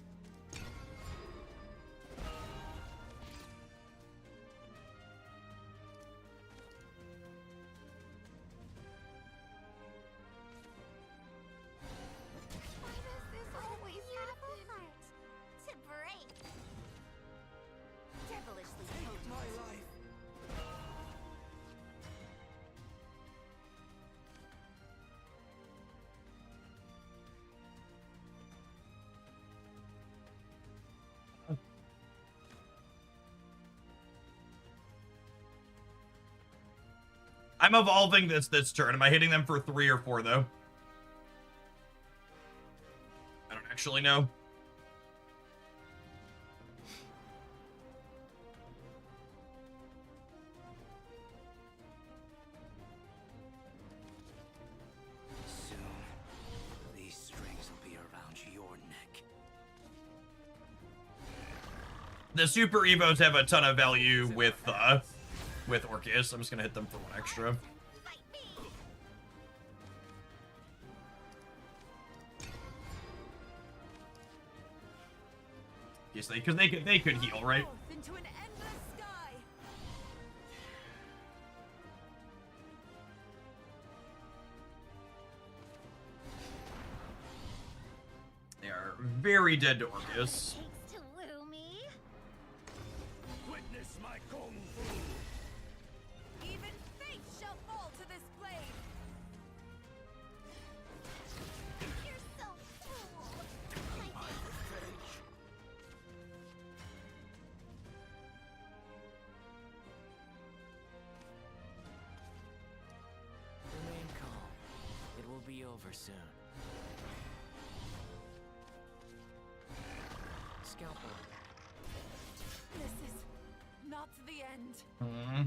Why does this always happen? Heart to break. Devilishly Take potent. my life. I'm evolving this turn. Am I hitting them for 3 or 4 though? I don't actually know. Soon, these strings will be around your neck. The Super Evos have a ton of value with Orcus. I'm just gonna hit them for 1 extra. Fight me! Yes, because they could heal, right? Forth into an endless sky. They are very dead to Orcus. Takes to woo me. Witness my kung fu. Even fate shall fall to this blade. You're so cool. Remain calm. It will be over soon. Scalpel. This is not the end. Hmm.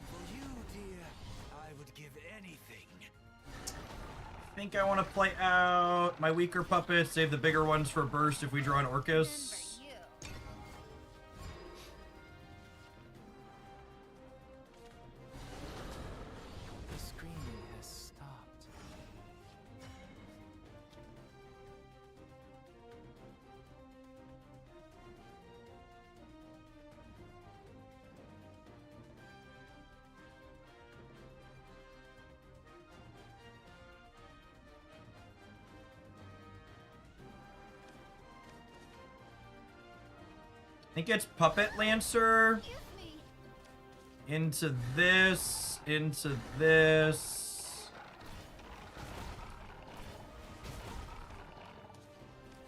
For you, dear, I would give anything. I think I want to play out my weaker puppets, save the bigger ones for burst if we draw an Orcus. You. The screaming has stopped. I think it's Puppet Lancer Excuse me. into this, into this,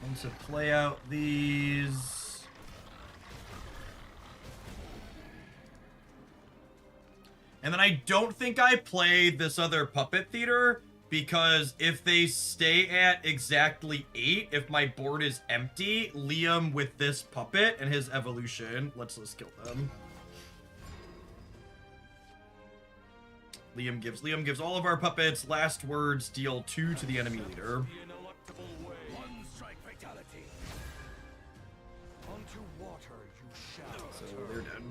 and to play out these. And then I don't think I play this other Puppet Theater, because if they stay at exactly 8, if my board is empty, Liam with this puppet and his evolution. Let's kill them. Liam gives all of our puppets last words, deal 2 to the enemy leader. The ineluctable way. One strike fatality. Onto water you shall. So they're dead.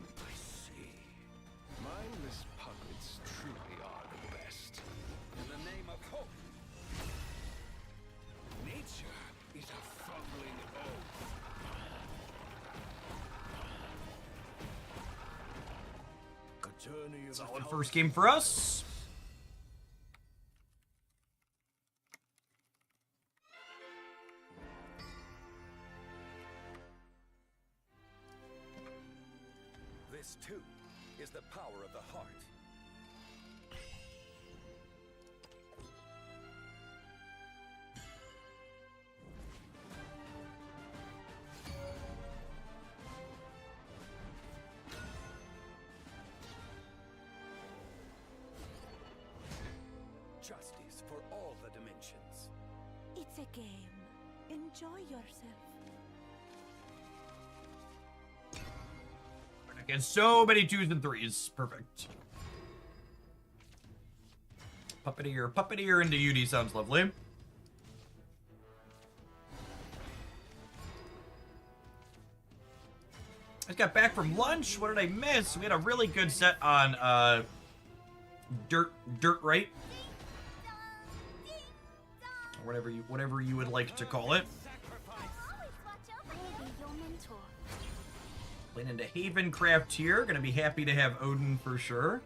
I see. Mindless puppets truly are the best. In the name of hope. Nature is a fumbling oaf. A journey of Solid first game for us. This too is the power of the heart. Justice for all the dimensions. It's a game. Enjoy yourself. Against so many 2s and 3s. Perfect. Puppeteer into UD sounds lovely. I just got back from lunch. What did I miss? We had a really good set on dirt right, or whatever you would like to call it. Always watch over you. Be your mentor. Playing into Havencraft here. Gonna be happy to have Odin for sure.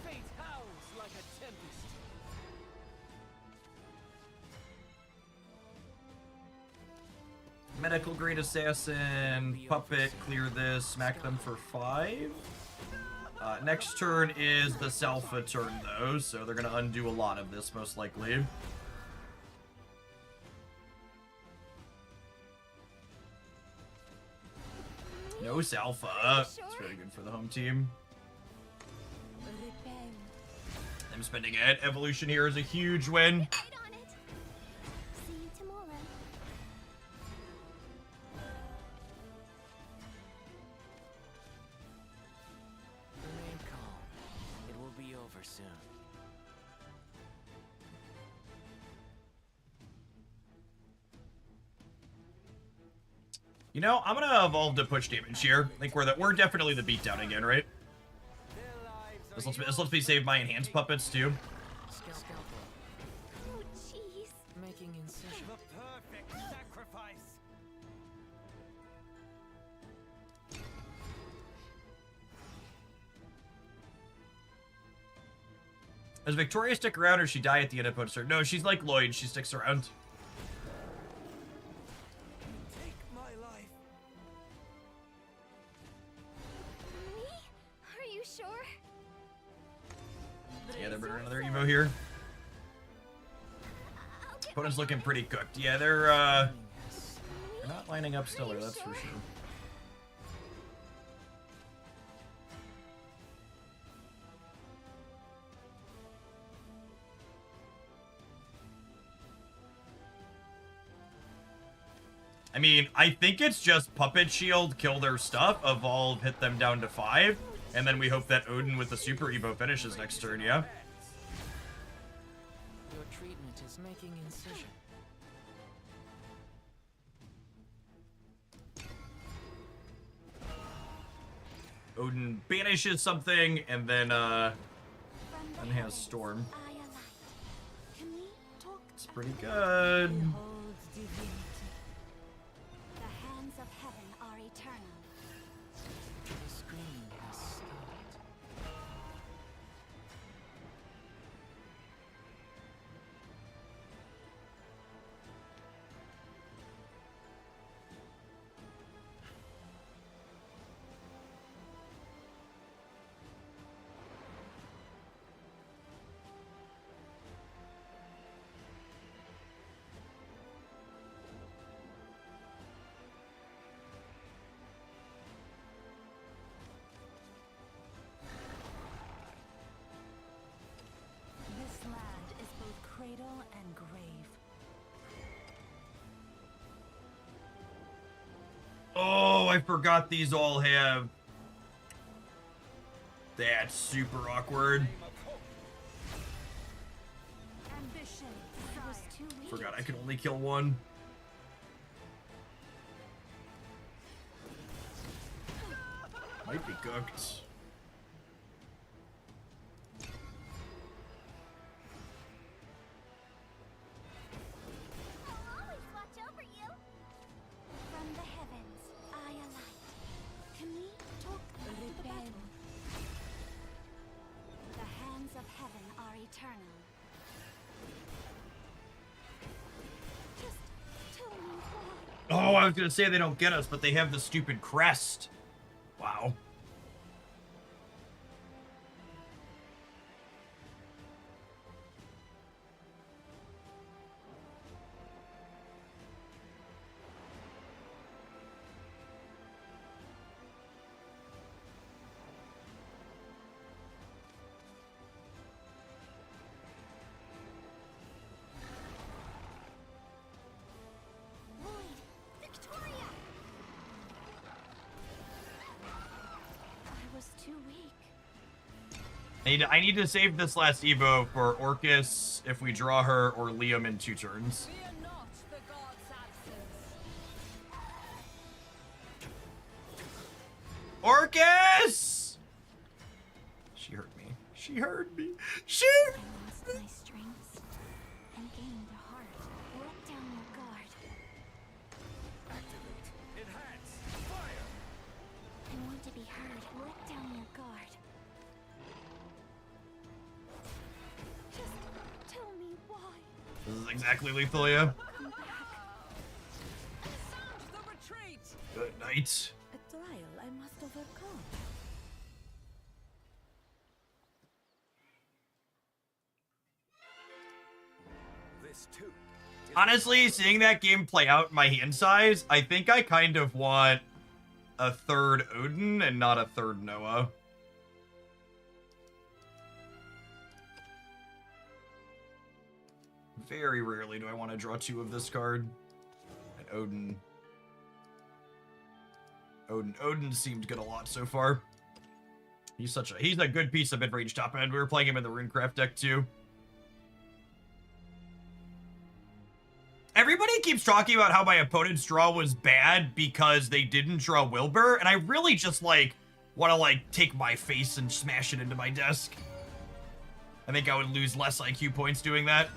Fate howls like a tempest. Medical grade assassin, puppet, clear this, smack them for 5. Next turn is the Salfa turn, though, so they're going to undo a lot of this, most likely. No Salfa. It's very good for the home team. I'm spending it. Evolution here is a huge win. Right on it. See you tomorrow. Remain calm. It will be over soon. You know, I'm gonna evolve to push damage here. I think we're definitely the beatdown again, right? This lets me save my enhanced puppets too. Scalpel. Oh, jeez. Making incision. The perfect sacrifice. Does Victoria stick around or does she die at the end of opponent's turn? No, she's like Lloyd. She sticks around. Take my life. Me? Are you sure? Yeah, they're bringing another Evo here. I'll get Opponent's right looking on it. pretty cooked. Yeah, they're not lining up stellar, that's for sure. I mean, I think it's just Puppet Shield, kill their stuff, Evolve, hit them down to 5, and then we hope that Odin with the Super Evo finishes next turn, yeah? Your treatment is making incision. Odin banishes something, and then has Storm. It's pretty good. Holds divinity. The hands of heaven are eternal. The screen has stopped. This land is both cradle and grave. Oh, I forgot these all have. That's super awkward. Ambition. It was too weak. Forgot I could only kill one. Might be cooked. I'll always watch over you. From the heavens, I alight. To me, talk the battle. The hands of heaven are eternal. Just tell me why. Oh, I was gonna say they don't get us, but they have the stupid crest. Wow. Lloyd, Victoria. I was too weak. I need to save this last Evo for Orcus if we draw her, or Liam in 2 turns. Fear not the god's absence. Orcus! She heard me. She heard me. She. I lost my strengths and gained a heart. Let down your guard. Activate. Enhance. Fire. I want to be heard. Let down your guard. Just tell me why. This is exactly lethal, yeah. Come back. Sound the retreat! Good night. A trial I must overcome. this too. Honestly, seeing that game play out in my hand size, I think I kind of want a third Odin and not a third Noah. Very rarely do I want to draw 2 of this card. And Odin seemed good a lot so far. He's a good piece of mid-range top end. We were playing him in the Runecraft deck too. Everybody keeps talking about how my opponent's draw was bad because they didn't draw Wilbur, and I really just want to take my face and smash it into my desk. I think I would lose less IQ points doing that.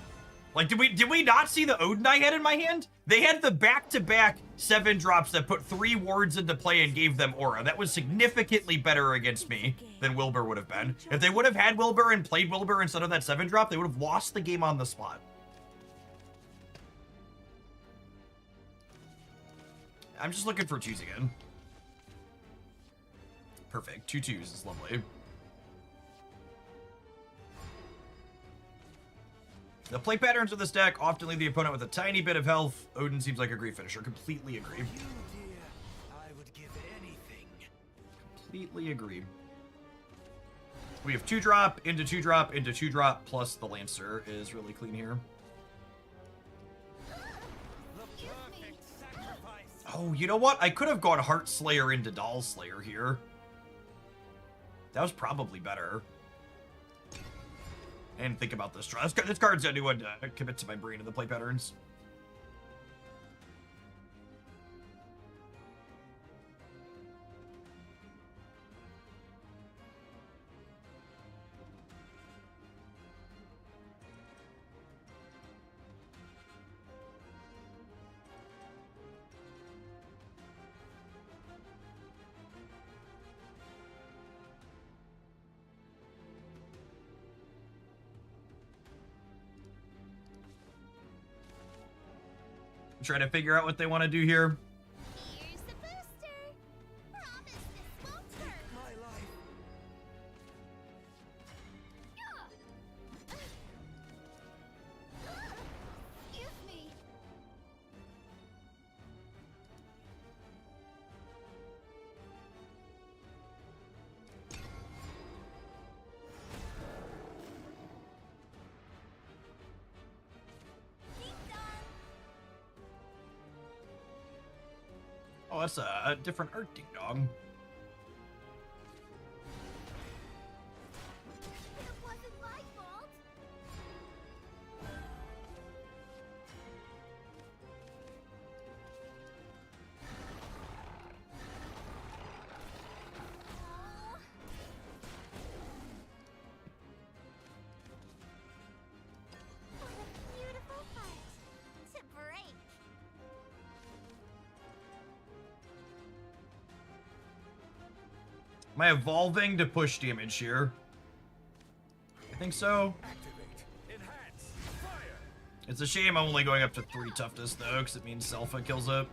Did we not see the Odin I had in my hand? They had the back-to-back 7 drops that put 3 wards into play and gave them aura. That was significantly better against me than Wilbur would have been. If they would have had Wilbur and played Wilbur instead of that 7 drop, they would have lost the game on the spot. I'm just looking for 2s again. Perfect. 2 2s is lovely. The play patterns of this deck often leave the opponent with a tiny bit of health. Odin seems like a great finisher. Completely agree. You, dear, I would give anything. Completely agree. We have 2-drop, into 2-drop, into 2-drop, plus the Lancer is really clean here. The perfect sacrifice. Oh, you know what? I could have gone Heart Slayer into Doll Slayer here. That was probably better. I didn't think about this draw. This card's a new one to commit to my brain in the play patterns. Trying to figure out what they want to do here. Here's the booster. Promise this won't hurt. My life. Excuse me. Deep done. Oh, that's a different art, ding dong. It wasn't my fault. Oh. What a beautiful heart to break. Am I evolving to push damage here? I think so. Activate. Enhance. Fire. It's a shame I'm only going up to 3 toughness though, because it means Selpha kills it.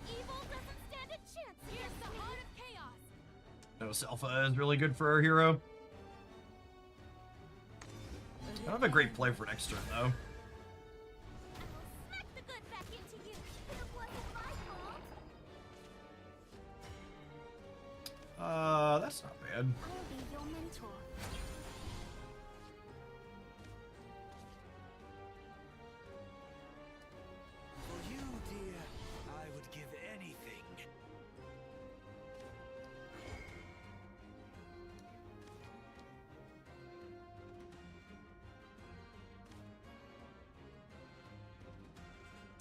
Evil doesn't stand a chance. Here's the heart of chaos. No, Selpha is really good for our hero. I don't have a great play for next turn though. I'll smack the good back into you. It wasn't my fault. That's not bad. I'll be your mentor. For you, dear, I would give anything.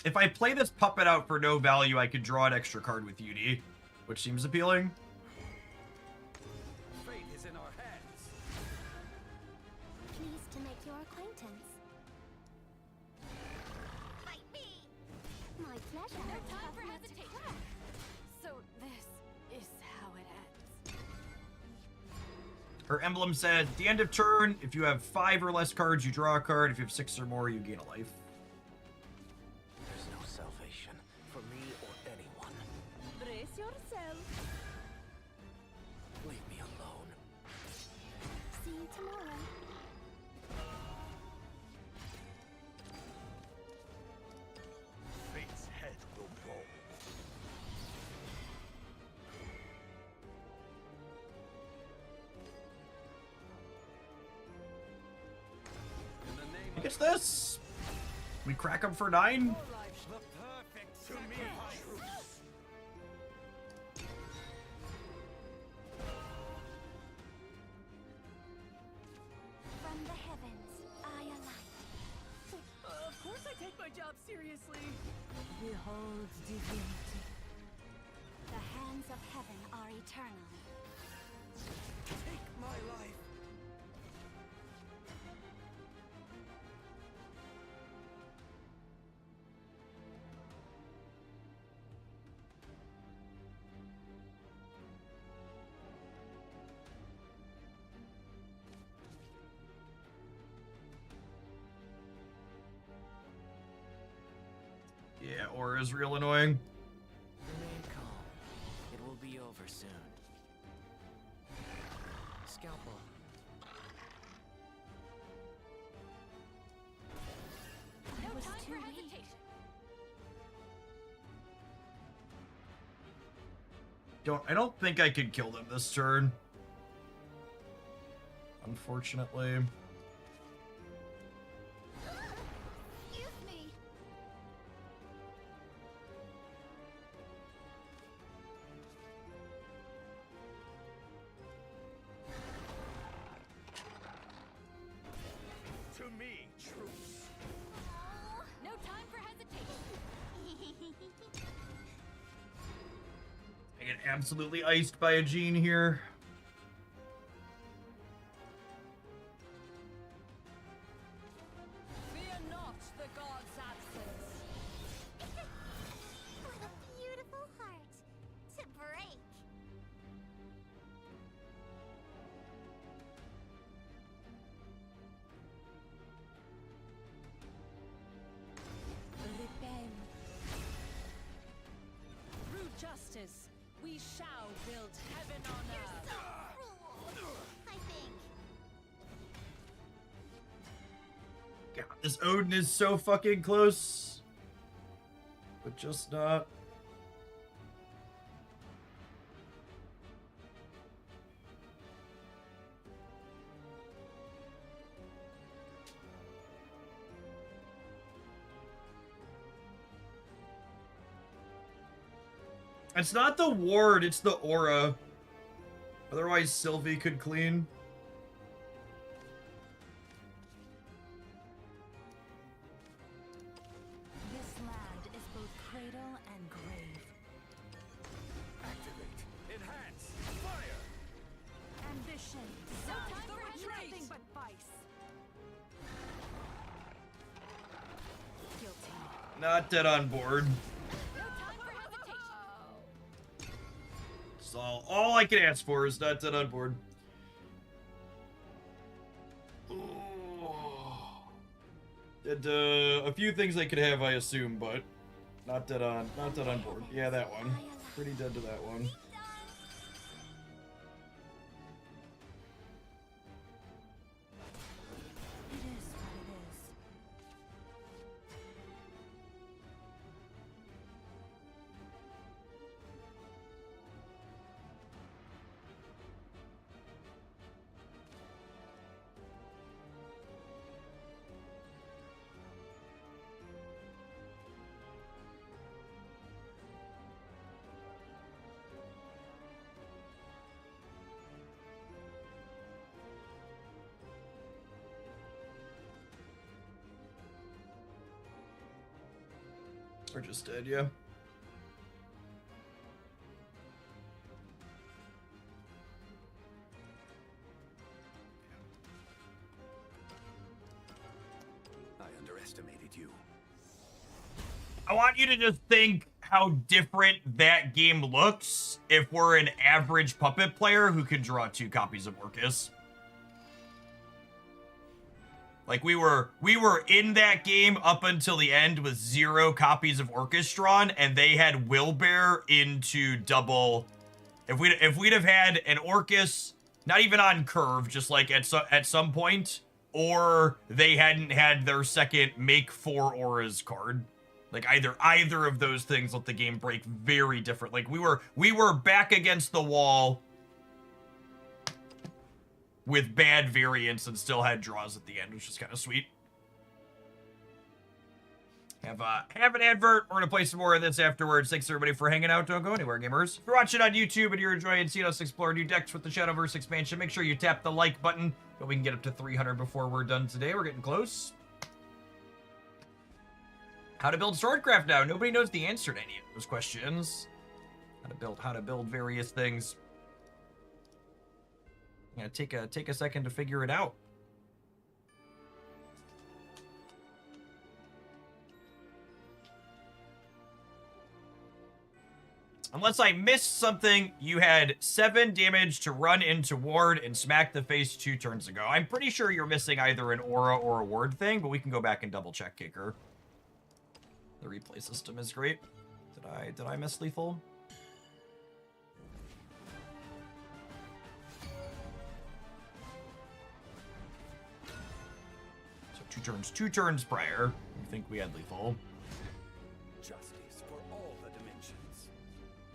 If I play this puppet out for no value, I could draw an extra card with UD, which seems appealing. Fate is in our hands. Pleased to make your acquaintance. Fight me! My pleasure. No time for hesitation. So this is how it ends. Her emblem said, at the end of turn, if you have 5 or less cards, you draw a card. If you have 6 or more, you gain a life. There's no salvation. torso. Leave me alone. See you tomorrow. Fate's head will roll. In the name I guess this. We crack them for 9. of life, the perfect to me, truth. From the heavens, I alight. Of course I take my job seriously. Behold divinity. The hands of heaven are eternal. Take my life. Yeah, Aura's real annoying. Remain calm. It will be over soon. Scalpel. I No was time too for weak. hesitation. I don't think I could kill them this turn. Unfortunately. Excuse me. To me, truth. No time for hesitation. I get absolutely iced by a Gene here. Fear not the god's absence. What a beautiful heart to break. Repent. Through justice, we shall build heaven on earth. Cruel, I think. God, this Odin is so fucking close. But just not. It's not the ward, it's the aura. Otherwise, Sylvie could clean. This land is both cradle and grave. Activate. Enhance. Fire. Ambition. No time for nothing but vice. Guilty. Not dead on board. No time for hesitation. So all I can ask for is not dead on board. And, a few things I could have, I assume, but not dead on board. Yeah, that one. Pretty dead to that one. It is what it is. Or just dead, yeah. I underestimated you. I want you to just think how different that game looks if we're an average puppet player who can draw 2 copies of Orcus. Like we were in that game up until the end with 0 copies of Orchestron, and they had Wilbear into double. If we'd have had an Orcus, not even on curve, just like at some point, or they hadn't had their second make 4 auras card. Like either of those things let the game break very different. Like we were back against the wall with bad variants and still had draws at the end, which is kind of sweet. Have an advert. We're gonna play some more of this afterwards. Thanks everybody for hanging out. Don't go anywhere, gamers. If you're watching on YouTube and you're enjoying seeing us explore new decks with the Shadowverse expansion, make sure you tap the like button so we can get up to 300 before we're done today. We're getting close. How to build Swordcraft now? Nobody knows the answer to any of those questions. How to build various things. Yeah, take a second to figure it out. Unless I missed something, you had 7 damage to run into ward and smack the face 2 turns ago. I'm pretty sure you're missing either an aura or a ward thing, but we can go back and double check, Kicker. The replay system is great. Did I miss lethal? So 2 turns prior. I think we had lethal. Justice for all the dimensions.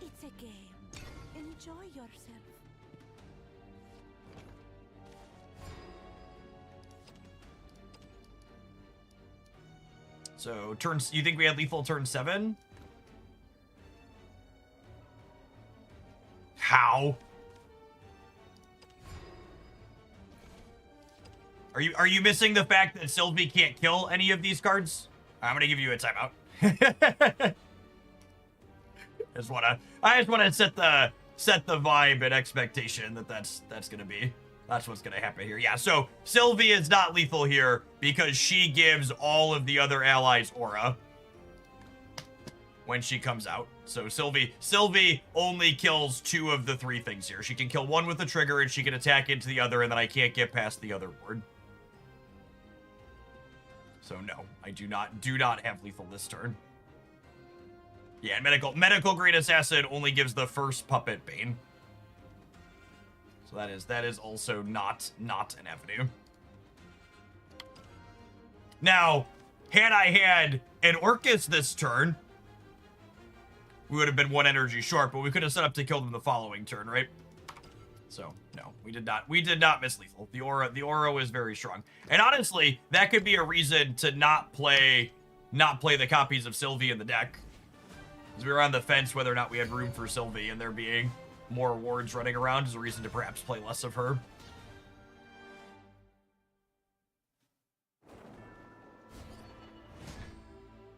It's a game. Enjoy yourself. So turns. You think we had lethal turn 7? How? Are you missing the fact that Sylvie can't kill any of these cards? I'm gonna give you a timeout. I just wanna set the vibe and expectation that that's what's gonna happen here. Yeah, so Sylvie is not lethal here because she gives all of the other allies aura when she comes out. So Sylvie only kills 2 of the 3 things here. She can kill 1 with a trigger and she can attack into the other, and then I can't get past the other ward. So no, I do not have lethal this turn. Yeah, and medical grade assassin only gives the first puppet bane. So that is also not an avenue. Now, had I had an Orcus this turn, we would have been 1 energy short, but we could have set up to kill them the following turn, right? So no, we did not miss lethal. The aura was very strong. And honestly, that could be a reason to not play the copies of Sylvie in the deck. Because we were on the fence whether or not we had room for Sylvie, and there being more wards running around is a reason to perhaps play less of her.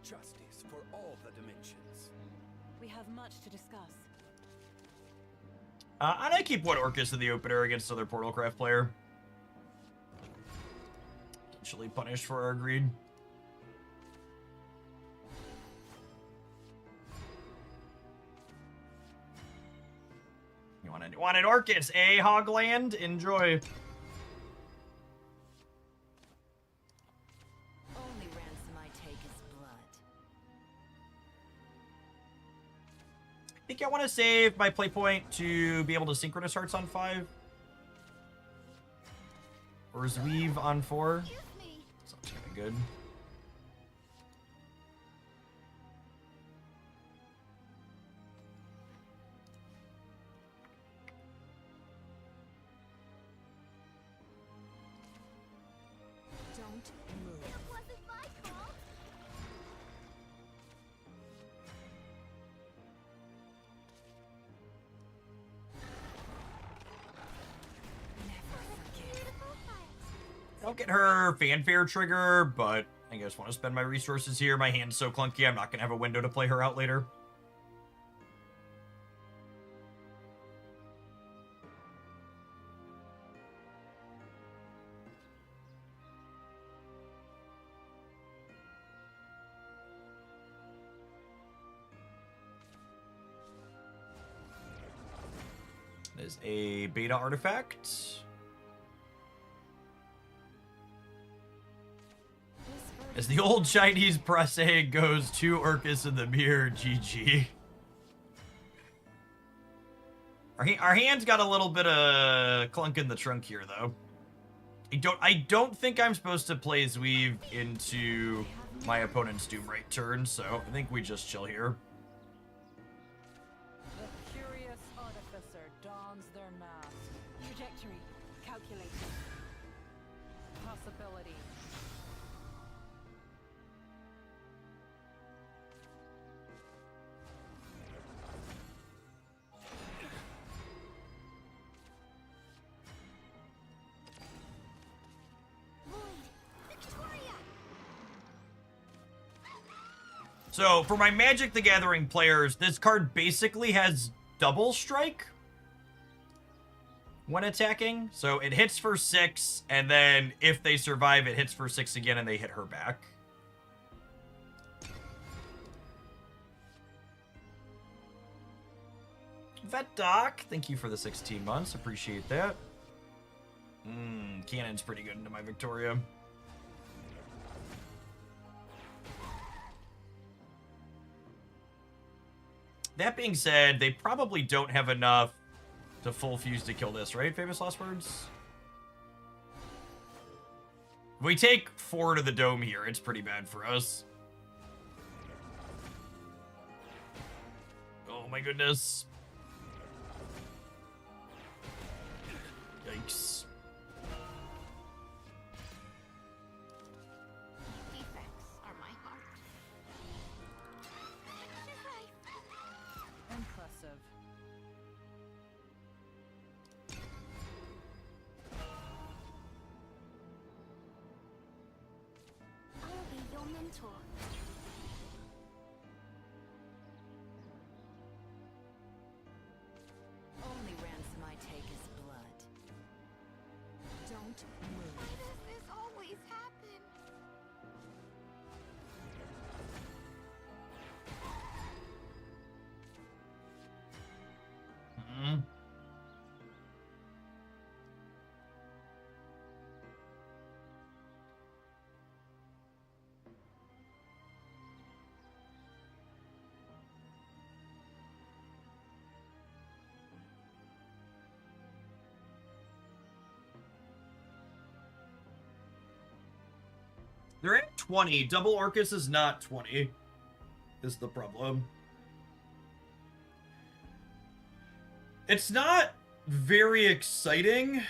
Justice for all the dimensions. We have much to discuss. And I keep 1 Orcus in the opener against another Portalcraft player. Potentially punished for our greed. You want an Orcus, eh, Hogland? Enjoy. Only ransom I take is blood. I think I want to save my play point to be able to synchronous hearts on 5. Or Zweave on 4. Excuse me. Sounds kind of good. Don't move. It wasn't my fault. Beautiful heart. Don't get her fanfare trigger, but I just want to spend my resources here. My hand's so clunky, I'm not going to have a window to play her out later. Is a beta artifact. As the old Chinese press saying goes, 2 Orcus in the mirror, GG. Our hands got a little bit of clunk in the trunk here, though. I don't think I'm supposed to play Zweave into my opponent's Doomright turn, so I think we just chill here. The curious artificer dons their mask. Trajectory calculated. Possibility. So, for my Magic the Gathering players, this card basically has double strike when attacking. So, it hits for 6, and then if they survive, it hits for 6 again, and they hit her back. Vet Doc, thank you for the 16 months. Appreciate that. Cannon's pretty good into my Victoria. That being said, they probably don't have enough to full fuse to kill this, right? Famous last words? If we take 4 to the dome here, it's pretty bad for us. Oh my goodness. Yikes. Defects are my heart. Impressive. I'll be your mentor. Only ransom I take is blood. Don't move. Why does this always happen? They're at 20. Double Orcus is not 20. Is the problem. It's not very exciting.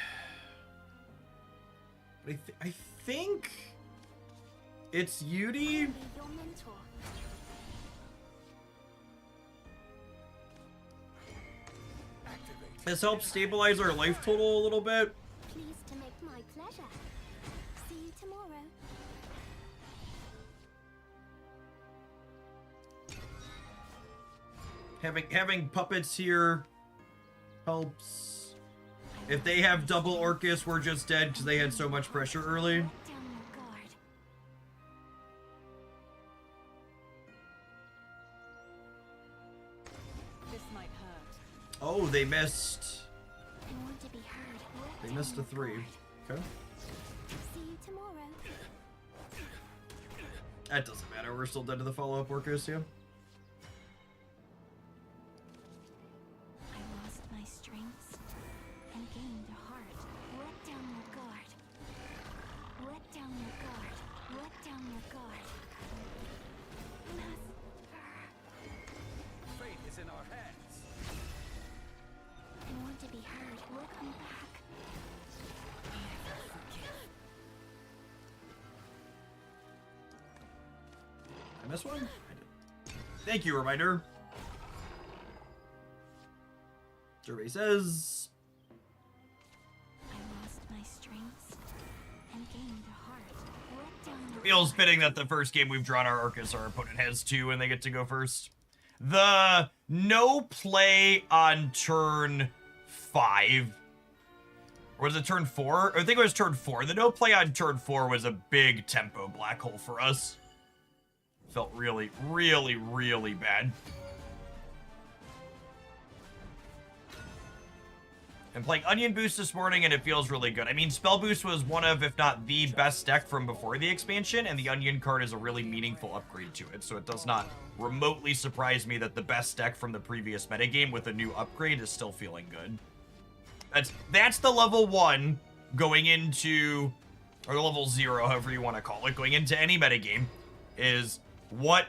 But I think it's Yudi. I'll be your mentor. This helps stabilize our life total a little bit. Pleased to make my pleasure. See you tomorrow. Having puppets here helps. If they have double Orcus, we're just dead because they had so much pressure early. Down your guard. This might hurt. Oh, they missed. I want to be heard. Let They down missed a your 3. guard. Okay. See you tomorrow. That doesn't matter. We're still dead to the follow-up Orcus, yeah? I lost my strengths and gained a heart. Let down your guard. Let down your guard. Let down your guard. Fate is in our hands. I want to be heard. Welcome back. I missed one? I did. Thank you, reminder. Survey says... I lost my strengths and gained a heart. Let down your Feels fitting that the first game we've drawn our Orcus, our opponent has 2 and they get to go first. The no play on turn 5. Or was it turn 4? I think it was turn 4. The no play on turn 4 was a big tempo black hole for us. Felt really, really, really bad. I'm playing Onion Boost this morning, and it feels really good. I mean, Spell Boost was one of, if not the best deck from before the expansion, and the Onion card is a really meaningful upgrade to it, so it does not remotely surprise me that the best deck from the previous metagame with a new upgrade is still feeling good. That's the level 1 going into, or the level 0, however you want to call it, going into any metagame, is what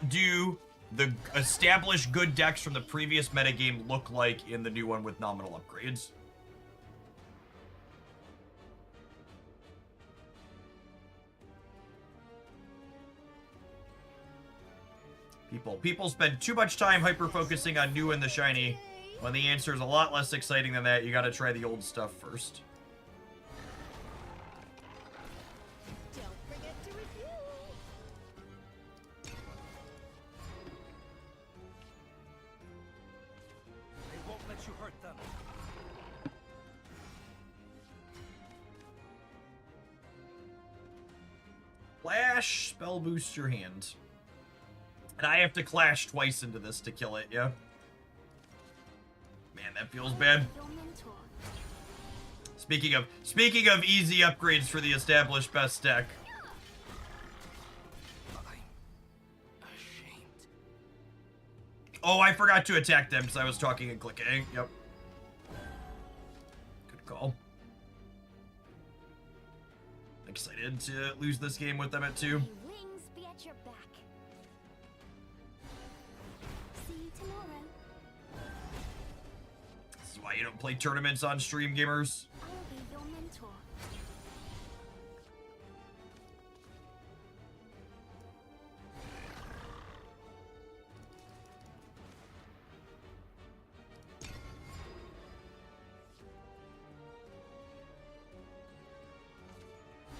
do the established good decks from the previous metagame look like in the new one with nominal upgrades. People spend too much time hyper-focusing on new and the shiny, when the answer is a lot less exciting than that. You gotta try the old stuff first. Don't forget to review. They won't let you hurt them. Clash, spell boost your hand. And I have to clash twice into this to kill it, yeah? Man, that feels bad. Your mentor. Speaking of easy upgrades for the established best deck. Ashamed. Oh, I forgot to attack them because I was talking and clicking. Yep. Good call. Excited to lose this game with them at 2. May wings be at your back. See you tomorrow. This is why you don't play tournaments on stream, gamers. I'll be your mentor.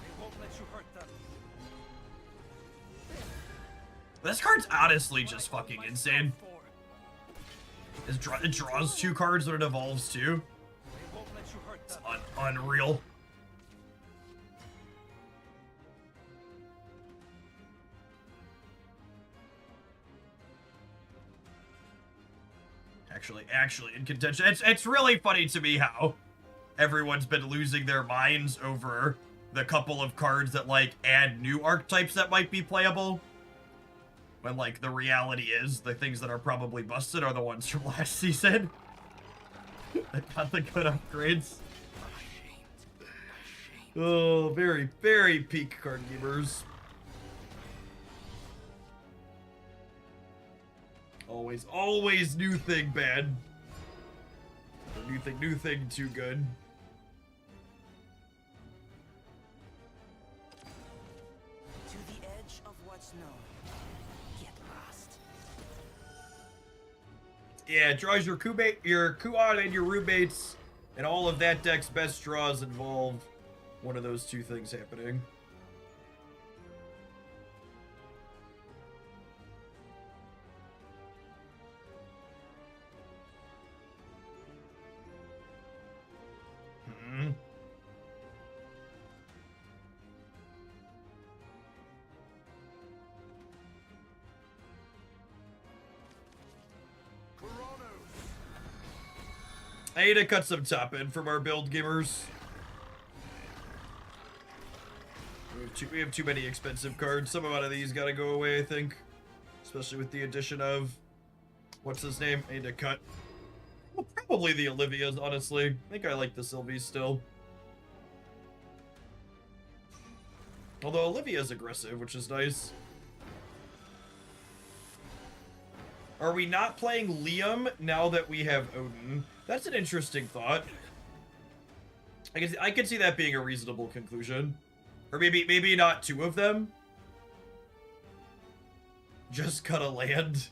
They won't let you hurt them. This card's honestly just fucking insane. It draws 2 cards when it evolves too. They won't let you hurt It's them. unreal. Actually in contention. It's really funny to me how everyone's been losing their minds over the couple of cards that like add new archetypes that might be playable. When like the reality is the things that are probably busted are the ones from last season. That got the good upgrades. Oh, very, very peak card gamers. Always new thing bad. Or new thing too good. To the edge of what's known. Get lost. Yeah, it draws your Kuan and your roommates, and all of that deck's best draws involve one of those 2 things happening. I need to cut some top end from our build, gamers. We have too many expensive cards. Some amount of these gotta go away, I think. Especially with the addition of... What's his name? I need to cut. Well, probably the Olivia's, honestly. I think I like the Sylvies still. Although Olivia's aggressive, which is nice. Are we not playing Liam now that we have Odin? That's an interesting thought. I could see that being a reasonable conclusion. Or maybe not 2 of them. Just cut a land.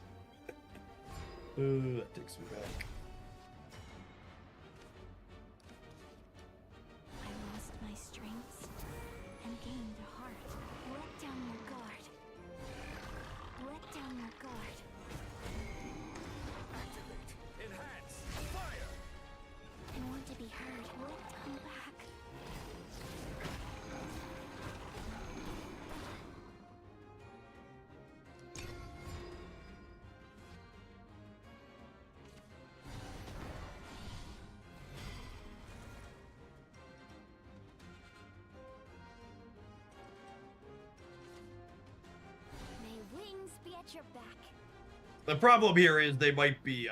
That takes me back. I lost my strengths and gained a heart. Let down your guard. Let down your guard. Activate. Enhance. Fire. I want to be heard. Let down back. Get your back. The problem here is they might be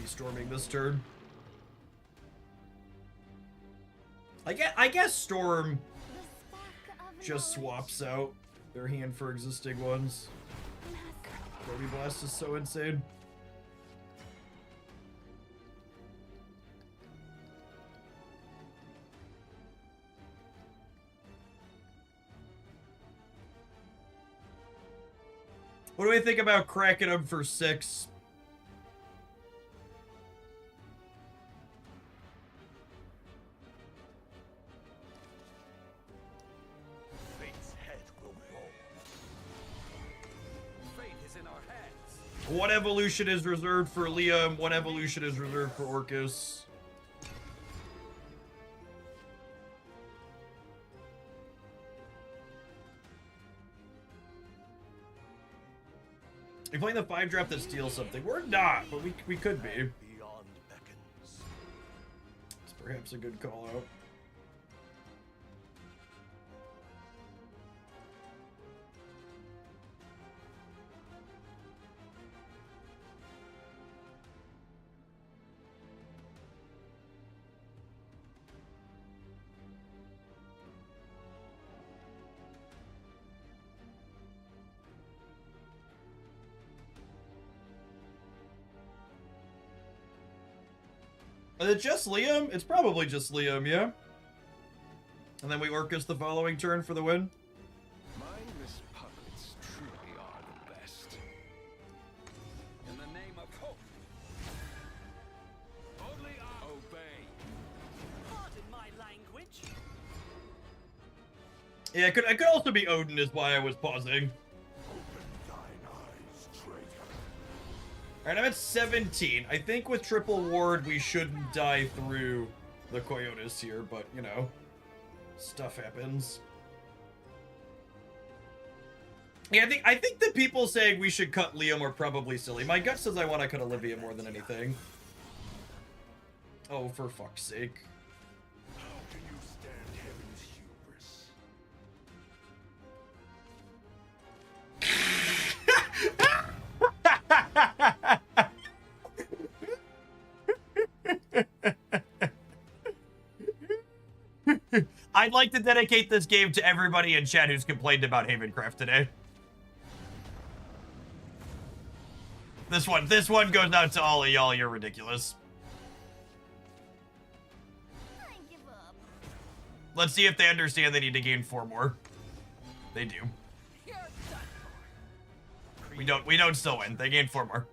storming this turn. I guess Storm The spark of just swaps out their hand for existing ones. Kirby Blast is so insane. What do we think about cracking them for 6? Fate's head will fall. Fate is in our hands. One evolution is reserved for Liam, one evolution is reserved for Orcus. You're playing the 5-drop that steals something. We're not, but we could be. Beyond beckons. It's perhaps a good call out. Is it just Liam? It's probably just Liam, yeah? And then we Orcus the following turn for the win? Mindless puppets truly are the best. In the name of hope. Only I obey. Pardon my language. Yeah, it could also be Odin is why I was pausing. Open thine eyes, traitor. Alright, I'm at 17. I think with triple ward we shouldn't die through the Coyotes here, but you know, stuff happens. Yeah, I think the people saying we should cut Liam are probably silly. My gut says I want to cut Olivia more than anything. Oh, for fuck's sake. How can you stand heaven's hubris? I'd like to dedicate this game to everybody in chat who's complained about Havencraft today. This one goes out to all of y'all. You're ridiculous. I give up. Let's see if they understand they need to gain 4 more. They do. You're done for. We don't still win. They gain 4 more.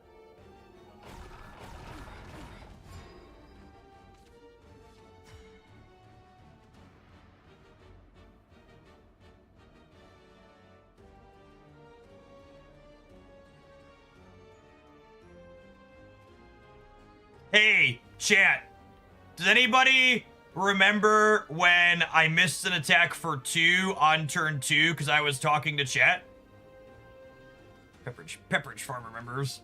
Hey, chat. Does anybody remember when I missed an attack for 2 on turn 2 because I was talking to chat? Pepperidge Farm remembers.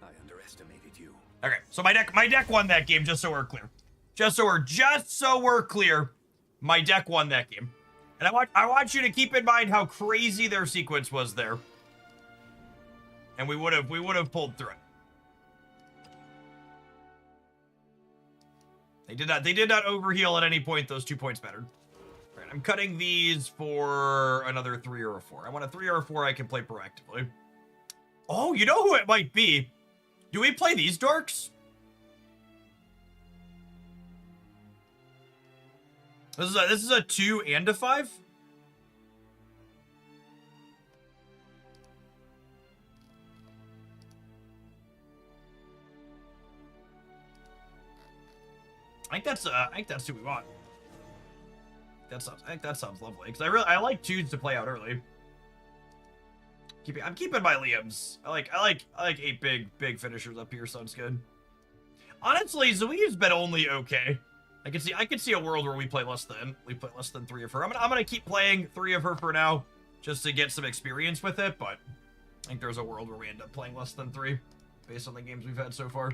I underestimated you. Okay, so my deck won that game, just so we're clear. Just so we're clear, my deck won that game. And I want you to keep in mind how crazy their sequence was there. And we would have pulled through it. They did not overheal at any point. Those 2 points mattered. Right, I'm cutting these for another 3 or a 4. I want a 3 or a 4 I can play proactively. Oh, you know who it might be? Do we play these dorks? This is a 2 and a 5? I think that's who we want. I think that sounds lovely because I like 2s to play out early. I'm keeping my Liams. I like 8 big finishers up here. Sounds good. Honestly, Zoe's been only okay. I can see a world where we play less than 3 of her. I'm gonna keep playing 3 of her for now, just to get some experience with it. But I think there's a world where we end up playing less than 3, based on the games we've had so far.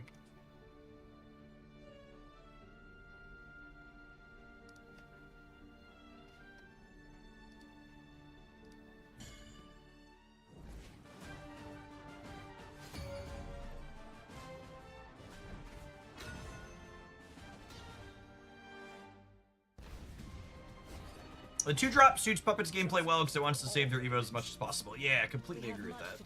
The 2-drop suits Puppet's gameplay well because it wants to save their evos as much as possible. Yeah, I completely agree with that.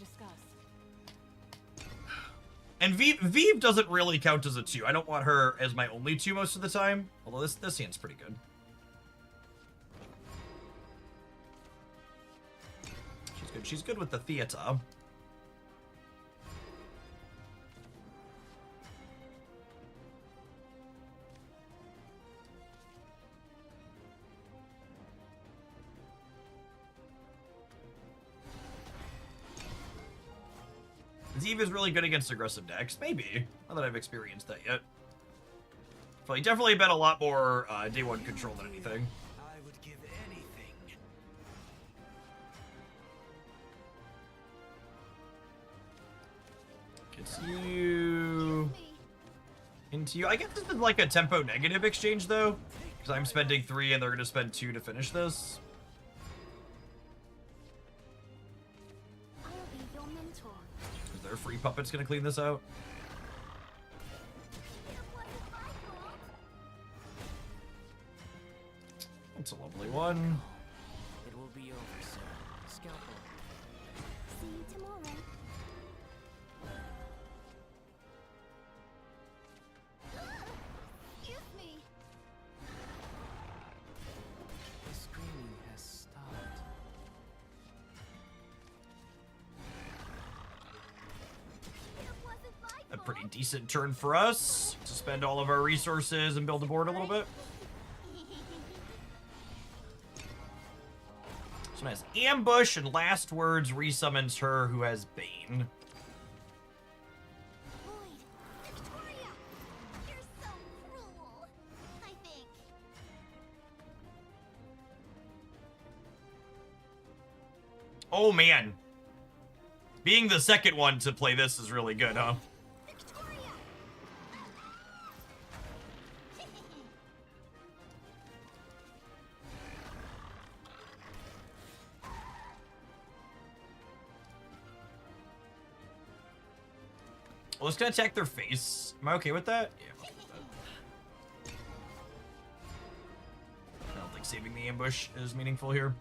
And Vive doesn't really count as a 2. I don't want her as my only 2 most of the time. Although this hand's pretty good. She's good. She's good with the theater. Eve is really good against aggressive decks. Maybe. Not that I've experienced that yet. But definitely been a lot more day 1 control than anything. I would give anything. Gets you into you. I guess this is like a tempo negative exchange though, because I'm spending 3 and they're gonna spend 2 to finish this. I'll be your mentor. Is there free puppets gonna clean this out? That's a lovely one. It will be over soon. Scalpel. See you tomorrow. Excuse me. The screaming has stopped. It wasn't my A fault. pretty decent turn for us to spend all of our resources and build a board a little bit. So nice. Ambush and Last Words resummons her who has Bane. Lloyd, Victoria, you're so cruel. I think. Oh man. Being the second one to play this is really good, huh? Victoria. Well, it's gonna attack their face. Am I okay with that? Yeah, I'm okay with that. I don't think saving the ambush is meaningful here.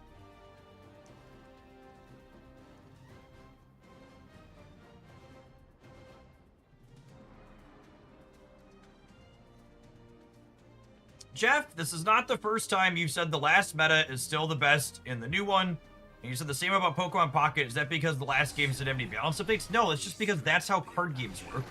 Jeff, this is not the first time you've said the last meta is still the best in the new one. And you said the same about Pokemon Pocket. Is that because the last games didn't have any balance updates? No, it's just because that's how card games work.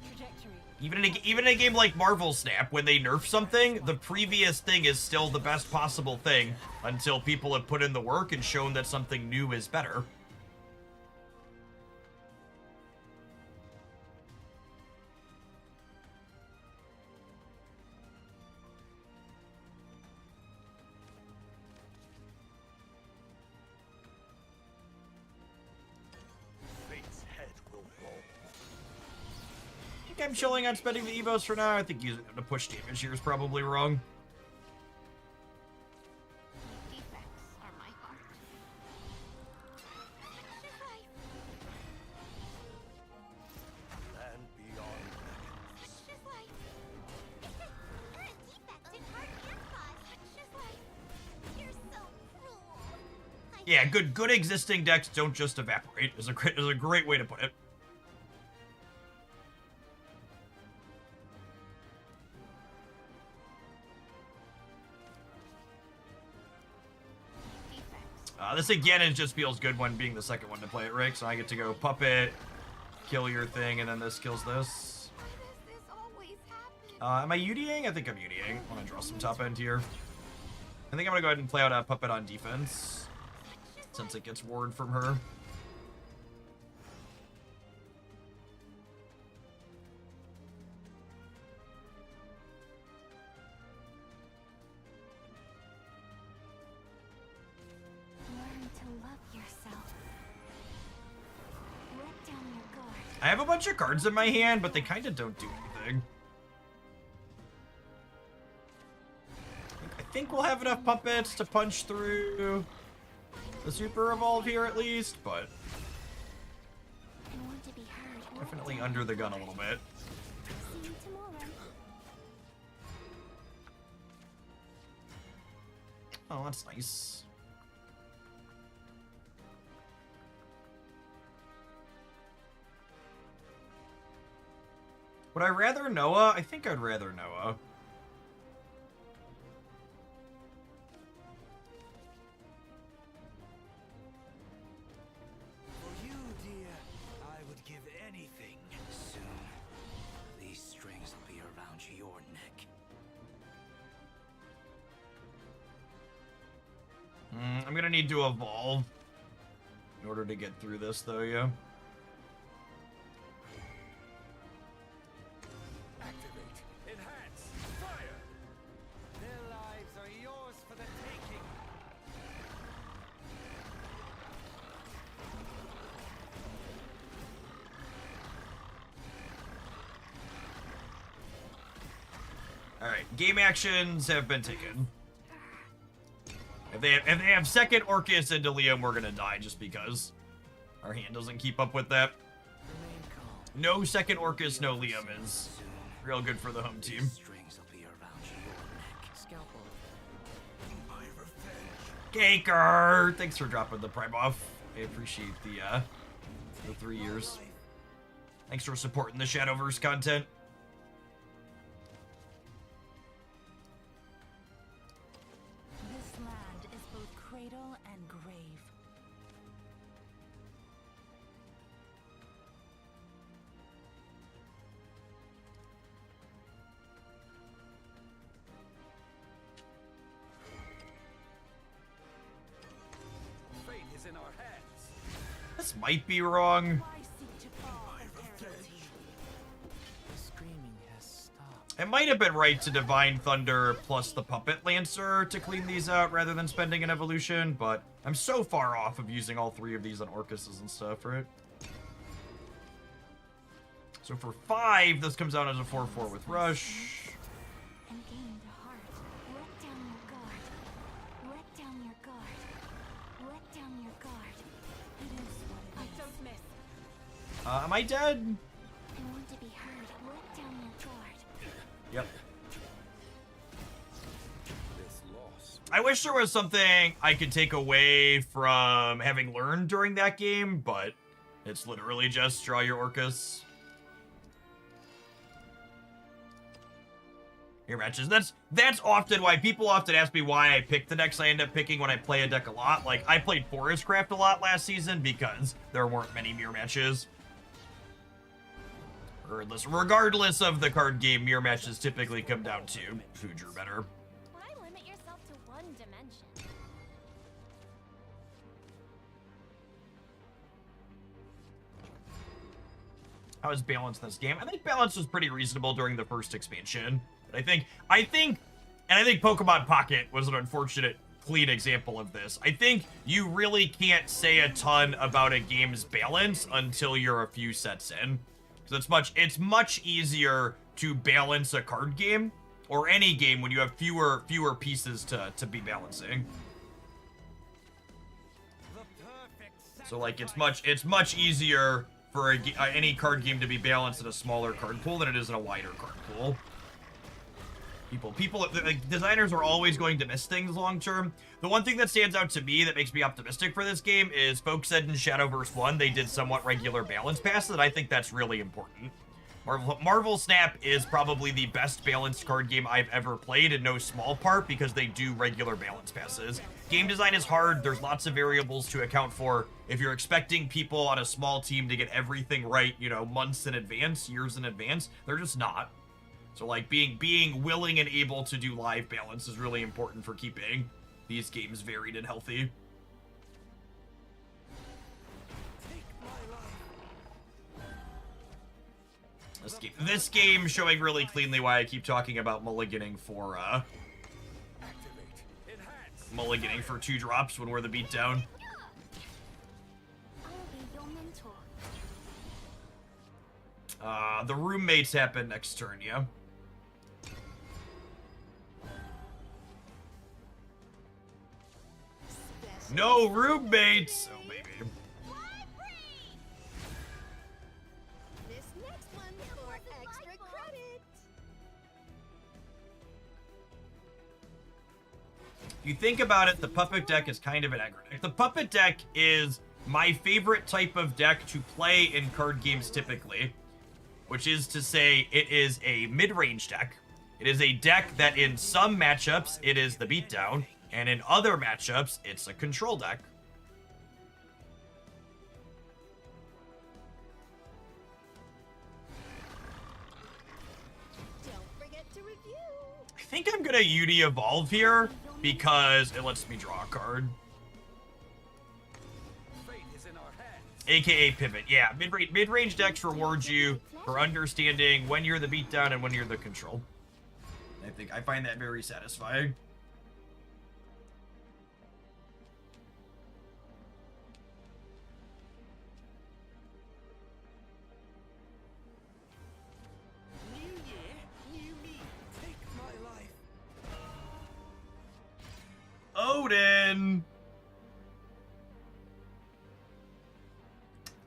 Trajectory. Even in a game like Marvel Snap, when they nerf something, the previous thing is still the best possible thing until people have put in the work and shown that something new is better. Fate's head will roll. I think I'm chilling on spending the evos for now. I think using them to push damage here is probably wrong. Defects are my heart. She's right. And beyond She's right. You're a defect in heart and thought. She's right. You're so cruel. Yeah, good existing decks don't just evaporate. Is a great way to put it. Defects. This again, it just feels good when being the second one to play it, Rick. So I get to go puppet, kill your thing, and then this kills this. Why does this always happen? Am I UDing? I think I'm UDing. I want to draw some top end here. I think I'm gonna go ahead and play out a puppet on defense, since it gets ward from her. Learn to love yourself. Let down your guard. I have a bunch of cards in my hand, but they kind of don't do anything. I think we'll have enough puppets to punch through the Super Evolve here at least, but I want to be heard. definitely under the gun a little bit. See you tomorrow. Oh, that's nice. Would I rather Noah? I think I'd rather Noah. For you, dear, I would give anything. Soon, these strings will be around your neck. I'm gonna need to evolve in order to get through this, though, yeah. Activate. Enhance. Fire. Their lives are yours for the taking. Alright, game actions have been taken. If they have second Orcus into Liam, we're gonna die just because our hand doesn't keep up with that. Remain calm. No second Orcus, no Liam is Soon, real good for the home team. these strings will be around your neck. Scalpel. My revenge. Gaker! Thanks for dropping the prime off. I appreciate the 3 years. Thanks for supporting the Shadowverse content. This land is both cradle and grave. Fate is in our hands. This might be wrong. Why seek to fall in perpetuity? The screaming has stopped. It might have been right to Divine Thunder plus the Puppet Lancer to clean these out rather than spending an evolution, but I'm so far off of using all 3 of these on Orcuses and stuff, right? So for 5, this comes out as a 4-4 with Rush. And gain the heart. Let down your guard. Let down your guard. Let down your guard. It is what it is. Don't miss. Am I dead? I want to be heard. Let down your guard. Yep. This loss. I wish there was something I could take away from having learned during that game, but it's literally just draw your Orcus. Your matches. That's often why people often ask me why I pick the decks I end up picking when I play a deck a lot. Like, I played Forestcraft a lot last season because there weren't many mirror matches. Regardless of the card game, mirror matches typically come down to who drew better. Why limit yourself to one dimension? How is balance in this game? I think balance was pretty reasonable during the first expansion. But I think Pokemon Pocket was an unfortunate clean example of this. I think you really can't say a ton about a game's balance until you're a few sets in. Because it's much easier to balance a card game or any game when you have fewer pieces to be balancing. The perfect So like it's much easier for any card game to be balanced in a smaller card pool than it is in a wider card pool. Like, designers are always going to miss things long term. The one thing that stands out to me that makes me optimistic for this game is folks said in Shadowverse 1 they did somewhat regular balance passes, and I think that's really important. Marvel Snap is probably the best balanced card game I've ever played, in no small part because they do regular balance passes. Game design is hard. There's lots of variables to account for. If you're expecting people on a small team to get everything right, you know, months in advance, years in advance, they're just not. So like being willing and able to do live balance is really important for keeping these games varied and healthy. take my life. This game showing really cleanly why I keep talking about mulliganing for Activate. Enhance. mulliganing for 2 drops when we're the beatdown. I will be your mentor. The roommates happen next turn, yeah. No roommates! Oh, baby. Fly free! This next one for extra credit. If you think about it, the puppet deck is kind of an aggro deck. The puppet deck is my favorite type of deck to play in card games typically, which is to say it is a mid-range deck. It is a deck that in some matchups, it is the beatdown, and in other matchups, it's a control deck. Don't forget to review. I think I'm gonna UD Evolve here because it lets me draw a card. Fate is in our hands. AKA pivot. Yeah, mid-range decks reward you for understanding when you're the beatdown and when you're the control. I find that very satisfying. New year, new me. Take my life. Odin!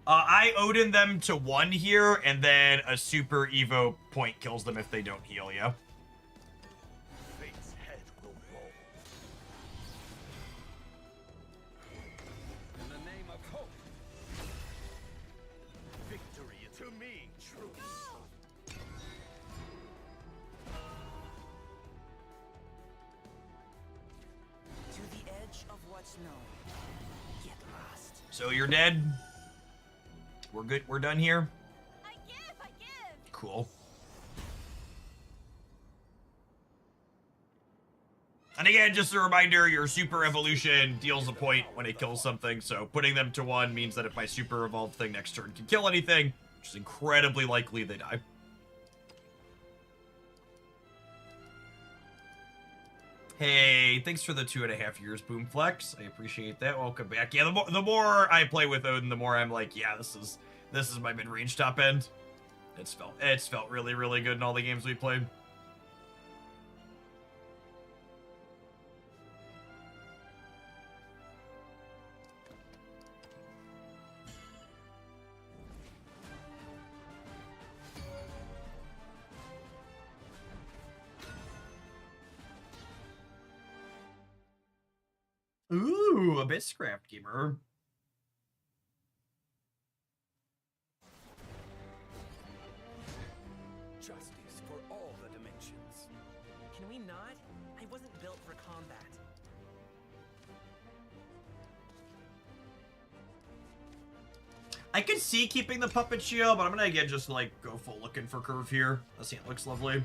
I Odin them to 1 here, and then a super Evo point kills them if they don't heal you. Fate's head will roll. In the name of hope. Victory to me, truth. To the edge of what's known. Get lost. So you're dead. We're good. We're done here. I give. Cool. And again, just a reminder, your super evolution deals a point when it kills something, so putting them to 1 means that if my super evolved thing next turn can kill anything, which is incredibly likely, they die. Hey, thanks for the 2.5 years, Boomflex. I appreciate that. Welcome back. Yeah, the more I play with Odin, the more I'm like, yeah, this is my mid-range top end. It's felt really, really good in all the games we played. Ooh, a Abysscraft gamer. Justice for all the dimensions. Can we not? I wasn't built for combat. I could see keeping the puppet shield, but I'm gonna again just like go full looking for curve here. That scene looks lovely.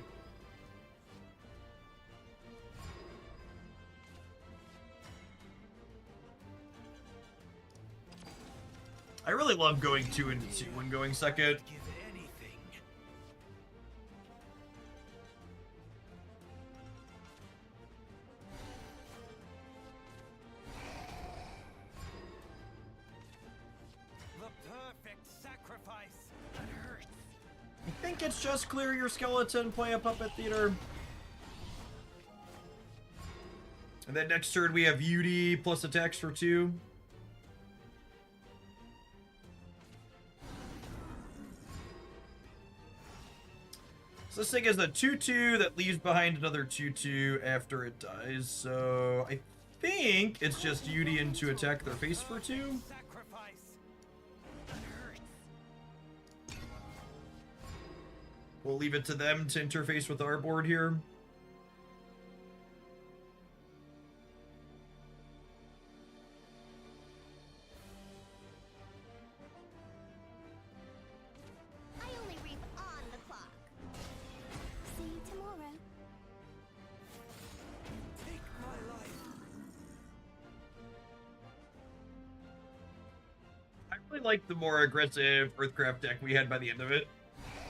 I really love going 2 and 2 when going second. Give anything. The perfect sacrifice. That hurts. I think it's just clear your skeleton, play a puppet theater. And then next turn we have UD plus attacks for 2. So this thing is a 2/2 that leaves behind another 2/2 after it dies. So I think it's just UD to attack their face for 2. Sacrifice. That hurts. We'll leave it to them to interface with our board here. I only reap on the clock. See you tomorrow. Take my life. I really like the more aggressive Earthcraft deck we had by the end of it.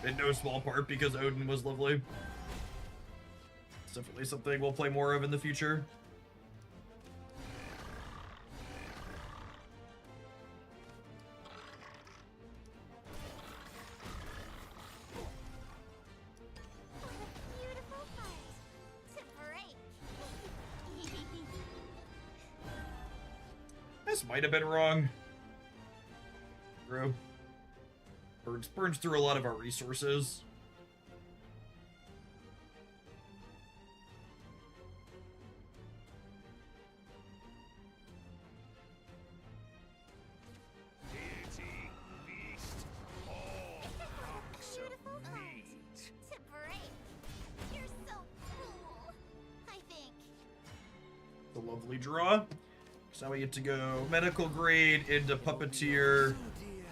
In no small part because Odin was lovely. It's definitely something we'll play more of in the future. Beautiful heart to break. This might have been wrong. Bro. Burns through a lot of our resources. lovely draw. So now we get to go medical grade into puppeteer,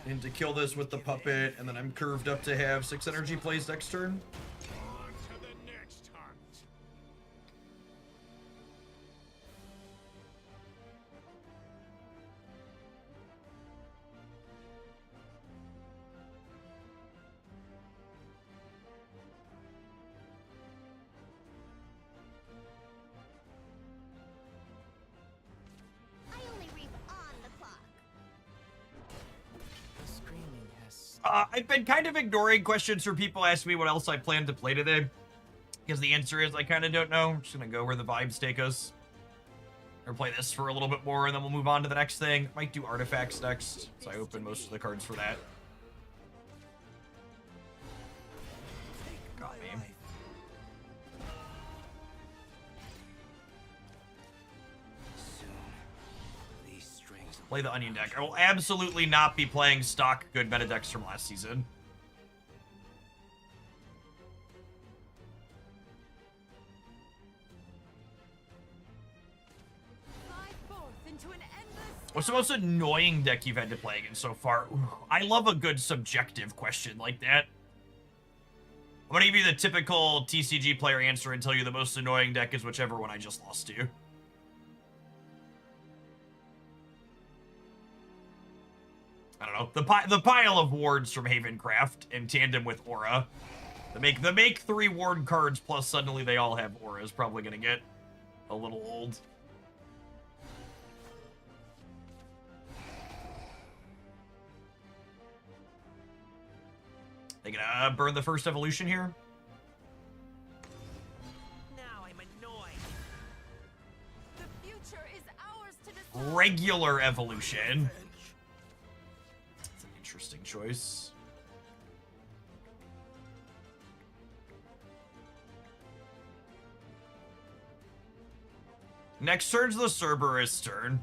into kill this with the puppet, and then I'm curved up to have 6 energy plays next turn. On to the next hunt. I only reap on the clock. The screaming has I've been kind of ignoring questions from people asking me what else I plan to play today. Because the answer is I kind of don't know. I'm just going to go where the vibes take us. Or play this for a little bit more, and then we'll move on to the next thing. Might do artifacts next, so I open most of the cards for that. Got me. these strings. Play the onion deck. I will absolutely not be playing stock good meta decks from last season. Fly forth into an endless What's the most annoying deck you've had to play against so far? Ooh, I love a good subjective question like that. I'm gonna give you the typical TCG player answer and tell you the most annoying deck is whichever one I just lost to. I don't know. The pile of wards from Havencraft in tandem with Aura. The make 3 ward cards plus suddenly they all have Aura is probably gonna get a little old. They gonna burn the first evolution here? Now I'm annoyed. the future is ours to decide. Regular evolution. That's an interesting choice. Next turn's the Cerberus turn.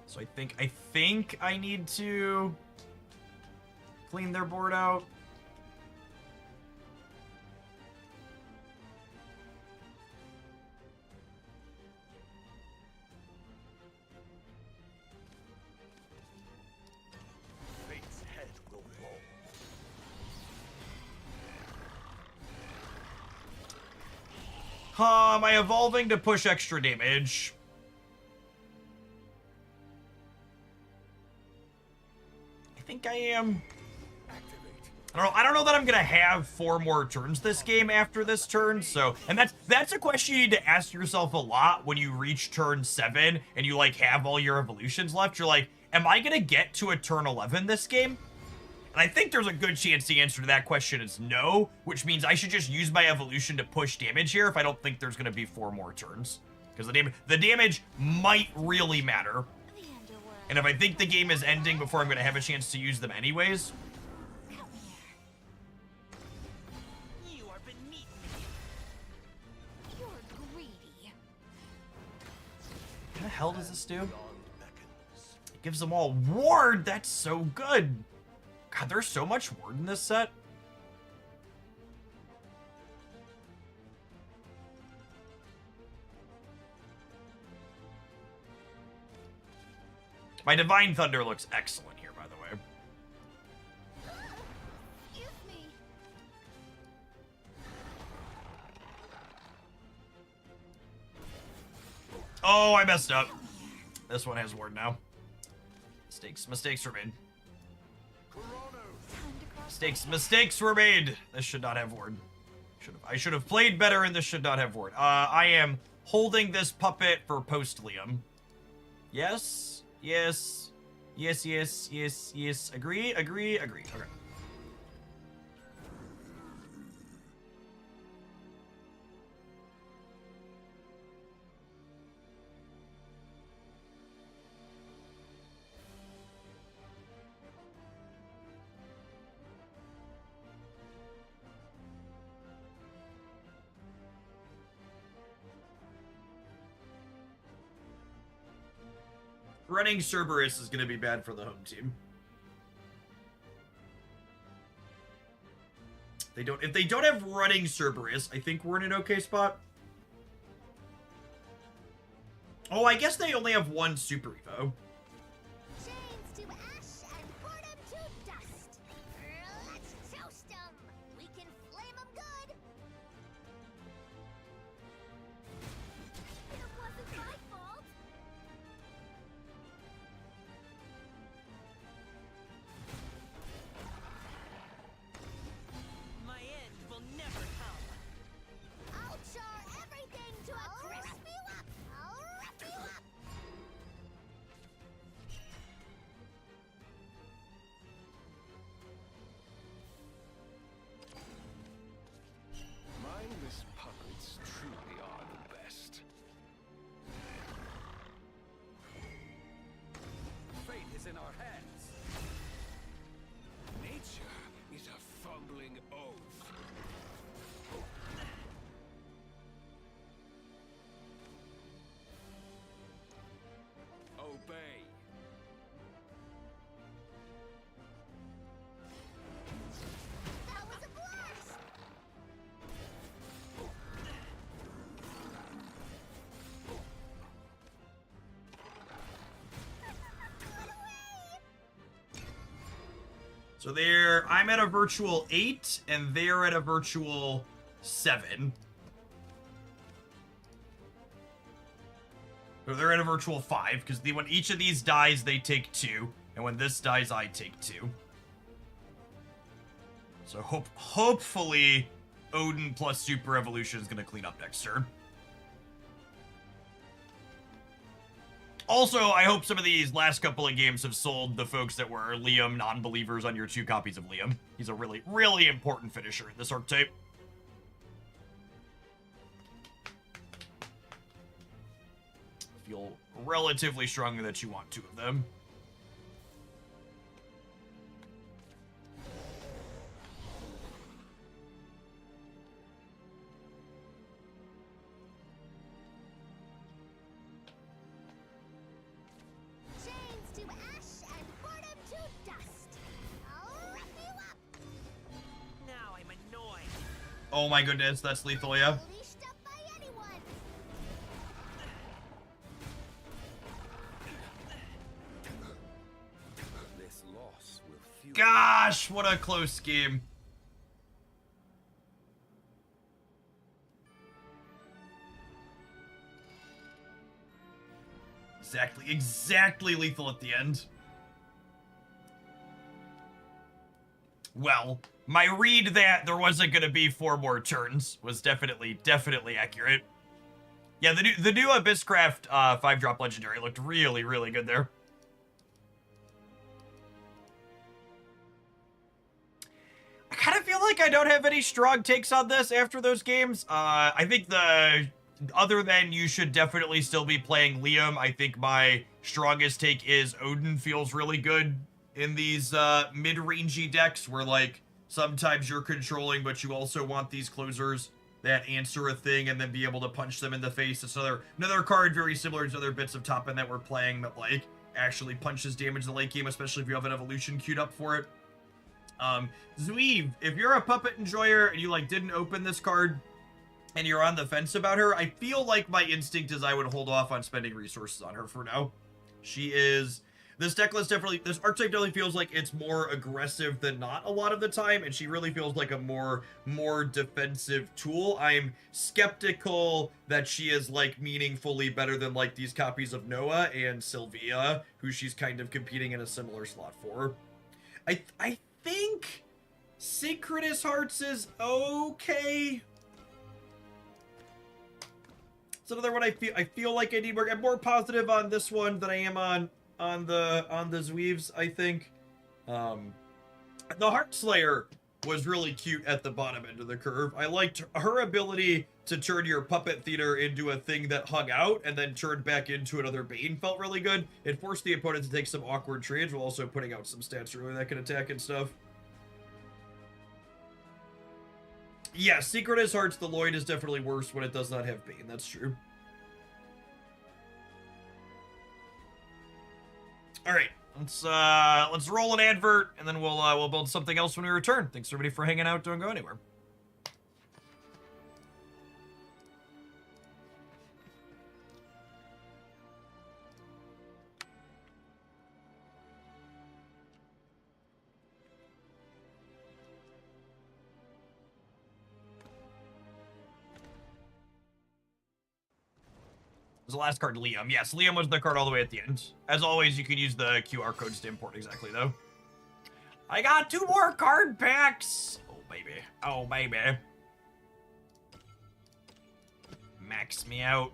So I think I need to clean their board out. Fate's head will roll. Am I evolving to push extra damage? I think I am. I don't know that I'm gonna have 4 more turns this game after this turn, so, and that's a question you need to ask yourself a lot when you reach turn 7 and you like have all your evolutions left. You're like, am I gonna get to a turn 11 this game? And I think there's a good chance the answer to that question is no, which means I should just use my evolution to push damage here if I don't think there's gonna be 4 more turns. Because the damage might really matter. The underworld. And if I think the game is ending before I'm gonna have a chance to use them anyways, Come here. You are beneath me. You're greedy. what the hell does this do? It gives them all ward. That's so good. God, there's so much ward in this set. My Divine Thunder looks excellent here, by the way. Excuse me. Oh, I messed up. This one has ward now. Mistakes were made. Mistakes were made. This should not have ward. I should have played better, and this should not have ward. I am holding this puppet for post-Liam. Yes. Yes. Yes, yes, yes, yes. Agree. Okay. Running Cerberus is going to be bad for the home team. If they don't have running Cerberus, I think we're in an okay spot. Oh, I guess they only have one Super Evo. Chains to ash and boredom to dust. Let's toast 'em. We can flame 'em good. It wasn't my fault. My end will never come. I'll char everything to a crisp. Wrap you up. I'll wrap you up. Mindless puppets truly are the best. Fate is in our hands. Nature is a fumbling oaf. Obey. That was a blast. Run away. So I'm at a virtual 8, and they're at a virtual 7. Or they're at a virtual 5, because when each of these dies, they take 2. And when this dies, I take 2. So hopefully, Odin plus Super Evolution is going to clean up next turn. Also, I hope some of these last couple of games have sold the folks that were Liam non-believers on your 2 copies of Liam. He's a really, really important finisher in this archetype. Feel relatively strongly that you want 2 of them. Chains to ash and boredom to dust. I'll wrap you up. Now I'm annoyed. Oh my goodness, that's lethal, yeah. Leashed up by anyone. This loss will fuel. Gosh, what a close game. Exactly lethal at the end. Well, my read that there wasn't going to be 4 more turns was definitely accurate. Yeah, the new Abysscraft 5-drop legendary looked really, really good there. I kind of feel like I don't have any strong takes on this after those games. I think other than you should definitely still be playing Liam, I think my strongest take is Odin feels really good in these mid-rangey decks where, like, sometimes you're controlling, but you also want these closers that answer a thing and then be able to punch them in the face. It's another card very similar to other bits of top end that we're playing that, like, actually punches damage in the late game, especially if you have an evolution queued up for it. Zweev, if you're a puppet enjoyer and you, like, didn't open this card and you're on the fence about her, I feel like my instinct is I would hold off on spending resources on her for now. This deck list this archetype definitely feels like it's more aggressive than not a lot of the time, and she really feels like a more defensive tool. I'm skeptical that she is, like, meaningfully better than, like, these copies of Noah and Sylvia, who she's kind of competing in a similar slot for. I think Synchronous Hearts is okay. It's another one I feel like I need more. I'm more positive on this one than I am on the Zweeves, I think. The Heartslayer was really cute at the bottom end of the curve. I liked her ability to turn your puppet theater into a thing that hung out and then turned back into another Bane felt really good. It forced the opponent to take some awkward trades while also putting out some stats earlier that can attack and stuff. Yeah, Synchronous Hearts, the Lloyd is definitely worse when it does not have Bane. That's true. All right, let's roll an advert, and then we'll build something else when we return. Thanks everybody for hanging out. Don't go anywhere. Was the last card Liam? Yes, Liam was the card all the way at the end. As always, you can use the QR codes to import exactly, though. I got 2 more card packs! Oh, baby. Oh, baby. Max me out.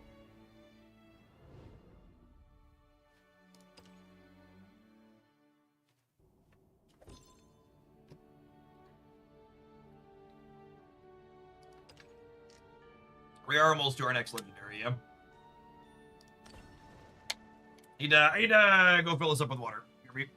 We are almost to our next legendary, yeah. Need to go fill this up with water. Here we.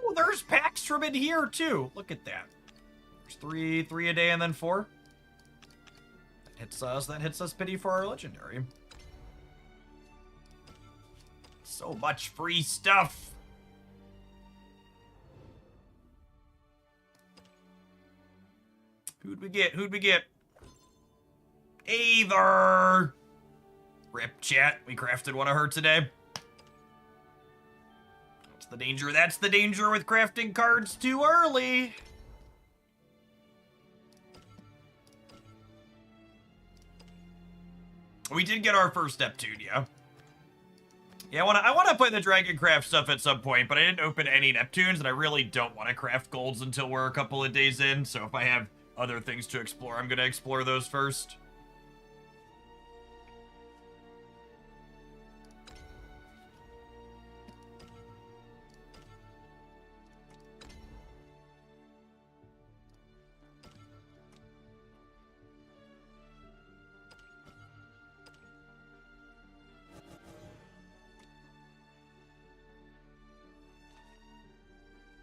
Oh, there's packs from in here too. Look at that. There's three a day and then 4. That hits us pity for our legendary. So much free stuff. Who'd we get? Who'd we get? Aether. Rip chat. We crafted one of her today. That's the danger. That's the danger with crafting cards too early. We did get our first Neptune, yeah. Yeah, I want to play the Dragoncraft stuff at some point, but I didn't open any Neptunes, and I really don't want to craft golds until we're a couple of days in, so if I have other things to explore, I'm going to explore those first.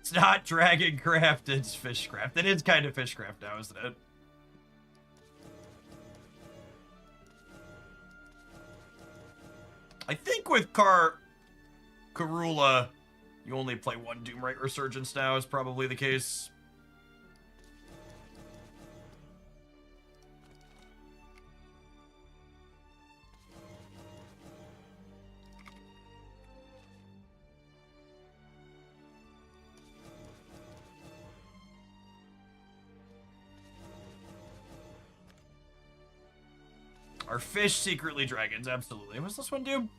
It's not Dragoncraft, it's Fishcraft. It is kind of Fishcraft now, isn't it? I think with Karula, you only play 1 Doomright Resurgence now is probably the case. Our fish secretly dragons, absolutely. What's this one do?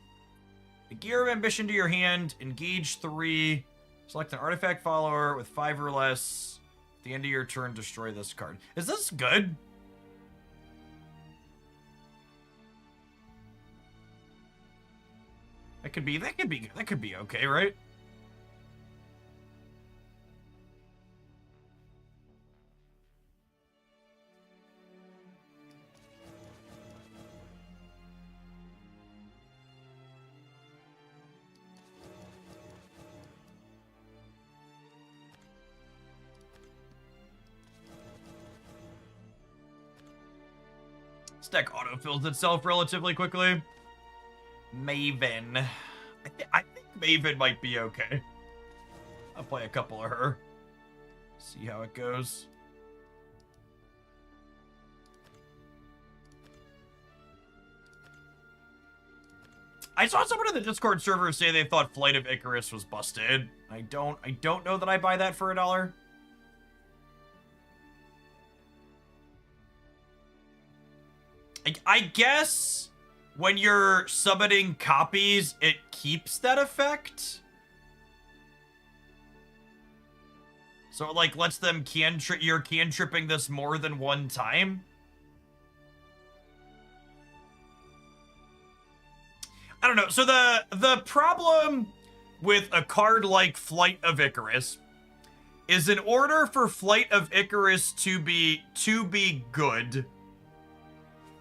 The Gear of Ambition to your hand, engage 3, select an artifact follower with 5 or less. At the end of your turn, destroy this card. Is this good? That could be okay, right? This deck autofills itself relatively quickly. Maven. I think Maven might be okay. I'll play a couple of her. See how it goes. I saw someone in the Discord server say they thought Flight of Icarus was busted. I don't know that I buy that for $1. I guess when you're summoning copies, it keeps that effect. So it, like, lets them you're cantripping this more than 1 time. I don't know. So the problem with a card like Flight of Icarus is in order for Flight of Icarus to be good,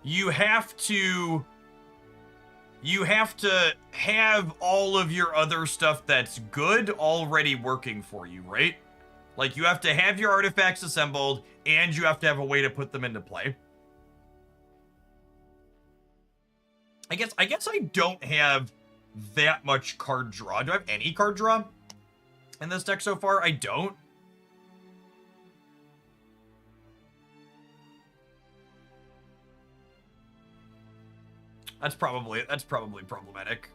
you have to have all of your other stuff that's good already working for you, right? Like, you have to have your artifacts assembled, and you have to have a way to put them into play. I guess I don't have that much card draw. Do I have any card draw in this deck so far? I don't. That's probably problematic.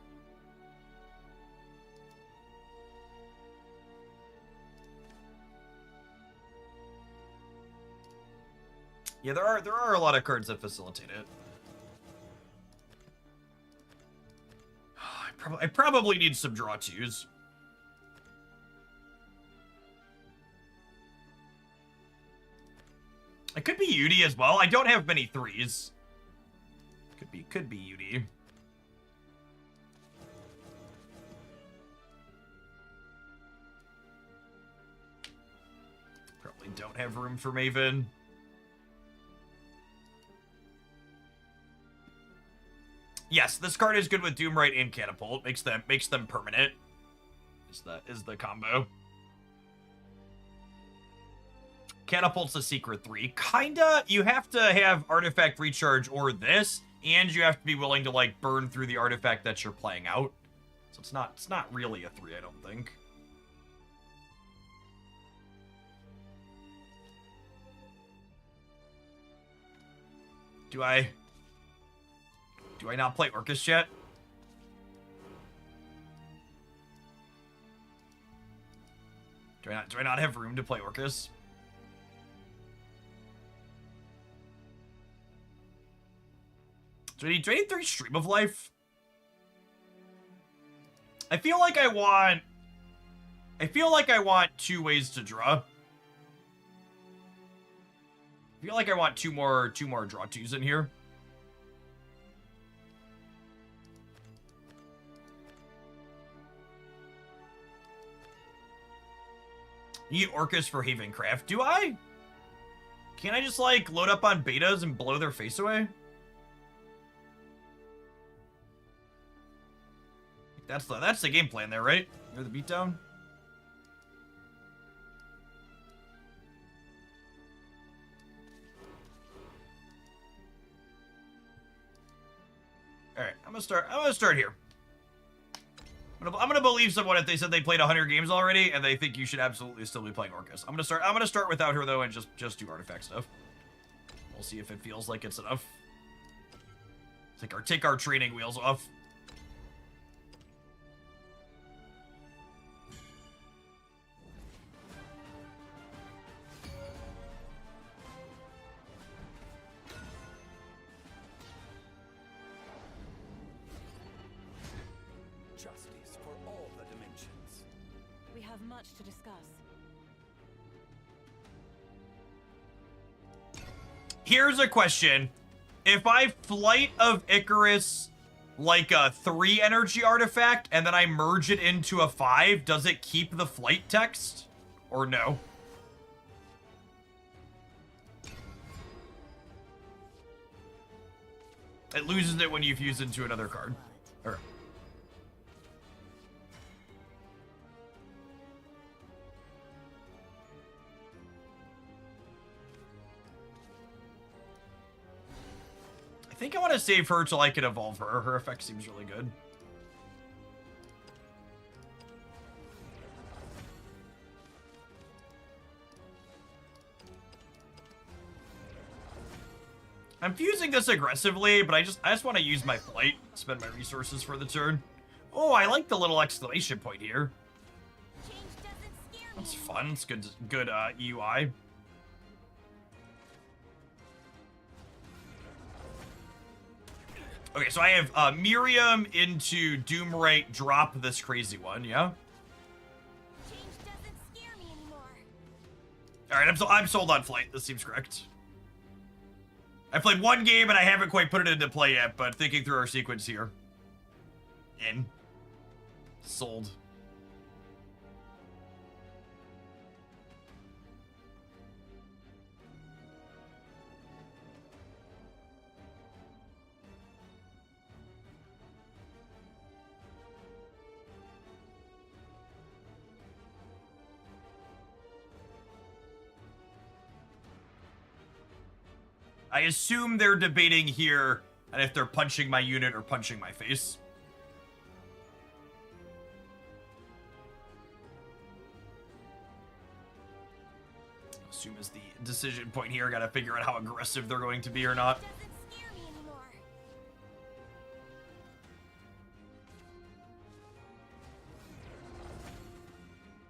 Yeah, there are a lot of cards that facilitate it. I probably need some draw twos. It could be Yudi as well. I don't have many threes. Could be Yudi. Probably don't have room for Maven. Yes, this card is good with Doomright and Catapult. Makes them permanent. Is the combo. Catapult's a secret 3. Kinda, you have to have artifact recharge or this, and you have to be willing to like burn through the artifact that you're playing out. So it's not really a 3, I don't think. Do I not play Orcus yet? Do I not have room to play Orcus? Do I need 3 Stream of Life? I feel like I want 2 ways to draw. I feel like I want two more draw twos in here. You need Orcus for Havencraft. Do I? Can't I just, like, load up on betas and blow their face away? That's the game plan there, right? Near the beatdown? Alright, I'm gonna start here. I'm gonna believe someone if they said they played 100 games already and they think you should absolutely still be playing Orcus. I'm gonna start without her though and just do artifact stuff. We'll see if it feels like it's enough. Take our training wheels off. Justice for all the dimensions. We have much to discuss. Here's a question. If I Flight of Icarus like a 3 energy artifact and then I merge it into a 5, does it keep the flight text? Or no? It loses it when you fuse into another card. Okay. I think I want to save her till I can evolve her. Her effect seems really good. I'm fusing this aggressively, but I just want to use my flight, spend my resources for the turn. Oh, I like the little exclamation point here. Change doesn't scare me. That's fun. It's good UI. Okay, so I have Miriam into Doomright, drop this crazy one, yeah? Change doesn't scare me anymore. Alright, I'm sold on flight. This seems correct. I played 1 game and I haven't quite put it into play yet, but thinking through our sequence here. In. Sold. I assume they're debating here and if they're punching my unit or punching my face. Assume is the decision point here. Gotta figure out how aggressive they're going to be or not. Doesn't scare me anymore.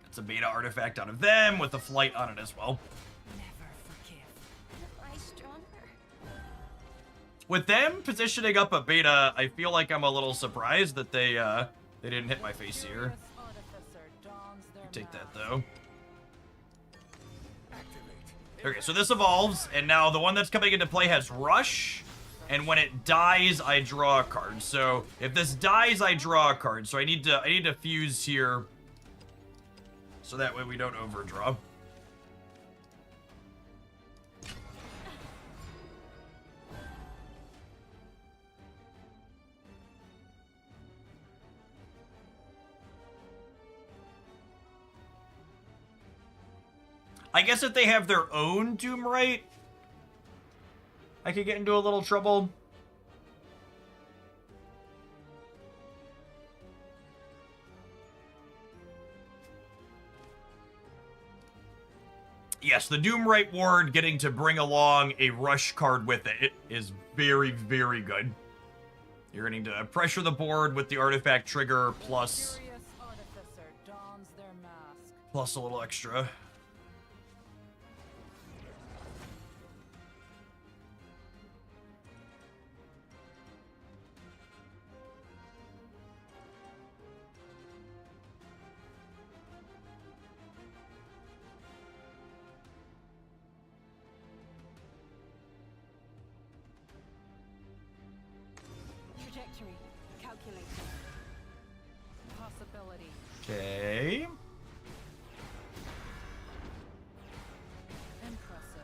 It's a beta artifact out of them with a flight on it as well. Never forgive. Am I stronger? With them positioning up a beta, I feel like I'm a little surprised that they didn't hit my face here. Furious Artificer dons their Take that mask. though. Activate. Okay, so this evolves, and now the one that's coming into play has Rush, and when it dies, I draw a card. So if this dies, I draw a card. So I need to fuse here, so that way we don't overdraw. I guess if they have their own Doomwright, I could get into a little trouble. Yes, the Doomwright Ward getting to bring along a Rush card with it is very, very good. You're getting to pressure the board with the artifact trigger plus Furious Artificer dons their mask. plus a little extra. Trajectory calculated. Possibility. Okay. Impressive.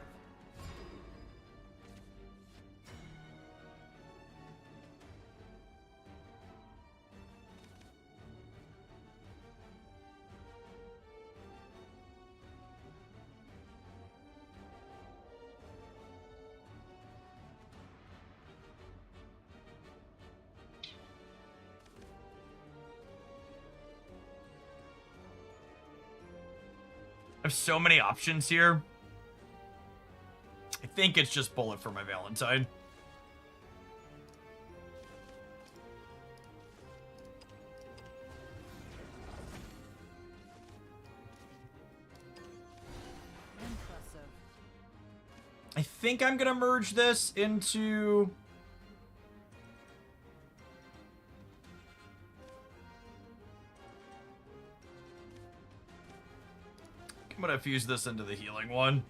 I have so many options here. I think it's just Bullet for my Valentine. Impressive. I think I'm gonna merge this into... I'm gonna fuse this into the healing one.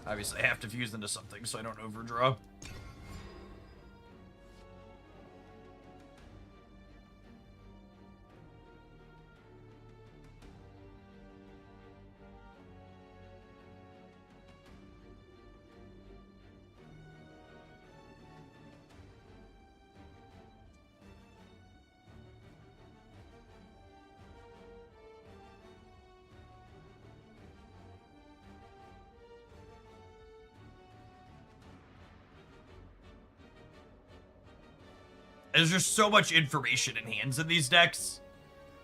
Obviously, I have to fuse into something so I don't overdraw. There's just so much information in hands in these decks.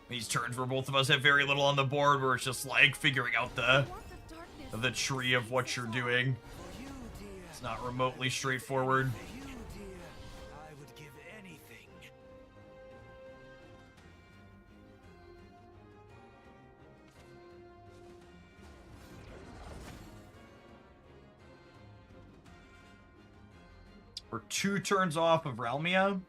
These turns where both of us have very little on the board, where it's just like figuring out the tree of what you're doing. For you, dear. It's not remotely straightforward. For you, dear. I would give anything. We're 2 turns off of Realmia.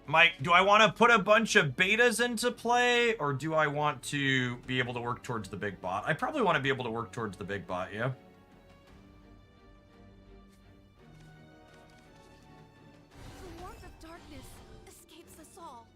Mike, do I want to put a bunch of betas into play, or do I want to be able to work towards the big bot? I probably want to be able to work towards the big bot, yeah. The warmth of darkness escapes us all.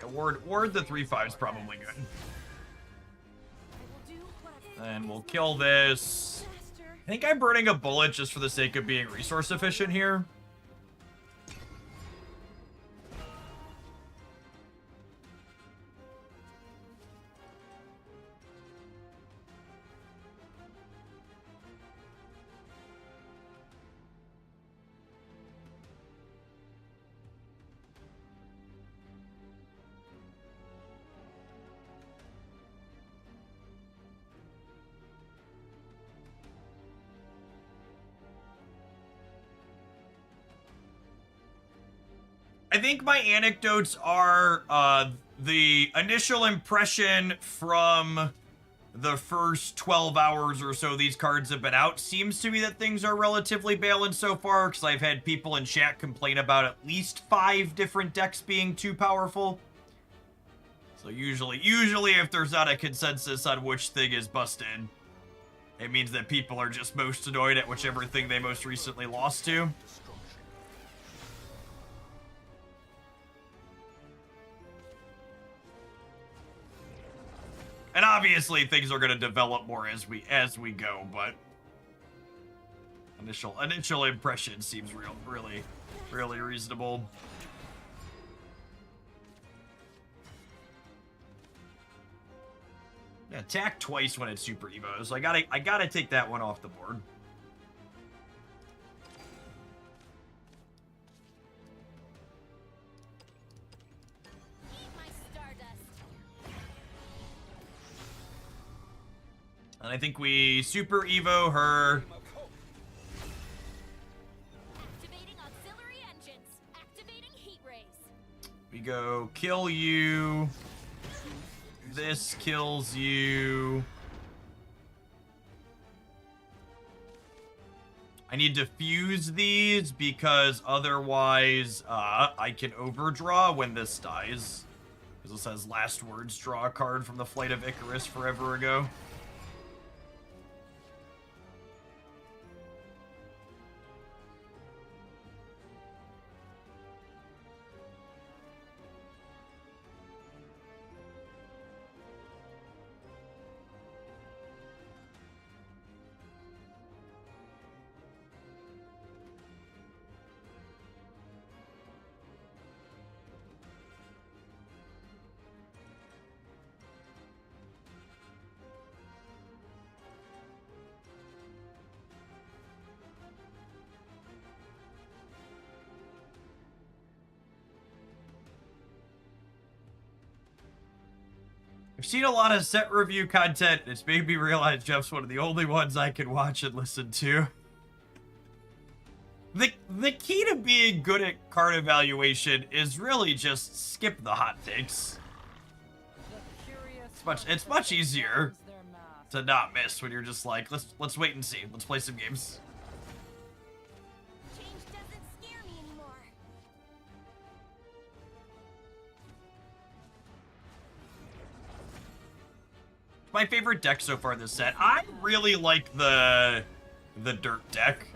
Yeah, ward the 3/5 is probably good. And we'll kill this. I think I'm burning a bullet just for the sake of being resource efficient here. I think my anecdotes are the initial impression from the first 12 hours or so these cards have been out seems to be that things are relatively balanced so far, because I've had people in chat complain about at least 5 different decks being too powerful. So usually if there's not a consensus on which thing is busted, it means that people are just most annoyed at whichever thing they most recently lost to. And obviously things are going to develop more as we go, but initial impression seems really reasonable. Yeah, attack twice when it's Super Evo, so I gotta take that one off the board. And I think we Super Evo her. Activating auxiliary engines. Activating heat rays. We go kill you. This kills you. I need to fuse these because otherwise I can overdraw when this dies. Because this has last words, draw a card from the Flight of Icarus forever ago. I've seen a lot of set review content. It's made me realize Jeff's one of the only ones I can watch and listen to. The key to being good at card evaluation is really just skip the hot takes. It's much easier to not miss when you're just like, let's wait and see. Let's play some games. Change doesn't scare me anymore. My favorite deck so far this set. I really like the dirt deck.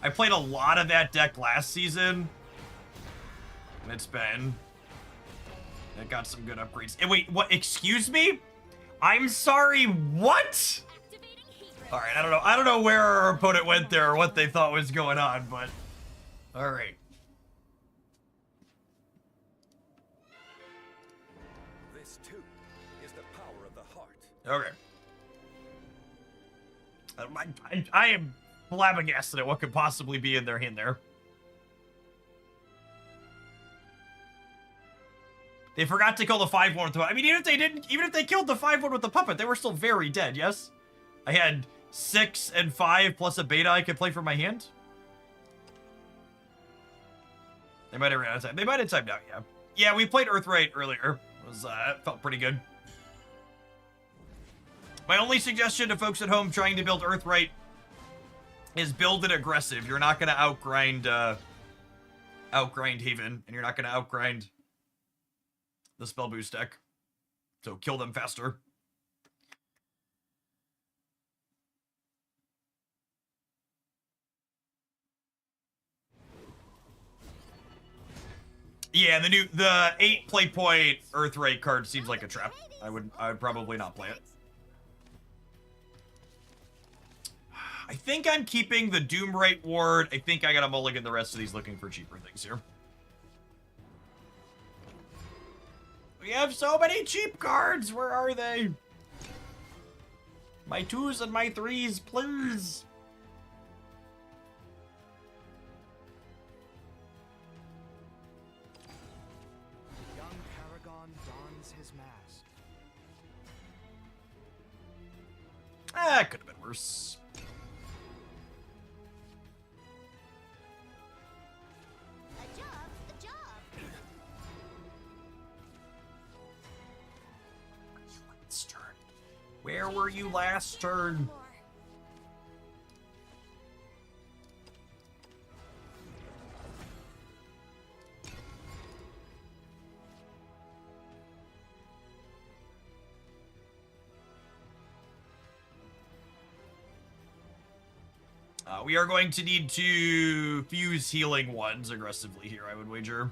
I played a lot of that deck last season. And it got some good upgrades. And wait, what? Excuse me? I'm sorry, what? Alright, I don't know where our opponent went there or what they thought was going on, but alright. This too is the power of the heart. Okay. I am flabbergasted at what could possibly be in their hand there. They forgot to kill the 5-1 with the puppet. I mean, even if they killed the 5-1 with the puppet, they were still very dead, yes? I had 6 and 5 plus a beta I could play from my hand. They might have ran out of time. They might have timed out, yeah. Yeah, we played Earthright earlier. It felt pretty good. My only suggestion to folks at home trying to build Earthright is build it aggressive. You're not going to outgrind Haven, and you're not going to outgrind the spell boost deck. So kill them faster. Yeah, the 8 play point Earthray card seems like a trap. I would probably not play it. I think I'm keeping the Doomrite Ward. I think I gotta mulligan the rest of these looking for cheaper things here. We have so many cheap cards. Where are they? My 2s and my 3s, please. Young Paragon dons his mask. It could have been worse. A job's a job. Last turn. Where were you last turn? We are going to need to fuse healing ones aggressively here, I would wager.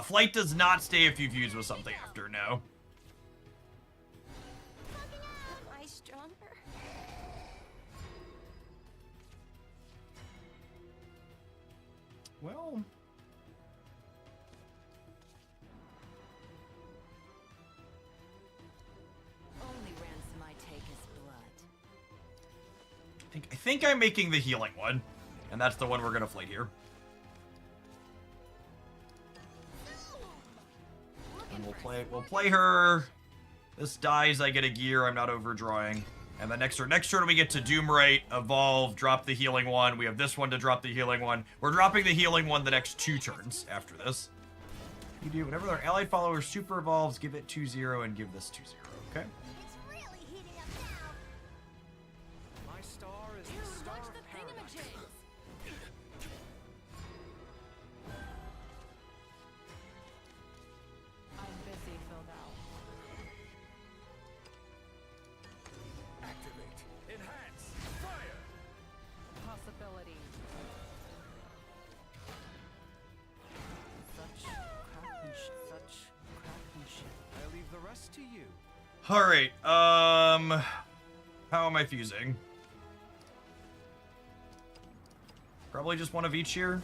Flight does not stay if you fuse with something after, no. Am I stronger? Well... Only ransom I take is blood. I think I'm making the healing one, and that's the one we're gonna flight here. And we'll play her. This dies, I get a gear, I'm not overdrawing. And then next turn we get to Doomrite, evolve, drop the healing one. We have this one to drop the healing one. We're dropping the healing one the next 2 turns after this. You do whenever their allied follower super evolves, give it 2-0 and give this 2-0, okay? It's really heating up now. My star is Dude, the star watch of the paradise. thingamajigs. I'm busy, filled out. Activate. Enhance. Fire. Possibility. Such craftsmanship. Such craftsmanship. I leave the rest to you. Alright, how am I fusing? Probably just one of each here.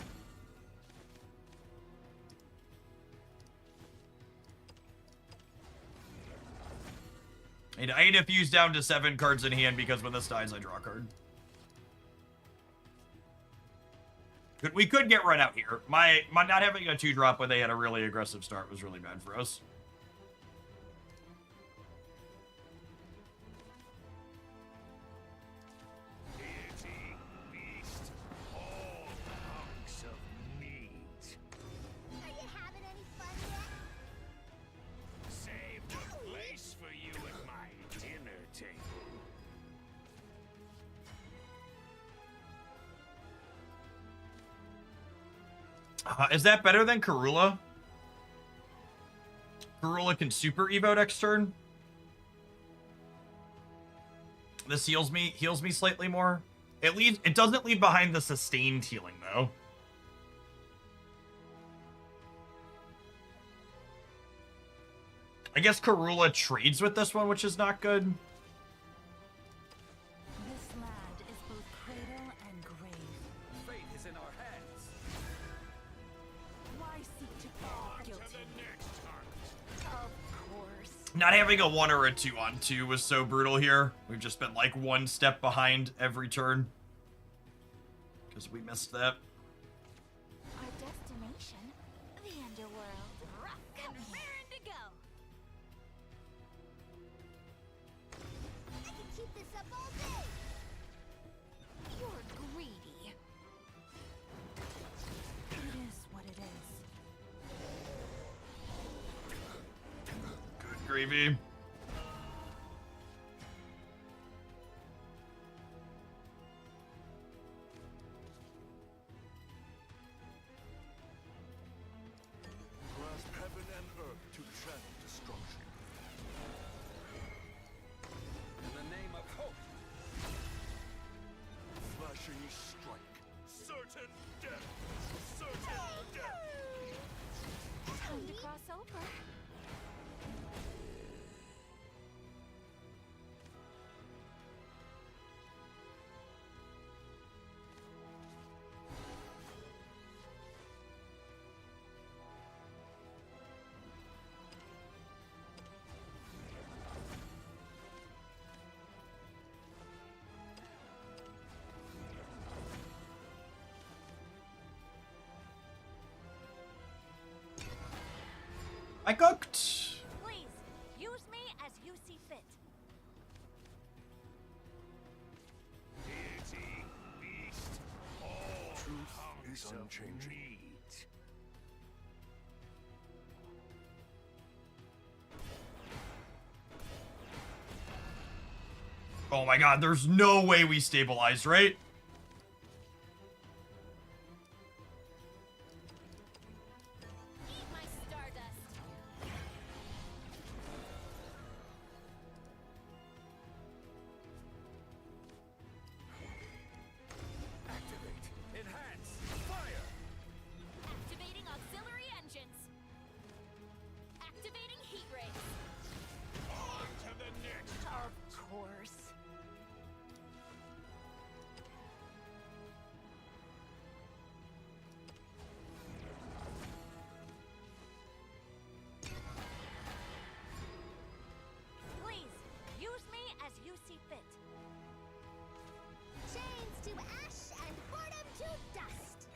I need to fuse down to 7 cards in hand because when this dies, I draw a card. We could get run out here. My not having a 2-drop when they had a really aggressive start was really bad for us. Deity, beast, all hunks of meat. Are you having any fun yet? Saved a place for you at my dinner table. Is that better than Karula? Karula can super evo next turn. This heals me slightly more. It doesn't leave behind the sustained healing though. I guess Karula trades with this one, which is not good. This land is both cradle and grave. Fate is in our hands. Why seek to fall On to guilty? the next hunt. Of course. Not having a 1 or a 2 on 2 was so brutal here. We've just been like 1 step behind every turn. Because we missed that. Our destination, the underworld. Rock and raring to go. I can keep this up all day. You're greedy. It is what it is. Good gravy. Grasp heaven and earth to channel destruction. I cooked. Please, use me as you see fit. Deity, beast, all Truth is unchanging. meat. Oh my god, there's no way we stabilized, right? Eat my stardust. Activate. Enhance. Fire. Activating auxiliary engines. Activating heat rays. On to the next. Of course. Please, use me as you see fit. Chains to ash and boredom to dust.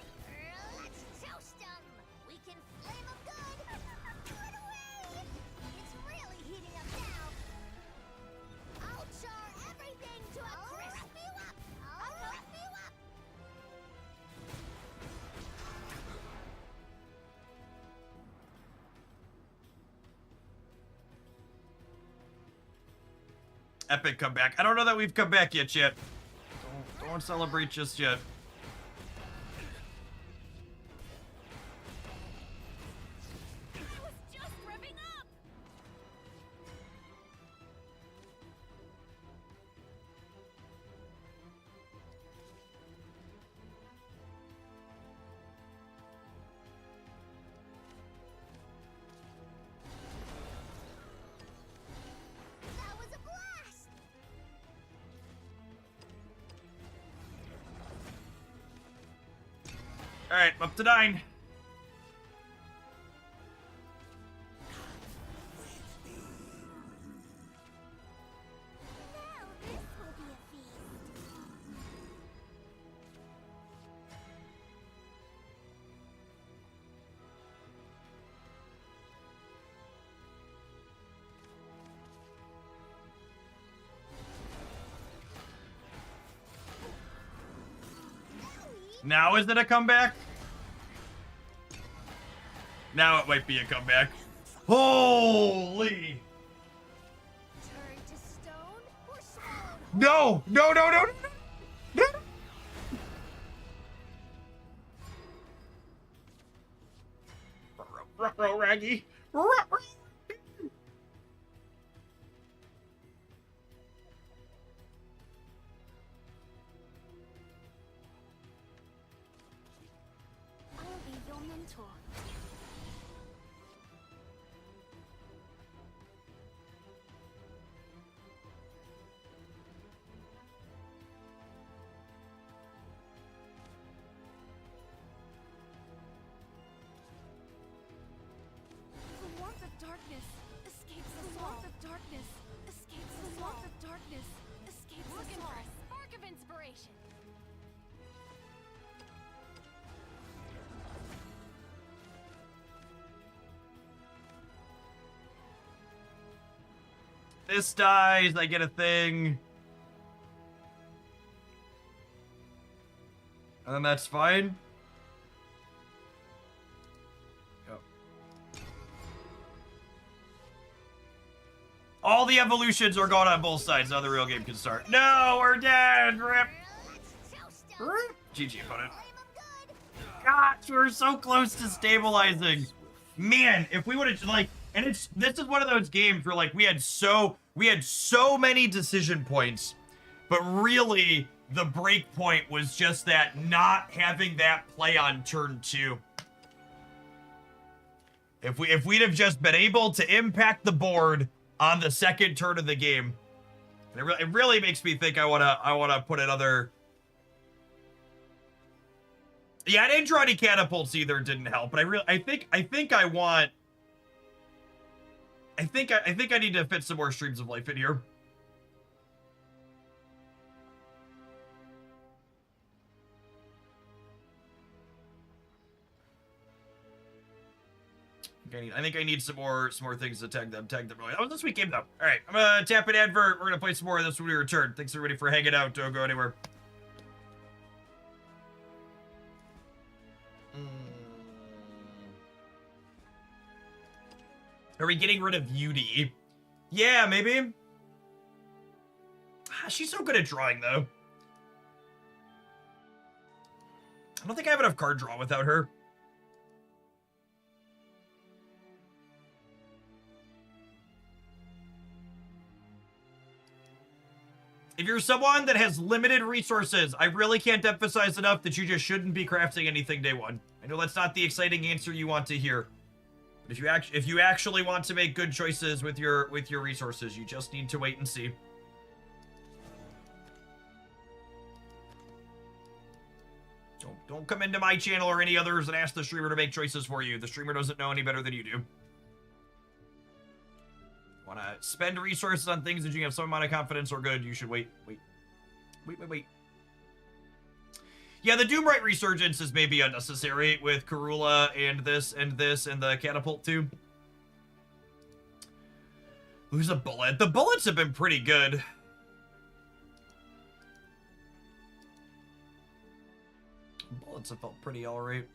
Let's toast them. We can flame them good. Run away. It's really heating up now. I'll char everything to a crisp you up. I'll rough you up. Epic comeback. I don't know that we've come back yet, chat. Don't celebrate just yet. I was just revving up. That was a blast. Alright, up to 9. Now this will be a feast. Now is it a comeback? Now it might be a comeback. Holy! Turn to stone or swallowed whole. No! No, no, no, no! Ruh-roh, Raggy. Ruh-roh. I'll be your mentor. The warmth of darkness escapes us all. The warmth of darkness escapes us all. The warmth of darkness escapes us Looking for all. a spark of inspiration. This dies, I get a thing. And then that's fine. Go. All the evolutions are gone on both sides. Now the real game can start. No, we're dead. Rip. Let's toast 'em. Rip. GG opponent. Flame 'em good. Gosh, we were so close to stabilizing. Man, if we would have like, and this is one of those games where like we had so many decision points, but really the break point was just that not having that play on turn 2. If we'd have just been able to impact the board on the second turn of the game, it really makes me think I wanna put another. Yeah, I didn't draw any catapults either. It didn't help, but I think I need to fit some more streams of life in here. I think I need some more things to tag them. Oh, that was this week game though. All right, I'm gonna tap an advert. We're gonna play some more of this when we return. Thanks everybody for hanging out. Don't go anywhere. Are we getting rid of Beauty? Yeah, maybe. She's so good at drawing though. I don't think I have enough card draw without her. If you're someone that has limited resources, I really can't emphasize enough that you just shouldn't be crafting anything day one. I know that's not the exciting answer you want to hear. But if you actually want to make good choices with your resources, you just need to wait and see. Don't come into my channel or any others and ask the streamer to make choices for you. The streamer doesn't know any better than you do. Want to spend resources on things that you have some amount of confidence or good, you should wait. Yeah, the Doomright Resurgence is maybe unnecessary with Karula and this and the Catapult too. Lose a bullet. The bullets have been pretty good. Bullets have felt pretty alright.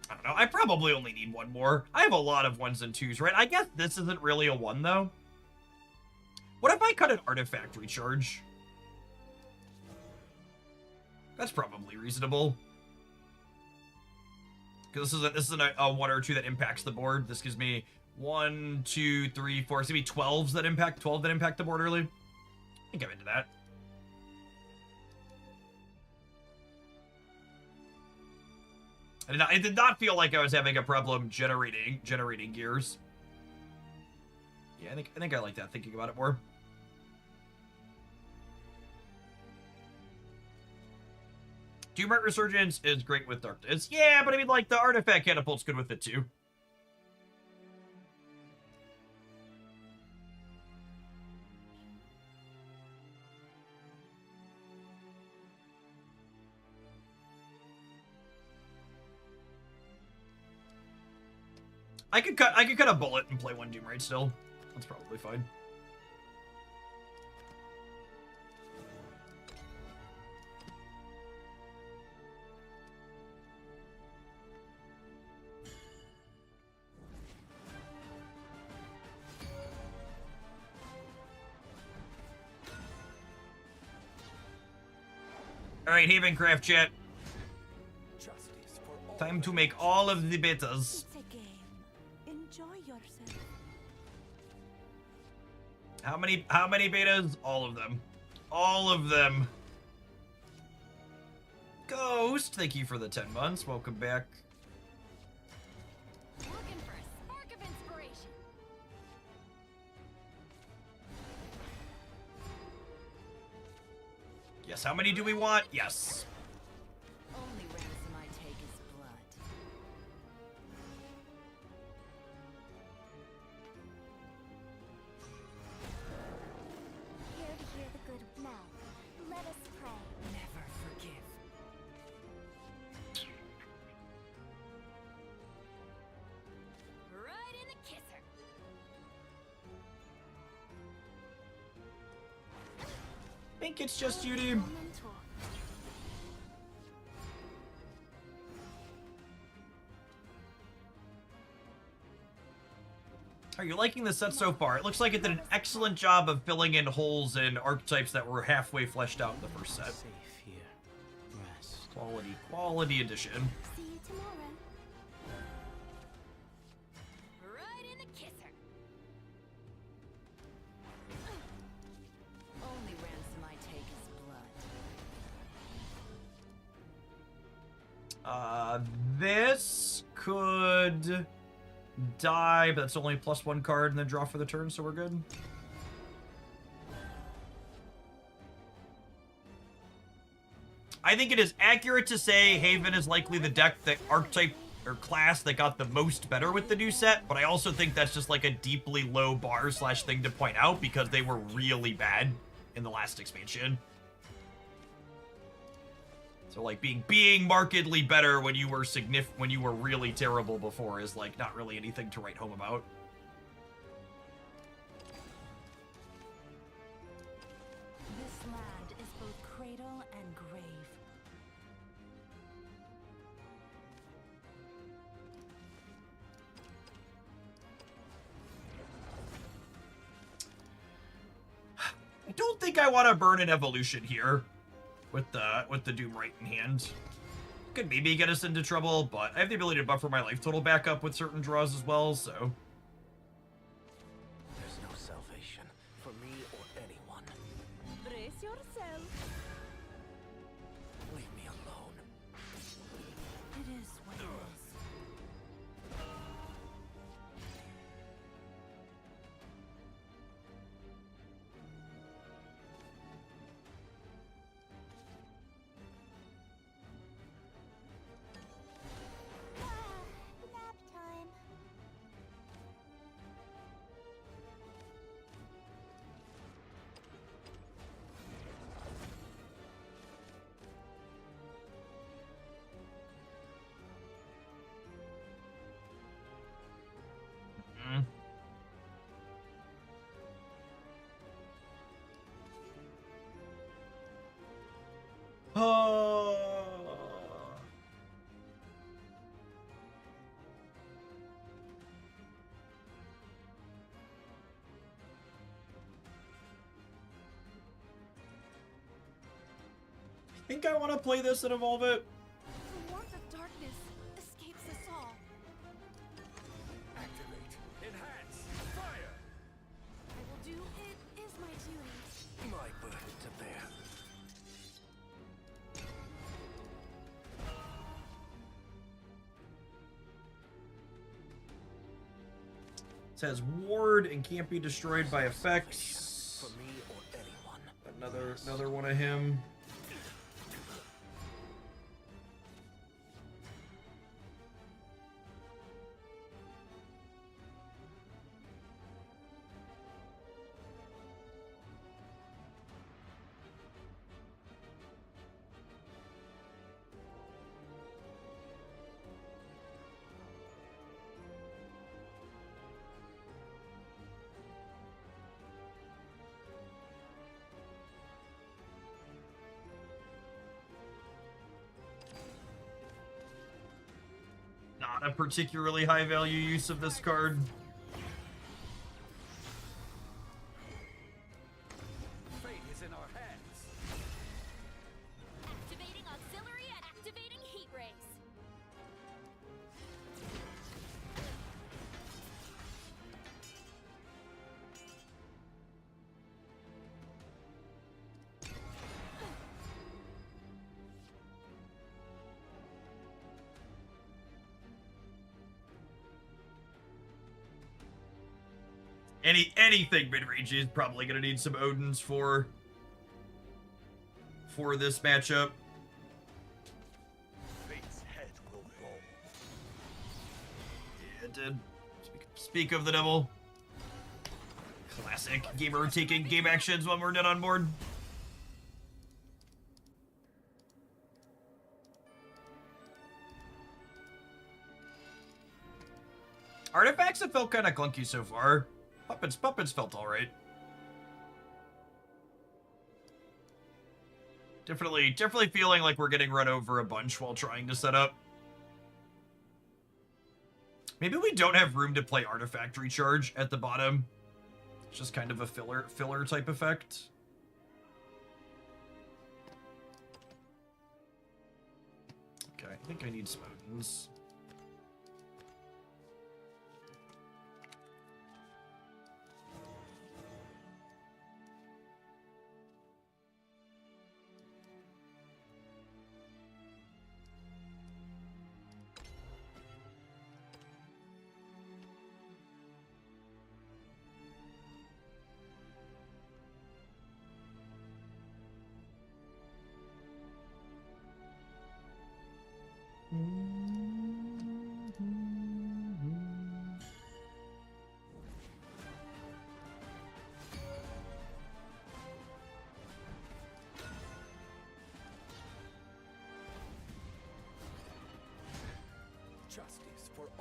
I don't know. I probably only need one more. I have a lot of 1s and 2s, right? I guess this isn't really a 1, though. What if I cut an artifact recharge? That's probably reasonable. Because this isn't a 1 or 2 that impacts the board. This gives me 1, 2, 3, 4. It's gonna be 12 that impact the board early. I think I'm into that. It did not feel like I was having a problem generating gears. Yeah, I think I like that, thinking about it more. Doomright Resurgence is great with Darkness. Yeah, but I mean, like, the Artifact Catapult's good with it, too. I could cut a bullet and play 1 Doomright still. That's probably fine. All right, Havencraft chat. Time to make all of the betas. Enjoy yourself. How many betas? All of them. All of them. Ghost, thank you for the 10 months. Welcome back. Looking for a spark of inspiration. Yes, how many do we want? Yes. Only ransom I take is blood. Here to hear the good now. Let us pray. Never forgive. Right in the kisser. think it's just you, dude. Are you liking the set so far? It looks like it did an excellent job of filling in holes in archetypes that were halfway fleshed out in the first set. Safe here. Rest. Quality edition. See you tomorrow. Right in the kisser. Only ransom I take is blood. This could die, but that's only +1 card and then draw for the turn, so we're good. I think it is accurate to say Haven is likely the deck that archetype or class that got the most better with the new set, but I also think that's just like a deeply low bar / thing to point out because they were really bad in the last expansion. So like being markedly better when you were when you were really terrible before is like not really anything to write home about. This land is both cradle and grave. I don't think I want to burn an evolution here with the Doom right in hand. Could maybe get us into trouble, but I have the ability to buffer my life total back up with certain draws as well, so. There's no salvation for me or anyone. Brace yourself. Leave me alone. It is what it is. Nap time. Mm. Oh. I think I want to play this and evolve it. The warmth of darkness escapes us all. Activate. Enhance. Fire. I will do it is my duty. My burden to bear. It says ward and can't be destroyed by effects. For me or anyone. Another one of him. Not a particularly high value use of this card. Fate is in our hands. Activating auxiliary and activating heat rays. Anything mid-range is probably gonna need some Odins for this matchup. Fate's head will roll. Yeah, it did. Speak of the devil. Classic gamer taking game actions when we're dead on board. Artifacts have felt kind of clunky so far. Puppets felt alright. Definitely feeling like we're getting run over a bunch while trying to set up. Maybe we don't have room to play Artifact Recharge at the bottom. It's just kind of a filler type effect. Okay, I think I need some Odins.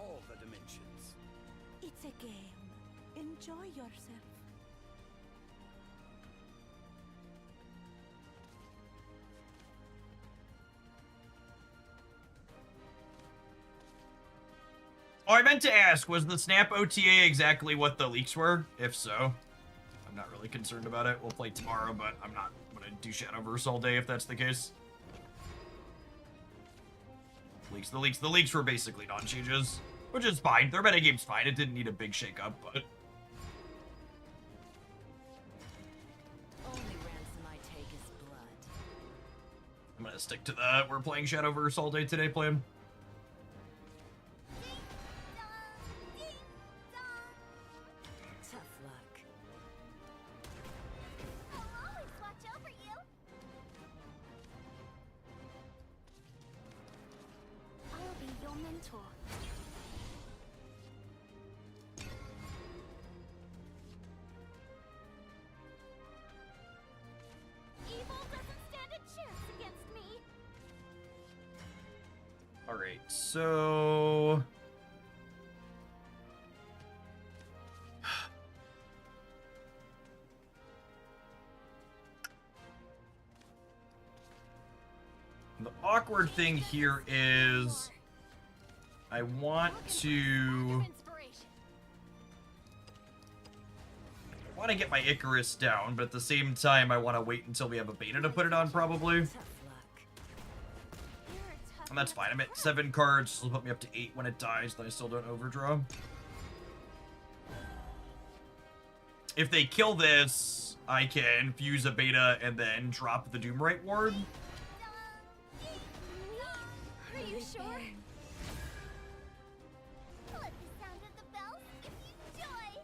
all the dimensions. It's a game. Enjoy yourself. Oh, I meant to ask, was the Snap OTA exactly what the leaks were? If so, I'm not really concerned about it. We'll play tomorrow, but I'm not gonna do Shadowverse all day if that's the case. The leaks were basically non-changes, which is fine. Their metagame's fine. It didn't need a big shakeup, but Only ransom I take is blood. I'm gonna stick to the we're playing Shadowverse all day today plan. Tough luck. I'll always watch over you. I'll be your mentor. Evil doesn't stand a chance against me. All right, so the awkward thing here is I want to get my Icarus down, but at the same time I want to wait until we have a beta to put it on probably. Tough luck. You're a tough And that's fine. I'm at 7 cards, so it'll put me up to 8 when it dies, then I still don't overdraw. If they kill this, I can fuse a beta and then drop the Doomright Ward. Are you sure? Let the sound of the bells give you joy.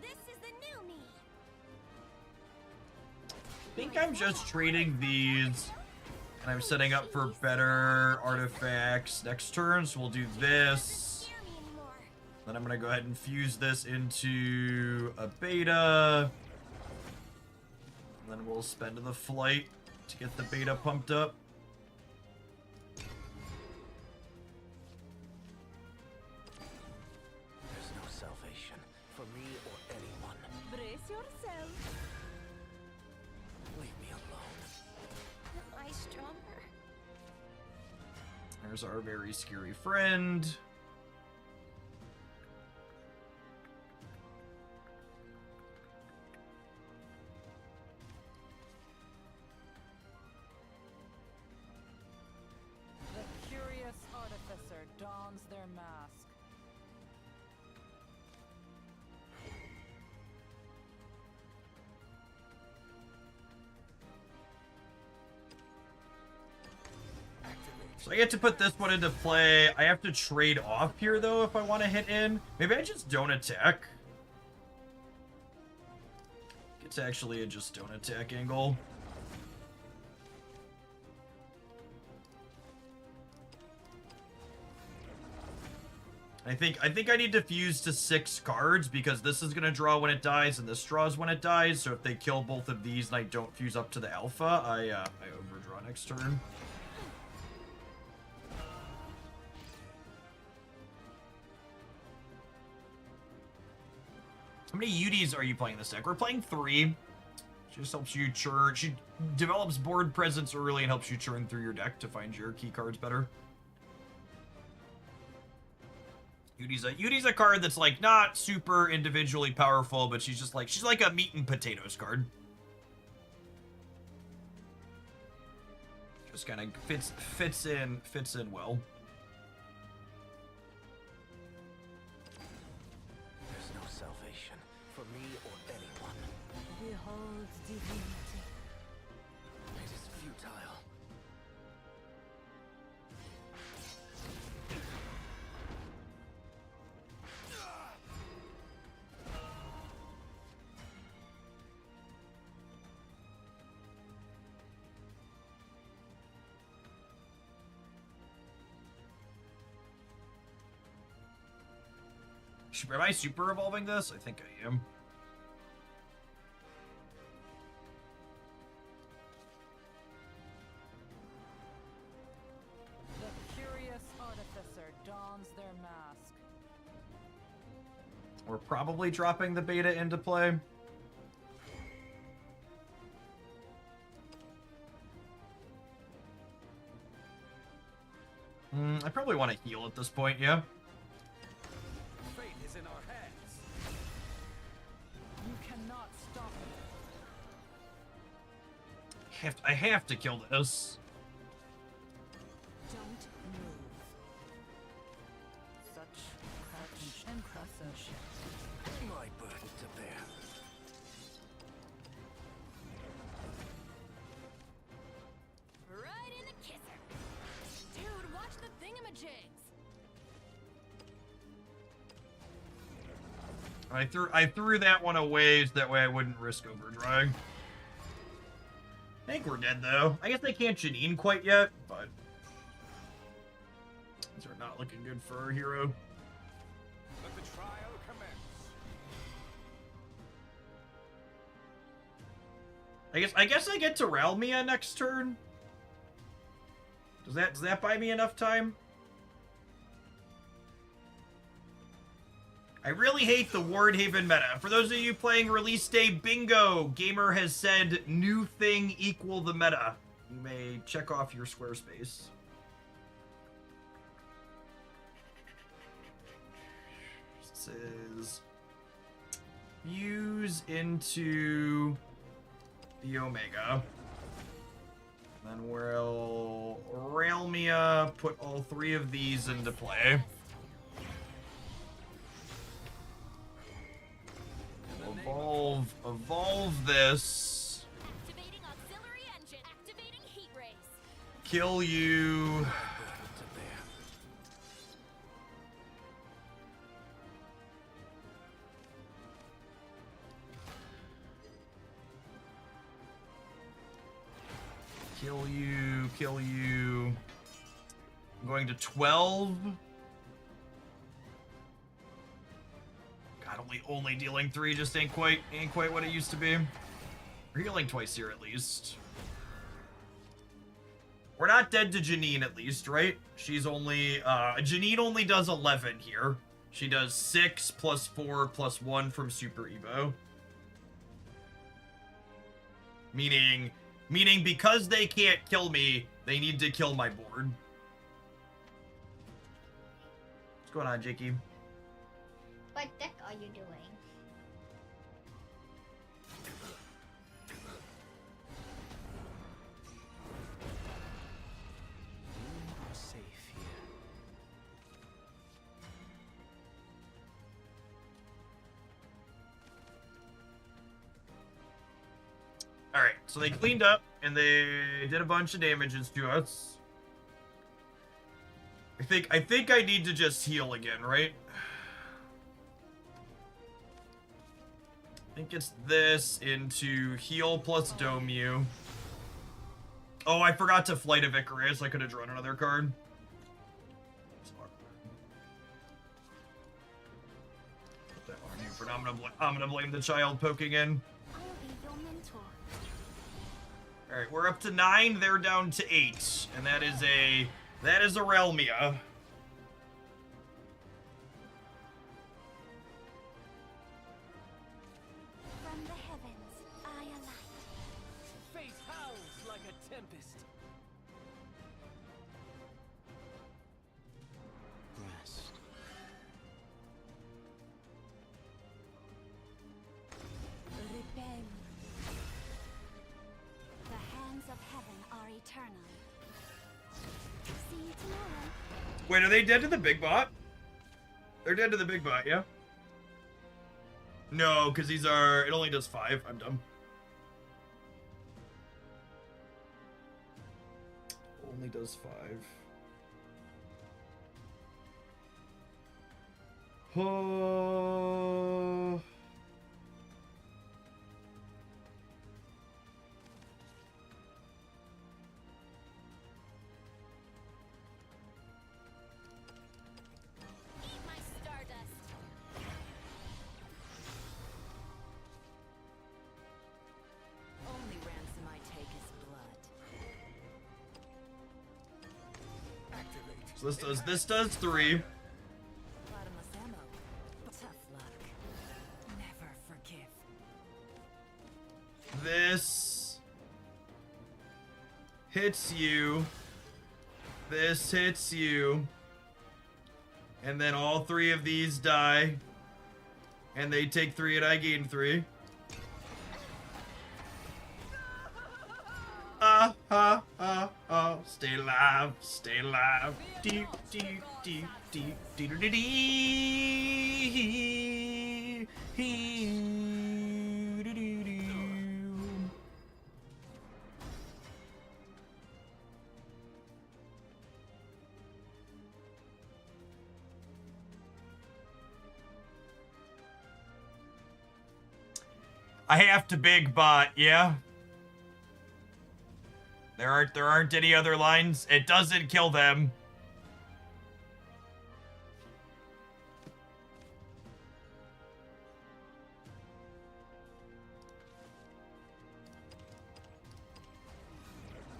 This is the new me. I think I'm just trading these, and I'm setting up for better artifacts next turn, so we'll do this. Fear me anymore. Then I'm gonna go ahead and fuse this into a beta. And then we'll spend the flight to get the beta pumped up. There's no salvation for me or anyone. Brace yourself. Leave me alone. Am I stronger? There's our very scary friend. The curious artificer dons their mask. So I get to put this one into play. I have to trade off here, though, if I want to hit in. Maybe I just don't attack. It's actually a just don't attack angle. I think I need to fuse to 6 cards because this is gonna draw when it dies and this draws when it dies. So if they kill both of these and I don't fuse up to the alpha, I overdraw next turn. How many UDs are you playing this deck? We're playing 3. She just helps you churn. She develops board presence early and helps you churn through your deck to find your key cards better. Yudi's a card that's like not super individually powerful, but she's like a meat and potatoes card. Just kind of fits in well. There's no salvation for me or anyone. Behold divinity. It is futile. Am I super evolving this? I think I am. The curious artificer dons their mask. We're probably dropping the beta into play. I probably want to heal at this point, yeah. Fate is in our hands. You cannot stop it. I have to kill this. Don't move. Such impressive. My burden to bear. Right in the kisser. Dude, watch the thingamajigs. I threw that one away so that way I wouldn't risk overdrawing. I think we're dead though. I guess they can't Janine quite yet, but things are not looking good for our hero. Let the trial commence. I guess I get to Ralmia next turn. Does that buy me enough time? I really hate the Wardhaven meta. For those of you playing release day bingo, Gamer has said new thing equal the meta. You may check off your Squarespace. It says fuse into the Omega. Then we'll Ralmia put all three of these into play. Evolve this. Activating auxiliary engine. Activating heat rays. Kill you. Kill you, kill you. I'm going to 12. God, only dealing 3 just ain't quite what it used to be. We're healing twice here at least. We're not dead to Janine at least, right? She's only Janine only does 11 here. She does 6 plus 4 plus 1 from Super Evo. Meaning because they can't kill me, they need to kill my board. What's going on, Jakey? What deck are you doing? You are safe here. Alright, so they cleaned up, and they did a bunch of damages to us. I think I need to just heal again, right? I think it's this into heal plus Domu. Oh, I forgot to Flight of Icarus. I could have drawn another card. Put that one on you for now. I'm gonna blame the child poking in. I'll be your mentor. Alright, we're up to 9, they're down to 8. And that is a Realmia. From the heavens, I alight. Fate howls like a tempest. Rest. Rebel. The hands of heaven are eternal. See you tomorrow. Wait, are they dead to the big bot? They're dead to the big bot, yeah? No, because these are... It only does 5. I'm dumb. Only does 5. Eat my stardust. So this does 3. Bottomless ammo. Tough luck. Never forgive. This hits you. This hits you. And then all 3 of these die. And they take 3 and I gain 3. Stay alive, stay alive. Deep, deep, deep, deep, deep, deep, deep. I have to big bot, yeah. There aren't any other lines. It doesn't kill them.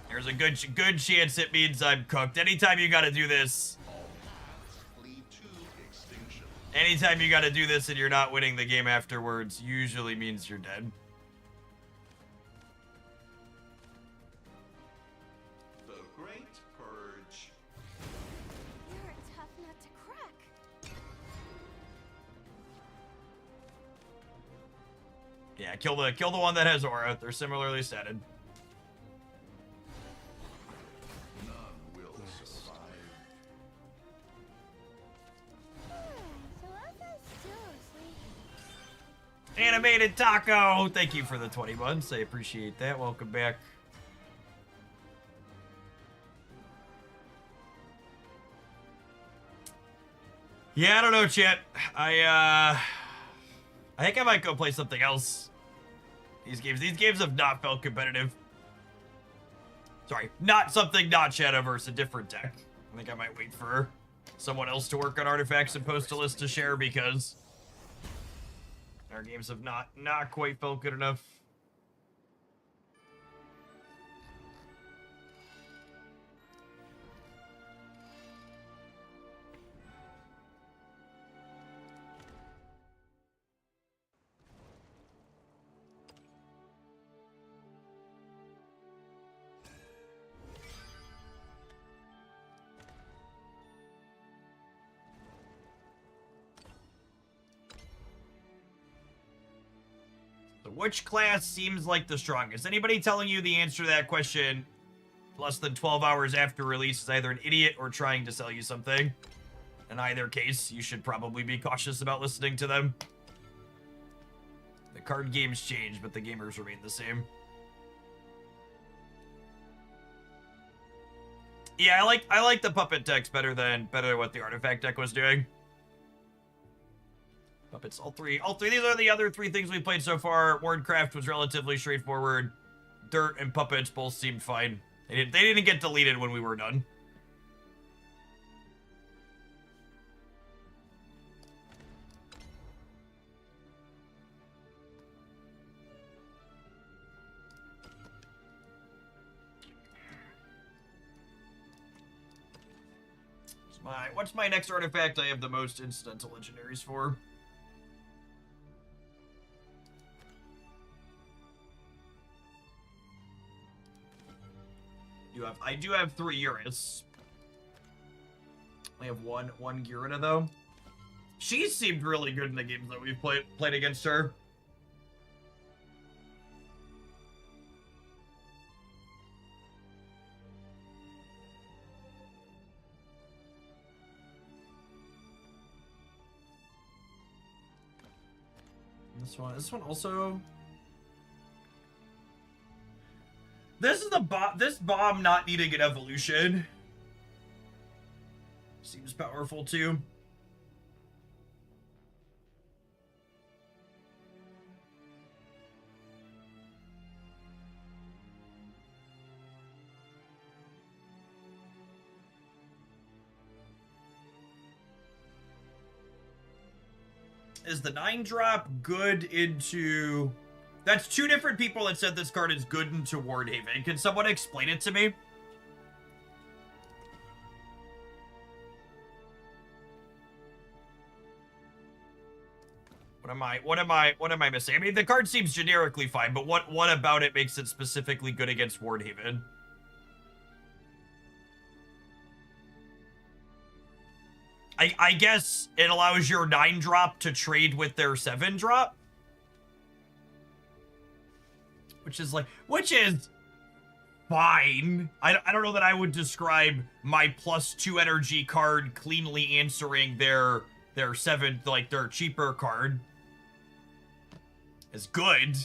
There's a good chance it means I'm cooked. Anytime you gotta do this. Anytime you gotta do this and you're not winning the game afterwards, usually means you're dead. The Great Purge. You're a tough nut to crack. Yeah, kill the one that has aura. They're similarly statted. None will survive. So as I still asleep. Animated Taco! Thank you for the 20 months. I appreciate that. Welcome back. Yeah, I don't know, chat. I think I might go play something else. These games have not felt competitive. Sorry, not Shadowverse, a different deck. I think I might wait for someone else to work on artifacts and post a list to share because our games have not quite felt good enough. So which class seems like the strongest? Anybody telling you the answer to that question less than 12 hours after release is either an idiot or trying to sell you something. In either case, you should probably be cautious about listening to them. The card games change, but the gamers remain the same. Yeah, I like the puppet decks better than what the artifact deck was doing. Puppets, all three. These are the other 3 things we played so far. Wordcraft was relatively straightforward. Dirt and puppets both seemed fine. They didn't get deleted when we were done. What's my next artifact I have the most incidental legendaries for? I do have 3 Uris. I have one Gyrina though. She seemed really good in the games that we've played against her. This one also. This is this bomb not needing an evolution. Seems powerful too. Is the 9-drop good into... That's 2 different people that said this card is good into Wardhaven. Can someone explain it to me? What am I missing? I mean, the card seems generically fine, but what about it makes it specifically good against Wardhaven? I guess it allows your 9-drop to trade with their 7-drop. Which is fine. I don't know that I would describe my +2 energy card cleanly answering their 7, like their cheaper card as good.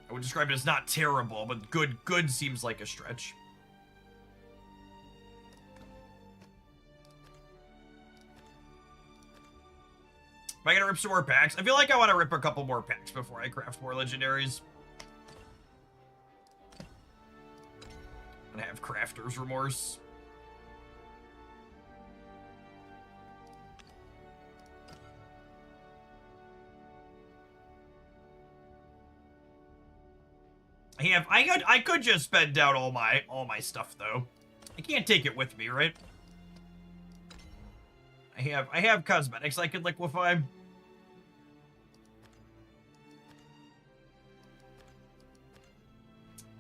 I would describe it as not terrible, but good seems like a stretch. Am I gonna rip some more packs? I feel like I want to rip a couple more packs before I craft more legendaries. And I have crafter's remorse. I could just spend out all my stuff though. I can't take it with me, right? I have cosmetics I could liquefy.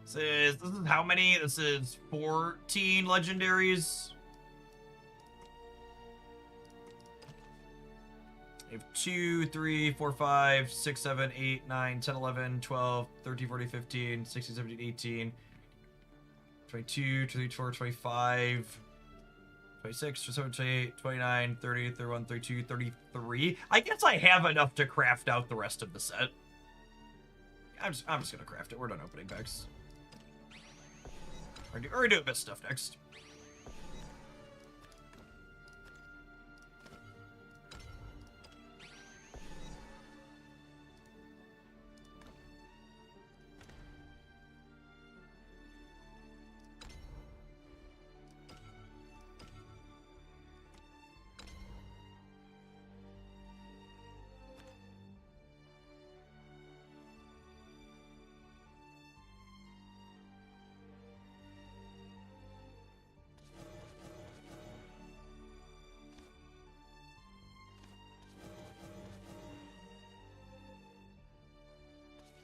This is how many? This is 14 legendaries. I have 2, 3, 4, 5, 6, 7, 8, 9, 10, 11, 12, 13, 14, 15, 16, 17, 18, 22, 24, 25, 26, 27, 28, 29, 30, 31, 32, 33. I guess I have enough to craft out the rest of the set. I'm just gonna craft it. We're done opening packs. Or do a bit of stuff next.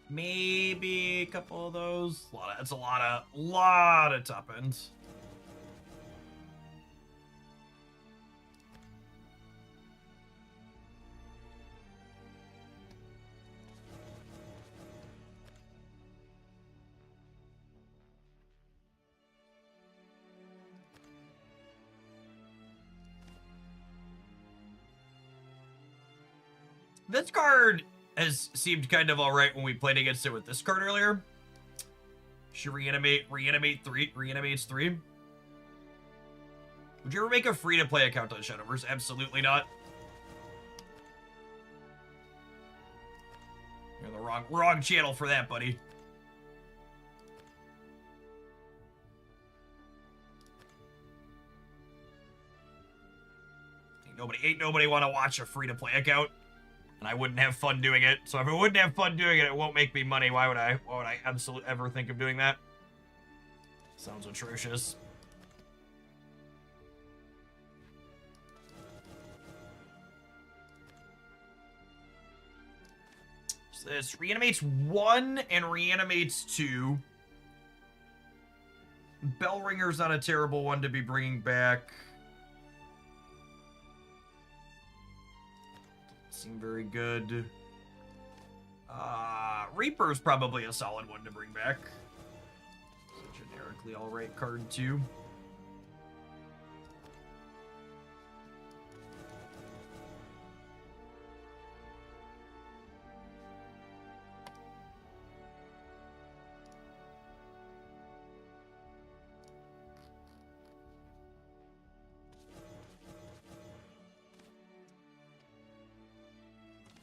Maybe a couple of those. That's a lot of top ends. This card has seemed kind of alright when we played against it with this card earlier. Should reanimates 3. Would you ever make a free-to-play account on Shadowverse? Absolutely not. You're the wrong channel for that, buddy. Ain't nobody want to watch a free-to-play account. And I wouldn't have fun doing it. So if I wouldn't have fun doing it, it won't make me money. Why would I absolutely ever think of doing that? Sounds atrocious. So this reanimates 1 and reanimates 2. Bellringer's not a terrible one to be bringing back. Seem very good. Reaper's probably a solid one to bring back. It's a generically alright card too.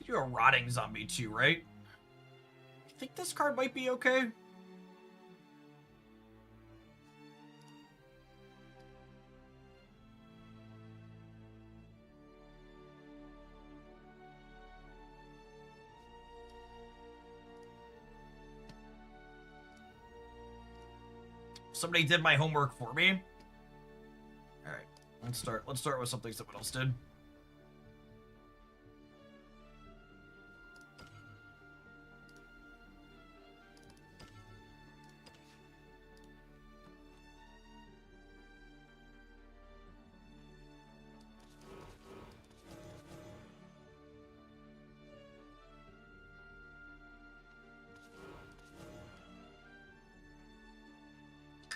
You're a rotting zombie too, right? I think this card might be okay. Somebody did my homework for me. All right, let's start with something someone else did.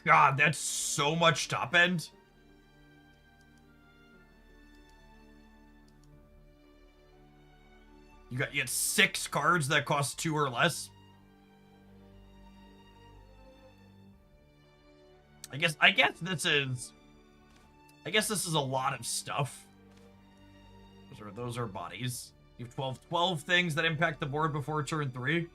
God, that's so much top end. You get 6 cards that cost 2 or less. I guess this is a lot of stuff. Those are bodies. You have 12 things that impact the board before turn 3.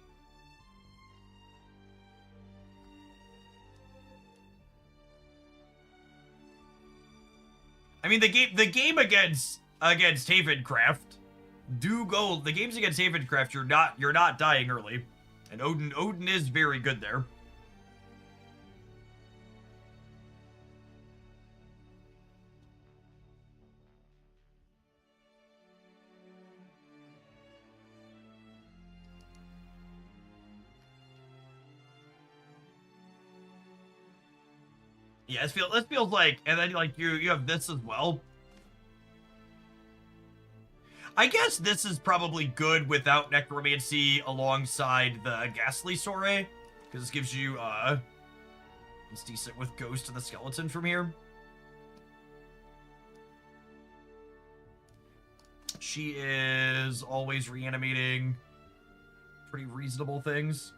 I mean, the game against Havencraft the games against Havencraft, you're not dying early. And Odin is very good there. Yeah, this feels like, and then like you have this as well. I guess this is probably good without necromancy alongside the ghastly soiree, because this gives you it's decent with ghost of the skeleton from here. She is always reanimating pretty reasonable things.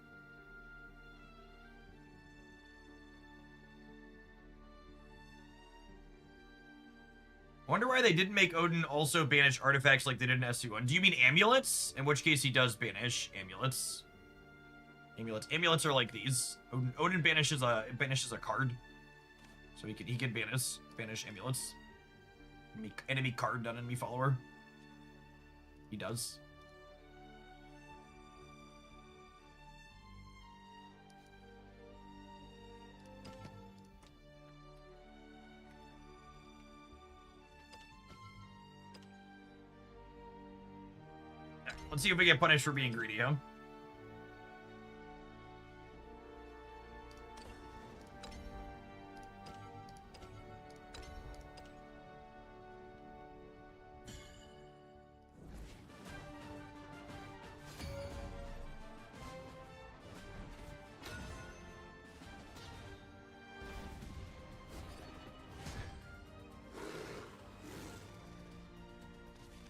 I wonder why they didn't make Odin also banish artifacts like they did in SC1. Do you mean amulets? In which case he does banish amulets. Amulets are like these. Odin banishes a card. So he can banish amulets. Enemy card, not enemy follower. He does. Let's see if we get punished for being greedy, huh?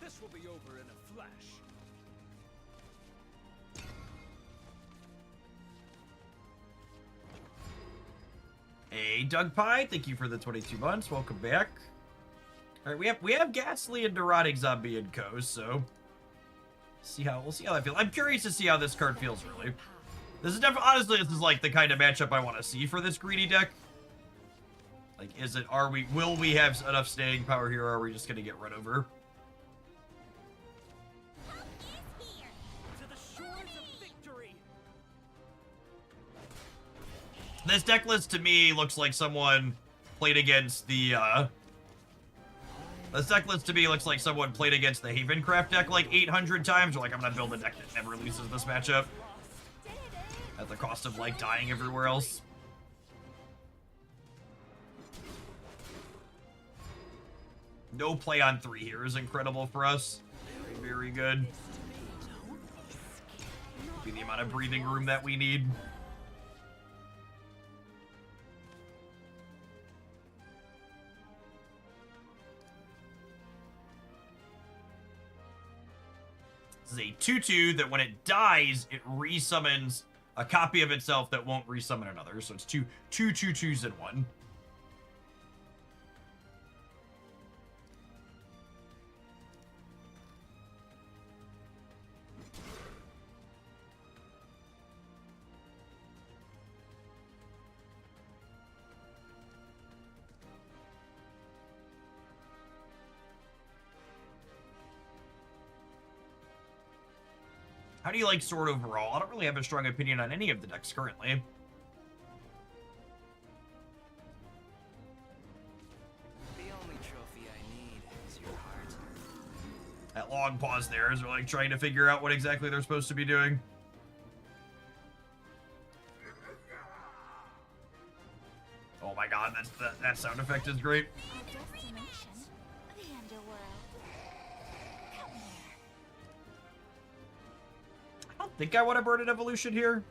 This will be over in a flash. Hey, Doug Pie, thank you for the 22 months. Welcome back. All right, we have Ghastly and Neurotic Zombie and Co. So we'll see how that feels. I'm curious to see how this card feels. Really, this is definitely honestly this is like the kind of matchup I want to see for this greedy deck. Like, will we have enough staying power here, or are we just gonna get run over? This deck list to me looks like someone played against the this deck list to me looks like someone played against the Havencraft deck like 800 times. Or like, I'm gonna build a deck that never loses this matchup at the cost of like dying everywhere else. No play on 3 here is incredible for us. Very, very good. Be the amount of breathing room that we need. This is a 2/2 that when it dies, it resummons a copy of itself that won't resummon another. So it's two 2/2s in one. How do you like Sword overall? I don't really have a strong opinion on any of the decks currently. The only trophy I need is your heart. That long pause there as they're like trying to figure out what exactly they're supposed to be doing. Oh my god, that sound effect is great. Our destination, the underworld. Come here. I don't think I want to burn an evolution here.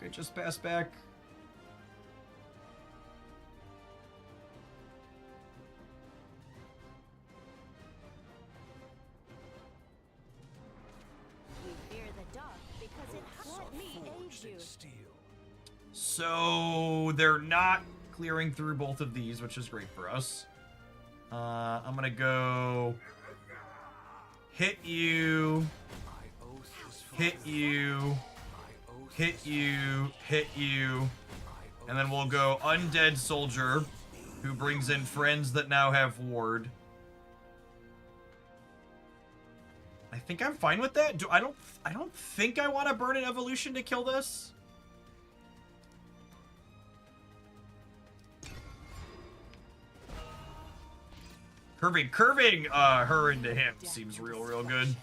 I just passed back? We fear the dark because it let me aid you. So they're not clearing through both of these, which is great for us. I'm gonna go hit you, hit you, hit you, hit you, and then we'll go Undead Soldier, who brings in friends that now have ward. I think I'm fine with that. I don't think I want to burn an evolution to kill this. Curving her into him seems real good.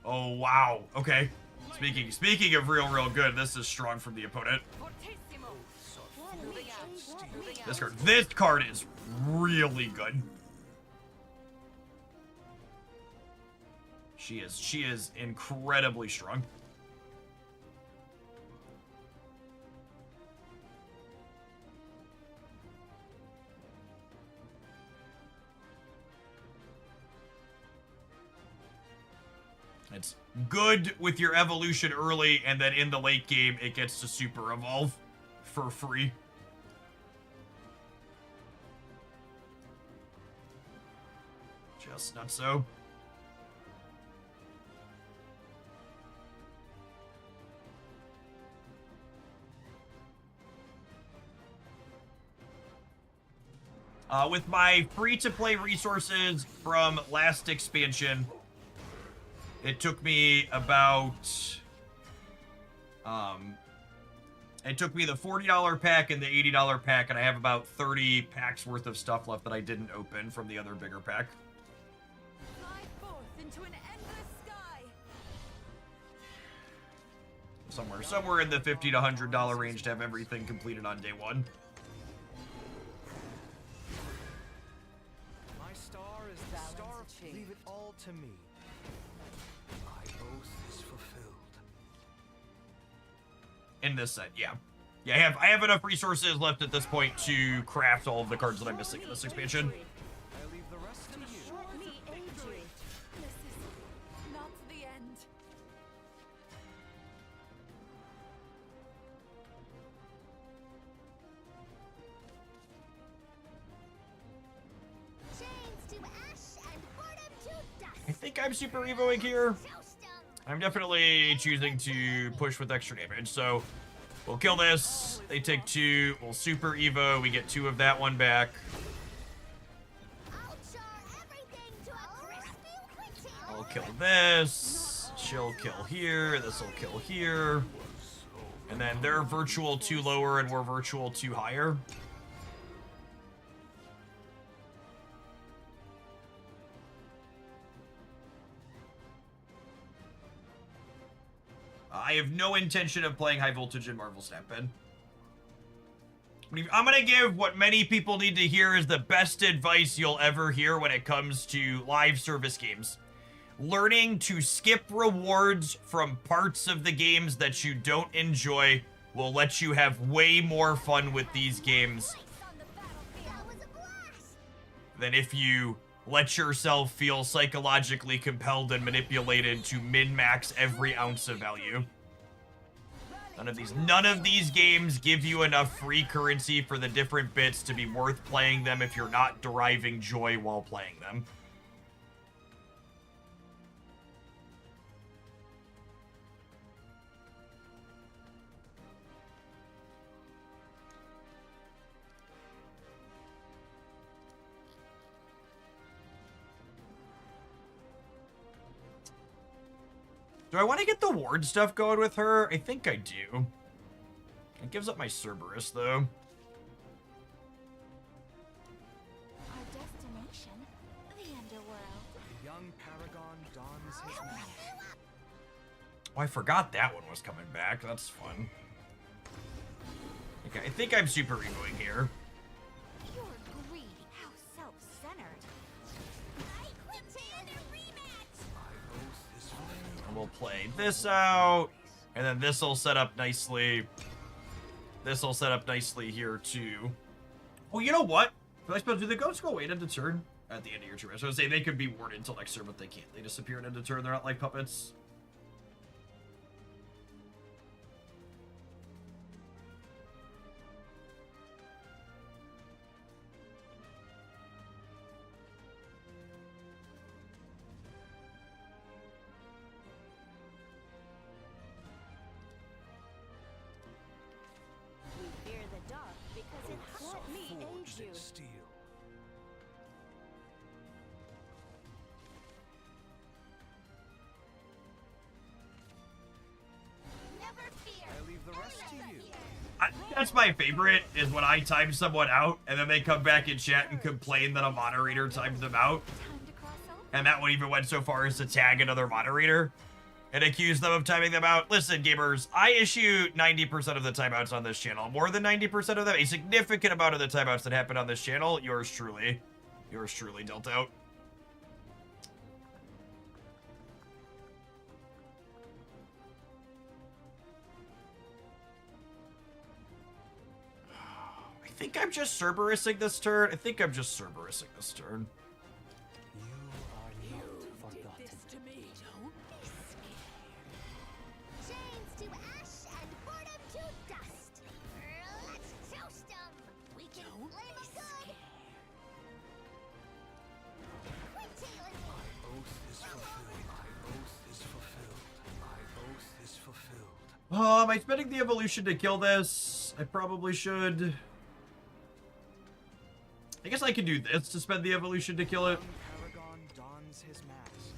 Oh wow. Okay. Speaking of real good, this is strong from the opponent. This card is really good. She is incredibly strong. It's good with your evolution early, and then in the late game, it gets to super evolve for free. Just not so. With my free-to-play resources from last expansion, it took me about, it took me the $40 pack and the $80 pack, and I have about 30 packs worth of stuff left that I didn't open from the other bigger pack. Fly forth into an endless sky. Somewhere in the $50 to $100 range to have everything completed on day one. My star is the star of leave it all to me. My oath is fulfilled. In this set, yeah. Yeah, I have enough resources left at this point to craft all of the cards that I'm missing in this expansion. I leave the rest to you. Let me aid you. This is not the end. Chains to ash and boredom to dust. I think I'm super evoing here. Toast 'em. I'm definitely choosing to push with extra damage, so we'll kill this. They take 2. We'll super evo. We get 2 of that one back. I'll char everything to a crispy crispy. I'll kill this. She'll kill here. This'll kill here. And then they're virtual 2 lower and we're virtual 2 higher. I have no intention of playing high voltage in Marvel Snap Pen. I'm gonna give what many people need to hear is the best advice you'll ever hear when it comes to live service games. Learning to skip rewards from parts of the games that you don't enjoy will let you have way more fun with these games On the battlefield. That was a blast. than if you let yourself feel psychologically compelled and manipulated to min-max every ounce of value. None of these games give you enough free currency for the different bits to be worth playing them if you're not deriving joy while playing them. Do I want to get the ward stuff going with her? I think I do. It gives up my Cerberus, though. Our destination, the underworld. The young paragon dons his mask. Oh, I forgot that one was coming back. That's fun. Okay, I think I'm super egoing here. Pure greed. How self-centered. I quit taking a rematch. And we'll play this out. And then this will set up nicely. This will set up nicely here too. Oh, you know what? I suppose, do the ghosts go away at end of turn at the end of your turn? I was gonna say they could be warded until next turn, but they can't. They disappear at end of turn. They're not like puppets. We fear the dark because it Oaths let are me aid forged you. in steel. Never fear. I leave the rest to you. That's my favorite, is when I time someone out, and then they come back in chat and complain that a moderator timed them out. Time to cross over. And that one even went so far as to tag another moderator and accuse them of timing them out. Listen, gamers, I issue 90% of the timeouts on this channel. More than 90% of them. A significant amount of the timeouts that happen on this channel, yours truly dealt out. I think I'm just Cerberusing this turn. You are not forgotten. This to me. Don't be scared. Chains to ash and boredom to dust. Let's toast 'em. We can flame 'em good. Quit tailing me. Oath is fulfilled. My oath is fulfilled. My oath is fulfilled. Am I spending the evolution to kill this? I probably should. I guess I can do this to spend the evolution to kill it. Young Paragon dons his mask.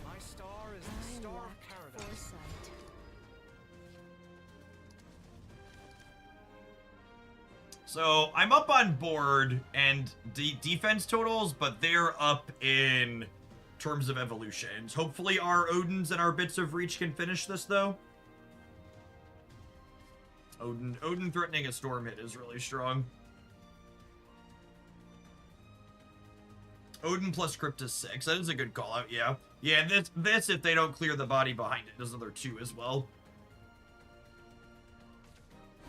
My star is the star of paradise. So I'm up on board and defense totals, but they're up in terms of evolutions. Hopefully our Odins and our bits of reach can finish this though. Odin threatening a storm hit is really strong. Odin plus Crypt is 6. That is a good call out, yeah. Yeah, this if they don't clear the body behind it, is another 2 as well.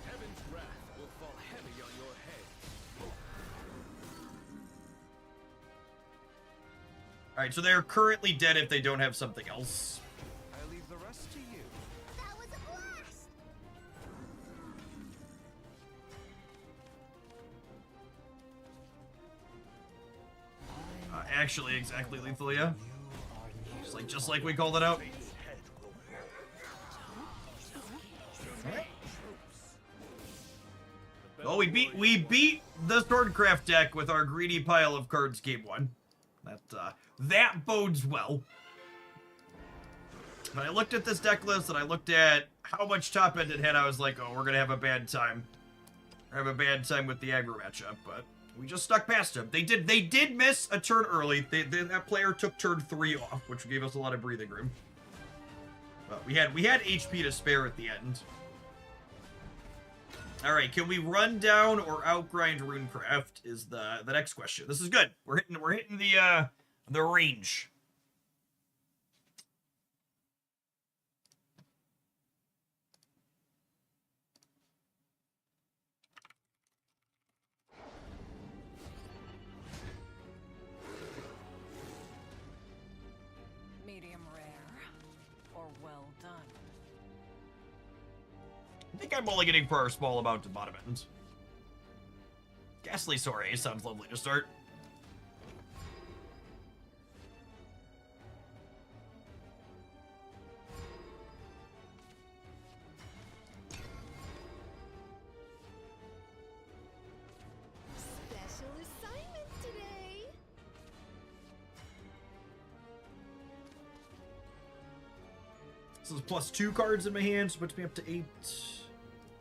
Heaven's wrath will fall heavy on your head. Alright, so they're currently dead if they don't have something else. I leave the rest to you. That was a blast. Actually, exactly lethal, yeah. Just like we called it out. Oh, we beat the Swordcraft deck with our greedy pile of cards game 1. That bodes well. When I looked at this deck list and I looked at how much top end it had, I was like, oh, we're gonna have a bad time. We're gonna have a bad time with the aggro matchup, but we just stuck past him. They did miss a turn early. That player took turn 3 off, which gave us a lot of breathing room. But we had HP to spare at the end. All right, can we run down or outgrind Runecraft is the next question. This is good. We're hitting the range. Medium rare or well done. I think I'm only getting for our small amount of bottom end. Ghastly Soiree sounds lovely to start. Special assignment today. This is plus 2 cards in my hand, so puts me up to 8.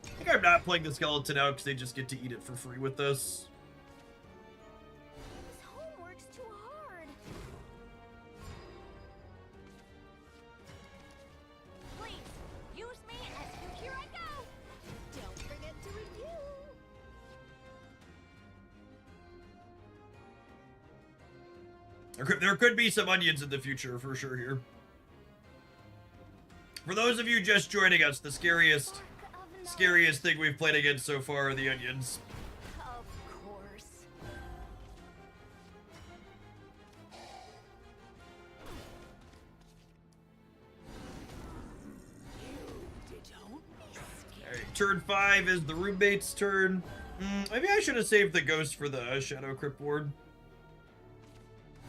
I think I'm not playing the skeleton out because they just get to eat it for free with this. This homework's too hard. Please, use me as here I go. Don't forget to review. There could be some onions in the future for sure here. For those of you just joining us, the scariest thing we've played against so far are the onions. Of course. Alright, turn 5 is the roommate's turn. Maybe I should have saved the ghost for the Shadow Crypt Ward.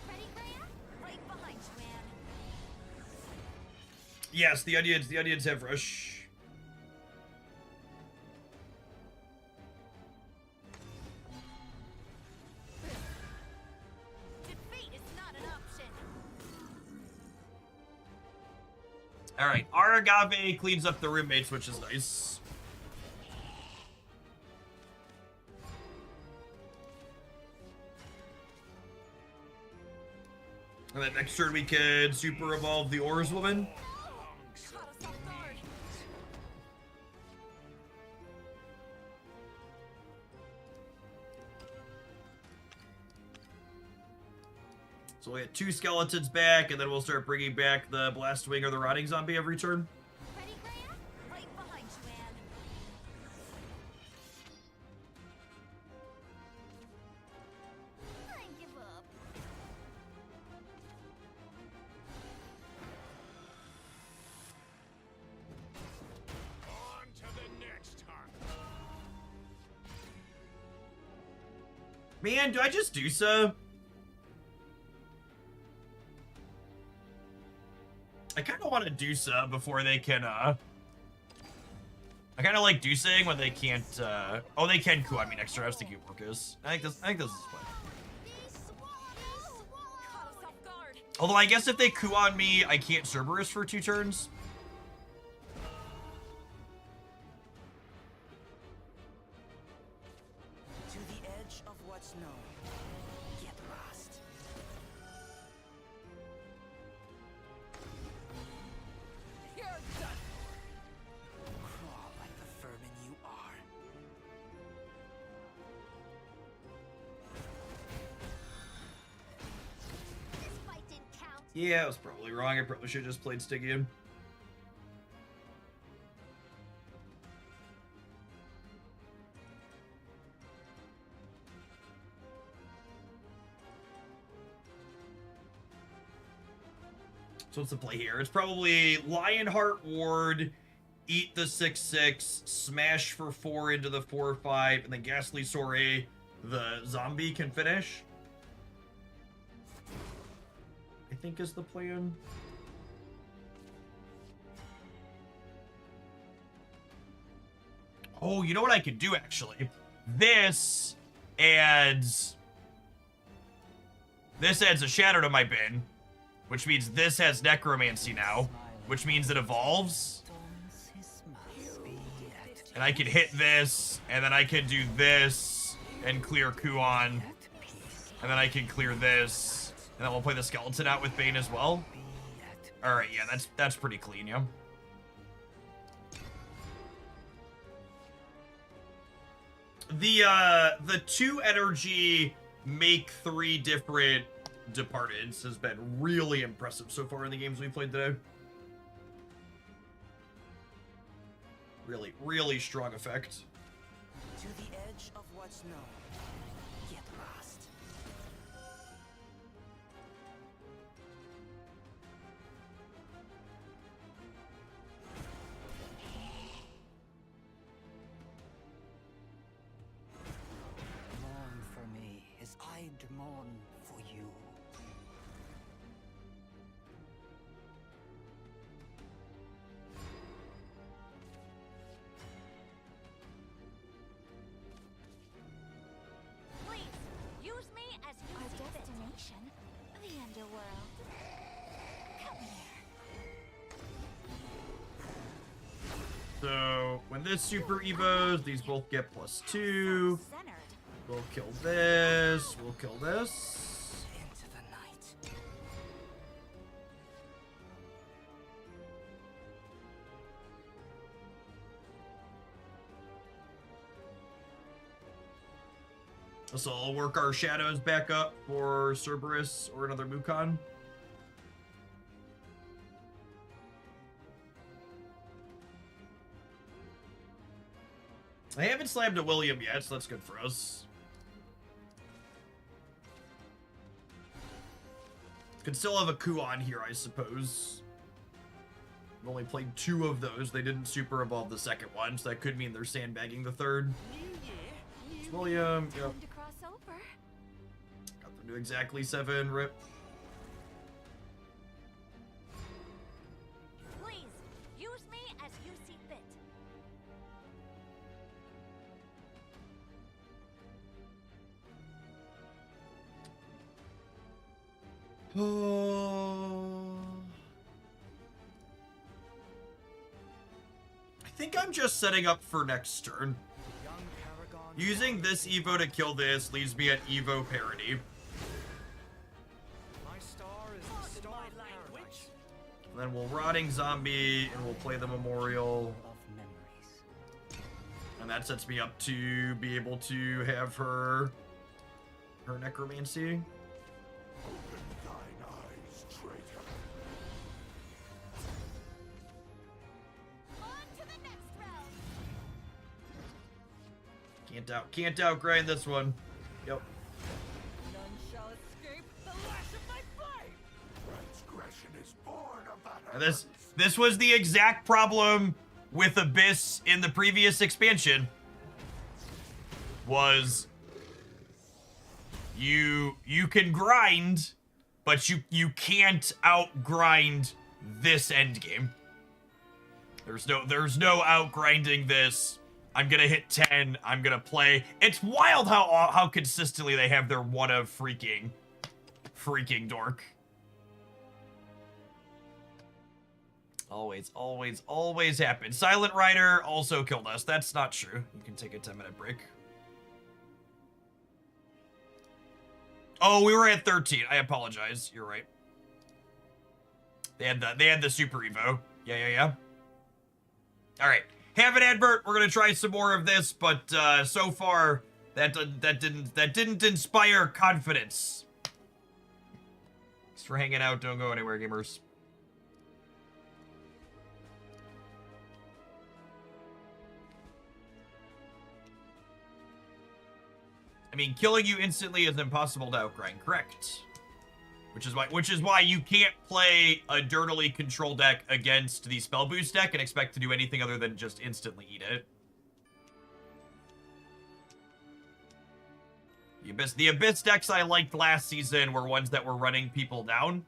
Ready, Freya? Right behind you, Anne. Yes, the onions have rush. Defeat is not an option. Alright, our Agave cleans up the roommates, which is nice. And then next turn we can super evolve the Ores Woman. Caught us off guard. So we get 2 skeletons back, and then we'll start bringing back the Blastwing or the Rotting Zombie every turn. Ready, Freya? Right behind you, Anne. I give up. On to the next hunt. Man, do I just do so? I kind of want to do so before they can, I kind of like deucing when they can't, oh, they can coup on me next turn. I was thinking Orcus. I think this is fine. Caught us off guard. Although I guess if they coup on me, I can't Cerberus for 2 turns. To the edge of what's known. Get lost. You're done. Crawl like the vermin you are. This fight didn't count. Yeah, I was probably wrong. I probably should have just played Stygian. So what's the play here? It's probably Lionheart Ward, eat the 6/6, smash for 4 into the 4/5, and then Ghastly Soiree, the zombie, can finish. I think is the plan. Oh, you know what I could do actually? This adds a shadow to my bin, which means this has necromancy now, which means it evolves. Dawns his smile. Be at And I could hit this, and then I could do this and clear Kuon, peace. and then I can clear this, and then we'll play the skeleton out with Bane as well. Be at All right, yeah, that's pretty clean, yeah. The 2 energy make 3 different Departeds has been really impressive so far in the games we played today. Really, really strong effect. to the edge of what's known. Get lost. Mourn for me as I'd mourn for you. Please, use me as you Our see fit. destination, the underworld. Come here. So when this super evos, these both get +2. Centered. We'll kill this. We'll kill this. Into the night. So I'll work our shadows back up for Cerberus or another Mukon. I haven't slammed a William yet, so that's good for us. Could still have a Kuon here, I suppose. I've only played 2 of those. They didn't super evolve the second one, so that could mean they're sandbagging the third. It's William. Yep. Time to cross over. Got them to exactly 7. Rip. Please, use me as you see fit. I think I'm just setting up for next turn. Using this Evo to kill this leaves me at Evo parity. My star is the star of paradise. And then we'll Rotting Zombie, and we'll play the Memorial. Of memories. And that sets me up to be able to have her Necromancy. Open thine eyes, traitor. On to the next round. Can't outgrind this one. Yep. None shall escape the lash of my blade! Transgression is born of that. And this was the exact problem with Abyss in the previous expansion. Was you can grind, but you can't outgrind this endgame. There's no outgrinding this. I'm gonna hit 10. I'm gonna play. It's wild how consistently they have their one of freaking dork. Always happens. Silent Rider also killed us. That's not true. You can take a 10-minute break. Oh, we were at 13. I apologize. You're right. They had the Super Evo. Yeah. All right. Have an advert. We're gonna try some more of this, but so far that didn't inspire confidence. Thanks for hanging out. Don't go anywhere, gamers. I mean, killing you instantly is impossible to outgrind, correct? Which is why you can't play a dirtily control deck against the spell boost deck and expect to do anything other than just instantly eat it. The Abyss decks I liked last season were ones that were running people down.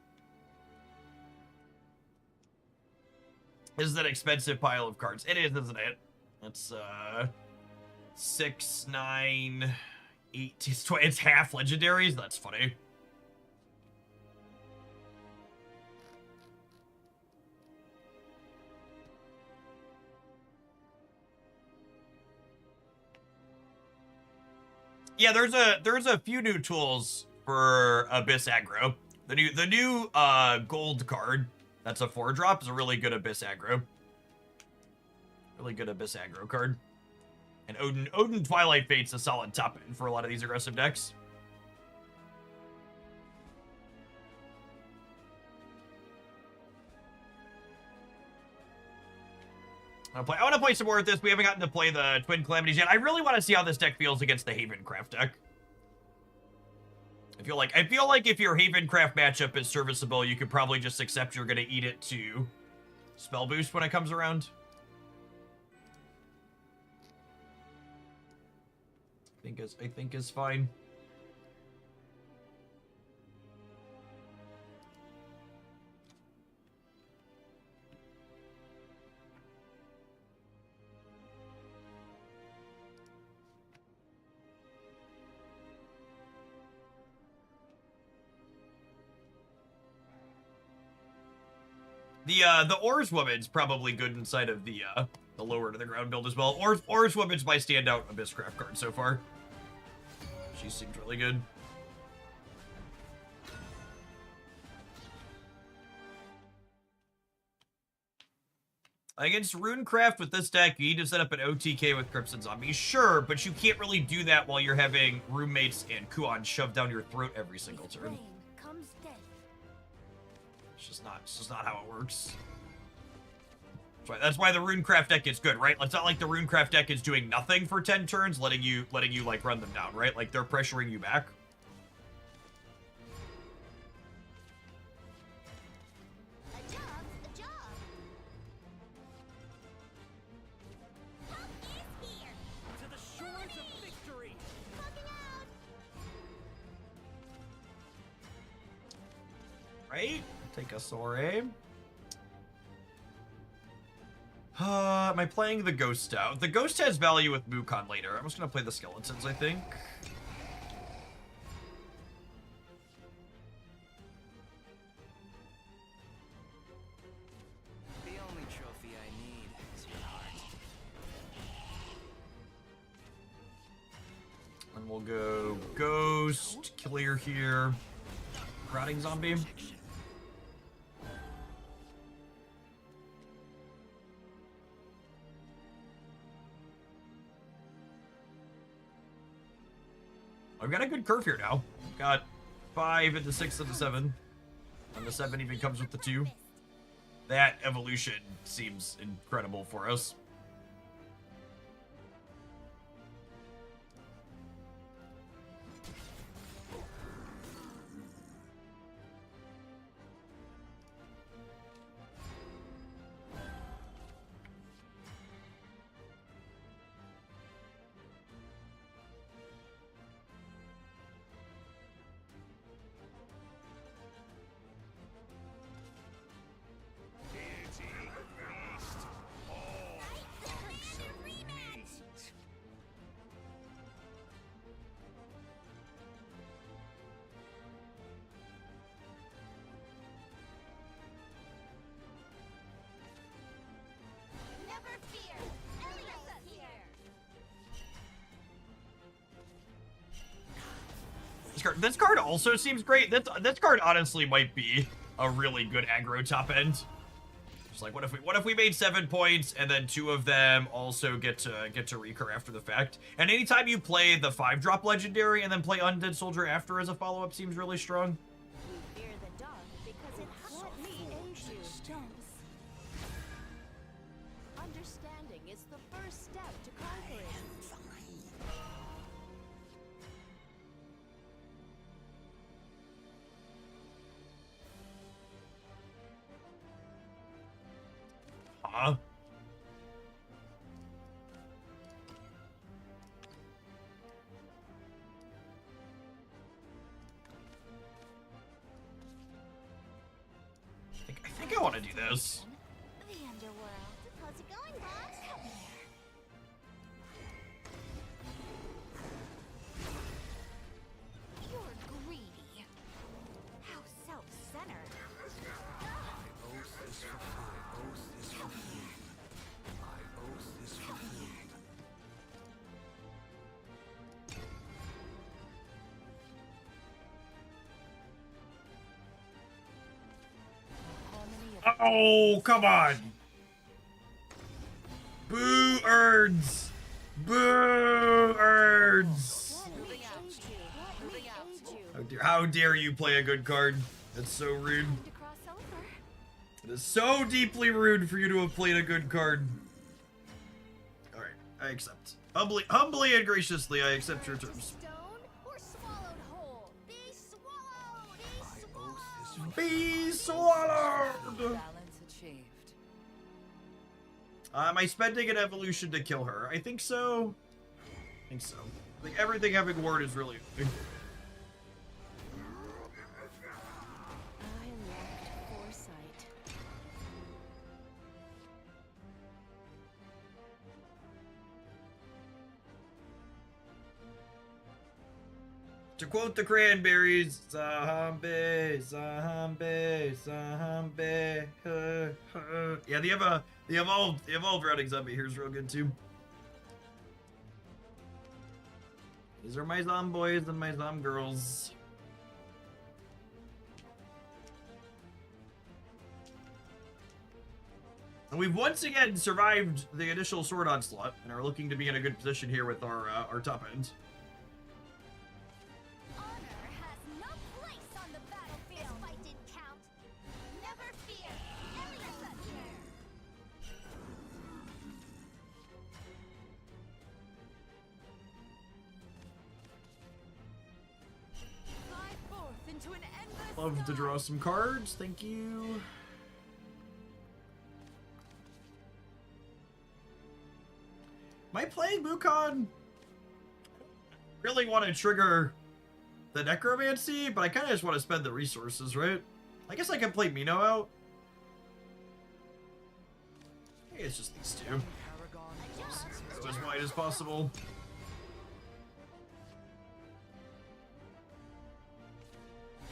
This is an expensive pile of cards. It is, isn't it? It's 6, 9, 8. It's half legendaries. That's funny. Yeah, there's a few new tools for Abyss aggro. The new gold card that's a 4-drop is a really good Abyss aggro. Really good Abyss aggro card. And Odin Twilight Fate's a solid top end for a lot of these aggressive decks. I want to play some more with this. We haven't gotten to play the Twin Calamities yet. I really want to see how this deck feels against the Havencraft deck. I feel like if your Havencraft matchup is serviceable, you could probably just accept you're going to eat it to spell boost when it comes around. I think is fine. The Ors Woman's probably good inside of the lower to the ground build as well. Ors Woman's my standout Abysscraft card so far. She seems really good. Against Runecraft with this deck, you need to set up an OTK with Crimson Zombie. Sure, but you can't really do that while you're having roommates and Kuon shoved down your throat every single turn. Rain comes death. It's just not how it works. That's why the Runecraft deck is good, right? It's not like the Runecraft deck is doing nothing for 10 turns, letting you like run them down, right? Like they're pressuring you back. A job's a job. Help is here. To the shores of victory. Fucking out. Right? Take a Soray. Am I playing the Ghost out? The Ghost has value with Mukon later. I'm just gonna play the Skeletons, I think. The only trophy I need is your heart. And we'll go Ghost, clear here. Rotting Zombie. I've got a good curve here now. Got 5 into 6 into 7. And the 7 even comes with the 2. That evolution seems incredible for us. Never fear. Elia's here. This card also seems great. This card honestly might be a really good aggro top end. Just like what if we made 7 points and then 2 of them also get to recur after the fact. And anytime you play the 5-drop legendary and then play Undead Soldier after as a follow-up seems really strong. We fear the dog because it let me aid you. Jones. Understanding is the first step to conquering. Huh? I think I want to do this. The underworld. How's it going, boss? Come here. You're greedy. How self-centered. Oath is fulfilled. Oath is fulfilled. My oath is fulfilled. Oh, come on. Boo Erds. Boo Erds. Let me aid you. Let me aid you. How dare you play a good card? That's so rude. Time to cross over. It is so deeply rude for you to have played a good card. Alright, I accept. Humbly and graciously, I accept your terms. Stone or swallowed whole? Be swallowed. Be My oath is swallowed. Be swallowed! Balance achieved. Am I spending an evolution to kill her? I think so. I think so. I think everything having ward is really... I lacked foresight. To quote the Cranberries, zombie, zombie, zombie. Yeah, the evolved routing zombie here's real good too. These are my zomboys and my zomgirls. And we've once again survived the initial sword onslaught and are looking to be in a good position here with our top end. Honor has no place on the battlefield. This fight didn't count. Never fear. Elia's here. into an endless Love to sky. draw some cards. Thank you. Am I playing Mukon? Really want to trigger the necromancy, but I kind of just want to spend the resources, right? I guess I can play Mino out. Hey, it's just these two. Go as wide as possible.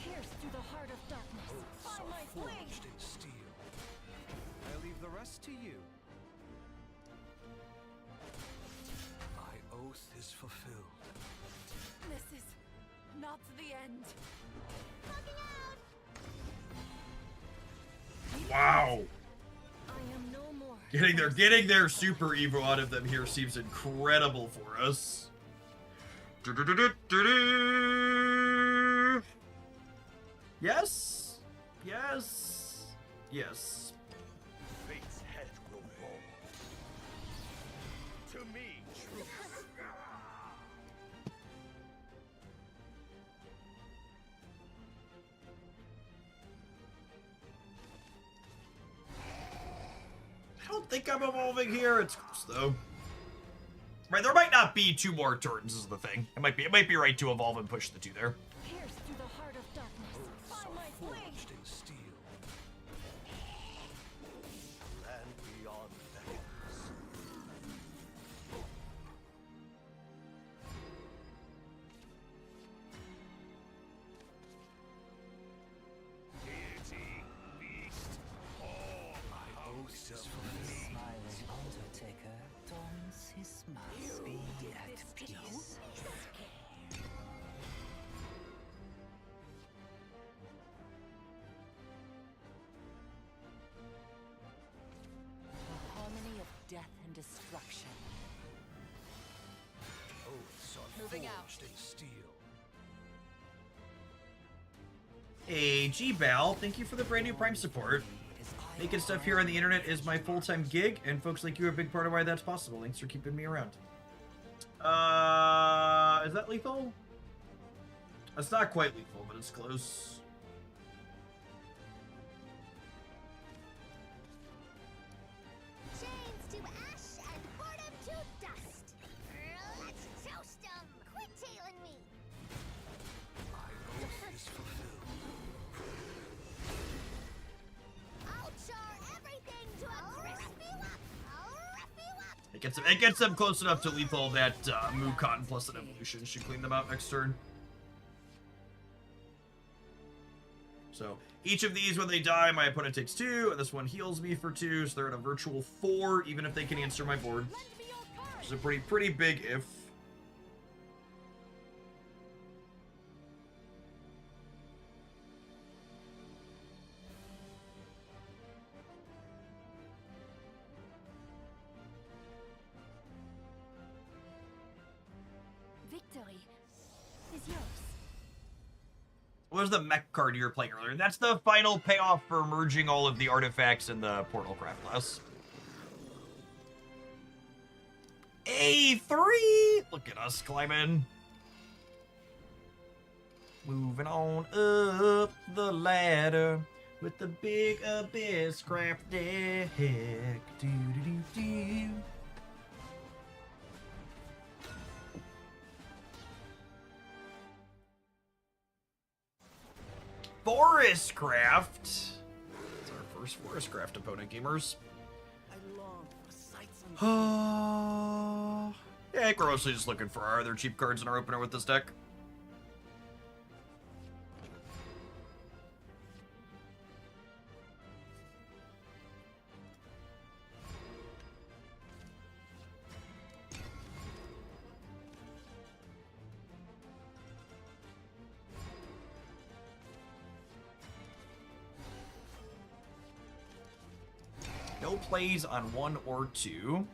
Pierce through the heart of darkness. Oaths By are my blade. forged in steel. I leave the rest to you. My oath is fulfilled. This is not the end. Wow. I am no more. Getting their super evo out of them here seems incredible for us. Yes. Yes. Yes. Fate's head will roll. To me, truth. I don't think I'm evolving here. It's close though. Right, there might not be 2 more turns is the thing. It might be right to evolve and push the 2 there. Pierce through the heart of darkness. Oaths By are my blade. forged in steel. Land beyond beckons. Deity, beast, all My oath is fulfilled. Smiling Undertaker dons his mask. Be at peace. The harmony of death and destruction. Oaths are Moving out. forged in steel. Hey, G-Bal, thank you for the brand new Prime support. Making stuff here on the internet is my full-time gig, and folks like you are a big part of why that's possible. Thanks for keeping me around. Is that lethal? It's not quite lethal, but it's close. Chains to ash and boredom to dust. Let's toast 'em. Quit tailing me. My oath is fulfilled. I'll char everything to a crispy wop. I'll rough you up. It gets them close enough to lethal that Mukon plus an evolution should clean them out next turn. So each of these, when they die, my opponent takes 2, and this one heals me for 2, so they're at a virtual 4, even if they can answer my board. Lend me your courage. Which is a pretty big if. Victory is yours. What was the mech card you were playing earlier? That's the final payoff for merging all of the artifacts in the Portal Craft class. A3! Look at us climbing. Moving on up the ladder with the big abyss craft deck. Do-do-do-do. Forest Craft. It's our first Forest Craft opponent, gamers. I long for sights and Yeah, I think we're mostly just looking for our other cheap cards in our opener with this deck. No plays on 1 or 2.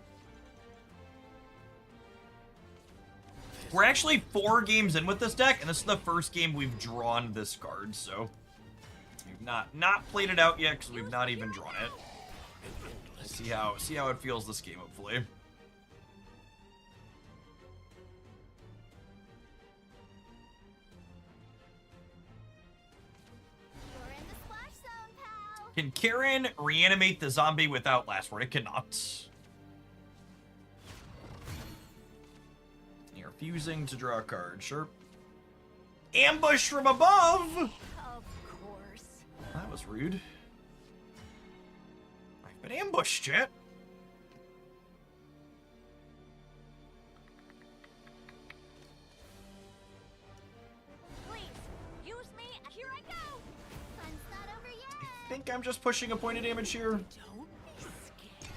We're actually 4 games in with this deck, and this is the first game we've drawn this card, so we've not played it out yet because we've not even drawn it. We'll see how it feels this game, hopefully. Can Karen reanimate the zombie without last word? It cannot. You're refusing to draw a card. Sure. Ambush from above! Of course. That was rude. I've been ambushed, chat. Please, use me. Here I go. Fun's not over yet. I think I'm just pushing a point of damage here. Don't be scared.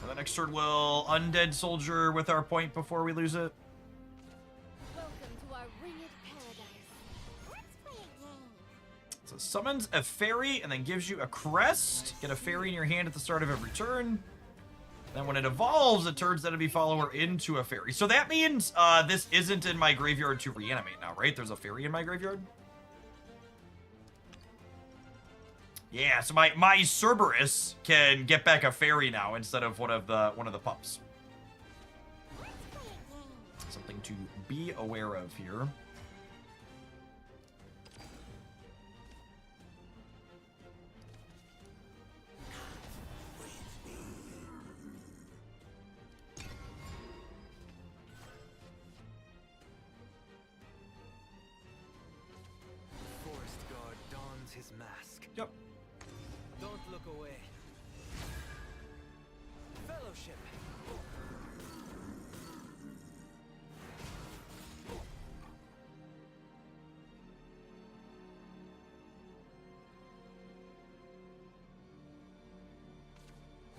And the next turn will Undead Soldier with our point before we lose it. Welcome to our winged paradise. Let's play a game. So summons a fairy and then gives you a crest. Get a fairy in your hand at the start of every turn. Then when it evolves, it turns that enemy follower into a fairy. So that means this isn't in my graveyard to reanimate now, right? There's a fairy in my graveyard? Yeah, so my Cerberus can get back a fairy now instead of one of the pups. Something to be aware of here. Forest guard dons his mask. Yep. Don't look away. Fellowship.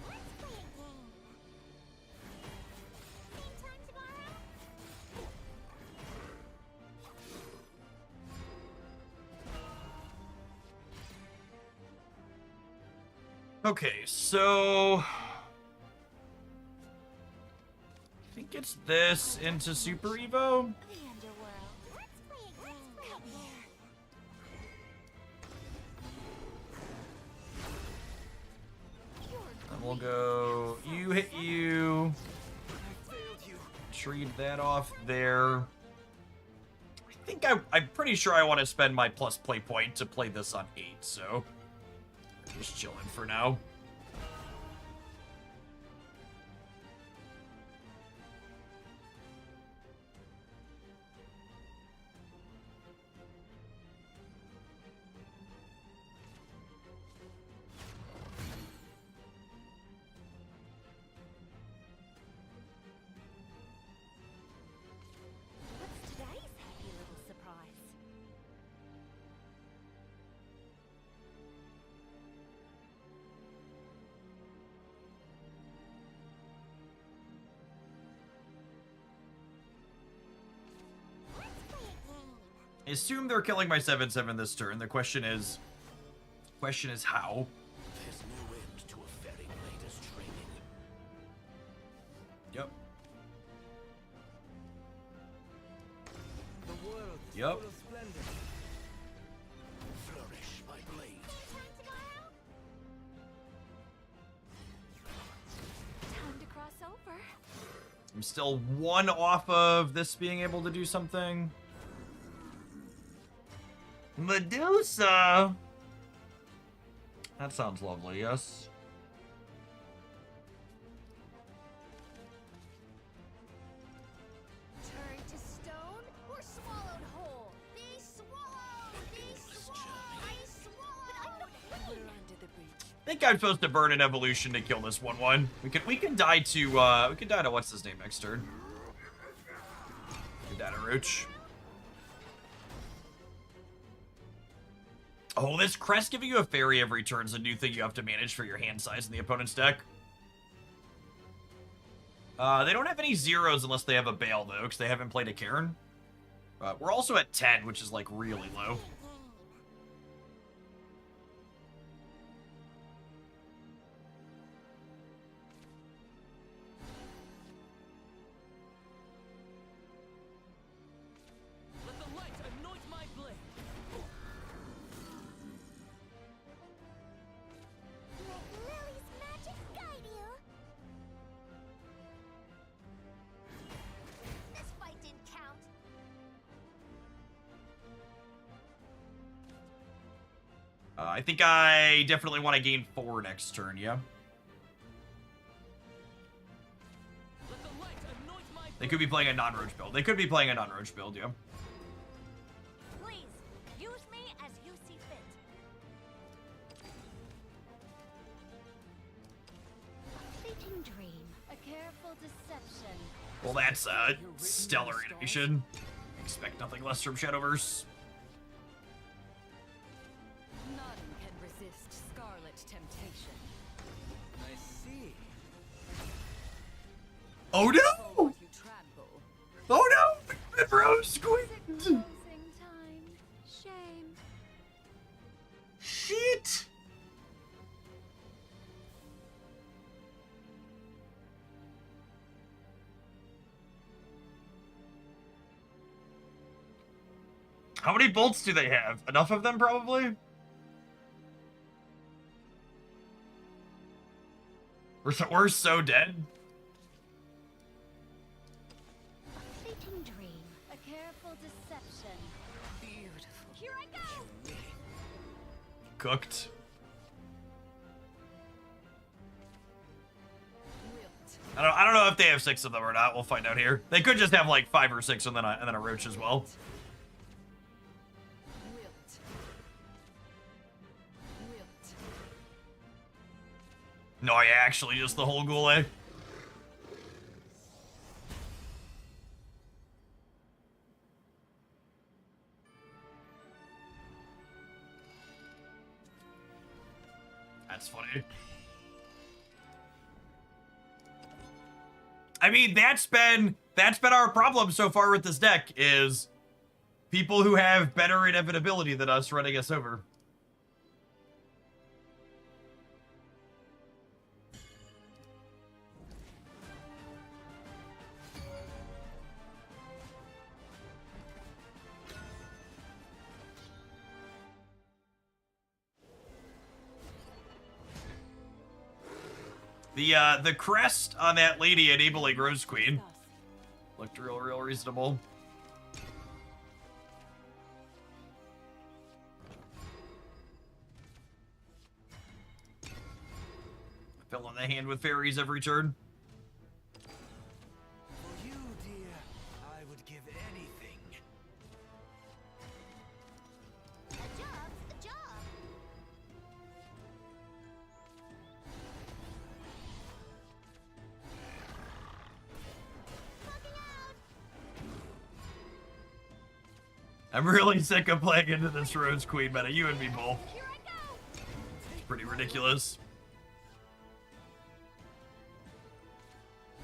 Let's play a game. Same time tomorrow? Okay, so I think it's this into Super Evo. The underworld. Let's play a game. Come here. And we'll go, you hit you. Trade that off there. I think I'm pretty sure I want to spend my plus play point to play this on 8, so just chilling for now. What's today's happy little surprise? Let's play a game. I assume they're killing my 7/7 this turn. The question is how? There's no end to a fairy blader's training. Yep. The world is Yep. full of splendor. Flourish, my blade. Same time tomorrow? Time to cross over. I'm still one off of this being able to do something. Medusa! That sounds lovely, yes. Turned to stone or swallowed whole? Be swallowed! Be swallowed! I swallowed! But I'm not We're free! under the breach. I think I'm supposed to burn an evolution to kill this 1/1. We can die to what's his name next turn? We can die to Roach. Oh, this crest giving you a fairy every turn is a new thing you have to manage for your hand size in the opponent's deck. They don't have any zeros unless they have a Bale, though, because they haven't played a Cairn. We're also at 10, which is, like, really low. Let the light anoint my blade. Let Lily's magic guide you! This fight didn't count. I think I definitely want to gain 4 next turn, yeah? Let the light anoint my They could be playing a non-roach build. They could be playing a non-roach build, yeah. Please, use me as you see fit. A fleeting dream. A careful deception. Well, that's stellar animation. Expect nothing less from Shadowverse. None can resist Scarlet Temptation. I see. Oh For no! what you trample. Oh no! Rose squeaked! Closing time. Shame. Shit! How many bolts do they have? Enough of them, probably? We're so dead. A fleeting dream. A careful deception. Beautiful. Here I go. Cooked. Wilt. I don't know if they have 6 of them or not. We'll find out here. They could just have like 5 or 6 and then a roach as well. Wilt. Wilt. No, yeah, actually, just the whole ghoul. That's funny. I mean, that's been our problem so far with this deck, is people who have better inevitability than us running us over. The crest on that lady enabling Rose Queen looked real reasonable. Fill in the hand with fairies every turn. For you, dear, I would give anything. A job's a job. Poking out. I'm really sick of playing into this Rose Queen meta, you and me both. Here I go. It's pretty ridiculous.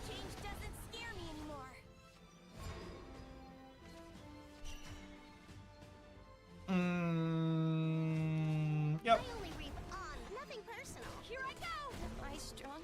Change doesn't scare me anymore. Yep. I only reap on, nothing personal. Here I go. Am I strong?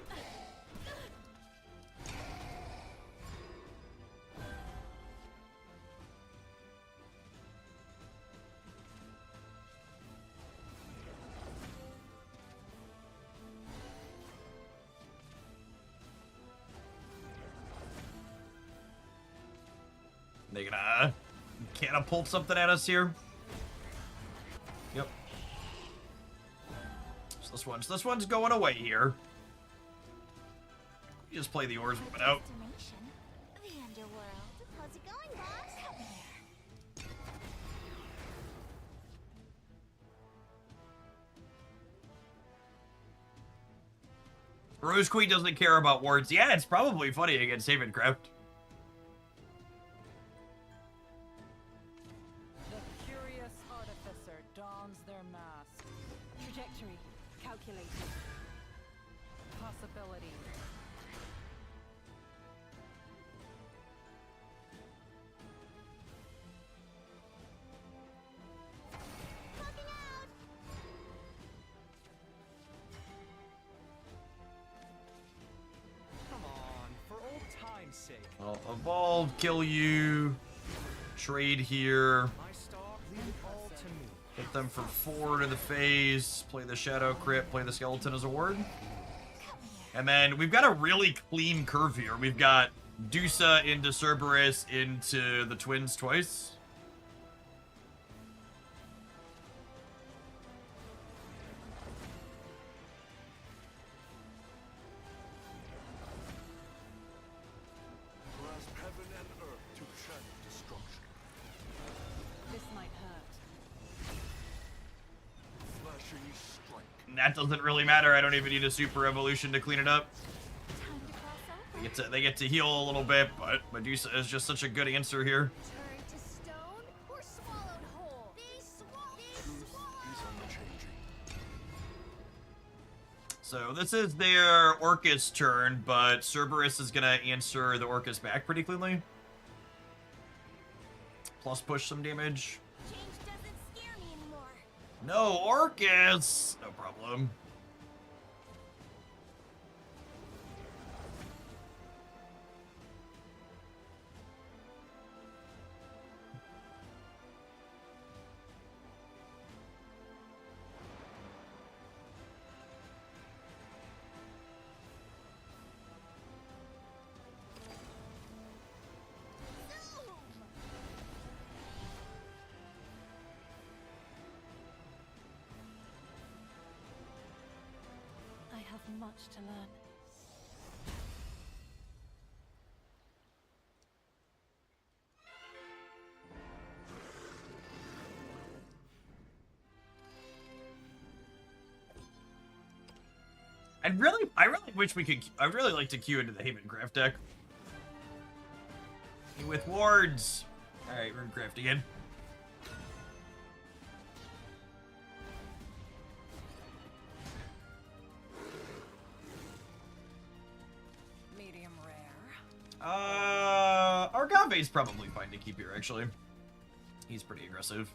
They gonna catapult something at us here. Yep. So this one's going away here. You just play the oars moving out. Destination, the underworld. How's it going, boss? Come here. Rose Queen doesn't care about wards. Yeah, it's probably funny against Havencraft. The curious artificer dons their mask. Trajectory calculated. Possibility. Poking out. Come on, for old time's sake. Well, evolve, kill you, trade here, My stock, leave it all to me. hit them for 4 to the face, play the Shadow Crypt, play the Skeleton as a ward. And then we've got a really clean curve here. We've got Dusa into Cerberus into the Twins twice. that doesn't really matter. I don't even need a super evolution to clean it up. Time to cross over. They get to heal a little bit, but Medusa is just such a good answer here. Turn to stone or swallowed whole. Be swallowed. He's on the changing. So this is their Orcus turn, but Cerberus is gonna answer the Orcus back pretty cleanly. Plus push some damage. Change doesn't scare me anymore. No Orcus! No problem. I have much to learn. I really wish we could. I'd really like to queue into the Havencraft deck. With wards. All right, Runecraft again. Medium rare. Argave's probably fine to keep here, actually. He's pretty aggressive.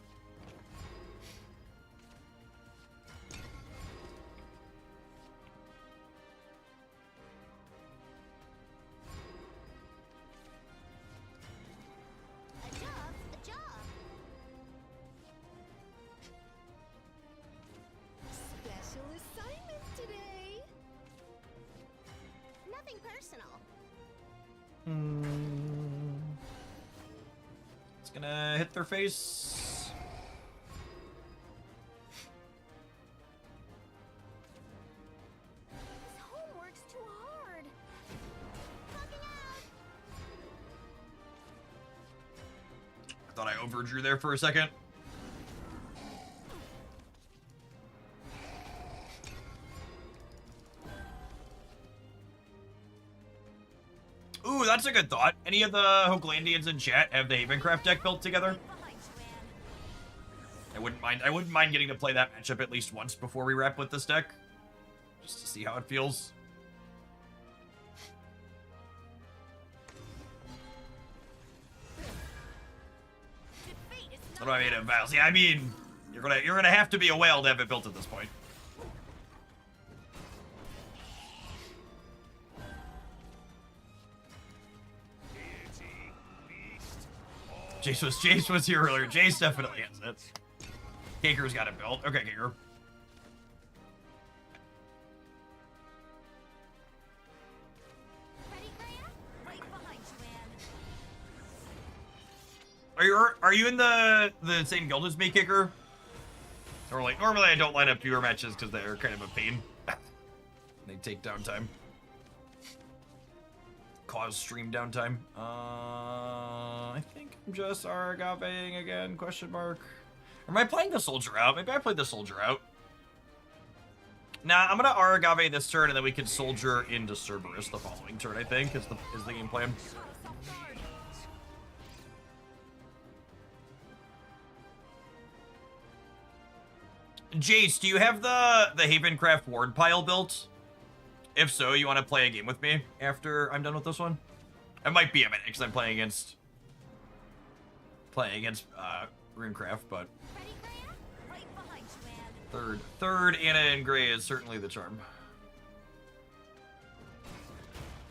A job's a job. Special assignment today. Nothing personal. It's gonna hit their face. This homework's too hard. Bugging out. I thought I overdrew there for a second. Ooh, that's a good thought. Any of the Hoaglandians in chat have the Havencraft deck built together? Behind you, Anne. I wouldn't mind getting to play that matchup at least once before we wrap with this deck. Just to see how it feels. Defeat is What do I mean, Viles? Yeah, I mean, you're gonna have to be a whale to have it built at this point. Jace was here earlier. Jace definitely has it. Kaker's got it built. Okay, Kaker. ready, Graham? Right behind you, Anne. Are you in the same guild as me, Kicker? Or like normally I don't line up viewer matches because they're kind of a pain. They take downtime. Cause stream downtime. I think I'm just Aragaveing again, question mark. Or am I playing the soldier out? Maybe I played the soldier out. Nah, I'm gonna Aragave this turn and then we can soldier into Cerberus the following turn, I think, is the game plan. Jace, do you have the Havencraft ward pile built? If so, you want to play a game with me after I'm done with this one? It might be a minute because I'm playing against Runecraft, but Ready, Graham? Right behind you, Anne. third Anna in gray is certainly the charm.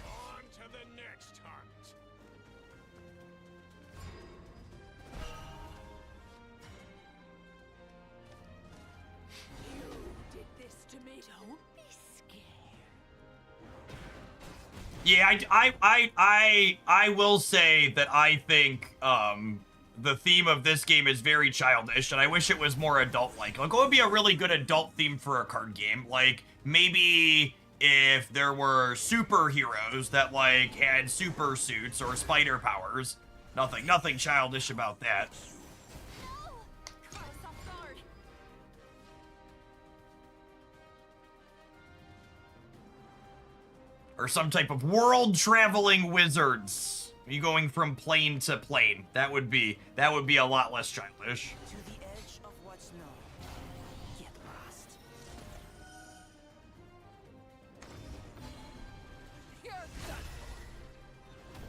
On to the next hunt. You did this to me. Don't be scared. Yeah, I will say that I think the theme of this game is very childish, and I wish it was more adult-like. Like, what would be a really good adult theme for a card game? Like, maybe if there were superheroes that, like, had super suits or spider powers. Nothing childish about that. Caught us off guard. Or some type of world-traveling wizards. You going from plane to plane. That would be a lot less childish. To the edge of what's known. Get lost. You're done.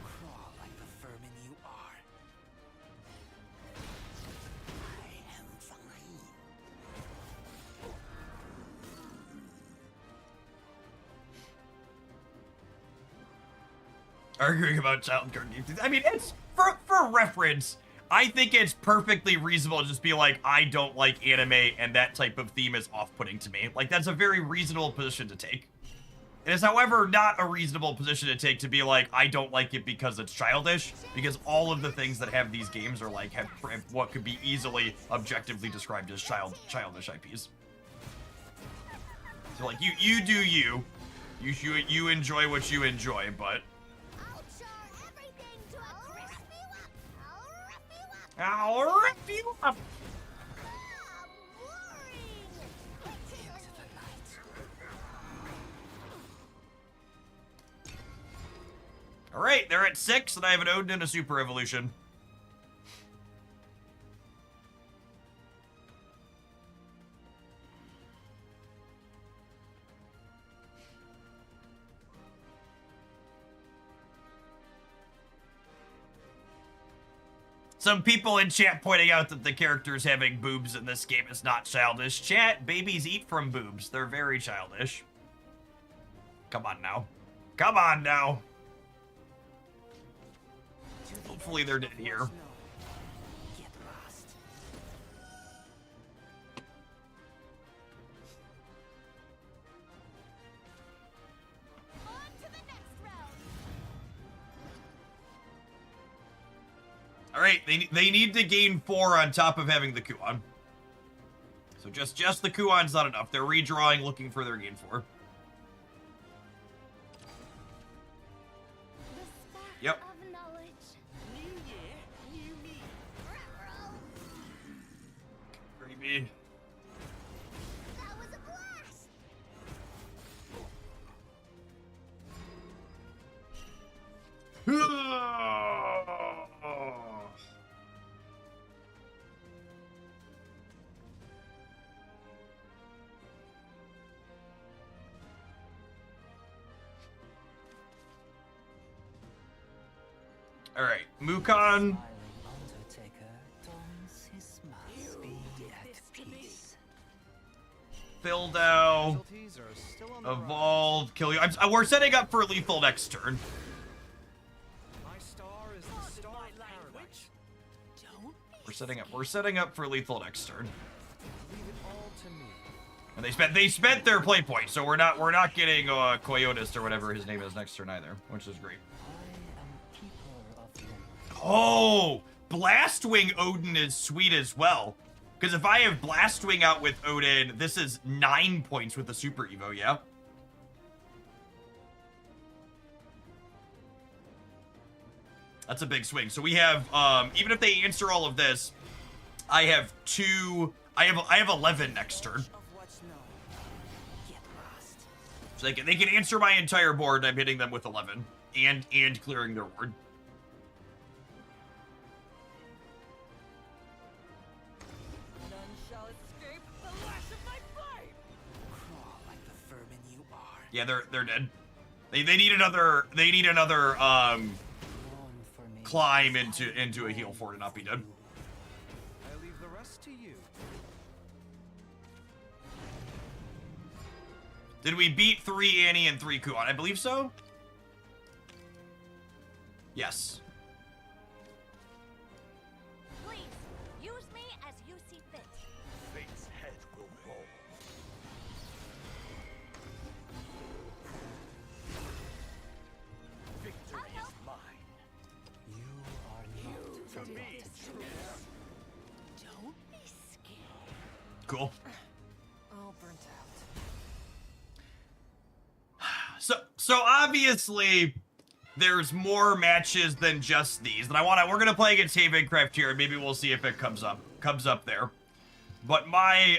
Crawl like the vermin you are. I am fine. Arguing about child cartoons. I mean, it's for reference. I think it's perfectly reasonable to just be like, I don't like anime, and that type of theme is off-putting to me. Like, that's a very reasonable position to take. It is, however, not a reasonable position to take to be like, I don't like it because it's childish, because all of the things that have these games are like, have what could be easily objectively described as childish IPs. So like, you do you. You enjoy what you enjoy, but I'll char everything to a crisp you up. I'll rip you up. Ah, boring. Alright, they're at 6, and I have an Odin and a Super Evolution. Some people in chat pointing out that the characters having boobs in this game is not childish. Chat, babies eat from boobs. They're very childish. Come on now. Come on now. Hopefully they're dead here. Get lost. On to the next round. Alright, they need to gain 4 on top of having the Kuon. So just the Kuon's not enough. They're redrawing, looking for their gain 4. The spark Yep. of knowledge. New year, new me. Creepy. That was a blast. Alright, Mukon. Smiling Undertaker dons his mask. Be at peace. Fildau. Casualties are still on the rise. Evolved. Kill you. We're setting up for lethal next turn. My star is the star of paradise. We're setting up for lethal next turn. Leave it all to me. And they spent their play point, so we're not getting Coyotes or whatever his name is next turn either, which is great. I am keeper of the Oh, Blastwing Odin is sweet as well. Because if I have Blastwing out with Odin, this is 9 points with the Super Evo, yeah? That's a big swing. So we have, even if they answer all of this, I have 11 next turn. of what's known. Get lost. So they can answer my entire board, and I'm hitting them with 11. And clearing their ward. None shall escape the lash of my flame. Crawl like the vermin you are. Yeah, they're dead. They need another Mourn for me. climb into a heal for it to not be dead. I leave the rest to you. Did we beat 3 Annie and 3 Kuon? I believe so. Yes. Please, use me as you see fit. Fate's head will fall. Victory is mine. You are not forgotten. Don't be scared. Cool. All burnt out. So obviously there's more matches than just these. And we're gonna play against Havencraft here, and maybe we'll see if it comes up there. But my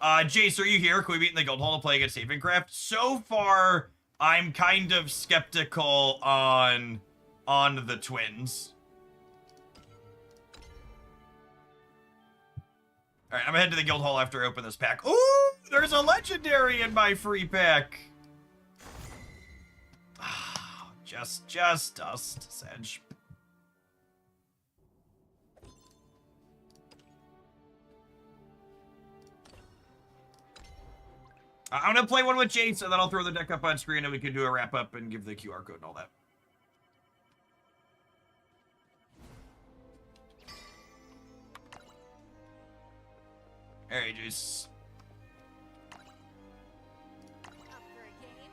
Jace, are you here? Can we meet in the guild hall to play against Havencraft? So far, I'm kind of skeptical on the twins. All right, I'm gonna head to the guild hall after I open this pack. Ooh, there's a legendary in my free pack. Just dust, Sedge. I'm gonna play one with Jace, and then I'll throw the deck up on screen, and we can do a wrap up and give the QR code and all that. All right, Jace. Up for a game?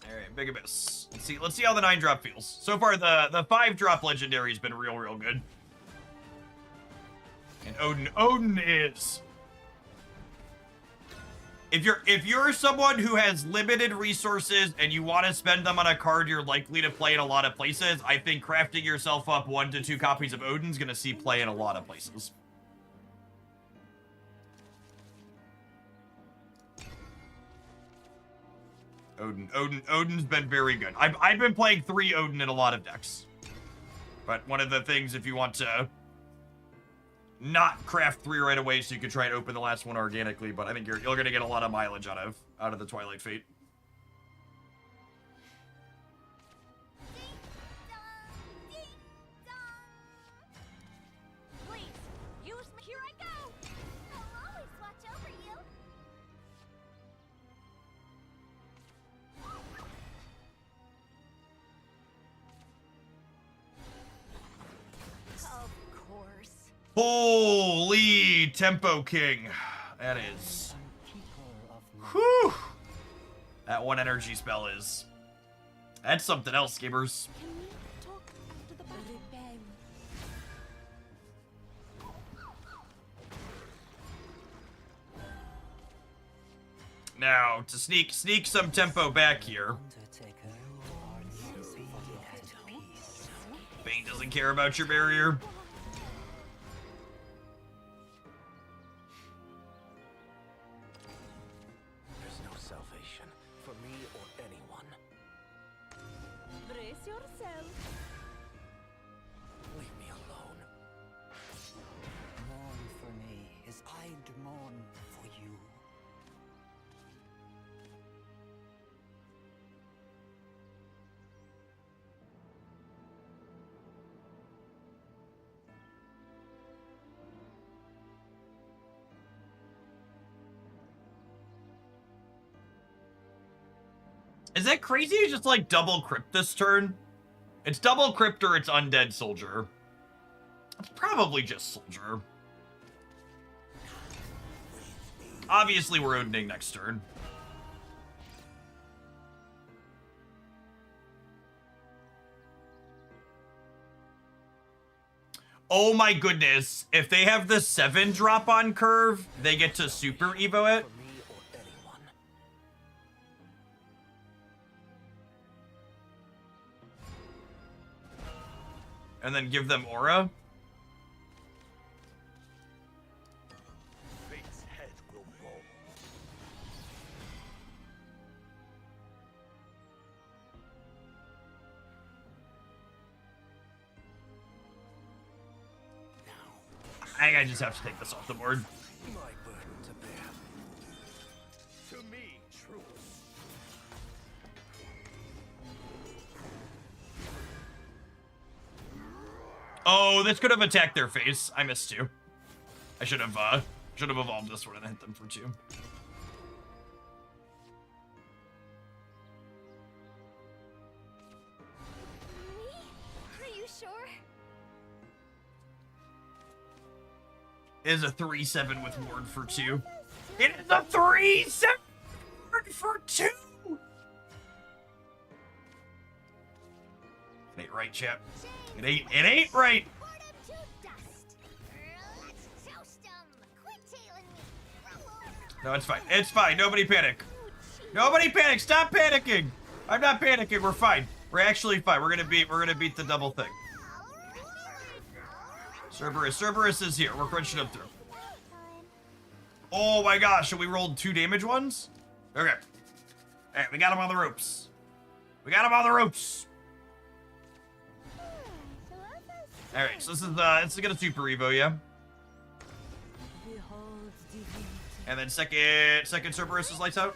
All right, Big Abyss. Let's see how the 9-drop feels. So far, the 5-drop legendary has been real good. And Odin is. If you're someone who has limited resources and you want to spend them on a card you're likely to play in a lot of places, I think crafting yourself up 1 to 2 copies of Odin's gonna see play in a lot of places. Odin's been very good. I've been playing 3 Odin in a lot of decks. But one of the things, if you want to not craft 3 right away, so you can try and open the last one organically, but I think you're gonna get a lot of mileage out of the Twilight Fate. Please, use me. Here I go. I'll always watch over you. Of course. Holy Tempo King. That is. Whew. That 1 energy spell is. That's something else, gamers. Can we talk after the battle? Bang. Now, to sneak some tempo back here. Undertaker, our new be at peace. Bane doesn't care about your barrier. There's no salvation for me or anyone. Brace yourself. Leave me alone. Mourn for me as I'd mourn for you. Is that crazy to just like double crypt this turn? It's double crypt or it's undead soldier. It's probably just soldier. Obviously we're Odining next turn. Oh my goodness. If they have the 7 drop on curve, they get to super evo it. For me or anyone. And then give them aura. Fate's head will roll. I think I just have to take this off the board. My burden to bear. To me, truth. Oh, this could have attacked their face. I missed 2. I should have evolved this one and hit them for 2. Me? Are you sure? It is a 3/7 with ward for 2. It is a 3/7 ward for 2. It ain't right, chap. It ain't right. Put 'em to dust. Let's toast 'em. Quit tailing me. Roll over. No, it's fine. It's fine. Nobody panic. Nobody panic. Stop panicking. I'm not panicking. We're fine. We're actually fine. We're gonna beat the double thing. Cerberus is here. We're crunching him through. Oh my gosh, so we rolled 2 damage ones? Okay. Alright, we got him on the ropes. We got him on the ropes. Alright, so this is gonna super Evo, yeah? And then second Cerberus is lights out.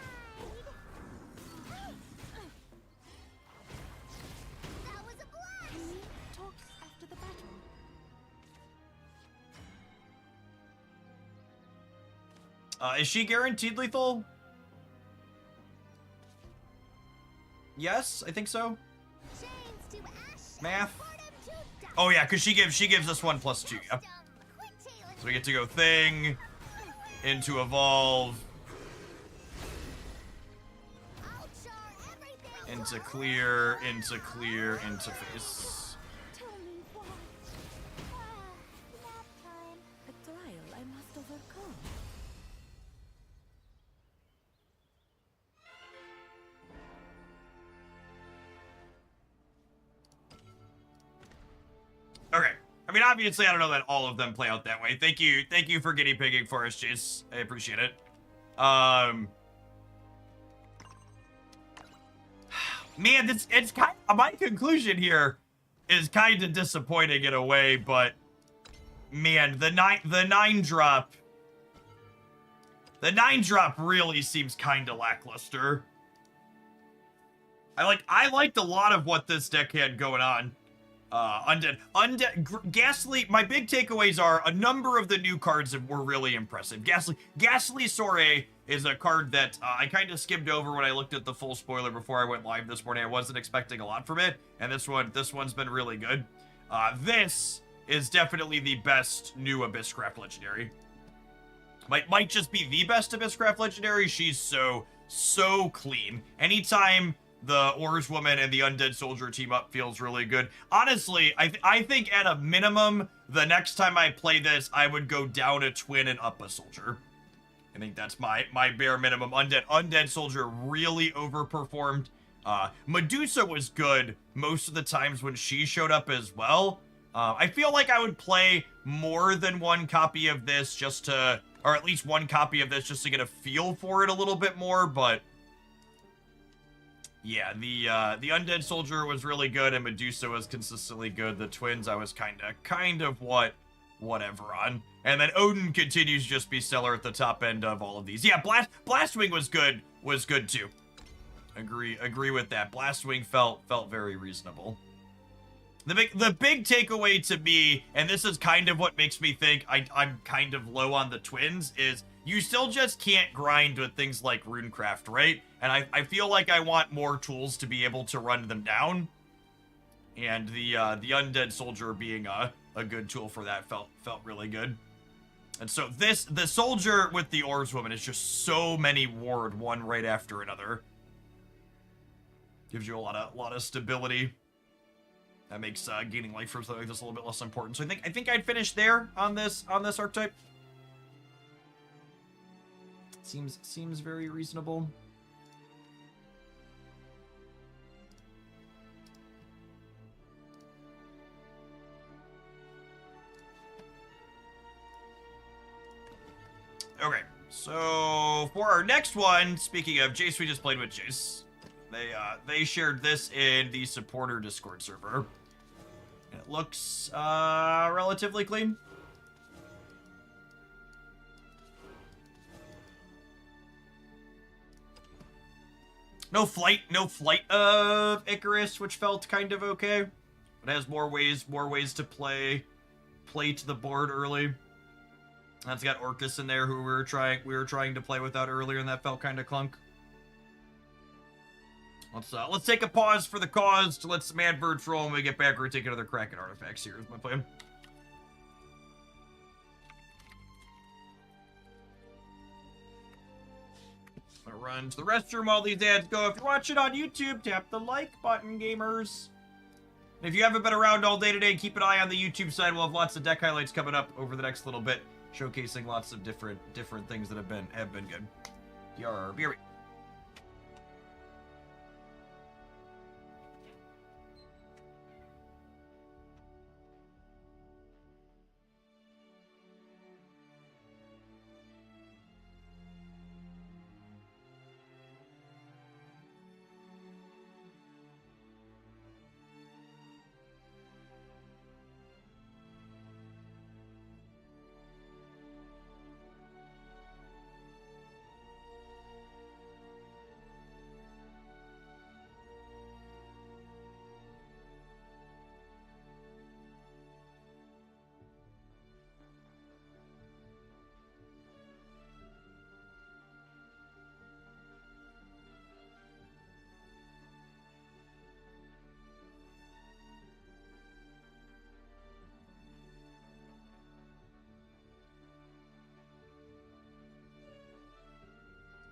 Is she guaranteed lethal? Yes, I think so. Math. Oh yeah, because she gives us 1+2. Yep. So we get to go thing into evolve into clear into face. A trial I must overcome. Okay. I mean, obviously, I don't know that all of them play out that way. Thank you for guinea pigging for us, Jace. I appreciate it. Man, it's kind of, my conclusion here is kind of disappointing in a way, but man, the 9 drop really seems kind of lackluster. I liked a lot of what this deck had going on. Undead, Ghastly, my big takeaways are a number of the new cards were really impressive. Ghastly Soiree is a card that I kind of skimmed over when I looked at the full spoiler before I went live this morning. I wasn't expecting a lot from it, and this one's been really good. This is definitely the best new Abysscraft Legendary. Might just be the best Abysscraft Legendary. She's so clean. Anytime the Ores Woman and the Undead Soldier team up feels really good. Honestly, I think at a minimum, the next time I play this, I would go down a Twin and up a Soldier. I think that's my bare minimum. Undead Soldier really overperformed. Medusa was good most of the times when she showed up as well. I feel like I would play more than one copy of this just to, or at least one copy of this just to get a feel for it a little bit more, but yeah, the Undead Soldier was really good, and Medusa was consistently good. The Twins, I was kind of whatever on. And then Odin continues to just be stellar at the top end of all of these. Yeah, Blastwing was good too. Agree with that. Blastwing felt very reasonable. The big takeaway to me, and this is kind of what makes me think I'm kind of low on the Twins, is you still just can't grind with things like Runecraft, right? And I feel like I want more tools to be able to run them down. And the Undead Soldier being a good tool for that felt really good. And so the Soldier with the Ores Woman is just so many ward, one right after another. Gives you a lot of stability. That makes gaining life for something like this a little bit less important. So I think I'd finish there on this archetype. Seems very reasonable. Okay, so for our next one, speaking of Jace, we just played with Jace. They shared this in the supporter Discord server. And it looks relatively clean. No flight of Icarus, which felt kind of okay. It has more ways to play to the board early. That's got Orcus in there, who we were trying to play without earlier, and that felt kind of clunk. Let's take a pause for the cause to let some Advert throw when we get back. We're gonna take another crack at artifacts. Here's my plan. I'm gonna run to the restroom while these ads go. If you're watching on YouTube, tap the like button, gamers. And if you haven't been around all day today, keep an eye on the YouTube side. We'll have lots of deck highlights coming up over the next little bit, showcasing lots of different things that have been good. BRB.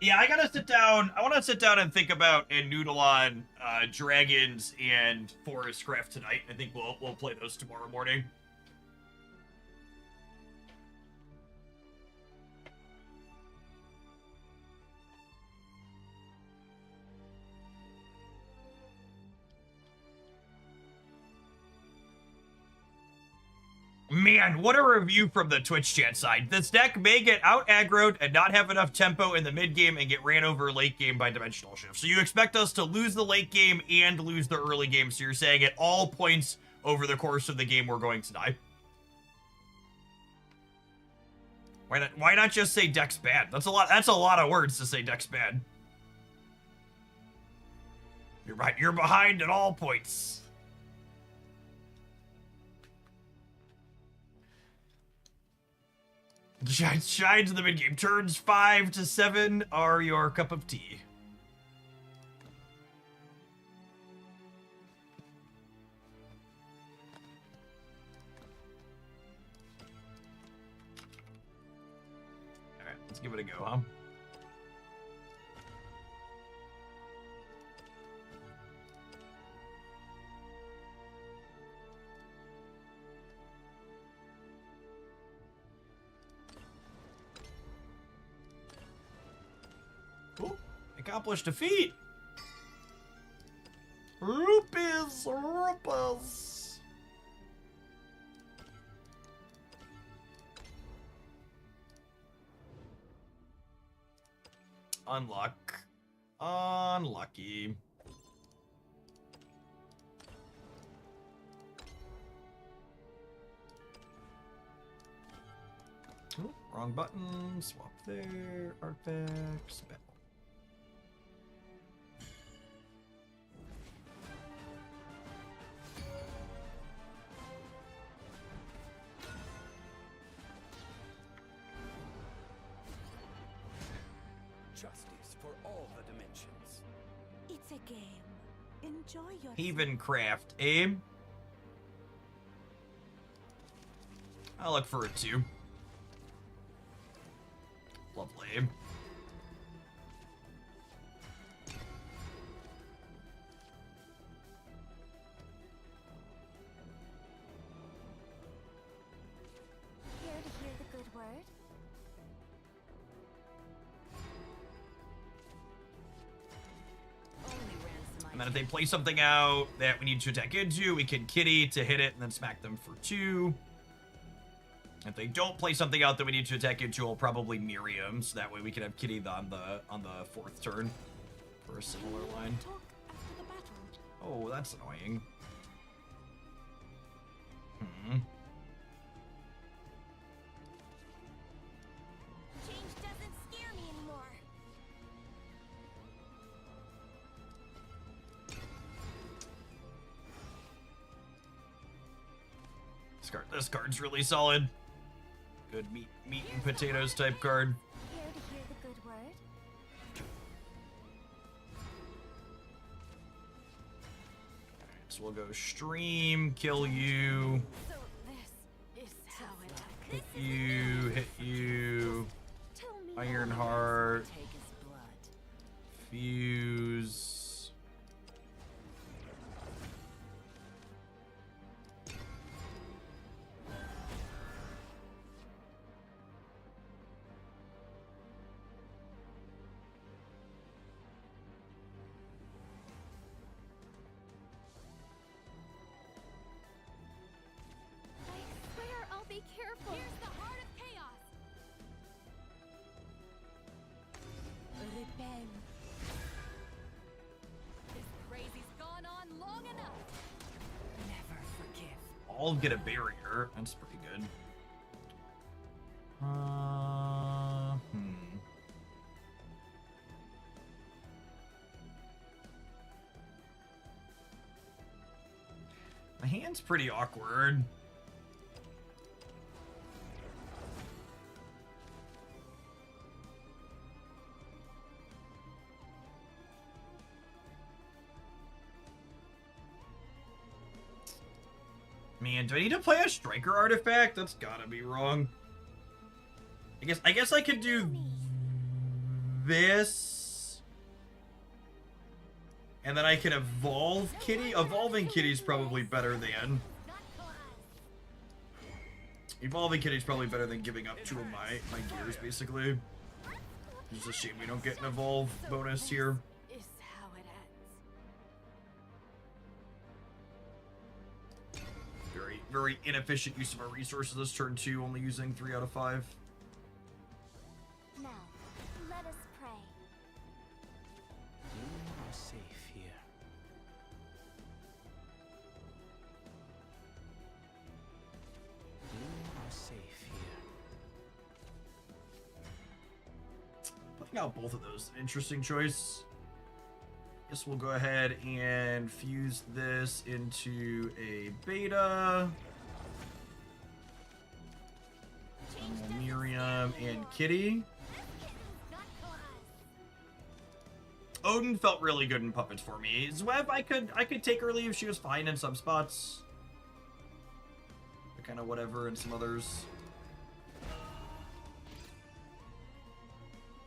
Yeah, I gotta sit down. I want to sit down and think about and noodle on dragons and forest craft tonight. I think we'll play those tomorrow morning. Man, what a review from the Twitch chat side. This deck may get out aggroed and not have enough tempo in the mid game and get ran over late game by dimensional shift. So you expect us to lose the late game and lose the early game. So you're saying at all points over the course of the game we're going to die. Why not just say deck's bad? That's a lot of words to say deck's bad. You're right. You're behind at all points. Shines in the mid game. Turns 5 to 7 are your cup of tea. Alright, let's give it a go, huh? Cool. Accomplished a feat. Rupees. Unlucky. Ooh, wrong button. Swap there. Artifact. Spell. Justice for all the dimensions. It's a game. Enjoy your Havencraft, Abe. I'll look for it too. Lovely, Abe. Here to hear the good word? And then if they play something out that we need to attack into, we can kitty to hit it and then smack them for 2. If they don't play something out that we need to attack into, we'll probably Miriam, so that way we can have kitty on the 4th turn for a similar line. talk after the battle. Oh, that's annoying. Change doesn't scare me anymore. This card's really solid. Good meat and potatoes type card. Here to hear the good word? So we'll go stream, kill you, So this is how it hit you, Tell me Iron Heart, take his blood. fuse. I swear I'll be careful. Here's the heart of chaos. Repel. This crazy's gone on long enough. Never forgive. All get a barrier. That's pretty good. My hand's pretty awkward. Man, do I need to play a striker artifact? That's gotta be wrong. I guess I could do this. And then I can evolve Kitty. Evolving Kitty's probably better than... Evolving Kitty's probably better than giving up 2 of my gears, basically. It's a shame we don't get an evolve bonus here. Is how it ends. Very, very inefficient use of our resources this turn 2, only using 3 out of 5. Now, let us pray. You are safe here. You are safe here. Putting out both of those, an interesting choice. Guess we'll go ahead and fuse this into a beta. Miriam and Kitty. Odin felt really good in puppets for me. Zweb, I could take her leave. She was fine in some spots. But kind of whatever in some others.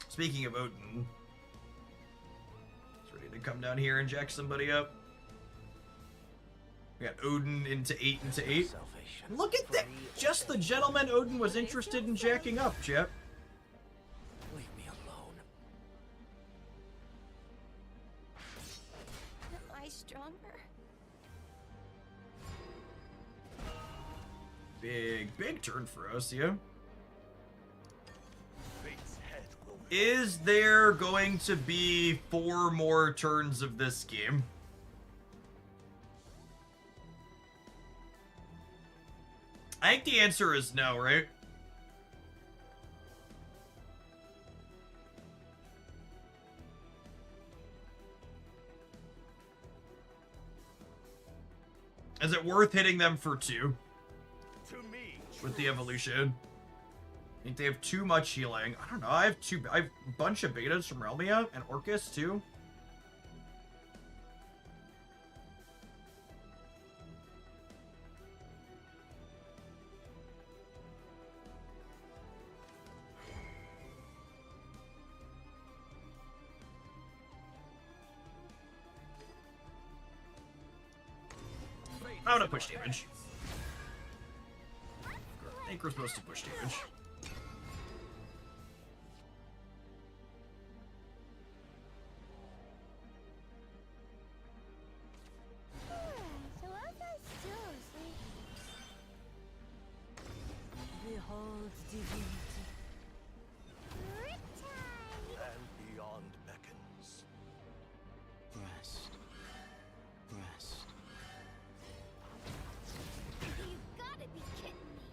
Speaking of Odin, he's ready to come down here and jack somebody up. We got Odin into 8 into 8. Look at that! Just the gentleman Odin was interested in jacking up, Chip. Leave me alone. Am I stronger? Big turn for us, yeah. Fate's head will Is there going to be 4 more turns of this game? I think the answer is no, right? Is it worth hitting them for 2 to me. with the evolution? I think they have too much healing. I don't know. I have a bunch of betas from Realmia and Orcus too. I'm gonna push damage. I think we're supposed to push damage. So as I still sleep. Behold divinity. Riptide! And beyond beckons. Rest. Rest. You gotta be kidding me.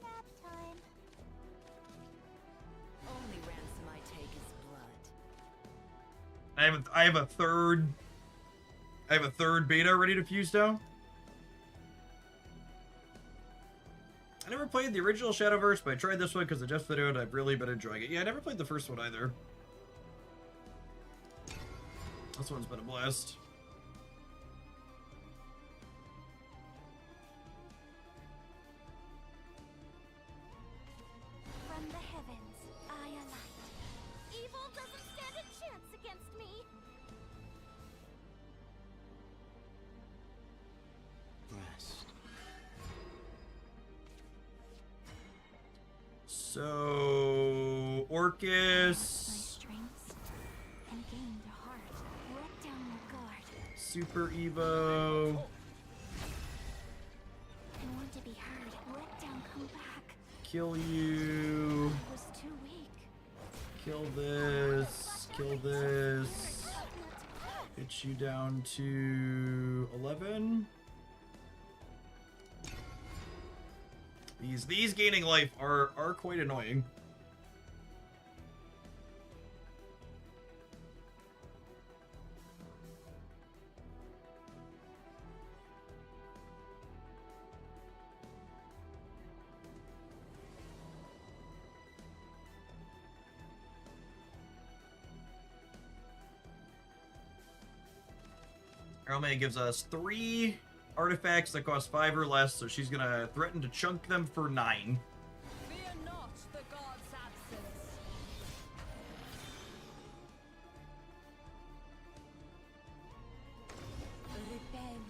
Nap time. Only ransom I take is blood. I have a third beta ready to fuse now. I never played the original Shadowverse, but I tried this one because I just videoed. I've really been enjoying it. Yeah, I never played the first one either. This one's been a blast. From the heavens, I alight. Evil doesn't stand a chance against me. Rest. So, My Orcus, strengths and gained a heart. Let down your guard. Super Evo, I want to be heard. Let down, come back. kill you, I was too weak. kill this, kill this, get you down to 11. These gaining life are quite annoying. Realmia gives us 3 artifacts that cost 5 or less, so she's gonna threaten to chunk them for 9. Fear not the god's absence. Repent.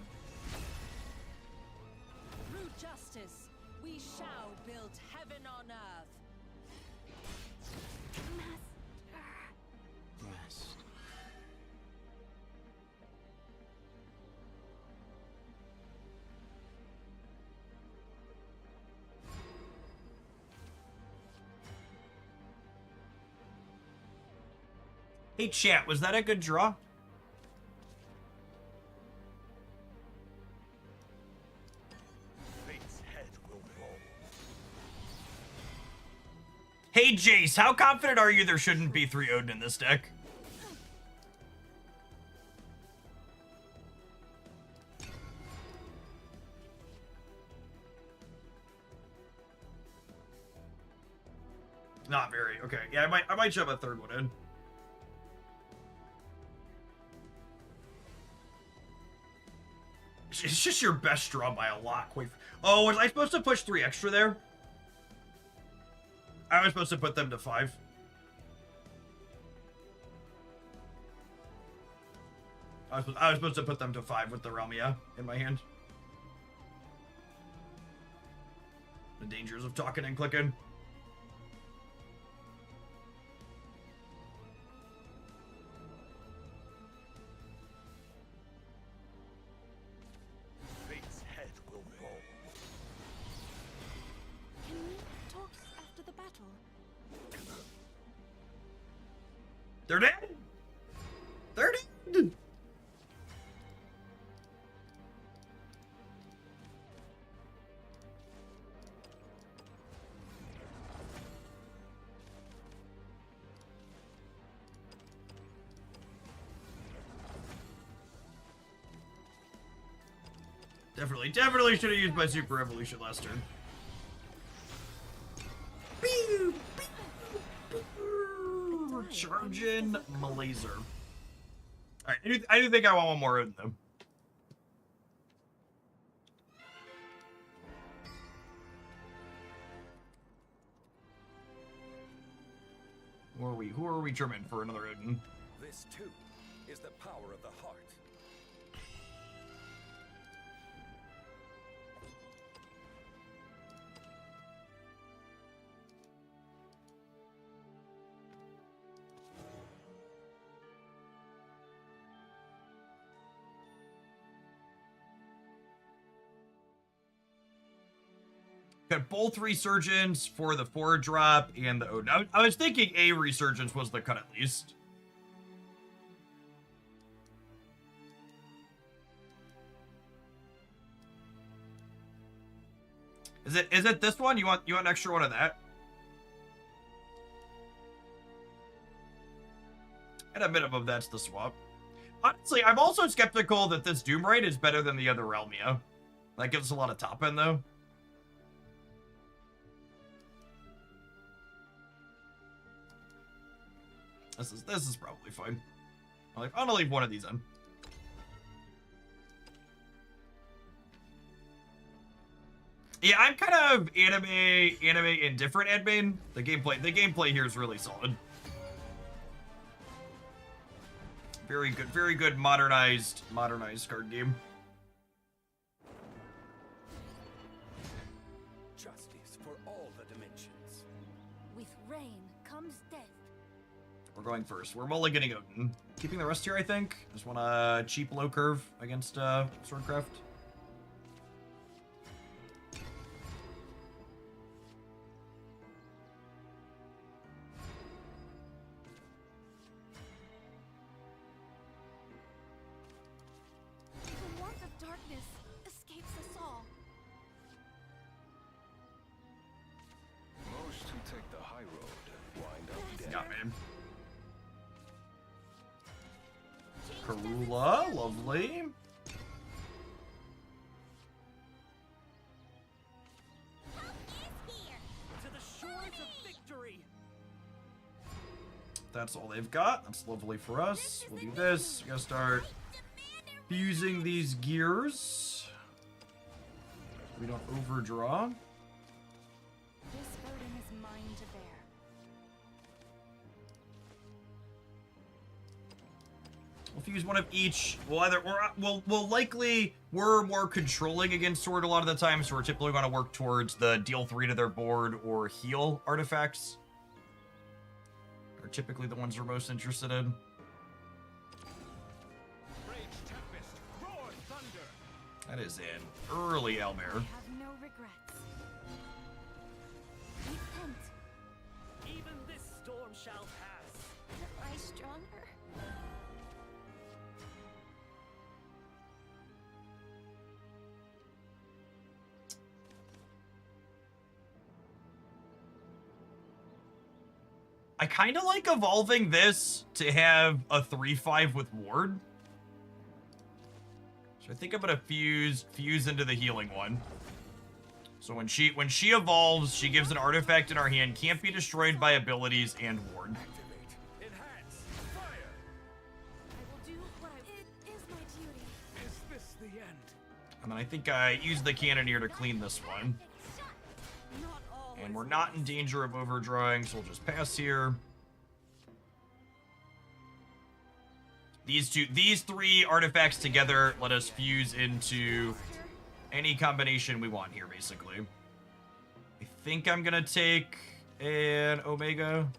Through justice, we shall build heaven on earth. Rest. Hey chat, was that a good draw? Fate's head will roll. Hey Jace, how confident are you there shouldn't be 3 Odin in this deck? Not very. Okay, yeah, I might shove a 3rd one in. It's just your best draw by a lot. Oh, was I supposed to push 3 extra there? I was supposed to put them to 5. I was supposed to put them to 5 with the Realmia in my hand. The dangers of talking and clicking. Fate's head will roll. Can we talk after the battle? They're dead! They're dead! Definitely should have used my Super Evolution last turn. Charging Malazer. Alright, I do think I want one more Odin though. Who are we trimming for another Odin? This too is the power of the heart. Got both Resurgence for the 4-drop and the Odin. I was thinking a Resurgence was the cut at least. Is it this one? You want an extra one of that? At a minimum, that's the swap. Honestly, I'm also skeptical that this Doomrite is better than the other Realmia. That gives us a lot of top end though. This is probably fine. I'm gonna leave one of these in. Yeah, I'm kind of anime indifferent admin. The gameplay here is really solid. Very good modernized card game. Justice for all the dimensions. With rain comes death. We're going first. We're mulliganing Odin. Keeping the rest here, I think. Just want a cheap low curve against Swordcraft. The warmth of darkness escapes us all. Most who take the high road wind up dead. Got me. Karula, lovely. To the shores of victory. That's all they've got. That's lovely for us. We'll do this. We're gonna start Fusing these gears. We don't overdraw. This burden is mine to bear. We'll fuse one of each. We'll likely, we're more controlling against Sword a lot of the time, so we're typically going to work towards the deal 3 to their board or heal artifacts. Are typically the ones we're most interested in. Rage Tempest, roar thunder. That is an early Owlbear. I have no regrets. Repent. Even this storm shall pass. Am I stronger? I kind of like evolving this to have a 3/5 with ward. So I think I'm gonna fuse into the healing one. So when she evolves, she gives an artifact in our hand, can't be destroyed by abilities and ward. Activate. Enhance. Fire. I will do what it is my duty. Is this the end? And then I think I used the cannoneer to clean this one. Not all. And we're not in danger of overdrawing, so we'll just pass here. These 3 artifacts together let us fuse into any combination we want here, basically. I think I'm gonna take an Omega.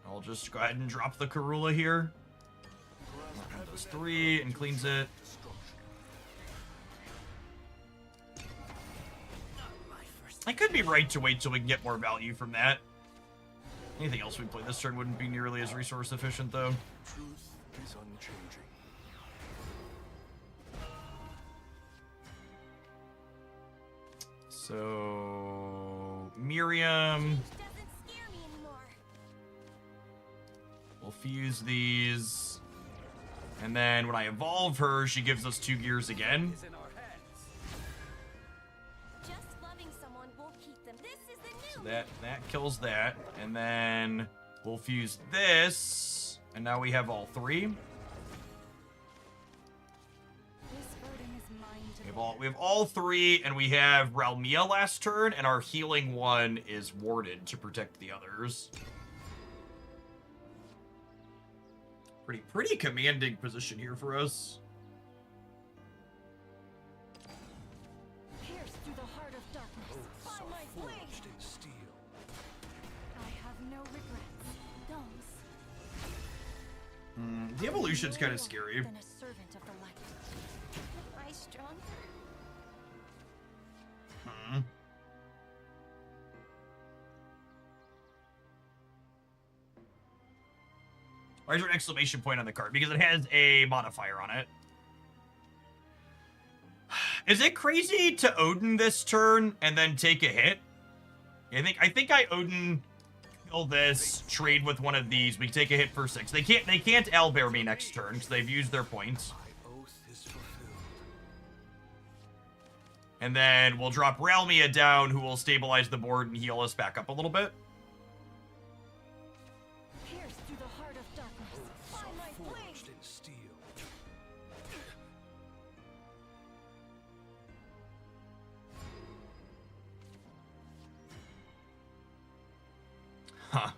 I'll just go ahead and drop the Karula here. That does 3 and cleans it. I could be right to wait till we can get more value from that. Anything else we play this turn wouldn't be nearly as resource efficient, though. Truth is unchanging. So Miriam, Doesn't scare me anymore. we'll fuse these. And then when I evolve her, she gives us 2 gears again. Is in our hands. Just loving someone won't keep them. This is the new. So that kills that. And then we'll fuse this. And now we have all 3. This burden is mine to We have all 3, and we have Ralmia last turn, and our healing one is warded to protect the others. Pretty commanding position here for us. pierce through the heart of darkness. Both By are my blade. forged in steel. I have no regrets. Those. The evolution's kind of scary. Than a servant of the light. Am I stronger? Why is there an exclamation point on the card? Because it has a modifier on it. Is it crazy to Odin this turn and then take a hit? I think I Odin kill this, trade with one of these. We take a hit for 6. They can't owlbear me next turn because they've used their points. My oath is fulfilled. And then we'll drop Ralmia down, who will stabilize the board and heal us back up a little bit. Pierce through the heart of darkness. By my blade. Forged in steel. Huh.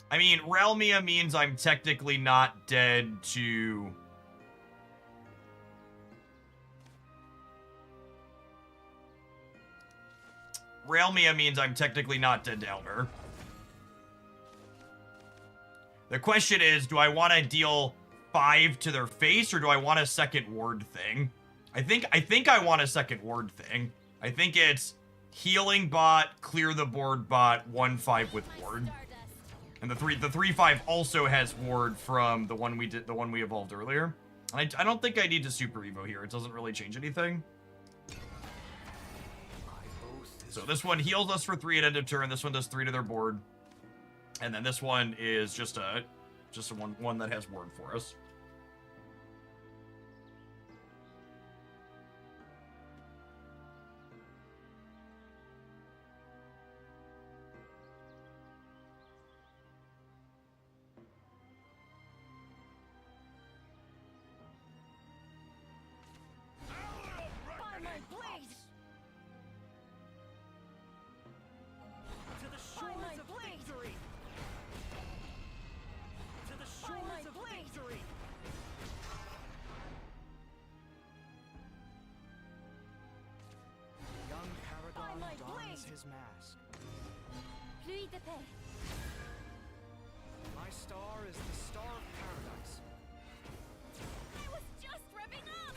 I mean, Ralmia means I'm technically not dead to... Ralmia means I'm technically not dead to Elmer. The question is, do I want to deal 5 to their face, or do I want a second ward thing? I think I want a second ward thing. I think it's healing bot, clear the board bot, 1/5 with ward. And the 3/5 also has ward from the one we evolved earlier. And I don't think I need to super evo here. It doesn't really change anything. So this one heals us for 3 at end of turn. This one does 3 to their board. And then this one is just a one that has ward for us. my dons blade! his mask. Pluie de paix. My star is the star of paradise. I was just revving up!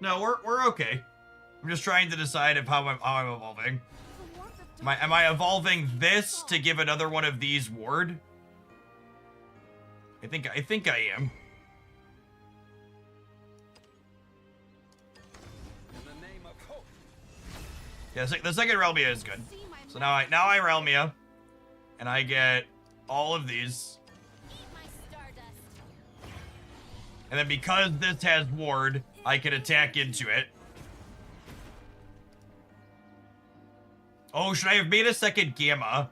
No, we're okay. I'm just trying to decide if how I'm evolving. The warmth of Am I evolving this to give another one of these ward? I think I am. In the name of hope. Yeah, the second Realmia is good. see my So now I Realmia, and I get all of these. Eat my stardust. And then because this has ward, I can attack into it. Oh, should I have made a second Gamma?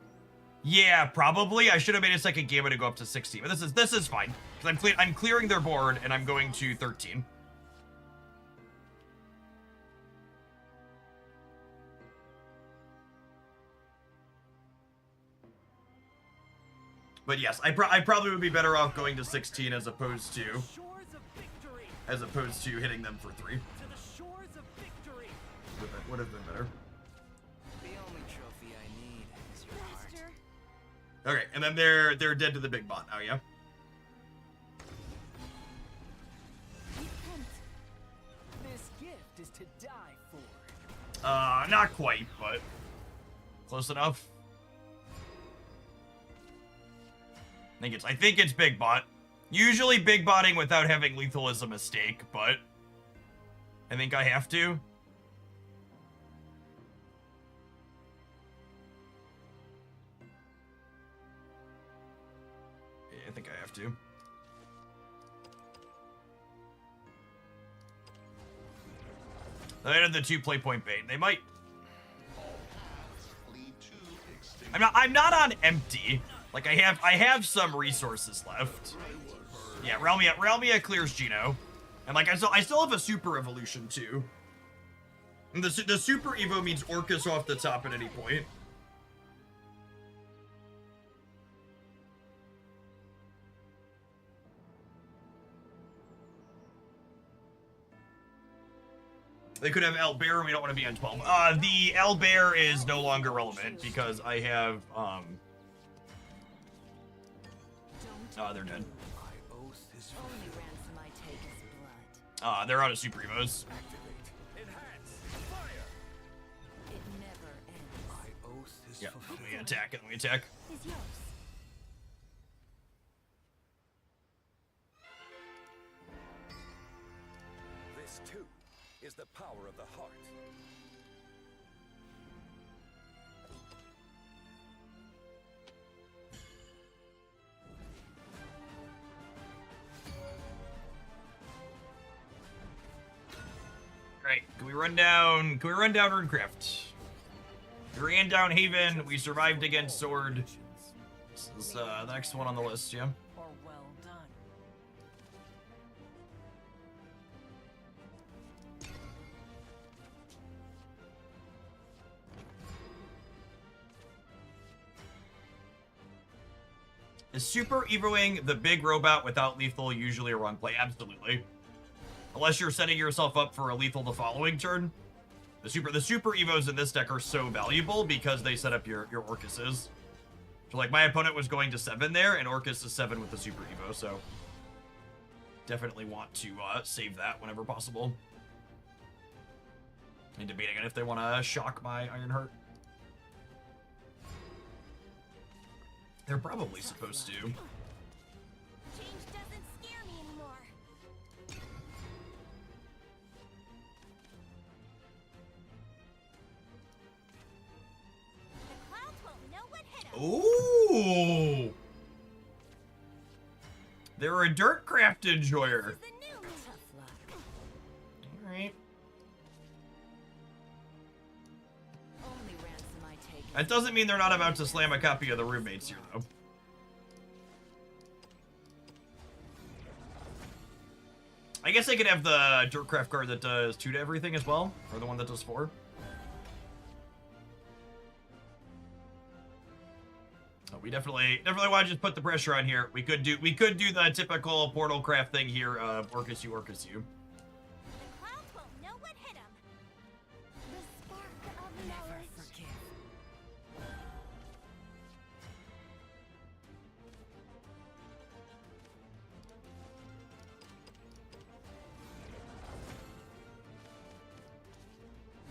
Yeah, probably. I should have made a second Gamma to go up to 16. But this is fine. Because I'm clearing their board and I'm going to 13. But yes, I probably would be better off going to 16 as opposed to Shores of victory! hitting them for 3. To the shores of victory! Would have been better. The only trophy I need is your heart. Master. Okay, and then they're dead to the big bot now, yeah? Repent. This gift is to die for. Not quite, but close enough. I think it's big bot. Usually big botting without having lethal is a mistake, but I think I have to. Yeah, I think I have to. I added the 2 play point bait. They might. I'm not on empty. Like I have some resources left. Yeah, Realmia clears Geno. And like I still have a super evolution too. And the super evo means Orcus off the top at any point. They could have Owlbear, and we don't want to be on 12. The Owlbear is no longer relevant because I have oh, they're dead. My oath is Only ransom I take is blood. They're out of super evos. activate. Enhance. Fire. It never ends. My oath is Yeah, fulfilled. we attack and we attack. Is yours. This too is the power of the heart. Great. Can we run down Runecraft? We ran down Haven, we survived against Sword. This is the next one on the list, yeah. Or well done. Is super evoing the big robot without lethal usually a wrong play? Absolutely. Unless you're setting yourself up for a lethal the following turn. The super evos in this deck are so valuable because they set up your Orcuses. So like my opponent was going to 7 there, and Orcus is 7 with the super evo, so definitely want to save that whenever possible. And debating on if they want to shock my Ironheart. They're probably supposed to. Change doesn't scare me anymore. The clouds won't know what hit 'em. Ooh! They're a Dirtcraft enjoyer. This is the new me. Tough luck. Alright. Only ransom I take is That doesn't mean they're not about to slam a copy of the roommates here, though. I guess I could have the Dirtcraft card that does 2 to everything as well, or the one that does 4. Oh, we definitely want to just put the pressure on here. We could do the typical Portal Craft thing here of Orcus you. The clouds won't know what hit 'em. The spark of Never knowledge. forgive.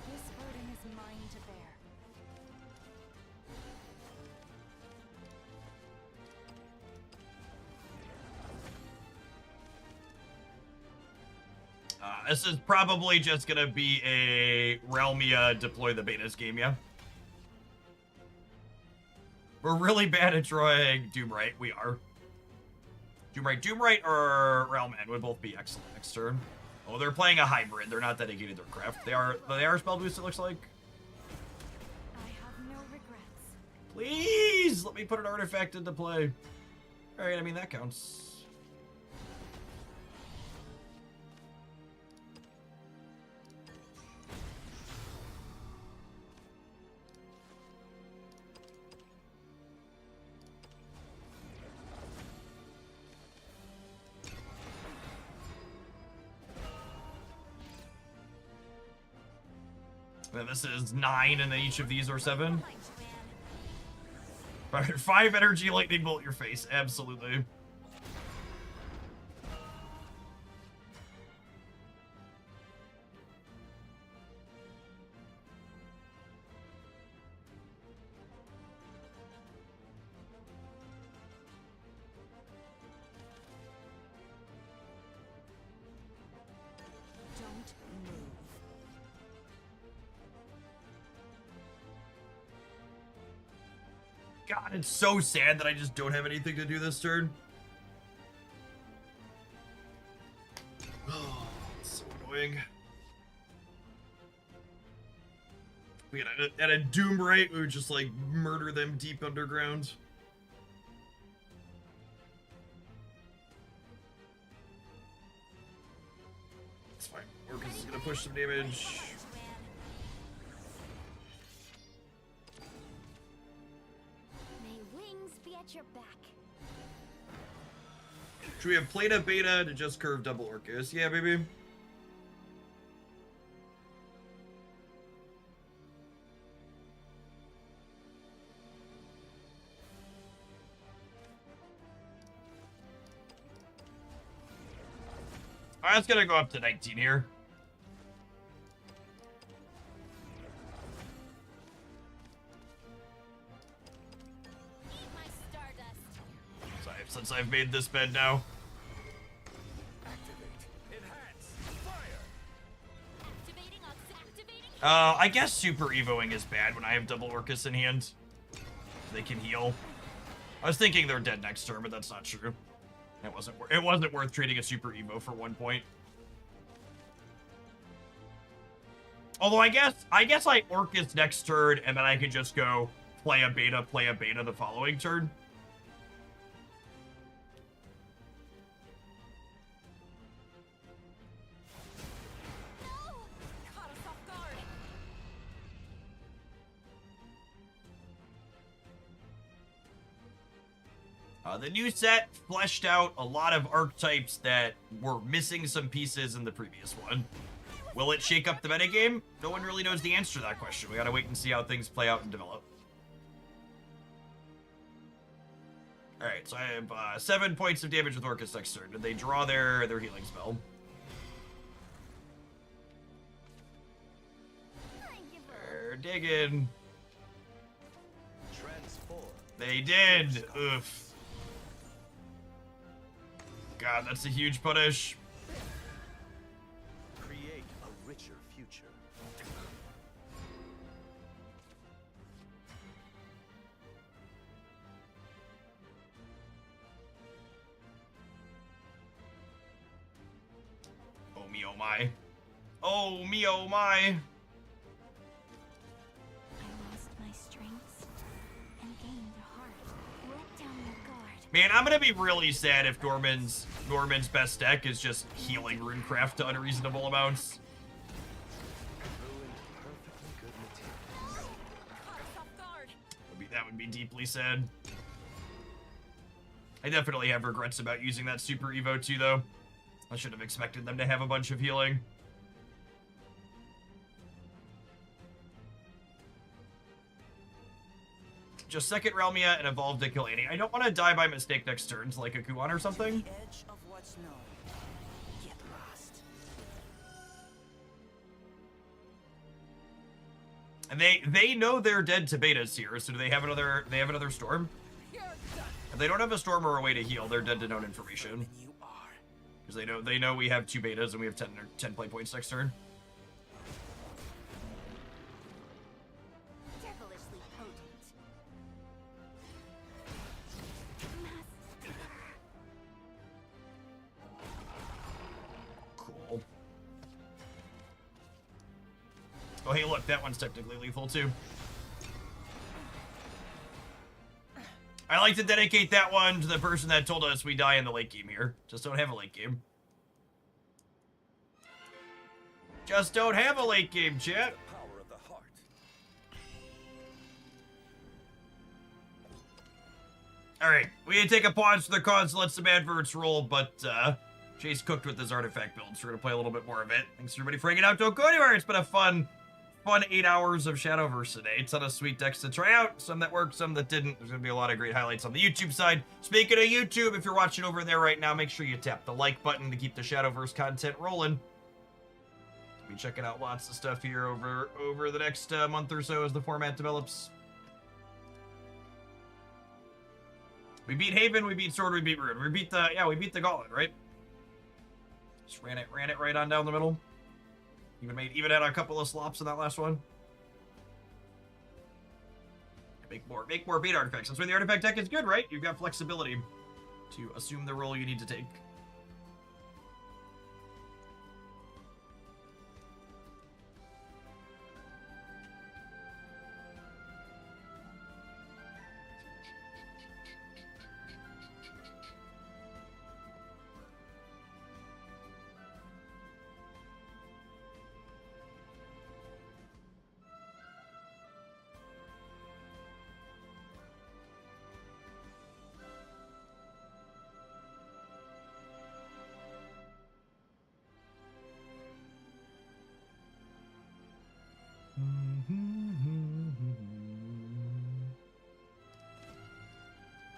This burden is mine to bear. This is probably just gonna be a Realmia deploy the betas game, yeah? We're really bad at drawing Doomright. We are. Doomright or Realman would both be excellent next turn. Oh, they're playing a hybrid. They're not dedicated to their craft. They are spell boost, it looks like. I have no regrets. Please let me put an artifact into play. Alright, I mean that counts. Then this is 9, and then each of these are 7. Punch, man. 5 energy lightning bolt your face, absolutely. Don't move. God, it's so sad that I just don't have anything to do this turn. Oh, it's so annoying. We at a Doomright, we would just like murder them deep underground. It's fine. Orcus is gonna push some damage. Punch, man. May wings be at your back. Should we have played a beta to just curve double Orcus? Yeah, baby. Alright, it's gonna go up to 19 here. Eat my stardust. Since I've made this bed now. Activate. Enhance. Fire. Activating. I guess Super Evoing is bad when I have double Orcus in hand. They can heal. I was thinking they're dead next turn, but that's not true. It wasn't worth trading a Super Evo for 1 point. Although I guess I Orcus next turn, and then I could just go play a beta the following turn. Caught us off guard. The new set fleshed out a lot of archetypes that were missing some pieces in the previous one. Will it shake up the metagame? No one really knows the answer to that question. We gotta wait and see how things play out and develop. Alright, so I have 7 points of damage with Orcus next turn. Did they draw their healing spell? They're digging. Transform. They did. Oof. God, that's a huge punish. Create a richer future. Oh me, oh my. Oh me, oh my. I lost my strengths and gained a heart. Let down your guard. Man, I'm gonna be really sad if Norman's best deck is just healing Runecraft to unreasonable amounts. That would be deeply sad. I definitely have regrets about using that Super Evo too, though. I should have expected them to have a bunch of healing. Just second Realmia and evolve to kill Annie. I don't want to die by mistake next turn to like a Kuan or something. The edge of what's known. Get lost. And they know they're dead to betas here, so do they have another storm? If they don't have a storm or a way to heal, they're dead to known information. Because they know we have 2 betas and we have 10 play points next turn. Devilishly potent. Cool. Oh, hey, look, that one's technically lethal, too. I like to dedicate that one to the person that told us we die in the late game here. Just don't have a late game. Just don't have a late game, chat. Power of the heart. Alright, we need to take a pause for the cause, let some adverts roll, but Chase cooked with his artifact build, so we're gonna play a little bit more of it. Thanks everybody for hanging out. Don't go anywhere. It's been a fun 8 hours of Shadowverse today. It's on a sweet decks to try out. Some that worked, some that didn't. There's gonna be a lot of great highlights on the YouTube side. Speaking of YouTube, if you're watching over there right now, make sure you tap the like button to keep the Shadowverse content rolling. Be checking out lots of stuff here over the next month or so as the format develops. We beat Haven, we beat Sword, we beat Rune. We beat the Gauntlet, right? Just ran it right on down the middle. Even had a couple of slops in that last one. Make more bait artifacts. That's why the artifact deck is good, right? You've got flexibility to assume the role you need to take.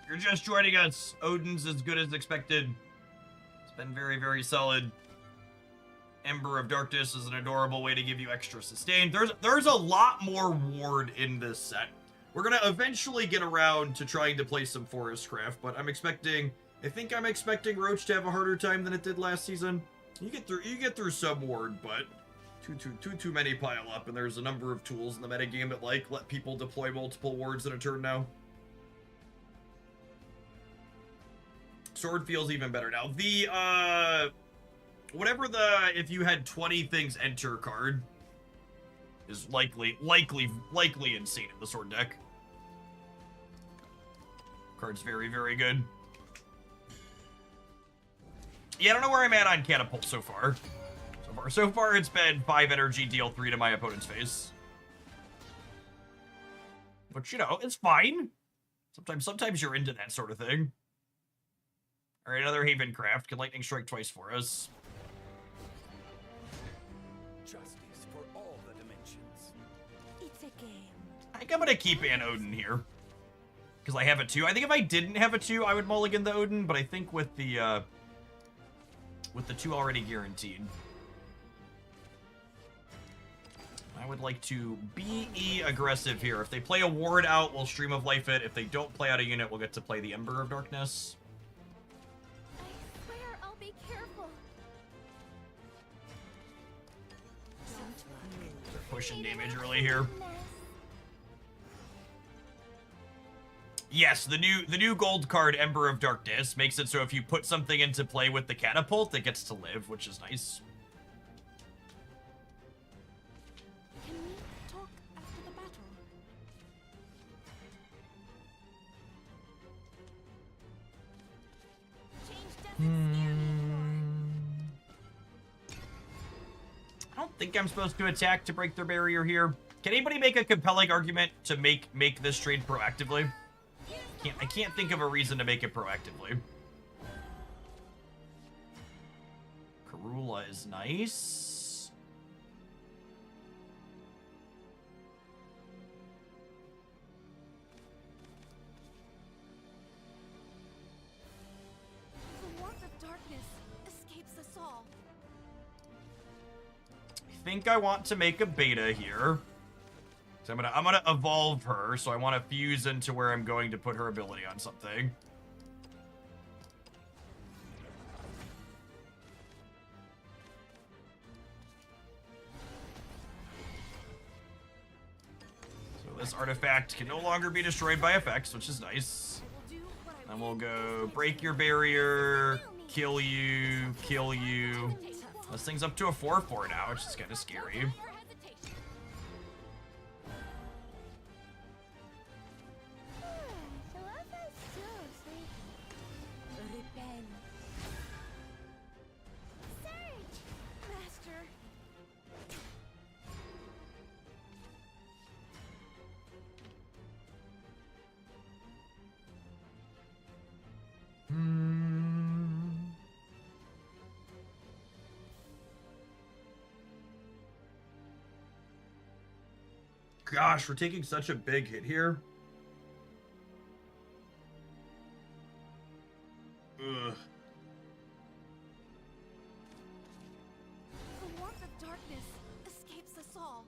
You're just joining us. Odin's as good as expected. It's been very, very solid. Ember of Darkness is an adorable way to give you extra sustain. There's a lot more ward in this set. We're gonna eventually get around to trying to play some Forestcraft, but I think I'm expecting Roach to have a harder time than it did last season. You get through some ward, but too many pile up, and there's a number of tools in the metagame that let people deploy multiple wards in a turn now. Sword feels even better now. The whatever the if you had 20 things enter card is likely insane in the sword deck. Card's very, very good. Yeah, I don't know where I'm at on Catapult so far. So far it's been 5 energy, deal 3 to my opponent's face. But you know, it's fine. Sometimes you're into that sort of thing. Alright, another Haven Craft. Can Lightning Strike twice for us. Justice for all the dimensions. It's a game. I think I'm gonna keep an Odin here. Because I have a 2. I think if I didn't have a 2, I would mulligan the Odin, but I think with the 2 already guaranteed, I would like to be aggressive here. If they play a ward out, we'll Stream of Life it. If they don't play out a unit, we'll get to play the Ember of Darkness. I swear I'll be careful. They're pushing damage early here. Yes, the new gold card, Ember of Darkness, makes it so if you put something into play with the catapult, it gets to live, which is nice. Can we talk after the battle? I don't think I'm supposed to attack to break their barrier here. Can anybody make a compelling argument to make this trade proactively? I can't think of a reason to make it proactively. Karula is nice. The warmth of darkness escapes us all. I think I want to make a beta here. So I'm gonna evolve her, so I want to fuse into where I'm going to put her ability on something. So this artifact can no longer be destroyed by effects, which is nice. And we'll go break your barrier, kill you, kill you. This thing's up to a 4/4 now, which is kind of scary. Gosh, we're taking such a big hit here. Ugh. The warmth of darkness escapes us all.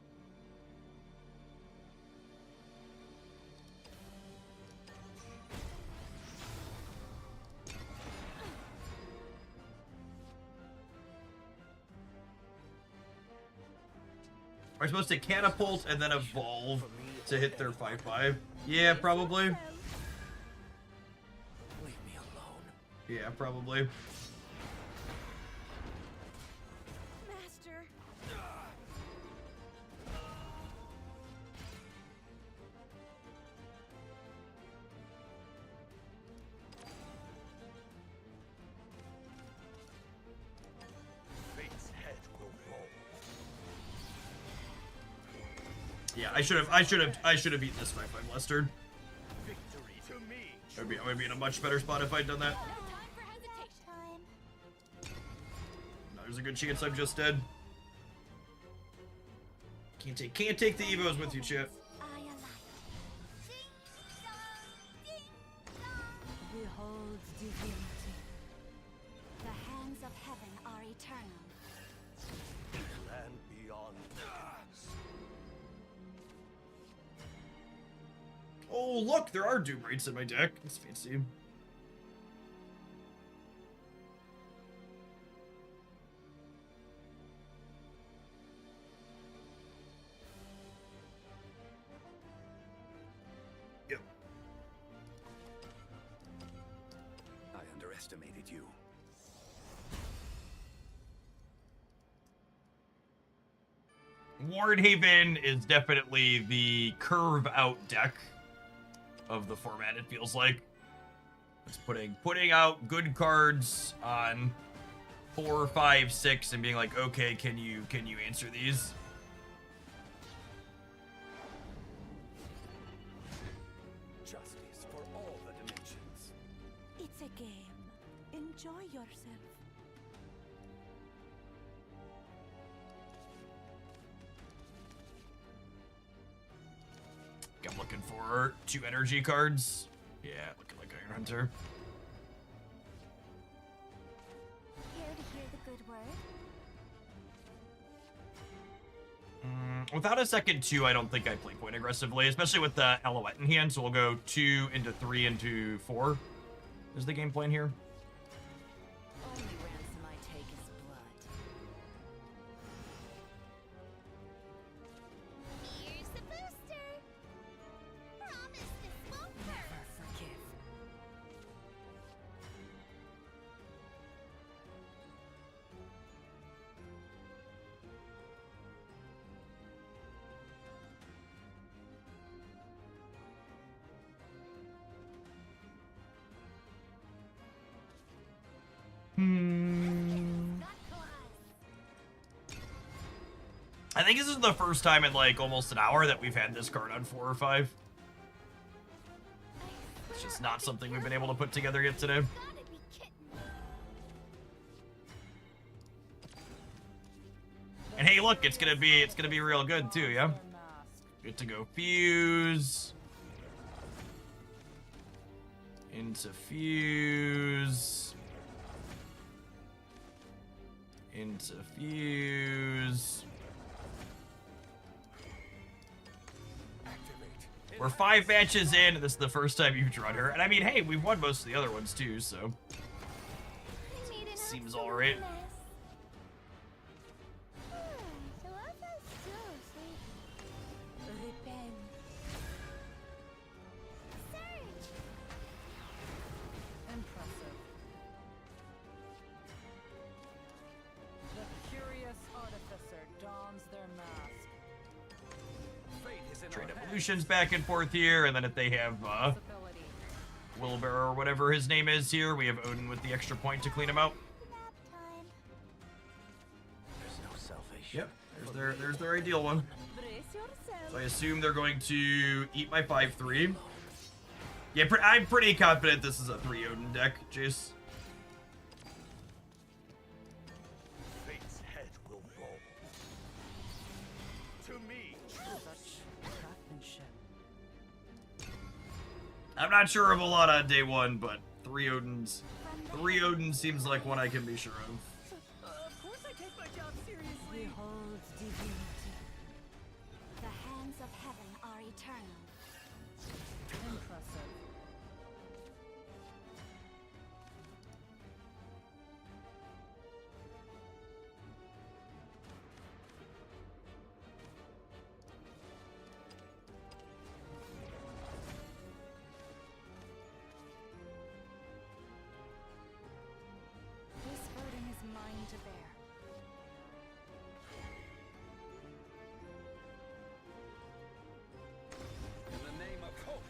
Are we supposed to catapult and then evolve to hit their 5/5? Yeah, probably. Leave me alone. Yeah, probably. Master. Fate's head will roll. Yeah, I should have beaten this 5/5 Lester. Victory to me. I would be in a much better spot if I'd done that. No, there's a good chance I'm just dead. Can't take the Evos with you, chat. Behold divinity. The hands of heaven are eternal. Land beyond. Oh, look, there are Doom Rates in my deck. That's fancy. Yep. I underestimated you. Wardhaven is definitely the curve out deck of the format, it feels like. It's putting out good cards on 4, 5, 6 and being like, okay, can you answer these? Justice for all the dimensions. It's a game. Enjoy yourself. I'm looking for 2 energy cards. Yeah, looking like Iron Hunter. Here to hear the good word. Without a second 2, I don't think I play point aggressively, especially with the Alouette in hand, so we'll go 2 into 3 into 4 is the game plan here. Only ransom I take is blood. Here's the booster. Promise this won't hurt. Never forgive. I think this is the first time in like almost an hour that we've had this card on 4 or 5. It's just not something we've been able to put together yet today. Gotta be kidding. And hey, look, it's gonna be real good too, yeah? Get to go fuse. Into fuse. Into fuse. We're 5 matches in, and this is the first time you've drawn her. And I mean, hey, we've won most of the other ones too, so. Seems alright. Impressive. The curious artificer dons their mask. Fate is in Trade our hands. evolutions back and forth here, and then if they have Possibility. Wilbur or whatever his name is here, we have Odin with the extra point to clean him out. Nap time. There's no salvation. Yep, there's their ideal one. Brace yourself. So I assume they're going to eat my 5/3. Yeah, I'm pretty confident this is a 3 Odin deck, Jace. Fate's head will roll. To me, Such craftsmanship. I'm not sure of a lot on day 1, but 3 Odins. 3 Odin seems like one I can be sure of. Of course I take my job seriously. Behold divinity. The hands of heaven are eternal. Impressive. This burden is mine to bear. In the name of hope.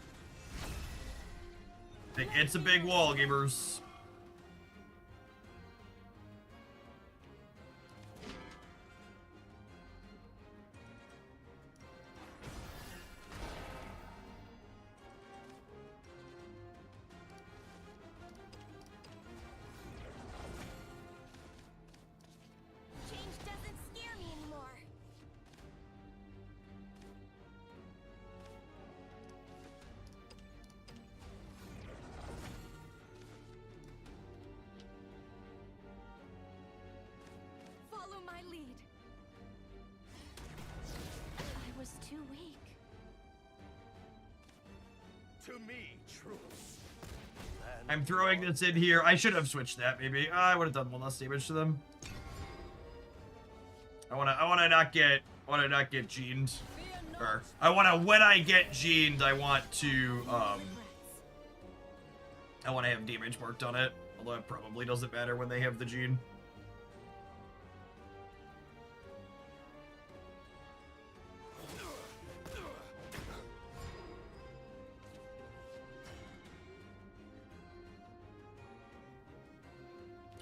It's a big wall, gamers. Change doesn't scare me anymore. Follow my lead. I was too weak. to me, truth. I'm throwing this in here. I should have switched that, maybe. I would have done 1 less damage to them. I wanna not get gened. Or when I get gened, I want to I want to have damage marked on it. Although it probably doesn't matter when they have the gene.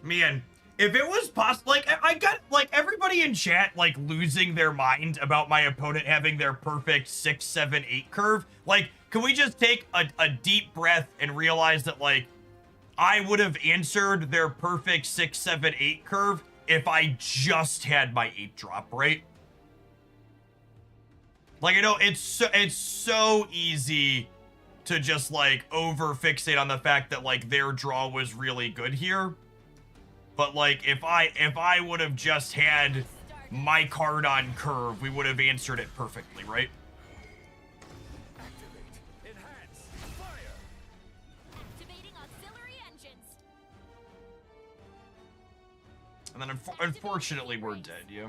Man, if it was possible, like, I got, like, everybody in chat, like, losing their mind about my opponent having their perfect 6, 7, 8 curve. Like, can we just take a deep breath and realize that, like, I would have answered their perfect 6, 7, 8 curve if I just had my 8 drop, right? Like, I know it's so easy to just, like, over-fixate on the fact that, like, their draw was really good here. But, like, if I would have just had my card on curve, we would have answered it perfectly, right? Activate. Enhance. Fire. Activating auxiliary engines. And then, unfortunately, we're dead, yeah.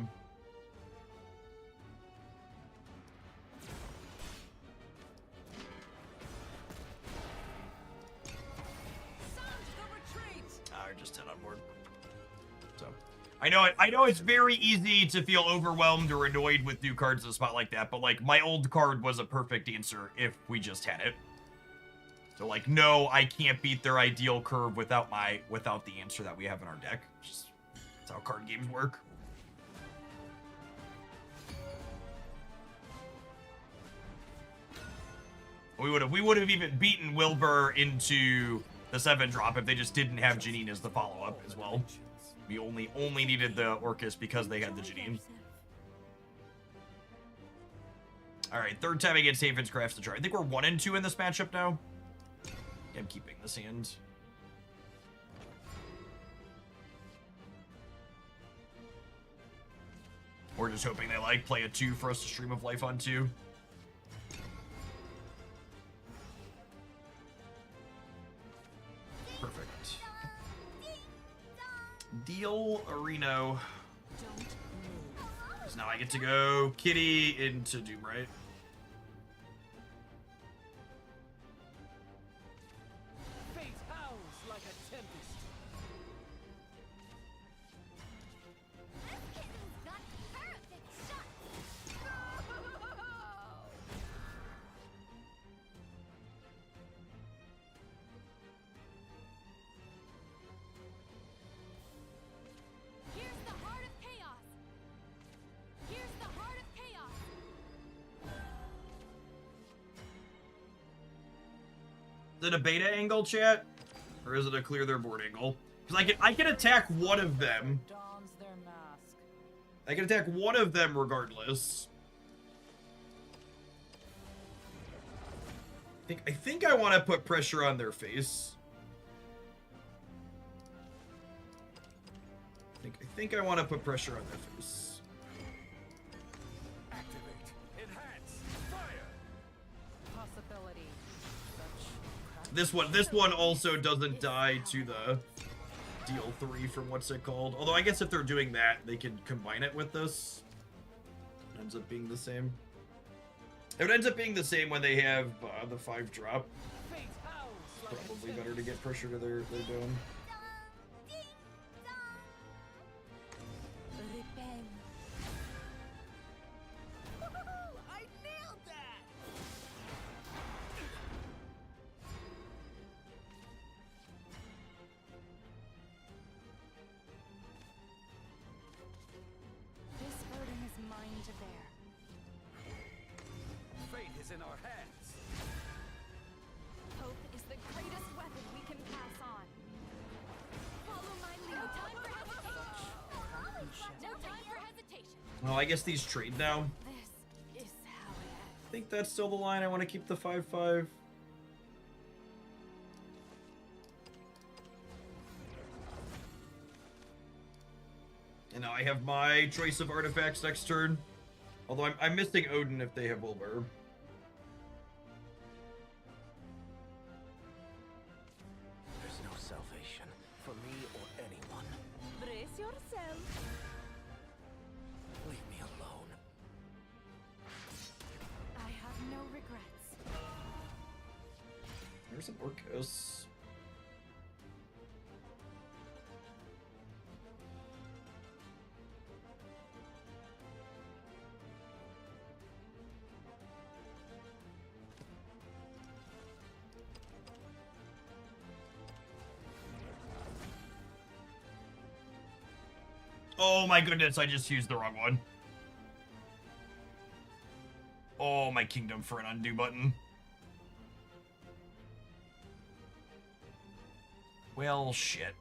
Sound the retreat! We're just dead on board. So, I know it's very easy to feel overwhelmed or annoyed with new cards in a spot like that, but, like, my old card was a perfect answer if we just had it. So, like, no, I can't beat their ideal curve without the answer that we have in our deck. Just, that's how card games work. We would have even beaten Wilbur into the 7-drop if they just didn't have Janine as the follow-up as well. We only needed the Orcus because they had the Janine. All right, third time against Haven's Crafts to try. I think we're 1 and 2 in this matchup now. I'm keeping this hand. We're just hoping they like play a 2 for us to stream of life on 2. Perfect. Deal Areno. So now I get to go Kitty into Doomright. Fate howls like a tempest. This kitten's got perfect shots. Here's the heart of chaos. Here's the heart of chaos. Is it a beta angle, chat? Or is it a clear their board angle? Because I can attack one of them. Dons their mask. I can attack one of them regardless. I think I want to put pressure on their face. I think I want to put pressure on their face. Activate. Enhance. Fire. Possibility. Such This one also doesn't die to the deal 3 from what's it called. Although I guess if they're doing that, they can combine it with this. It ends up being the same. It ends up being the same when they have the 5-drop. Fate howls like a Probably better to tempest. get pressure to their dome. Repel. I nailed that! This burden is mine to bear. Fate is in our hands. Hope is the greatest weapon we can pass on. Follow my lead. No time for hesitation. No time for hesitation. Oh, I guess these trade now. This is how it ends. I think that's still the line. I want to keep the 5/5. And now I have my choice of artifacts next turn. Although I'm missing Odin if they have Wilbur. There's no salvation for me or anyone. Brace yourself. Leave me alone. I have no regrets. There's an Orcus. Oh my goodness, I just used the wrong one. Oh, my kingdom for an undo button. Well, shit.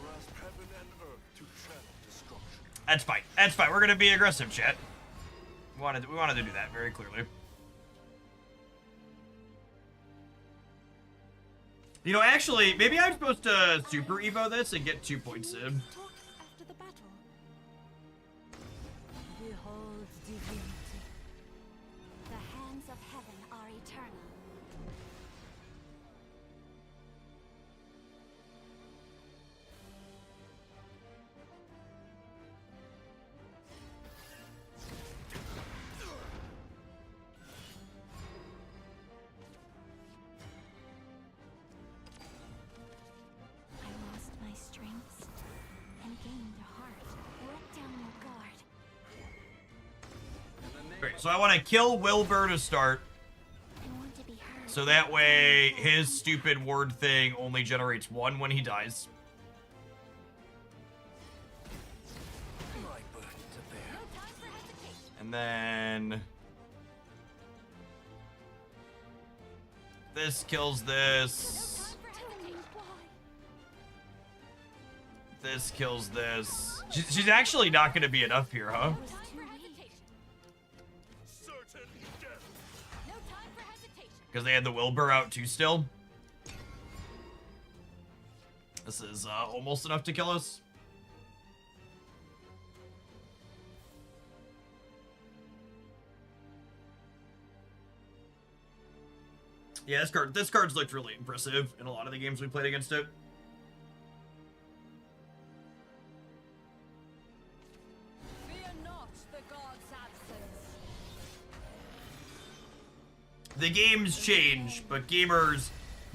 Grasp heaven and earth to channel destruction. That's fine. That's fine. We're gonna be aggressive, chat. We wanted to do that very clearly. You know, actually, maybe I'm supposed to super evo this and get 2 points in. Talk after the battle. behold divinity. The hands of heaven are eternal. I lost my strengths and gained a heart. Let down your guard. Okay, so I want to kill Wilbur to start, I want to be heard. so that way his stupid ward thing only generates 1 when he dies. My burden to bear. No time for hesitation. And then This kills this. This kills this. She's actually not going to be enough here, huh? Certain death. No time for hesitation. Because they had the Wilbur out too still. This is almost enough to kill us. Yeah, this card's looked really impressive in a lot of the games we played against it. Fear not the god's absence. The games change, but gamers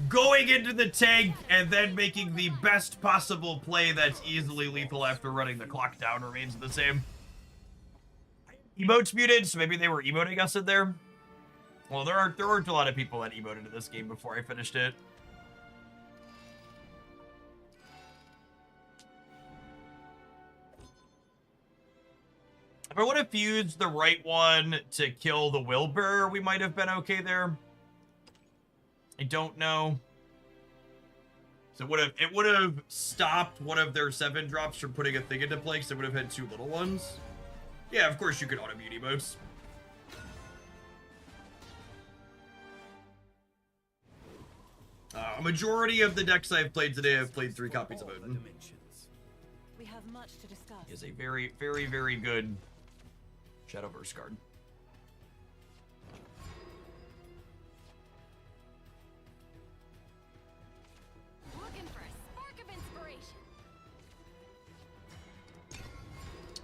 going into the tank and then making the best possible play that's easily lethal after running the clock down remains the same. Emotes muted, so maybe they were emoting us in there. Well, there weren't a lot of people that emoted in this game before I finished it. If I would have fused the right one to kill the Wilbur, we might have been okay there. I don't know. So it would have stopped one of their 7 drops from putting a thing into play, because it would have had 2 little ones. Yeah, of course you could auto-mute emotes. A majority of the decks I've played today have played 3 copies of Odin. We have much to discuss. He is a very, very, very good Shadowverse card. Looking for a spark of inspiration.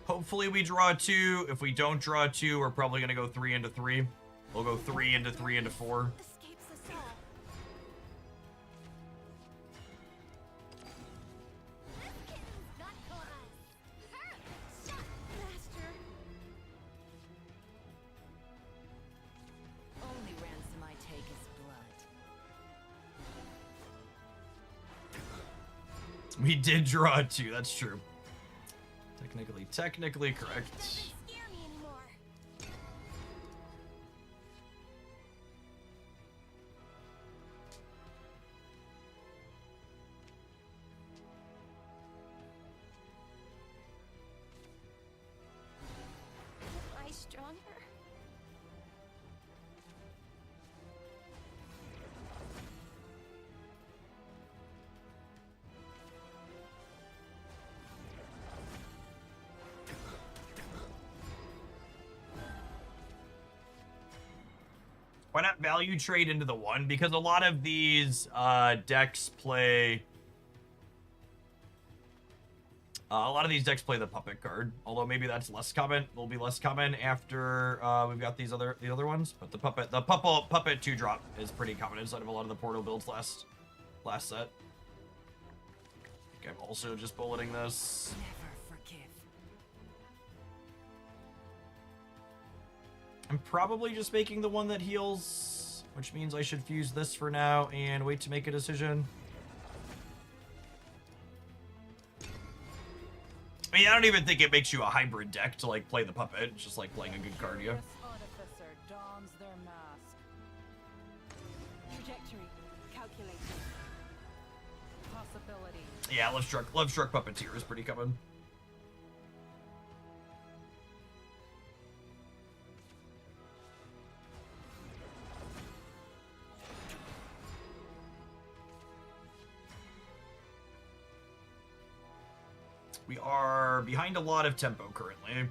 Hopefully we draw 2. If we don't draw 2, we're probably going to go 3 into 3. We'll go 3 into 3 into 4. Escapes us all. This kitten's got claws. Shut, Master. Only ransom I take is blood. We did draw 2. That's true. Technically correct. doesn't scare me anymore. Am I stronger? Why not value trade into the 1? Because a lot of these decks play... a lot of these decks play the puppet card, although maybe that's less common. Will be less common after we've got the other ones. But the puppet 2-drop is pretty common inside of a lot of the portal builds last set. I think I'm also just bulleting this. Never forgive. I'm probably just making the one that heals, which means I should fuse this for now and wait to make a decision. I mean, I don't even think it makes you a hybrid deck to, like, play the puppet. It's just like playing a good card, yeah. This artificer dons their mask. Trajectory calculated. Possibility. Yeah, Love Struck Puppeteer is pretty common. We are behind a lot of tempo currently.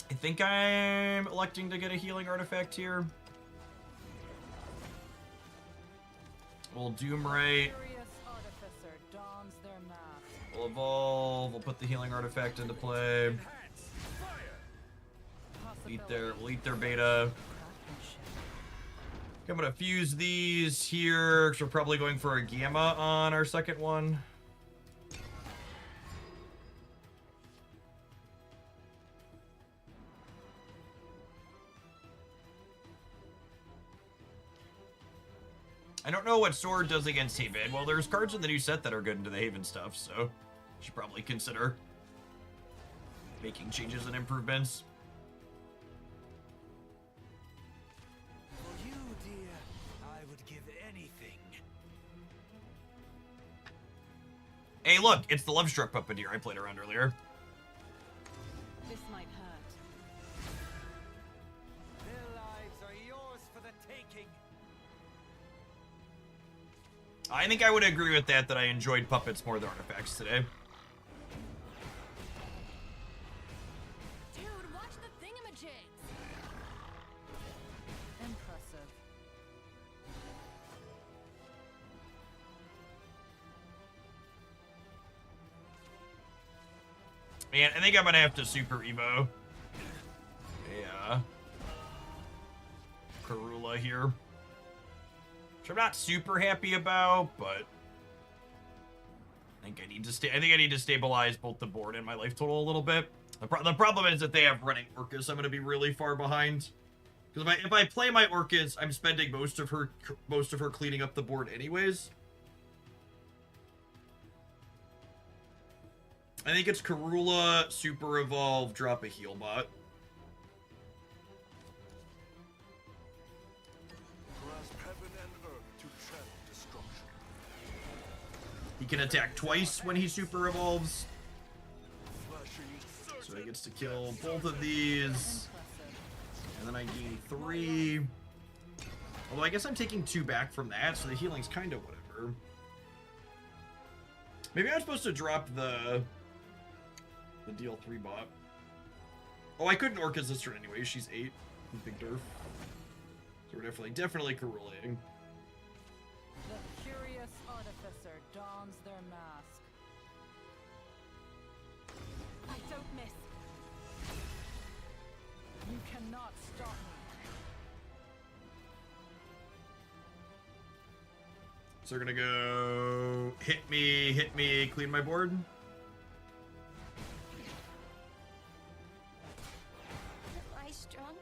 I think I'm electing to get a healing artifact here. We'll Doomrite. Mysterious artificer dons their mask. We'll evolve. We'll put the healing artifact into play. We'll eat their beta. Okay, I'm gonna fuse these here, because we're probably going for a gamma on our second one. I don't know what Sword does against Haven. Well, there's cards in the new set that are good into the Haven stuff, so you should probably consider making changes and improvements. For you, Hey, look, it's the Love Struck Puppeteer I played around earlier. This might hurt. Their lives are yours for the taking. I think I would agree with that I enjoyed puppets more than artifacts today. Dude, watch the thingamajigs. Impressive. Man, I think I'm gonna have to Super Evo. Yeah. Karula here. Which I'm not super happy about, but I think I need to stabilize both the board and my life total a little bit. The problem is that they have running Orcus. I'm gonna be really far behind. Because if I play my Orcus, I'm spending most of her cleaning up the board anyways. I think it's Karula, Super Evolve, drop a heal bot. Grasp heaven and earth to channel destruction. He can attack twice when he Super Evolves. Flashing So he gets to kill both of these. And then I gain 3. Although I guess I'm taking 2 back from that, so the healing's kind of whatever. Maybe I'm supposed to drop the deal 3 bot. Oh, I couldn't Orcus this turn anyway. She's 8. Big derf. So we're definitely Karulaing. The curious artificer dons their mask. I don't miss. You cannot stop me. So they're gonna go hit me, clean my board. Am I stronger?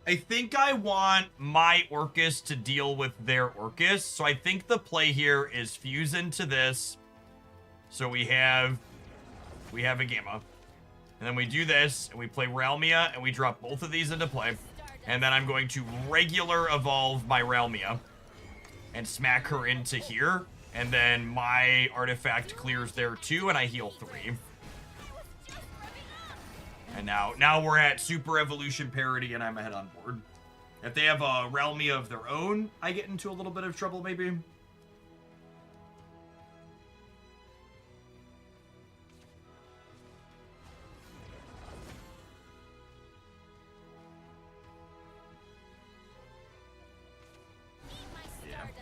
I think I want my Orcus to deal with their Orcus, so I think the play here is fuse into this. So we have a Gamma. And then we do this, and we play Realmia, and we drop both of these into play. And then I'm going to regular evolve my Realmia and smack her into here. And then my artifact clears there too, and I heal 3. And now we're at Super Evolution parity, and I'm ahead on board. If they have a Realmia of their own, I get into a little bit of trouble, maybe. Eat my Yeah. stardust.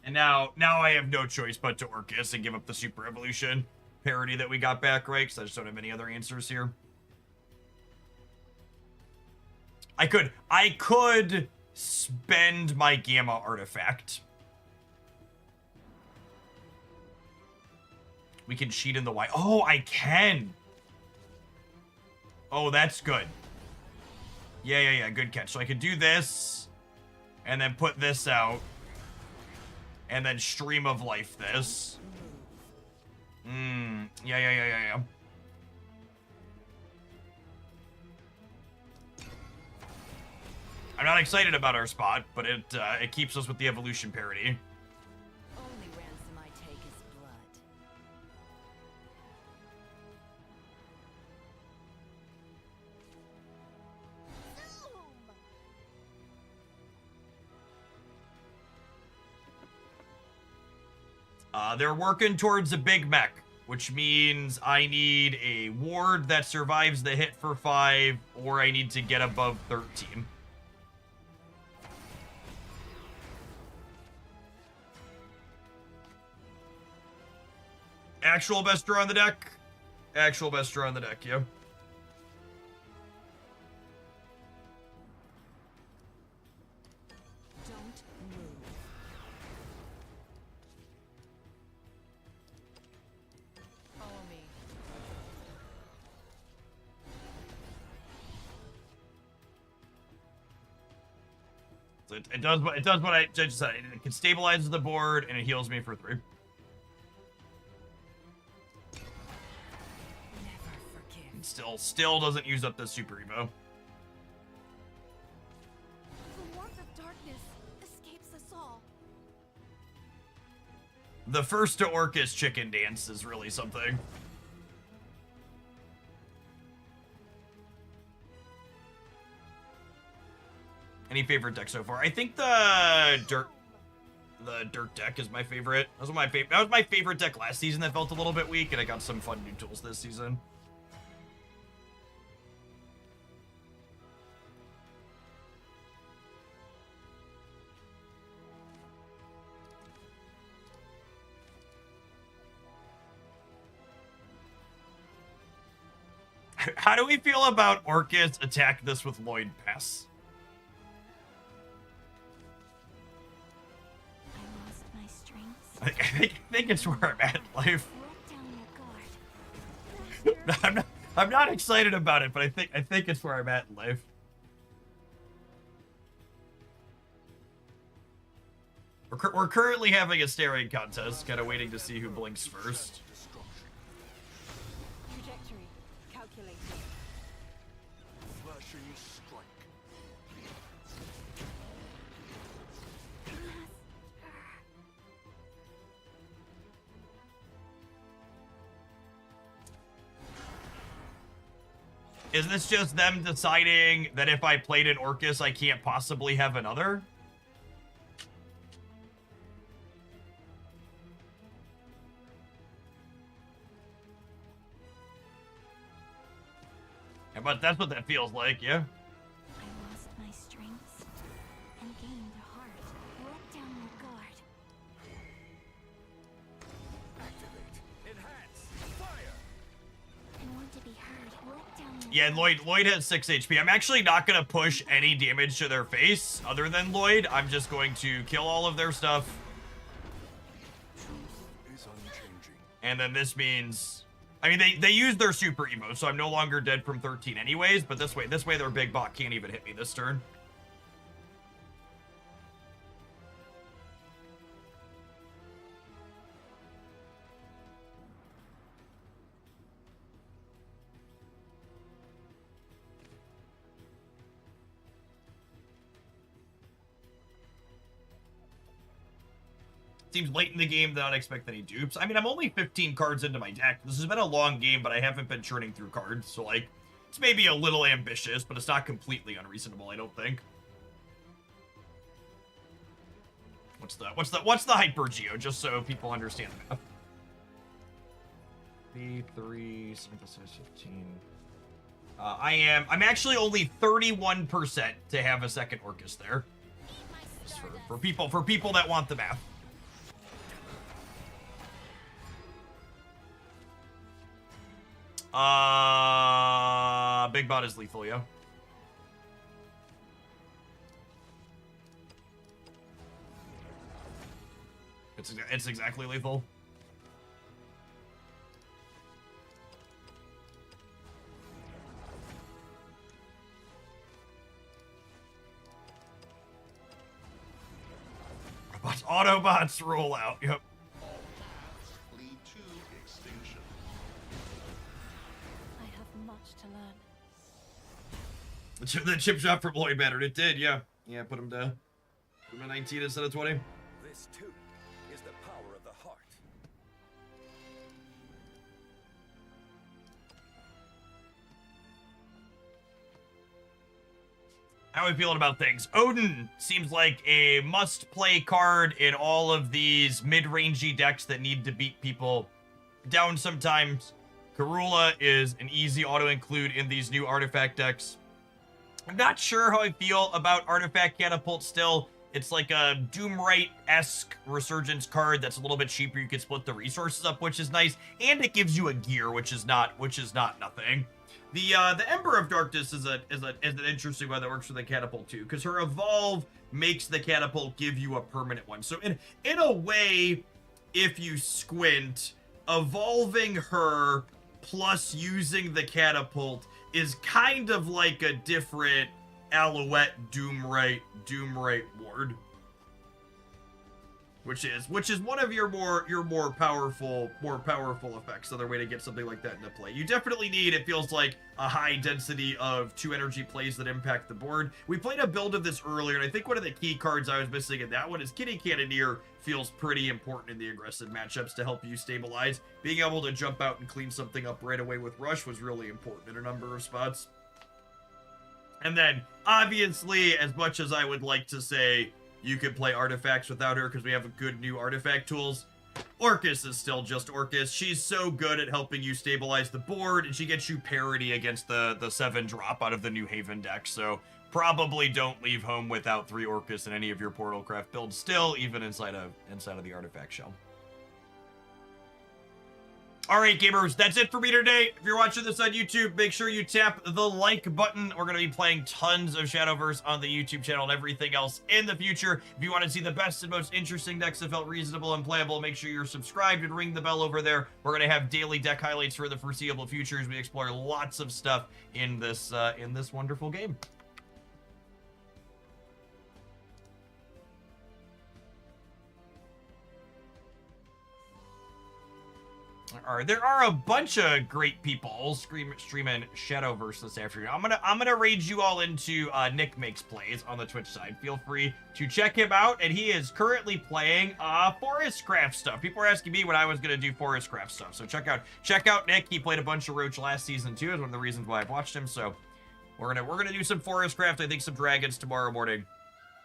And now I have no choice but to Orcus and give up the Super Evolution parity that we got back, right? Because I just don't have any other answers here. I could spend my Gamma artifact. We can cheat in the white. Oh, I can. Oh, that's good. Yeah. Good catch. So I could do this, and then put this out. And then Stream of Life this. Yeah. I'm not excited about our spot, but it keeps us with the evolution parity. Only ransom I take is blood. Zoom! They're working towards a big mech, which means I need a ward that survives the hit for 5, or I need to get above 13. Actual best draw on the deck. Actual best draw on the deck, yeah. Don't move. Follow me. So it does what I just said. It can stabilize the board and it heals me for 3. Never forgive. And still doesn't use up the super evo. The warmth of darkness escapes us all. The first to Orcus chicken dance is really something. Any favorite deck so far? I think the dirt deck is my favorite. That was my favorite deck last season that felt a little bit weak, and I got some fun new tools this season. How do we feel about Orcus attack this with Lloyd Pass? I lost my strengths. I think it's where I'm at in life. Let down your guard. I'm not excited about it, but I think it's where I'm at in life. We're currently having a staring contest, kind of waiting to see who blinks first. Trajectory calculated. Flashing strike. Is this just them deciding that if I played an Orcus, I can't possibly have another? Yeah, but that's what that feels like, yeah? I lost my strengths and gained a heart. Let down your guard. Activate. Enhance. Fire. I want to be heard. Let down your Yeah, guard. Lloyd has 6 HP. I'm actually not going to push any damage to their face other than Lloyd. I'm just going to kill all of their stuff. Truth is unchanging. And then this means... I mean, they used their super emo, so I'm no longer dead from 13 anyways, but this way their big bot can't even hit me this turn. Seems late in the game to not expect any dupes. I mean, I'm only 15 cards into my deck. This has been a long game, but I haven't been churning through cards. So, like, it's maybe a little ambitious, but it's not completely unreasonable, I don't think. What's the hyper geo, just so people understand the math? B3, synthesis 15. I'm actually only 31% to have a second Orcus there. Just for people that want the math. Big bot is lethal, yo. It's exactly lethal. Autobots roll out, yep. Lead to extinction. I have much to learn. The chip shot from Lloyd mattered. It did, yeah. Yeah, put him at 19 instead of 20. This too is the power of the heart. How are we feeling about things? Odin seems like a must-play card in all of these mid-rangey decks that need to beat people down sometimes. Karula is an easy auto-include in these new artifact decks. I'm not sure how I feel about Artifact Catapult still. It's like a Doomwright-esque Resurgence card that's a little bit cheaper. You can split the resources up, which is nice, and it gives you a gear, which is not nothing. The Ember of Darkness is an interesting one that works for the catapult too, because her evolve makes the catapult give you a permanent one. So in a way, if you squint, evolving her plus using the catapult is kind of like a different Alouette Doomwright ward, which is one of your more powerful effects. Another way to get something like that into play. You definitely need, it feels like, a high density of 2 energy plays that impact the board. We played a build of this earlier, and I think one of the key cards I was missing in that one is Kitty Cannoneer. Feels pretty important in the aggressive matchups to help you stabilize. Being able to jump out and clean something up right away with Rush was really important in a number of spots. And then, obviously, as much as I would like to say you could play artifacts without her because we have good new artifact tools, Orcus is still just Orcus. She's so good at helping you stabilize the board, and she gets you parity against the 7-drop out of the New Haven deck, so probably don't leave home without 3 Orcus in any of your Portalcraft builds still, even inside of the artifact shell. Alright, gamers, that's it for me today. If you're watching this on YouTube, make sure you tap the like button. We're going to be playing tons of Shadowverse on the YouTube channel and everything else in the future. If you want to see the best and most interesting decks that felt reasonable and playable, make sure you're subscribed and ring the bell over there. We're going to have daily deck highlights for the foreseeable future as we explore lots of stuff in this wonderful game. There are a bunch of great people streaming Shadowverse this afternoon. I'm gonna raid you all into Nick Makes Plays on the Twitch side. Feel free to check him out, and he is currently playing Forestcraft stuff. People were asking me when I was gonna do Forestcraft stuff, so check out Nick. He played a bunch of Roach last season too. Is one of the reasons why I've watched him. So we're gonna do some Forestcraft. I think some dragons tomorrow morning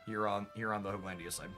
here on the Hoaglandia side.